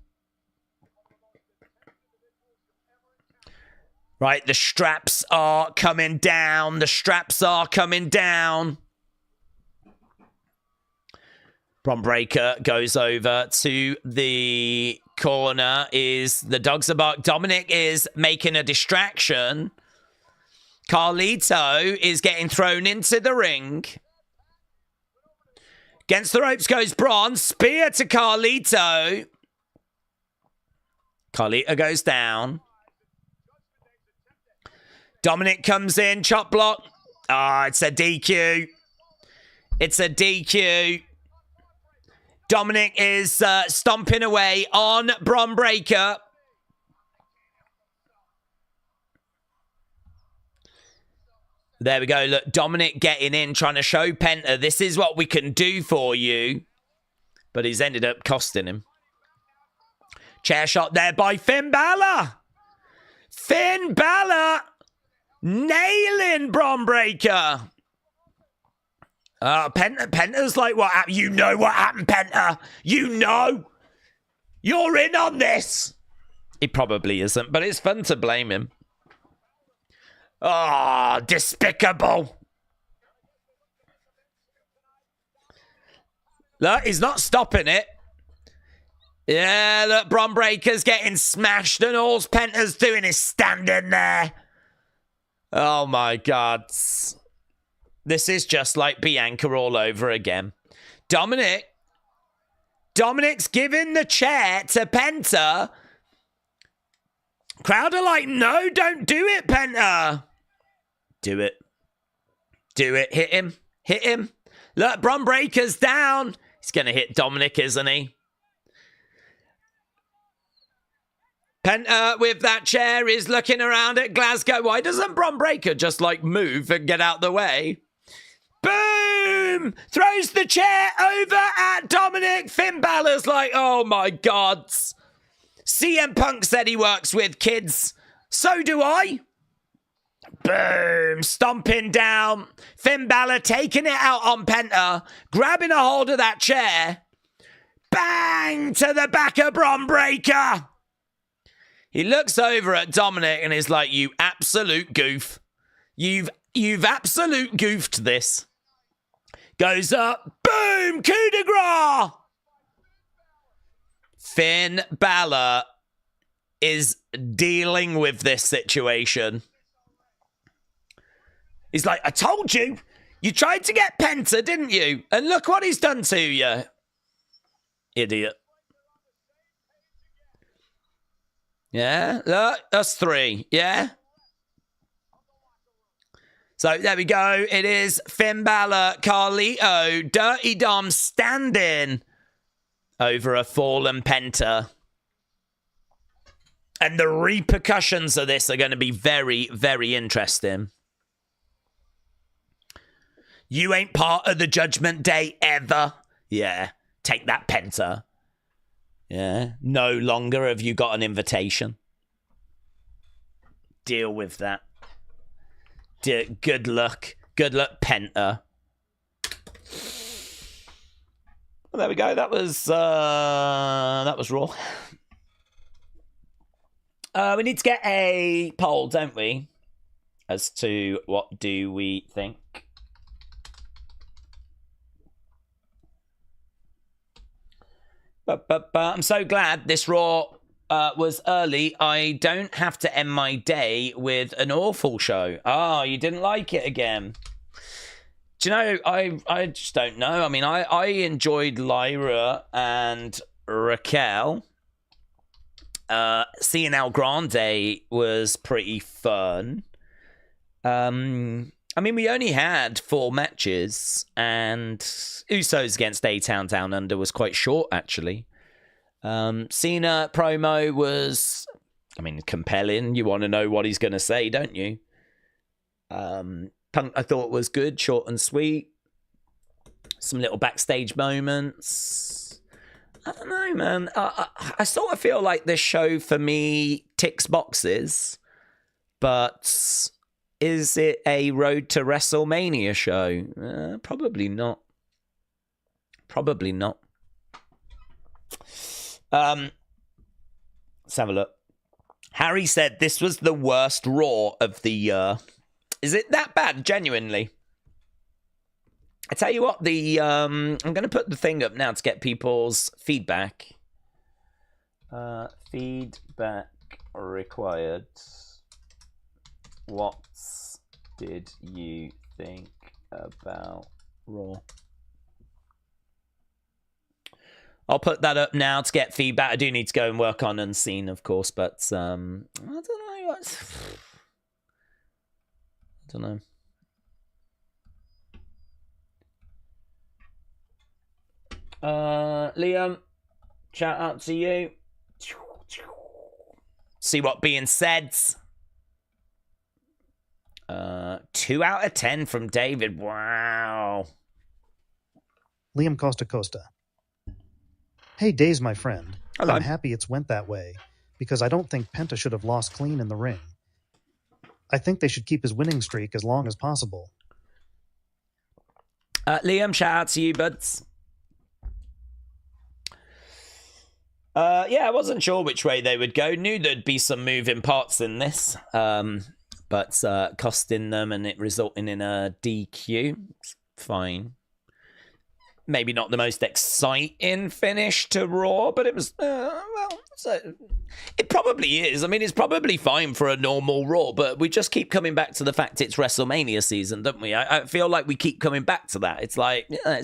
Right, the straps are coming down. The straps are coming down. Bron Breakker goes over to the corner. The dogs are bark. Dominic is making a distraction. Carlito is getting thrown into the ring. Against the ropes goes Bron. Spear to Carlito. Carlito goes down. Dominic comes in. Chop block. Ah, it's a DQ. It's a DQ. Dominic is stomping away on Bron Breakker. There we go. Look, Dominic getting in, trying to show Penta, this is what we can do for you. But he's ended up costing him. Chair shot there by Finn Balor. Finn Balor nailing Bron Breakker. Penta's like, what happened? You know what happened, Penta. You know. You're in on this. He probably isn't, but it's fun to blame him. Oh, despicable. Look, he's not stopping it. Yeah, look, Bron Breakker's getting smashed and all Penta's doing is standing there. Oh, my God. This is just like Bianca all over again. Dominic's giving the chair to Penta. Crowd are like, no, don't do it, Penta. Do it. Do it. Hit him. Hit him. Look, Bron Breakker's down. He's going to hit Dominic, isn't he? Penta with that chair is looking around at Glasgow. Why doesn't Bron Breakker just like move and get out the way? Boom! Throws the chair over at Dominic. Finn Balor's like, oh my God. CM Punk said he works with kids. So do I. Boom! Stomping down. Finn Balor taking it out on Penta. Grabbing a hold of that chair. Bang to the back of Bron Breakker. He looks over at Dominic and is like, you absolute goof. You've absolute goofed this. Goes up. Boom! Coup de grace! Finn Balor is dealing with this situation. He's like, I told you. You tried to get Penta, didn't you? And look what he's done to you. Idiot. Yeah, look, us three. Yeah. So there we go. It is Finn Balor, Carlito, Dirty Dom standing over a fallen Penta. And the repercussions of this are going to be very, very interesting. You ain't part of the Judgment Day ever. Yeah, take that, Penta. Yeah, no longer have you got an invitation. Deal with that. Good luck. Good luck, Penta. Well, there we go. That was Raw. We need to get a poll, don't we? As to what do we think. But I'm so glad this Raw was early. I don't have to end my day with an awful show. Oh, you didn't like it again. Do you know, I just don't know. I mean, I enjoyed Lyra and Raquel. Seeing El Grande was pretty fun. I mean, we only had 4 matches, and Usos against A-Town Down Under was quite short, actually. Cena promo was, I mean, compelling. You want to know what he's going to say, don't you? Punk, I thought, was good, short and sweet. Some little backstage moments. I don't know, man. I sort of feel like this show, for me, ticks boxes, but is it a Road to WrestleMania show? Probably not. Probably not. Let's have a look. Harry said this was the worst Raw of the year. Is it that bad, genuinely? I tell you what, I'm going to put the thing up now to get people's feedback. Feedback required. What did you think about Raw? I'll put that up now to get feedback. I do need to go and work on Unseen, of course, but I don't know. I don't know. Liam, shout out to you. See what being said. 2 out of 10 from David. Wow. Liam Costa Costa. Hey, Daze, my friend. Hello. I'm happy it's went that way, because I don't think Penta should have lost clean in the ring. I think they should keep his winning streak as long as possible. Liam, shout out to you, buds. Yeah, I wasn't sure which way they would go. Knew there'd be some moving parts in this, but costing them and it resulting in a DQ. It's fine. Maybe not the most exciting finish to Raw, but it was, it probably is. I mean, it's probably fine for a normal Raw, but we just keep coming back to the fact it's WrestleMania season, don't we? I feel like we keep coming back to that. It's like, yeah,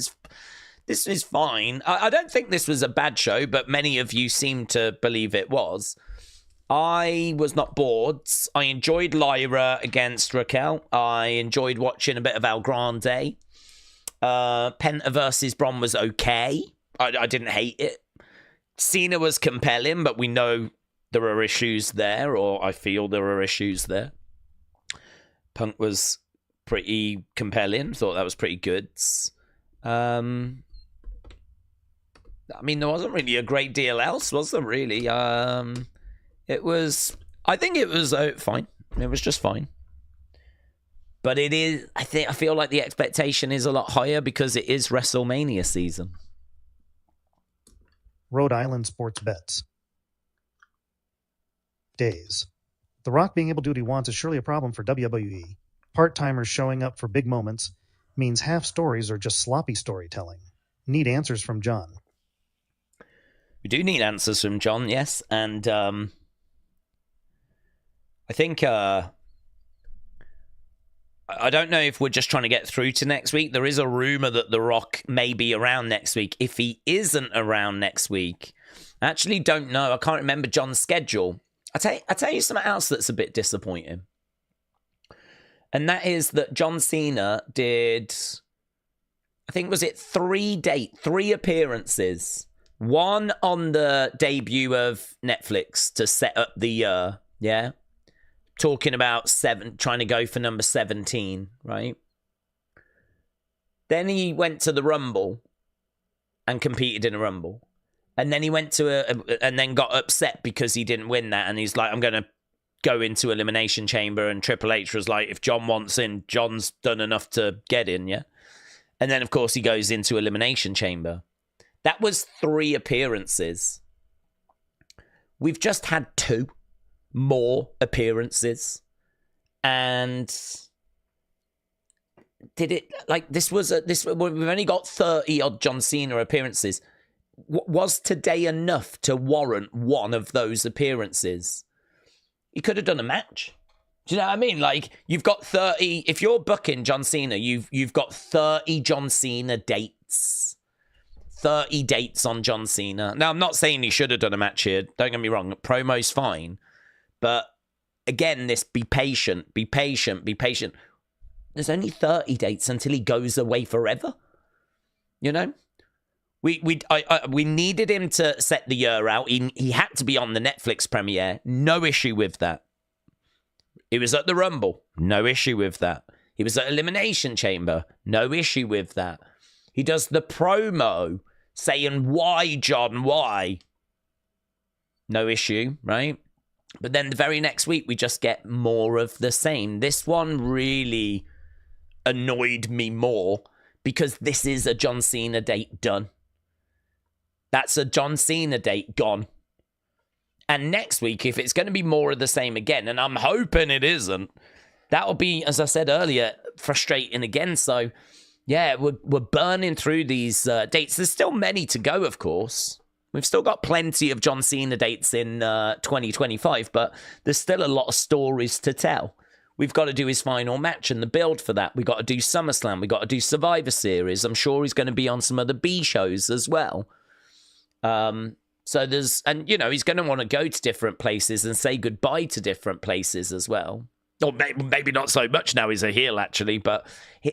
this is fine. I don't think this was a bad show, but many of you seem to believe it was. I was not bored. I enjoyed Lyra against Raquel. I enjoyed watching a bit of El Grande. Penta versus Bron was okay. I didn't hate it. Cena was compelling, but we know there are issues there, or I feel there are issues there. Punk was pretty compelling. Thought that was pretty good. I mean, there wasn't really a great deal else, was there, really? It was... I think it was fine. It was just fine. But it is... I feel like the expectation is a lot higher because it is WrestleMania season. Rhode Island sports bets. Daze. The Rock being able to do what he wants is surely a problem for WWE. Part-timers showing up for big moments means half stories are just sloppy storytelling. Need answers from John. We do need answers from John, yes. And I think... I don't know if we're just trying to get through to next week. There is a rumor that The Rock may be around next week. If he isn't around next week, I actually don't know. I can't remember John's schedule. I tell you something else that's a bit disappointing. And that is that John Cena did, I think, was it 3 appearances. One on the debut of Netflix to set up the year, yeah? Talking about trying to go for number 17, right? Then he went to the Rumble and competed in a Rumble. And then he went to and then got upset because he didn't win that. And he's like, I'm going to go into Elimination Chamber. And Triple H was like, if John wants in, John's done enough to get in, yeah? And then, of course, he goes into Elimination Chamber. That was 3 appearances. We've just had 2 more appearances. And did it, like, we've only got 30 odd John Cena appearances. Was today enough to warrant one of those appearances? He could have done a match. Do you know what I mean? Like, you've got 30, if you're booking John Cena, you've got 30 John Cena dates. 30 dates on John Cena. Now, I'm not saying he should have done a match here. Don't get me wrong. Promo's fine. But again, be patient. There's only 30 dates until he goes away forever. You know? We needed him to set the year out. He had to be on the Netflix premiere. No issue with that. He was at the Rumble. No issue with that. He was at Elimination Chamber. No issue with that. He does the promo saying, why, John, why? No issue, right? But then the very next week, we just get more of the same. This one really annoyed me more because this is a John Cena date done. That's a John Cena date gone. And next week, if it's going to be more of the same again, and I'm hoping it isn't, that'll be, as I said earlier, frustrating again. So, yeah, we're burning through these dates. There's still many to go, of course. We've still got plenty of John Cena dates in 2025, but there's still a lot of stories to tell. We've got to do his final match and the build for that. We've got to do SummerSlam. We've got to do Survivor Series. I'm sure he's going to be on some other B shows as well. So there's, and you know, he's going to want to go to different places and say goodbye to different places as well. Or maybe not so much now he's a heel, actually, but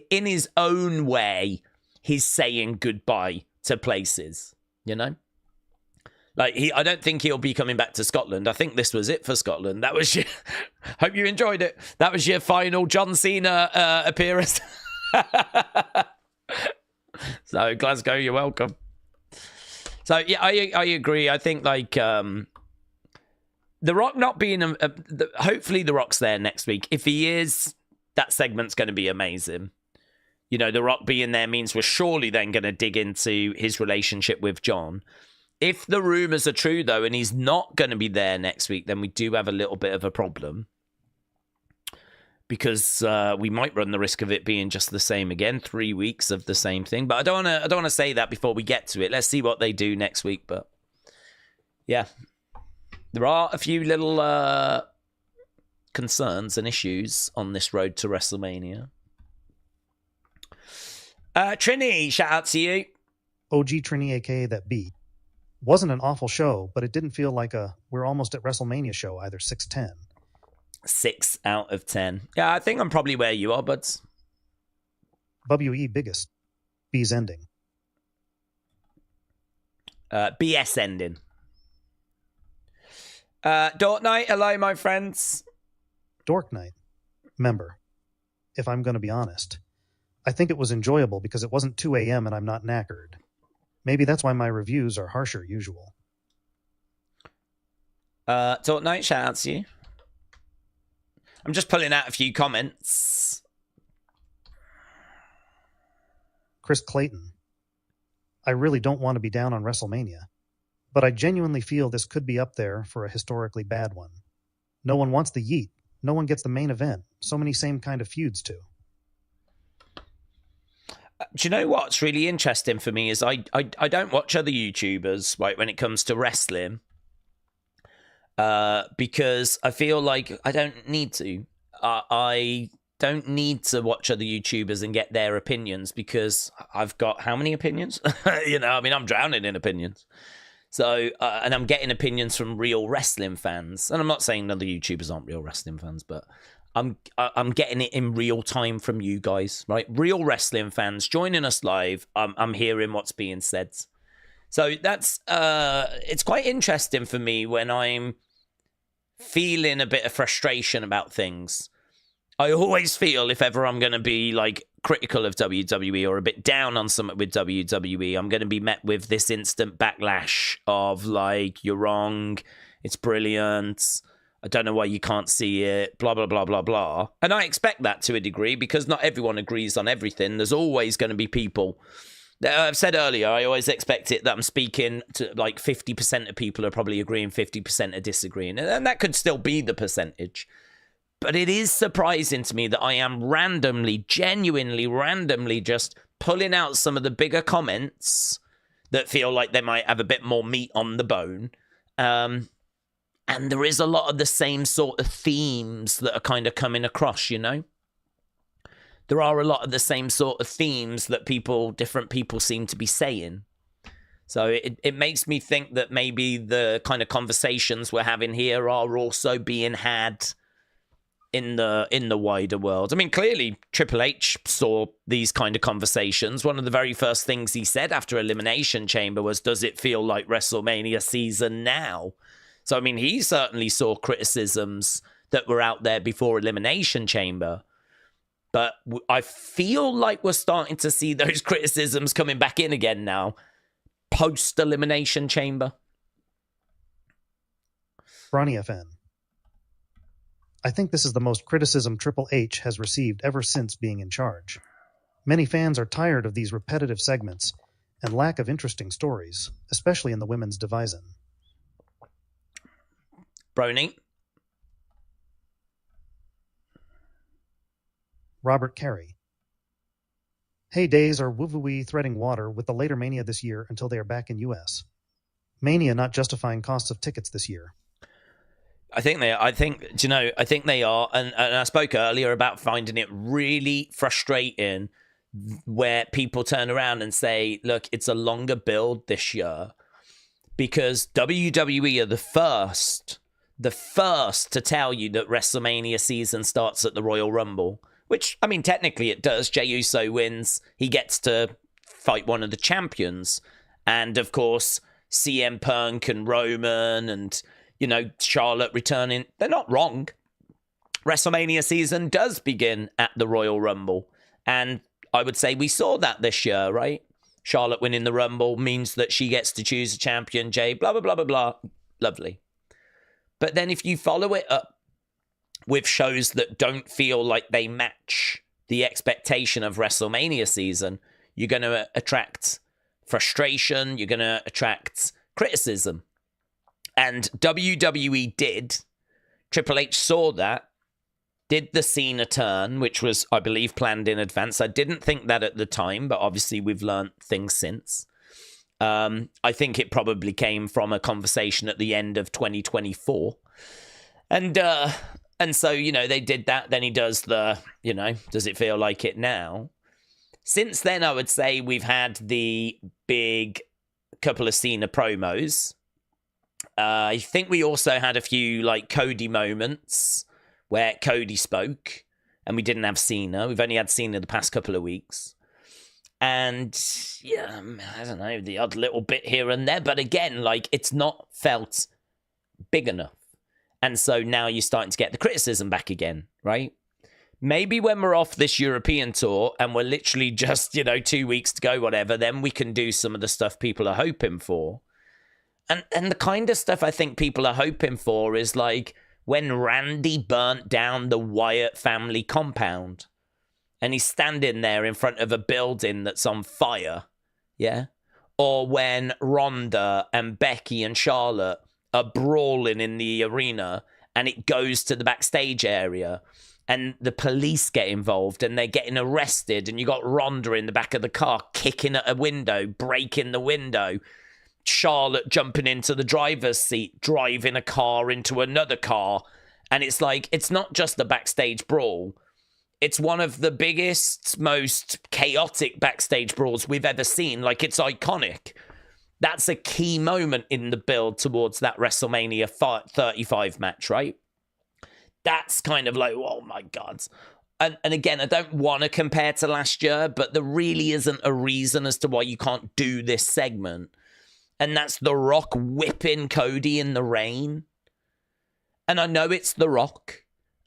in his own way, he's saying goodbye to places, you know? Like, I don't think he'll be coming back to Scotland. I think this was it for Scotland. That was your... Hope you enjoyed it. That was your final John Cena appearance. So, Glasgow, you're welcome. So, yeah, I agree. I think, like, The Rock not being... hopefully, The Rock's there next week. If he is, that segment's going to be amazing. You know, The Rock being there means we're surely then going to dig into his relationship with John. If the rumors are true, though, and he's not going to be there next week, then we do have a little bit of a problem. Because we might run the risk of it being just the same again, 3 weeks of the same thing. But I don't want to say that before we get to it. Let's see what they do next week. But yeah, there are a few little concerns and issues on this road to WrestleMania. Trini, shout out to you. OG Trini, aka that B. Wasn't an awful show, but it didn't feel like a we're almost at WrestleMania show either. 6/10. 6 out of 10. Yeah, I think I'm probably where you are, buds. WE biggest. B's ending. BS ending. Dork Night, hello, my friends. Dork Night. Member. If I'm going to be honest, I think it was enjoyable because it wasn't 2 a.m. and I'm not knackered. Maybe that's why my reviews are harsher usual. Dork Night, shout out to you. I'm just pulling out a few comments. Chris Clayton. I really don't want to be down on WrestleMania. but I genuinely feel this could be up there for a historically bad one. No one wants the yeet. No one gets the main event. So many same kind of feuds too. Do you know what's really interesting for me is I don't watch other YouTubers, right, when it comes to wrestling, because I feel like I don't need to. I don't need to watch other YouTubers and get their opinions because I've got how many opinions? I'm drowning in opinions. So, and I'm getting opinions from real wrestling fans. And I'm not saying other YouTubers aren't real wrestling fans, but I'm getting it in real time from you guys, right? Real wrestling fans joining us live. I'm hearing what's being said. So that's, it's quite interesting for me when I'm feeling a bit of frustration about things. I always feel if ever I'm going to be like critical of WWE or a bit down on something with WWE, I'm going to be met with this instant backlash of like, you're wrong, it's brilliant, I don't know why you can't see it, blah, blah, blah, blah, blah. And I expect that to a degree because not everyone agrees on everything. There's always going to be people. I've said earlier, I always expect it that I'm speaking to like 50% of people are probably agreeing, 50% are disagreeing. And that could still be the percentage. But it is surprising to me that I am genuinely randomly just pulling out some of the bigger comments that feel like they might have a bit more meat on the bone. And there is a lot of the same sort of themes that are kind of coming across, you know? There are a lot of the same sort of themes that different people seem to be saying. So it makes me think that maybe the kind of conversations we're having here are also being had in the wider world. I mean, clearly Triple H saw these kind of conversations. One of the very first things he said after Elimination Chamber was, does it feel like WrestleMania season now? So, I mean, he certainly saw criticisms that were out there before Elimination Chamber. But I feel like we're starting to see those criticisms coming back in again now, post-Elimination Chamber. Bronny FN. I think this is the most criticism Triple H has received ever since being in charge. Many fans are tired of these repetitive segments and lack of interesting stories, especially in the women's division. Brony. Robert Carey. Hey, Daze are woo-woo-wee threading water with the later Mania this year until they are back in US. Mania not justifying costs of tickets this year. I think they are. And I spoke earlier about finding it really frustrating where people turn around and say, look, it's a longer build this year because WWE are the first to tell you that WrestleMania season starts at the Royal Rumble, which, I mean, technically it does. Jey Uso wins. He gets to fight one of the champions. And, of course, CM Punk and Roman and, you know, Charlotte returning. They're not wrong. WrestleMania season does begin at the Royal Rumble. And I would say we saw that this year, right? Charlotte winning the Rumble means that she gets to choose a champion, Jey, blah, blah, blah, blah, blah. Lovely. But then if you follow it up with shows that don't feel like they match the expectation of WrestleMania season, you're going to attract frustration. You're going to attract criticism. And WWE did. Triple H saw that, did the Cena turn, which was, I believe, planned in advance. I didn't think that at the time, but obviously we've learned things since. I think it probably came from a conversation at the end of 2024. And so, you know, they did that. Then he does the, you know, does it feel like it now? Since then, I would say we've had the big couple of Cena promos. I think we also had a few like Cody moments where Cody spoke and we didn't have Cena. We've only had Cena the past couple of weeks. And yeah, I don't know, the odd little bit here and there. But again, like it's not felt big enough. And so now you're starting to get the criticism back again, right? Maybe when we're off this European tour and we're literally just, 2 weeks to go, whatever, then we can do some of the stuff people are hoping for. And the kind of stuff I think people are hoping for is like when Randy burnt down the Wyatt family compound and he's standing there in front of a building that's on fire, yeah? or when Ronda and Becky and Charlotte are brawling in the arena and it goes to the backstage area and the police get involved and they're getting arrested and you got Ronda in the back of the car kicking at a window, breaking the window, Charlotte jumping into the driver's seat, driving a car into another car. And it's like, it's not just the backstage brawl. It's one of the biggest, most chaotic backstage brawls we've ever seen. Like, it's iconic. That's a key moment in the build towards that WrestleMania 35 match, right? That's kind of like, oh my God. And again, I don't want to compare to last year, but there really isn't a reason as to why you can't do this segment. And that's The Rock whipping Cody in the rain. And I know it's The Rock.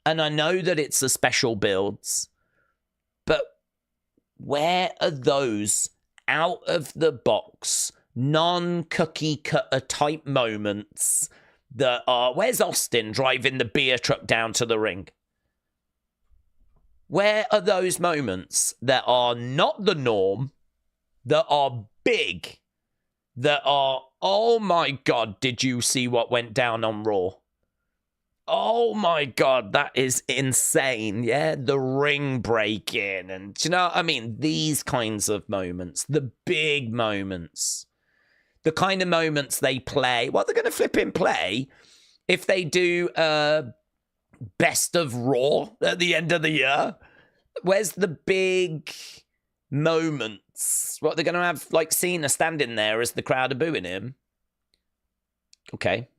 And I know that it's a special builds. But where are those out of the box, non-cookie cutter type moments that are... Where's Austin driving the beer truck down to the ring? Where are those moments that are not the norm, that are big, that are, oh my God, did you see what went down on Raw? Oh my God, that is insane, yeah? The ring breaking and, do you know what I mean? These kinds of moments, the big moments, the kind of moments they play. What they're going to flip in play if they do Best of Raw at the end of the year? Where's the big moments? What, they're going to have, like, Cena standing there as the crowd are booing him? Okay.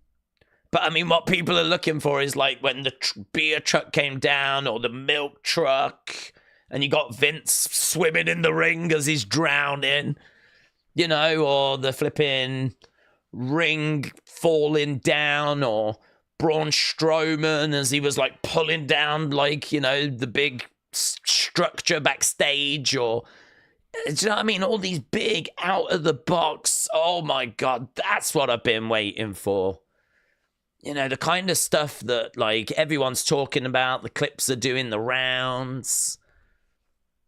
But, I mean, what people are looking for is, like, when the beer truck came down or the milk truck and you got Vince swimming in the ring as he's drowning, you know, or the flipping ring falling down, or Braun Strowman as he was, like, pulling down, like, you know, the big structure backstage, or... Do you know what I mean? All these big out-of-the-box, oh, my God, that's what I've been waiting for. You know, the kind of stuff that, like, everyone's talking about, the clips are doing the rounds.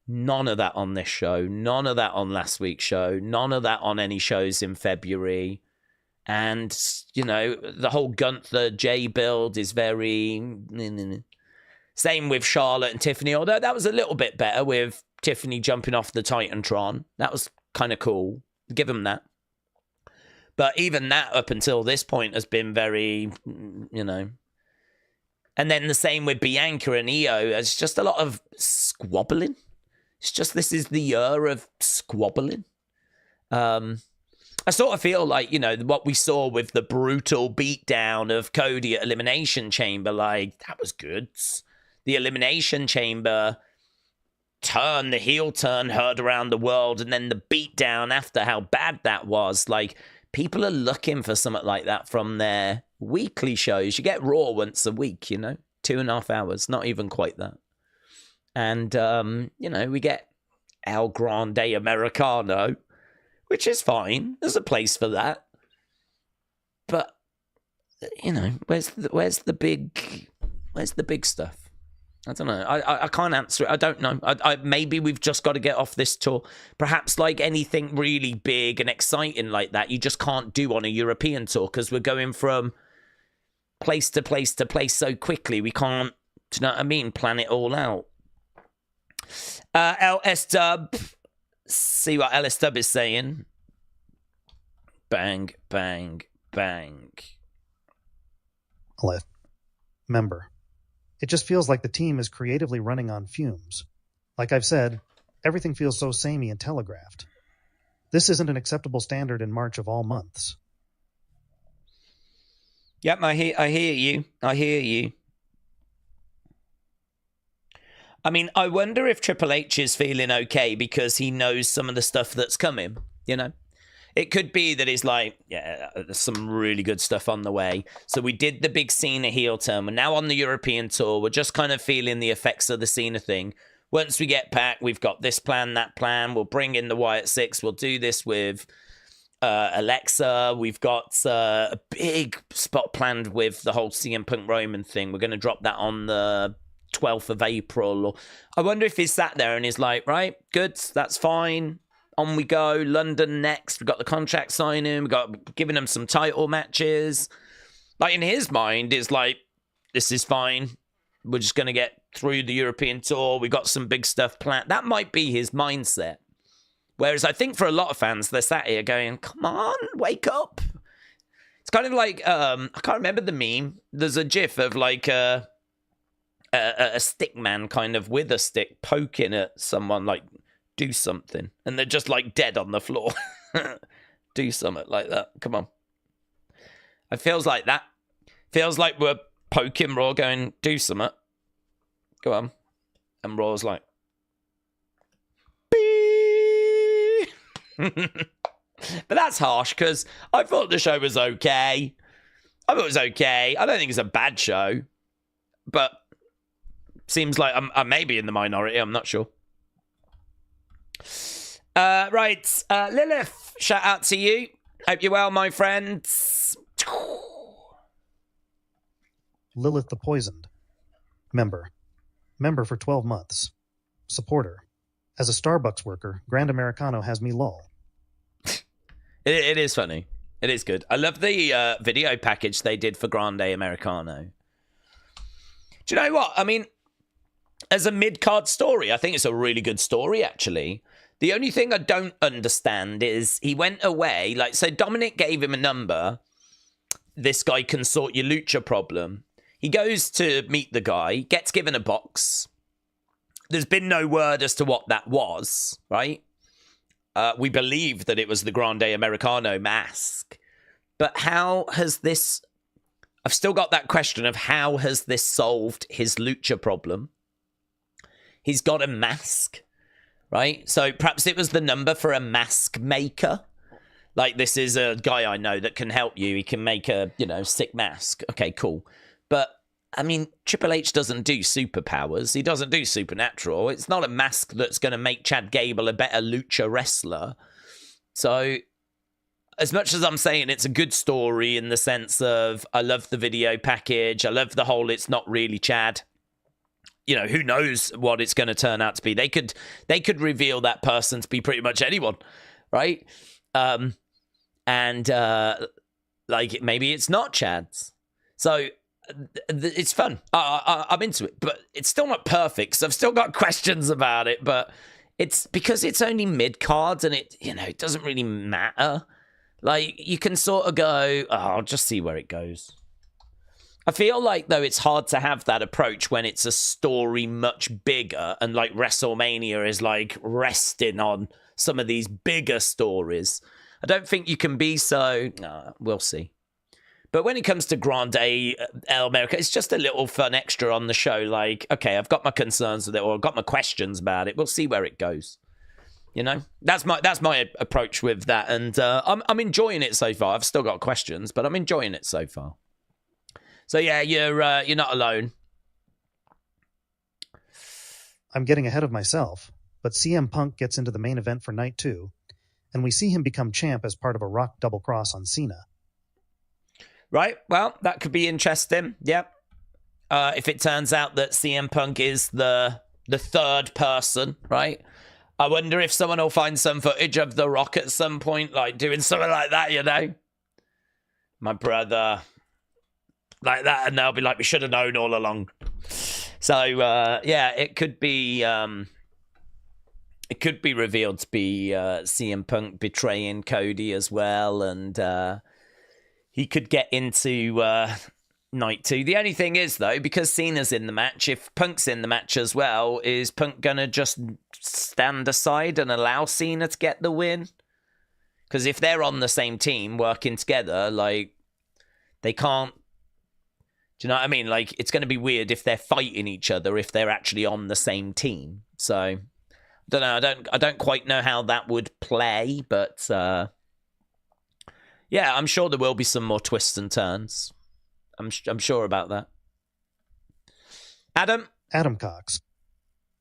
None of that on this show. None of that on last week's show. None of that on any shows in February. And, you know, the whole Gunther Jey build is very... Same with Charlotte and Tiffany, although that was a little bit better with Tiffany jumping off the Titantron. That was kind of cool. Give them that. But even that, up until this point, has been very, you know. And then the same with Bianca and Io. It's just a lot of squabbling. It's just, this is the year of squabbling. I sort of feel like, you know, what we saw with the brutal beatdown of Cody at Elimination Chamber, like, that was good. The Elimination Chamber turn, the heel turn heard around the world, and then the beatdown after, how bad that was. Like, people are looking for something like that from their weekly shows. You get Raw once a week, you know, 2.5 hours, not even quite that. And, you know, we get El Grande Americano, which is fine. There's a place for that. But, you know, where's the big stuff? I don't know. I can't answer it. I don't know. Maybe we've just got to get off this tour. Perhaps like anything really big and exciting like that, you just can't do on a European tour because we're going from place to place to place so quickly. We can't, do you know what I mean, plan it all out. LS Dub. See what LS Dub is saying. Bang, bang, bang. Member. It just feels like the team is creatively running on fumes. Like I've said, everything feels so samey and telegraphed. This isn't an acceptable standard in March of all months. Yep, I hear you. I hear you. I mean, I wonder if Triple H is feeling okay because he knows some of the stuff that's coming, you know? It could be that he's like, yeah, there's some really good stuff on the way. So we did the big Cena heel turn. We're now on the European tour. We're just kind of feeling the effects of the Cena thing. Once we get back, we've got this plan, that plan. We'll bring in the Wyatt Six. We'll do this with Alexa. We've got a big spot planned with the whole CM Punk Roman thing. We're going to drop that on the 12th of April. Or I wonder if he's sat there and he's like, right, good, that's fine. on we go. London next. We've got the contract signing. We've got giving them some title matches. Like, in his mind, it's like, this is fine. We're just going to get through the European tour. We got some big stuff planned. That might be his mindset. Whereas I think for a lot of fans, they're sat here going, come on, wake up. It's kind of like, I can't remember the meme. There's a gif of like a stick man kind of with a stick poking at someone, like, do something. And they're just like dead on the floor. Do something like that. Come on. It feels like that. Feels like we're poking Raw going, do something. Go on. And Raw's like, but that's harsh because I thought the show was okay. I thought it was okay. I don't think it's a bad show, but seems like I may be in the minority. I'm not sure. Right, Lilith, shout out to you. Hope you're well, my friends. Lilith the Poisoned. Member for 12 months. Supporter. As a Starbucks worker, Grand Americano has me lol. It is funny. It is good. I love the video package they did for Grande Americano. Do you know what? I mean, as a mid-card story, I think it's a really good story, actually. The only thing I don't understand is he went away. Like, so Dominic gave him a number. This guy can sort your lucha problem. He goes to meet the guy, gets given a box. There's been no word as to what that was, right? We believe that it was the Grande Americano mask. But how has this... I've still got that question of how has this solved his lucha problem? He's got a mask, right? So perhaps it was the number for a mask maker. Like, this is a guy I know that can help you. He can make a, sick mask. Okay, cool. But, I mean, Triple H doesn't do superpowers. He doesn't do supernatural. It's not a mask that's going to make Chad Gable a better lucha wrestler. So, as much as I'm saying it's a good story in the sense of I love the video package, I love the whole it's not really Chad. Who knows what it's going to turn out to be. They could reveal that person to be pretty much anyone, right? Like, maybe it's not Chad's. So it's fun. I'm into it, but it's still not perfect. So I've still got questions about it, but it's because it's only mid-cards and it doesn't really matter. Like, you can sort of go, I'll just see where it goes. I feel like, though, it's hard to have that approach when it's a story much bigger and, like, WrestleMania is, like, resting on some of these bigger stories. I don't think you can be so... we'll see. But when it comes to Grande America, it's just a little fun extra on the show. Like, okay, I've got my concerns with it, or I've got my questions about it. We'll see where it goes. That's my approach with that, and I'm enjoying it so far. I've still got questions, but I'm enjoying it so far. So yeah, you're not alone. I'm getting ahead of myself, but CM Punk gets into the main event for night 2, and we see him become champ as part of a Rock double cross on Cena. Right, well, that could be interesting. Yep. If it turns out that CM Punk is the third person, right? I wonder if someone will find some footage of The Rock at some point, like doing something like that, My brother. Like that, and they'll be like, we should have known all along. So, yeah, it could be revealed to be CM Punk betraying Cody as well, and he could get into night 2. The only thing is, though, because Cena's in the match, if Punk's in the match as well, is Punk gonna just stand aside and allow Cena to get the win? Because if they're on the same team working together, like, they can't. Do you know what I mean? Like, it's going to be weird if they're fighting each other if they're actually on the same team. So, I don't know. I don't quite know how that would play, but yeah, I'm sure there will be some more twists and turns. I'm sure about that. Adam Cox.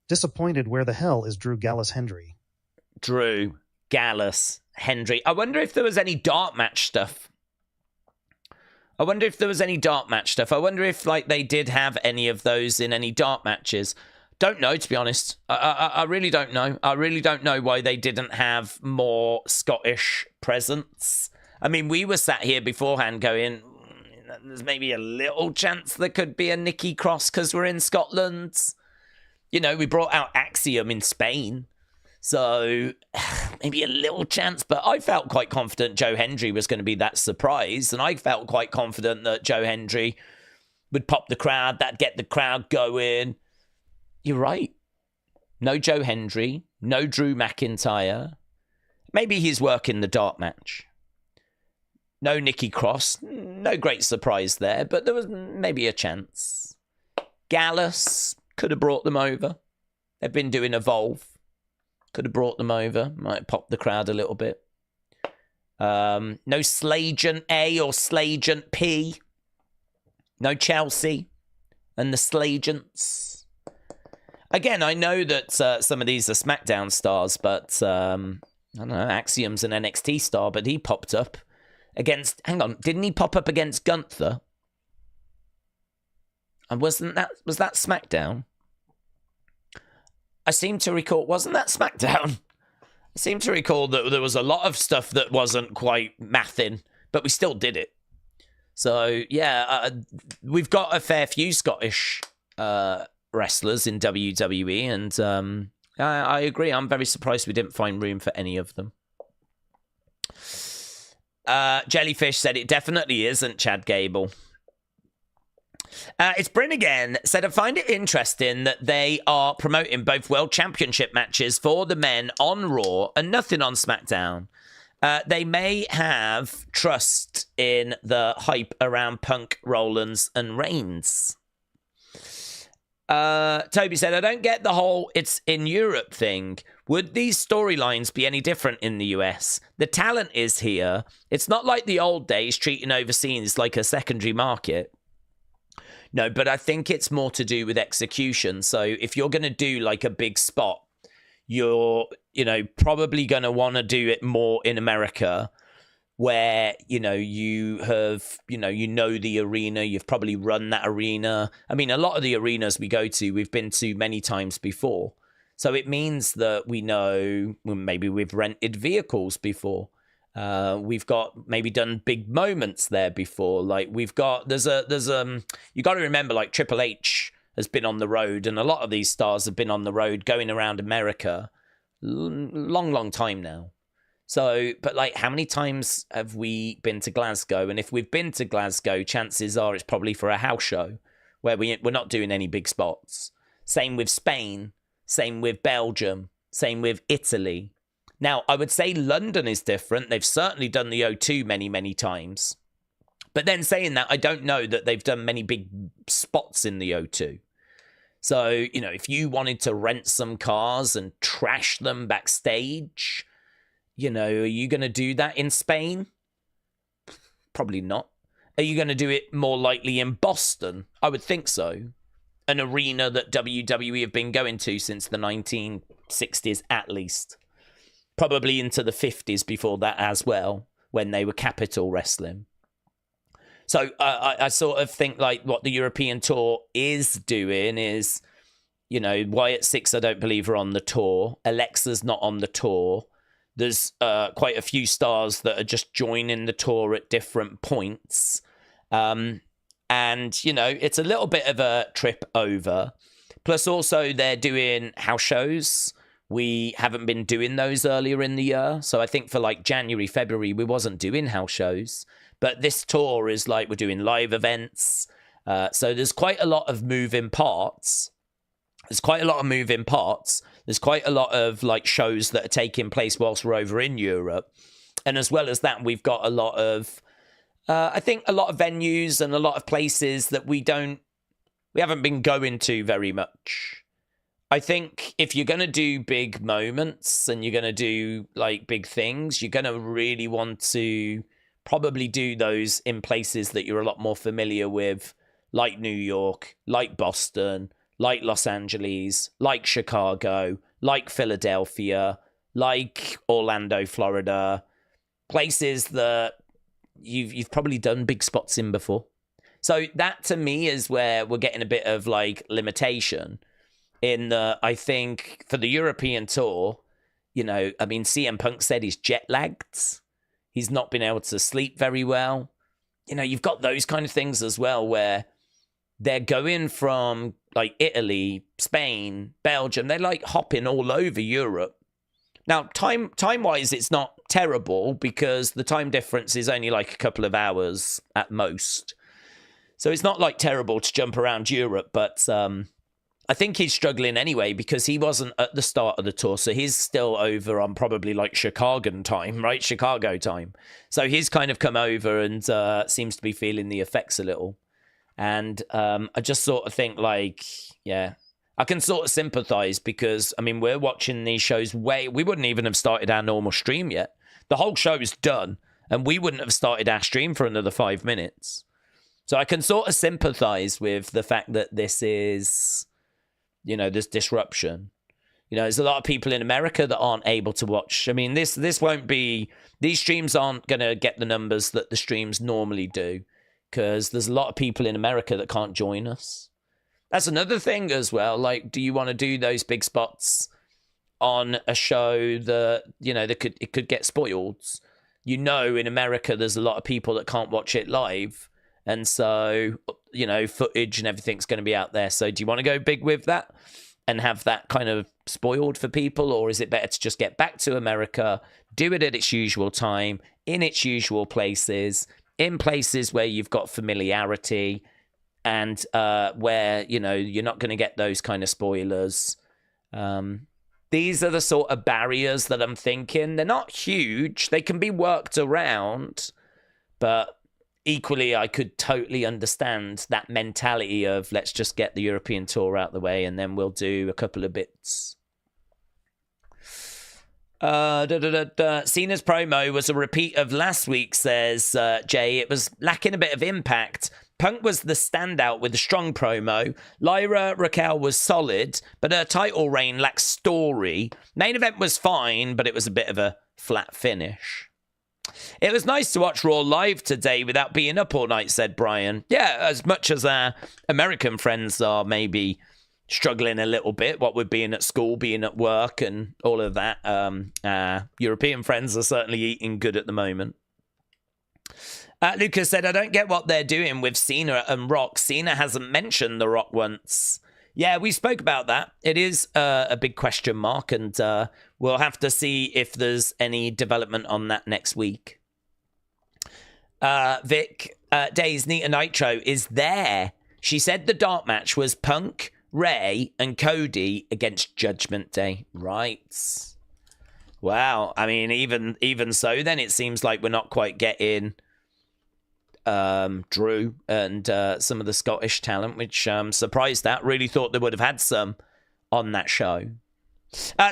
Disappointed where the hell is Drew Gallus Hendry? Drew Gallus Hendry. I wonder if there was any dark match stuff. I wonder if, like, they did have any of those in any dark matches. Don't know, to be honest. I really don't know. I really don't know why they didn't have more Scottish presence. I mean, we were sat here beforehand going, there's maybe a little chance there could be a Nikki Cross because we're in Scotland. You know, we brought out Axiom in Spain. So maybe a little chance, but I felt quite confident Joe Hendry was going to be that surprise. And I felt quite confident that Joe Hendry would pop the crowd, that'd get the crowd going. You're right. No Joe Hendry, no Drew McIntyre. Maybe he's working the dark match. No Nikki Cross. No great surprise there, but there was maybe a chance. Gallus could have brought them over. They've been doing Evolve. Could have brought them over. Might pop the crowd a little bit. No Slagent A or Slagent P. No Chelsea and the Slagents. Again, I know that some of these are SmackDown stars, but I don't know, Axiom's an NXT star, but he popped up against... Hang on, didn't he pop up against Gunther? And was that SmackDown? I seem to recall... Wasn't that SmackDown? I seem to recall that there was a lot of stuff that wasn't quite mathing, but we still did it. So, yeah, we've got a fair few Scottish wrestlers in WWE, and I agree. I'm very surprised we didn't find room for any of them. Jellyfish said it definitely isn't Chad Gable. It's Bryn again. Said, I find it interesting that they are promoting both World Championship matches for the men on Raw and nothing on SmackDown. They may have trust in the hype around Punk, Rollins, and Reigns. Toby said, I don't get the whole it's in Europe thing. Would these storylines be any different in the US? The talent is here. It's not like the old days treating overseas like a secondary market. No, but I think it's more to do with execution. So if you're going to do like a big spot, you're, probably going to want to do it more in America where, you have, the arena, you've probably run that arena. I mean, a lot of the arenas we go to, we've been to many times before. So it means that we know, maybe we've rented vehicles before. We've got maybe done big moments there before. Like you got to remember, like Triple H has been on the road, and a lot of these stars have been on the road going around America long time now. So, but like, how many times have we been to Glasgow? And if we've been to Glasgow, chances are it's probably for a house show where we're not doing any big spots. Same with Spain, same with Belgium, same with Italy. Now, I would say London is different. They've certainly done the O2 many, many times. But then saying that, I don't know that they've done many big spots in the O2. So, if you wanted to rent some cars and trash them backstage, are you going to do that in Spain? Probably not. Are you going to do it more likely in Boston? I would think so. An arena that WWE have been going to since the 1960s at least. Probably into the 50s before that as well, when they were Capital Wrestling. So I sort of think like what the European tour is doing is, Wyatt 6, I don't believe, are on the tour. Alexa's not on the tour. There's quite a few stars that are just joining the tour at different points. And, it's a little bit of a trip over. Plus also they're doing house shows. We haven't been doing those earlier in the year. So I think for like January, February, we wasn't doing house shows. But this tour is like we're doing live events. So there's quite a lot of moving parts. There's quite a lot of like shows that are taking place whilst we're over in Europe. And as well as that, we've got a lot of, I think a lot of venues and a lot of places that we haven't been going to very much. I think if you're going to do big moments and you're going to do like big things, you're going to really want to probably do those in places that you're a lot more familiar with, like New York, like Boston, like Los Angeles, like Chicago, like Philadelphia, like Orlando, Florida, places that you've probably done big spots in before. So that to me is where we're getting a bit of like limitation. in the, I think, for the European tour, you know, I mean, CM Punk said he's jet lagged. He's not been able to sleep very well. You know, you've got those kind of things as well where they're going from like Italy, Spain, Belgium. They're like hopping all over Europe. Now, time-wise, it's not terrible because the time difference is only like a couple of hours at most. So it's not like terrible to jump around Europe, but I think he's struggling anyway because he wasn't at the start of the tour. So he's still over on probably like Chicago time, right? Chicago time. So he's kind of come over and seems to be feeling the effects a little. And I just sort of think like, yeah, I can sort of sympathize because, I mean, we're watching these shows we wouldn't even have started our normal stream yet. The whole show is done and we wouldn't have started our stream for another 5 minutes. So I can sort of sympathize with the fact that this is, you know, this disruption. You know, there's a lot of people in America that aren't able to watch. I mean, this won't be, these streams aren't going to get the numbers that the streams normally do because there's a lot of people in America that can't join us. That's another thing as well. Like, do you want to do those big spots on a show that, you know, it could get spoiled? You know, in America, there's a lot of people that can't watch it live. And so, you know, footage and everything's going to be out there. So do you want to go big with that and have that kind of spoiled for people? Or is it better to just get back to America, do it at its usual time, in its usual places, in places where you've got familiarity and where, you know, you're not going to get those kind of spoilers. These are the sort of barriers that I'm thinking. They're not huge. They can be worked around, but equally, I could totally understand that mentality of let's just get the European tour out the way and then we'll do a couple of bits. Cena's promo was a repeat of last week, says Jay. It was lacking a bit of impact. Punk was the standout with a strong promo. Lyra Raquel was solid, but her title reign lacked story. Main event was fine, but it was a bit of a flat finish. It was nice to watch Raw live today without being up all night, said Brian. Yeah, as much as our American friends are maybe struggling a little bit, what with being at school, being at work, and all of that, European friends are certainly eating good at the moment. Lucas said, I don't get what they're doing with Cena and Rock. Cena hasn't mentioned The Rock once. Yeah, we spoke about that. It is a big question mark, and we'll have to see if there's any development on that next week. Vic, Daze, Nita Nitro is there. She said the dark match was Punk, Ray, and Cody against Judgment Day. Right. Wow. I mean, even so, then it seems like we're not quite getting Drew and some of the Scottish talent, which surprised that. Really thought they would have had some on that show.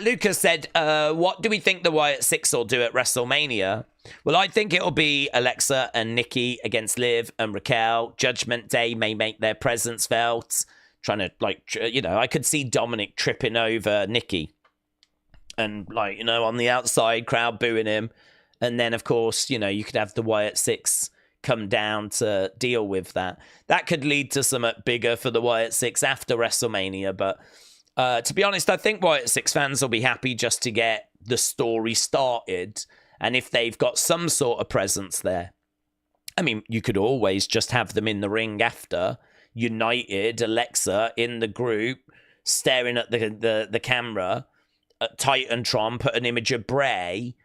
Lucas said, what do we think the Wyatt Six will do at WrestleMania? Well, I think it'll be Alexa and Nikki against Liv and Raquel. Judgment Day may make their presence felt. Trying to, like, you know, I could see Dominic tripping over Nikki and, like, you know, on the outside, crowd booing him. And then, of course, you know, you could have the Wyatt Six come down to deal with that. That could lead to something bigger for the Wyatt Six after WrestleMania. But to be honest, I think Wyatt Six fans will be happy just to get the story started. And if they've got some sort of presence there, I mean, you could always just have them in the ring after, united, Alexa in the group, staring at the camera, at Titantron, put an image of Bray.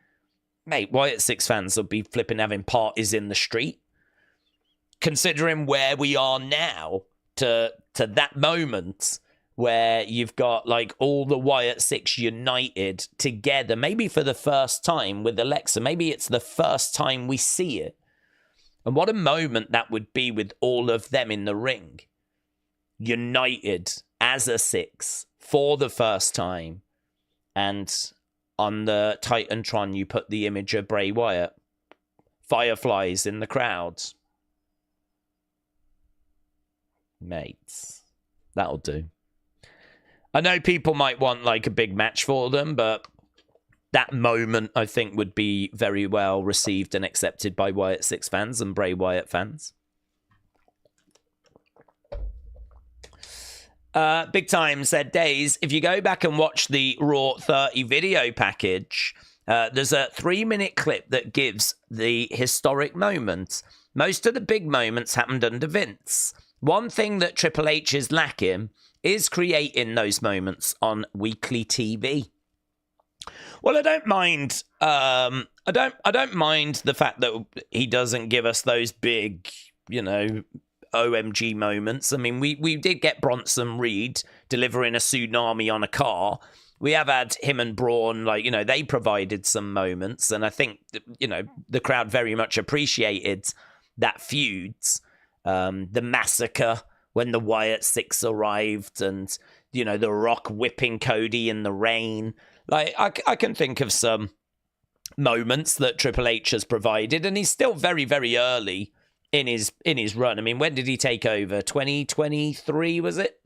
Mate, Wyatt Six fans will be flipping having parties in the street. Considering where we are now to that moment where you've got like all the Wyatt Six united together, maybe for the first time with Alexa. Maybe it's the first time we see it. And what a moment that would be with all of them in the ring. United as a six for the first time. And on the Titantron, you put the image of Bray Wyatt. Fireflies in the crowds. Mates. That'll do. I know people might want like a big match for them, but that moment, I think, would be very well received and accepted by Wyatt Six fans and Bray Wyatt fans. Big Time said, Daze, if you go back and watch the Raw 30 video package, there's a 3-minute clip that gives the historic moments. Most of the big moments happened under Vince. One thing that Triple H is lacking is creating those moments on weekly TV. Well, I don't mind. I don't mind the fact that he doesn't give us those big, OMG moments. I mean, we did get Bronson Reed delivering a tsunami on a car. We have had him and Braun, they provided some moments, and I think the crowd very much appreciated that feuds. The massacre when the Wyatt Six arrived, and The Rock whipping Cody in the rain. I can think of some moments that Triple H has provided, and he's still very, very early in his run. I mean, when did he take over? 2023, was it?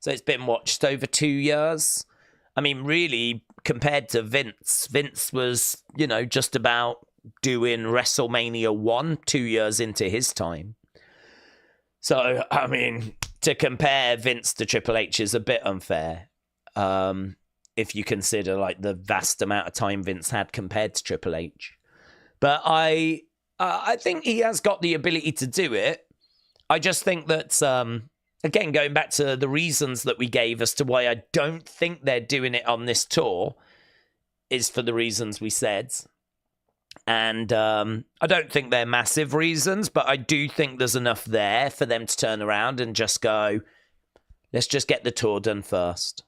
So it's been watched over 2 years. I mean, really, compared to Vince was, just about doing WrestleMania 1 2 years into his time. So, I mean, to compare Vince to Triple H is a bit unfair. If you consider the vast amount of time Vince had compared to Triple H. But I think he has got the ability to do it. I just think that, again, going back to the reasons that we gave as to why I don't think they're doing it on this tour is for the reasons we said. And I don't think they're massive reasons, but I do think there's enough there for them to turn around and just go, let's just get the tour done first.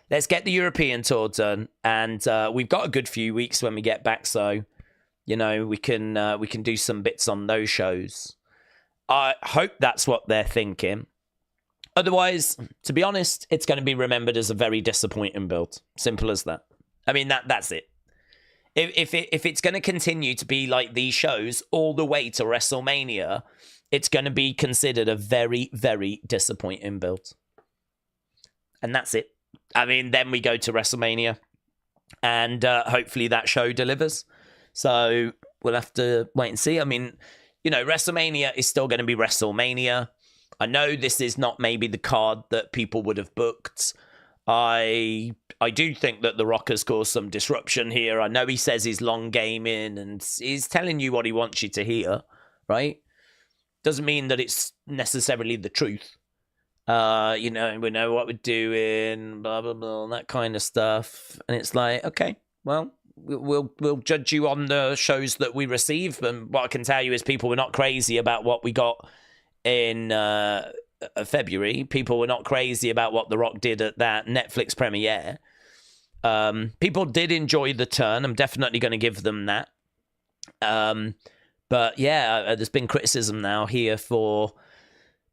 Let's get the European tour done, and we've got a good few weeks when we get back, so we can do some bits on those shows. I hope that's what they're thinking. Otherwise, to be honest, it's going to be remembered as a very disappointing build. Simple as that. I mean, that's it. If it's going to continue to be like these shows all the way to WrestleMania, it's going to be considered a very, very disappointing build. And that's it. I mean, then we go to WrestleMania, and hopefully that show delivers. So we'll have to wait and see. I mean, WrestleMania is still going to be WrestleMania. I know this is not maybe the card that people would have booked. I do think that The Rock has caused some disruption here. I know he says he's long gaming and he's telling you what he wants you to hear, right? Doesn't mean that it's necessarily the truth. We know what we're doing, blah, blah, blah, that kind of stuff. And it's like, okay, well, we'll judge you on the shows that we receive. And what I can tell you is people were not crazy about what we got in February. People were not crazy about what The Rock did at that Netflix premiere. People did enjoy the turn. I'm definitely going to give them that. But yeah, there's been criticism now here for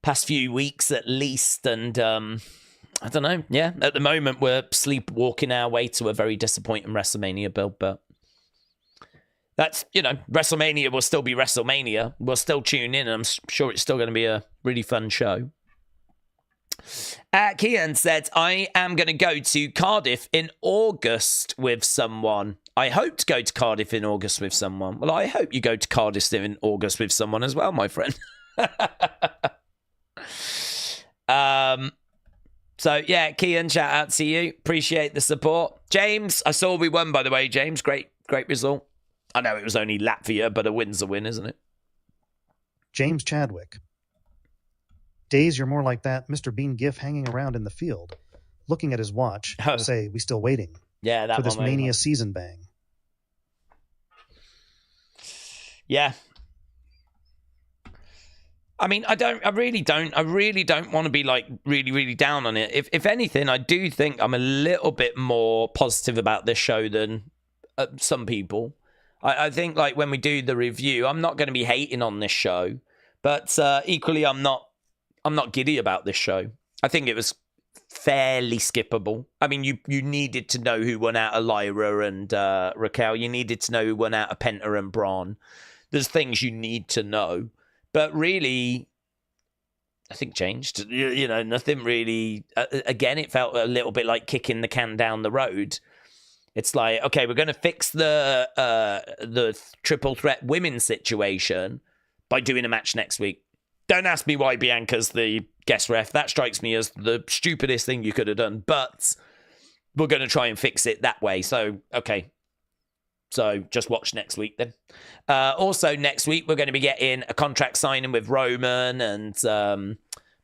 past few weeks at least, and I don't know. Yeah, at the moment we're sleepwalking our way to a very disappointing WrestleMania build, but that's, WrestleMania will still be WrestleMania. We'll still tune in, and I'm sure it's still going to be a really fun show. Kian said, I am going to go to Cardiff in August with someone. I hope to go to Cardiff in August with someone. Well, I hope you go to Cardiff in August with someone as well, my friend. So yeah, Kian, shout out to you. Appreciate the support. James, I saw we won, by the way, James. Great result. I know it was only Latvia, but a win's a win, isn't it? James Chadwick. Daze, you're more like that Mr. Bean gif hanging around in the field, looking at his watch, say, we still waiting. Yeah, that for this Mania season bang. Yeah. I mean, I really don't want to be really, really down on it. If anything, I do think I'm a little bit more positive about this show than some people. I think when we do the review, I'm not going to be hating on this show, but equally, I'm not giddy about this show. I think it was fairly skippable. I mean, you needed to know who won out of Lyra and Raquel. You needed to know who won out of Penta and Bron. There's things you need to know. But really, nothing changed. Nothing really. Again, it felt a little bit like kicking the can down the road. It's like, okay, we're going to fix the triple threat women situation by doing a match next week. Don't ask me why Bianca's the guest ref. That strikes me as the stupidest thing you could have done, but we're going to try and fix it that way. So, okay. So just watch next week then. Also next week, we're going to be getting a contract signing with Roman and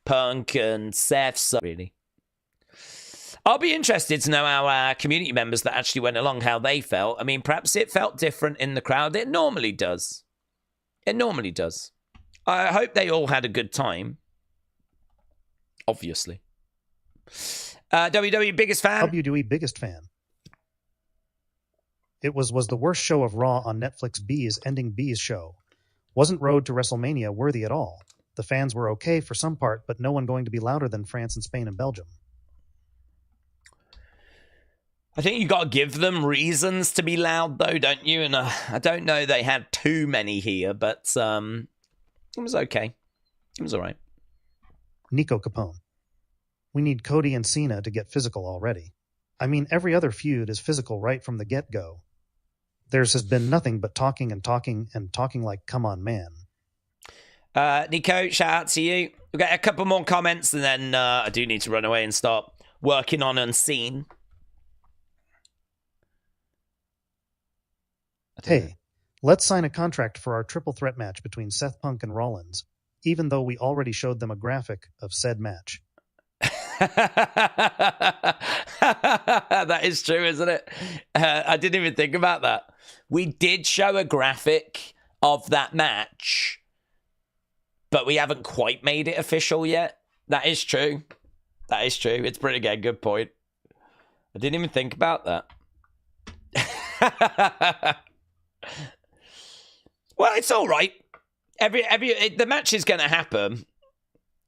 Punk and Seth. So really, I'll be interested to know how our community members that actually went along, how they felt. I mean, perhaps it felt different in the crowd. It normally does. It normally does. I hope they all had a good time. Obviously. WWE biggest fan? WWE biggest fan. It was the worst show of Raw on Netflix B's ending B's show. Wasn't Road to WrestleMania worthy at all. The fans were okay for some part, but no one going to be louder than France and Spain and Belgium. I think you got to give them reasons to be loud, though, don't you? And I don't know they had too many here, but it was okay. It was all right. Nico Capone. We need Cody and Cena to get physical already. I mean, every other feud is physical right from the get-go. Theirs has been nothing but talking and talking and talking like, come on, man. Nico, shout out to you. We've got a couple more comments, and then I do need to run away and start working on Unseen. Hey, let's sign a contract for our triple threat match between Seth Punk and Rollins, even though we already showed them a graphic of said match. That is true, isn't it? I didn't even think about that. We did show a graphic of that match, but we haven't quite made it official yet. That is true. That is true. It's pretty good. Good point. I didn't even think about that. Well, it's all right. The match is going to happen.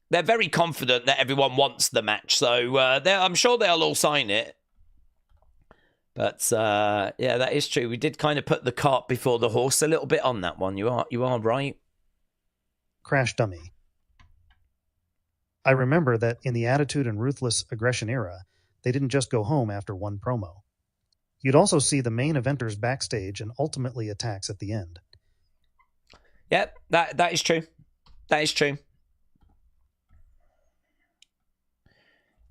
They're very confident that everyone wants the match, so I'm sure they'll all sign it. But yeah, that is true. We did kind of put the cart before the horse a little bit on that one. You are right. Crash Dummy. I remember that in the Attitude and Ruthless Aggression era, they didn't just go home after one promo. You'd also see the main eventers backstage and ultimately attacks at the end. Yep, that is true. That is true.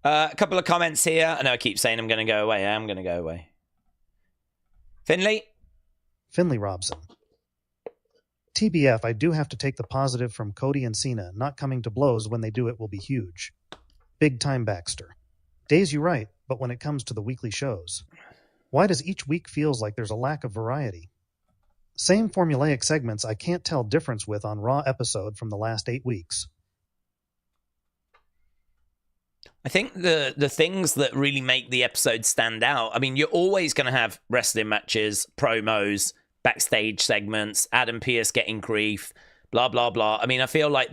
A couple of comments here. I know I keep saying I'm going to go away. I am going to go away. Finley Robson. TBF, I do have to take the positive from Cody and Cena. Not coming to blows when they do it will be huge. Big time Baxter. Daze, you right, but when it comes to the weekly shows, why does each week feels like there's a lack of variety? Same formulaic segments I can't tell difference with on Raw episode from the last 8 weeks. I think the things that really make the episode stand out, I mean, you're always going to have wrestling matches, promos, backstage segments, Adam Pearce getting grief, blah, blah, blah. I mean, I feel like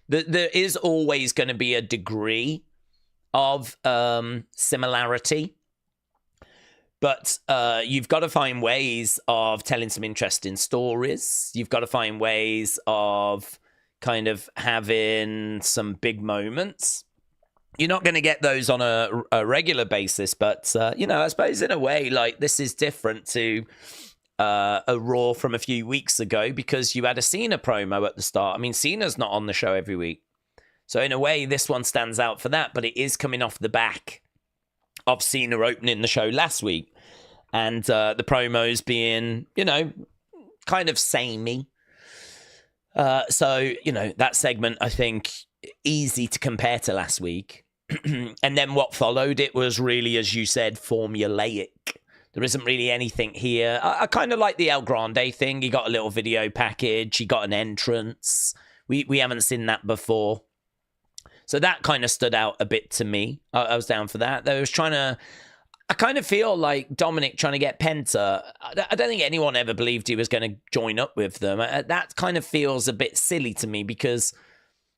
there is always going to be a degree of similarity. But you've got to find ways of telling some interesting stories. You've got to find ways of kind of having some big moments. You're not going to get those on a regular basis, but, I suppose in a way, like, this is different to a Raw from a few weeks ago because you had a Cena promo at the start. I mean, Cena's not on the show every week. So in a way, this one stands out for that, but it is coming off the back of Cena opening the show last week. And the promos being, kind of samey. So, that segment, I think, easy to compare to last week. And then what followed it was really, as you said, formulaic. There isn't really anything here. I kind of like the El Grande thing. He got a little video package. He got an entrance. We haven't seen that before. So that kind of stood out a bit to me. I was down for that. I kind of feel like Dominic trying to get Penta. I don't think anyone ever believed he was going to join up with them. That kind of feels a bit silly to me because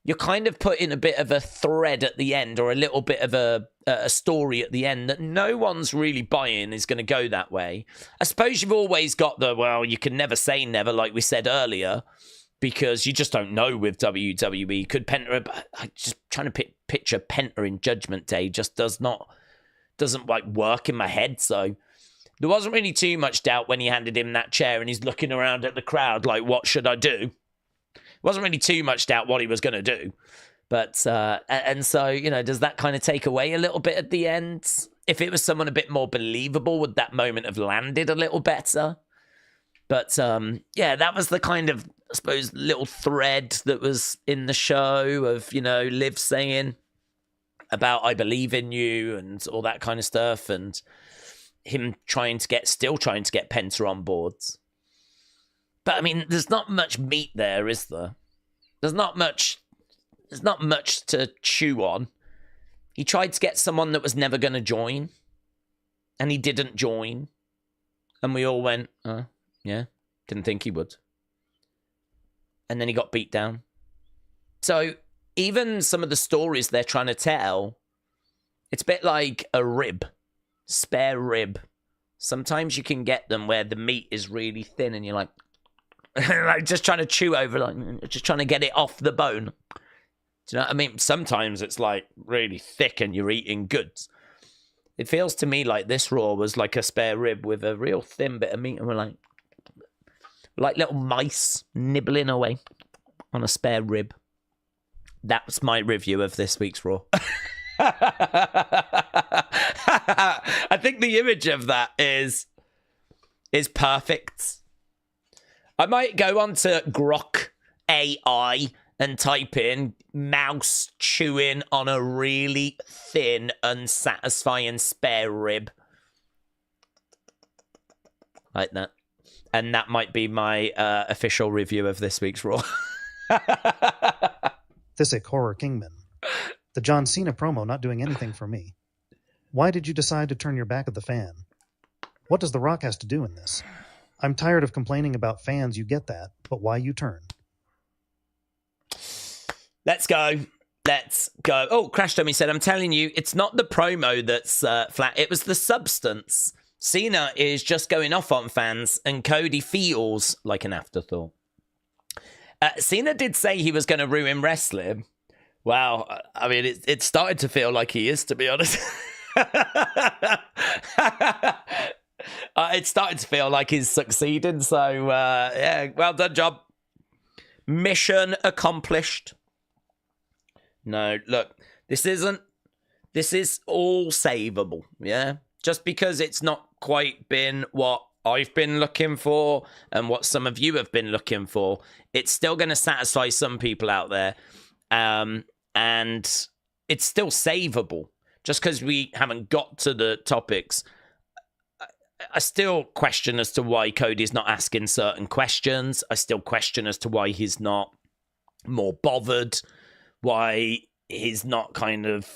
you're kind of putting a bit of a thread at the end or a little bit of a story at the end that no one's really buying is going to go that way. I suppose you've always got you can never say never, like we said earlier, because you just don't know with WWE. Could Penta... I'm just trying to picture Penta in Judgment Day just doesn't like work in my head. So there wasn't really too much doubt when he handed him that chair and he's looking around at the crowd like, what should I do? Wasn't really too much doubt what he was going to do. But, and so, you know, does that kind of take away a little bit at the end? If it was someone a bit more believable, would that moment have landed a little better? But, yeah, that was the kind of, I suppose, little thread that was in the show of, you know, Liv saying about I believe in you and all that kind of stuff, and him still trying to get Penta on board. But I mean, there's not much meat there, is there? There's not much to chew on. He tried to get someone that was never going to join, and he didn't join. And we all went, oh, yeah, didn't think he would. And then he got beat down. So even some of the stories they're trying to tell, it's a bit like a spare rib. Sometimes you can get them where the meat is really thin and you're like, like just trying to chew over, like just trying to get it off the bone. Do you know what I mean? Sometimes it's like really thick and you're eating goods. It feels to me like this Raw was like a spare rib with a real thin bit of meat, and we're like little mice nibbling away on a spare rib. That's my review of this week's Raw. I think the image of that is perfect. I might go on to Grok AI and type in mouse chewing on a really thin, unsatisfying spare rib. Like that. And that might be my official review of this week's Raw. Thisik Horror Kingman. The John Cena promo not doing anything for me. Why did you decide to turn your back at the fan? What does The Rock has to do in this? I'm tired of complaining about fans, you get that, but why you turn? Let's go. Oh, Crash Dummy said, I'm telling you, it's not the promo that's flat. It was the substance. Cena is just going off on fans, and Cody feels like an afterthought. Cena did say he was going to ruin wrestling. Wow. I mean, it started to feel like he is, to be honest. It started to feel like he's succeeding. So, yeah, well done, job. Mission accomplished. No, look, this is all savable, yeah? Just because it's not quite been what I've been looking for and what some of you have been looking for, it's still going to satisfy some people out there. And it's still savable. Just because we haven't got to the topics, I still question as to why Cody's not asking certain questions. I still question as to why he's not more bothered, why he's not kind of...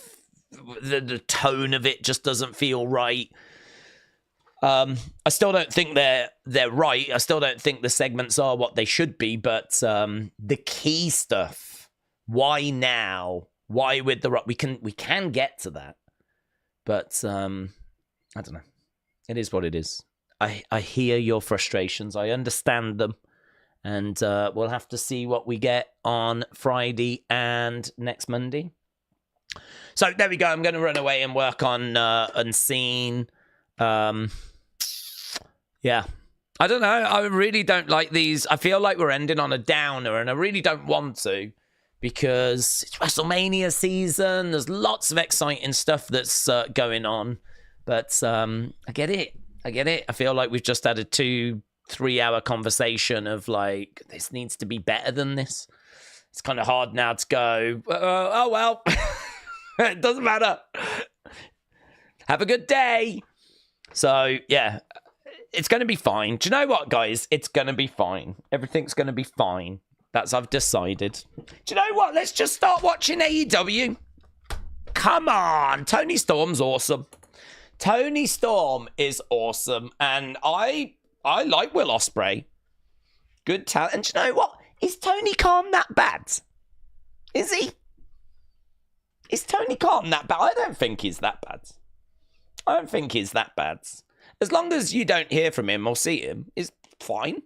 The tone of it just doesn't feel right. I still don't think they're right. I still don't think the segments are what they should be, but the key stuff, why now? Why with The Rock? We can get to that. But I don't know. It is what it is. I hear your frustrations. I understand them. And we'll have to see what we get on Friday and next Monday. So there we go. I'm going to run away and work on Unseen. Yeah. I don't know. I really don't like these. I feel like we're ending on a downer, and I really don't want to, because it's WrestleMania season. There's lots of exciting stuff that's going on. But I get it. I feel like we've just had a 2-3 hour conversation of like, this needs to be better than this. It's kind of hard now to go, oh, well, it doesn't matter. Have a good day. So, yeah, it's going to be fine. Do you know what, guys? It's going to be fine. Everything's going to be fine. That's I've decided. Do you know what? Let's just start watching AEW. Come on. Tony Storm's awesome. Tony Storm is awesome. And I like Will Ospreay. Good talent. And do you know what? Is Tony Khan that bad? Is he? Is Tony Khan that bad? I don't think he's that bad. As long as you don't hear from him or see him, it's fine.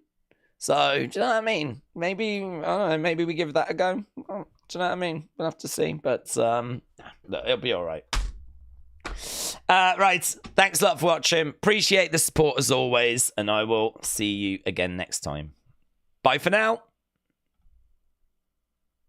So, do you know what I mean? Maybe, I don't know, maybe we give that a go. Do you know what I mean? We'll have to see. But it'll be all right. Right. Thanks a lot for watching. Appreciate the support as always. And I will see you again next time. Bye for now.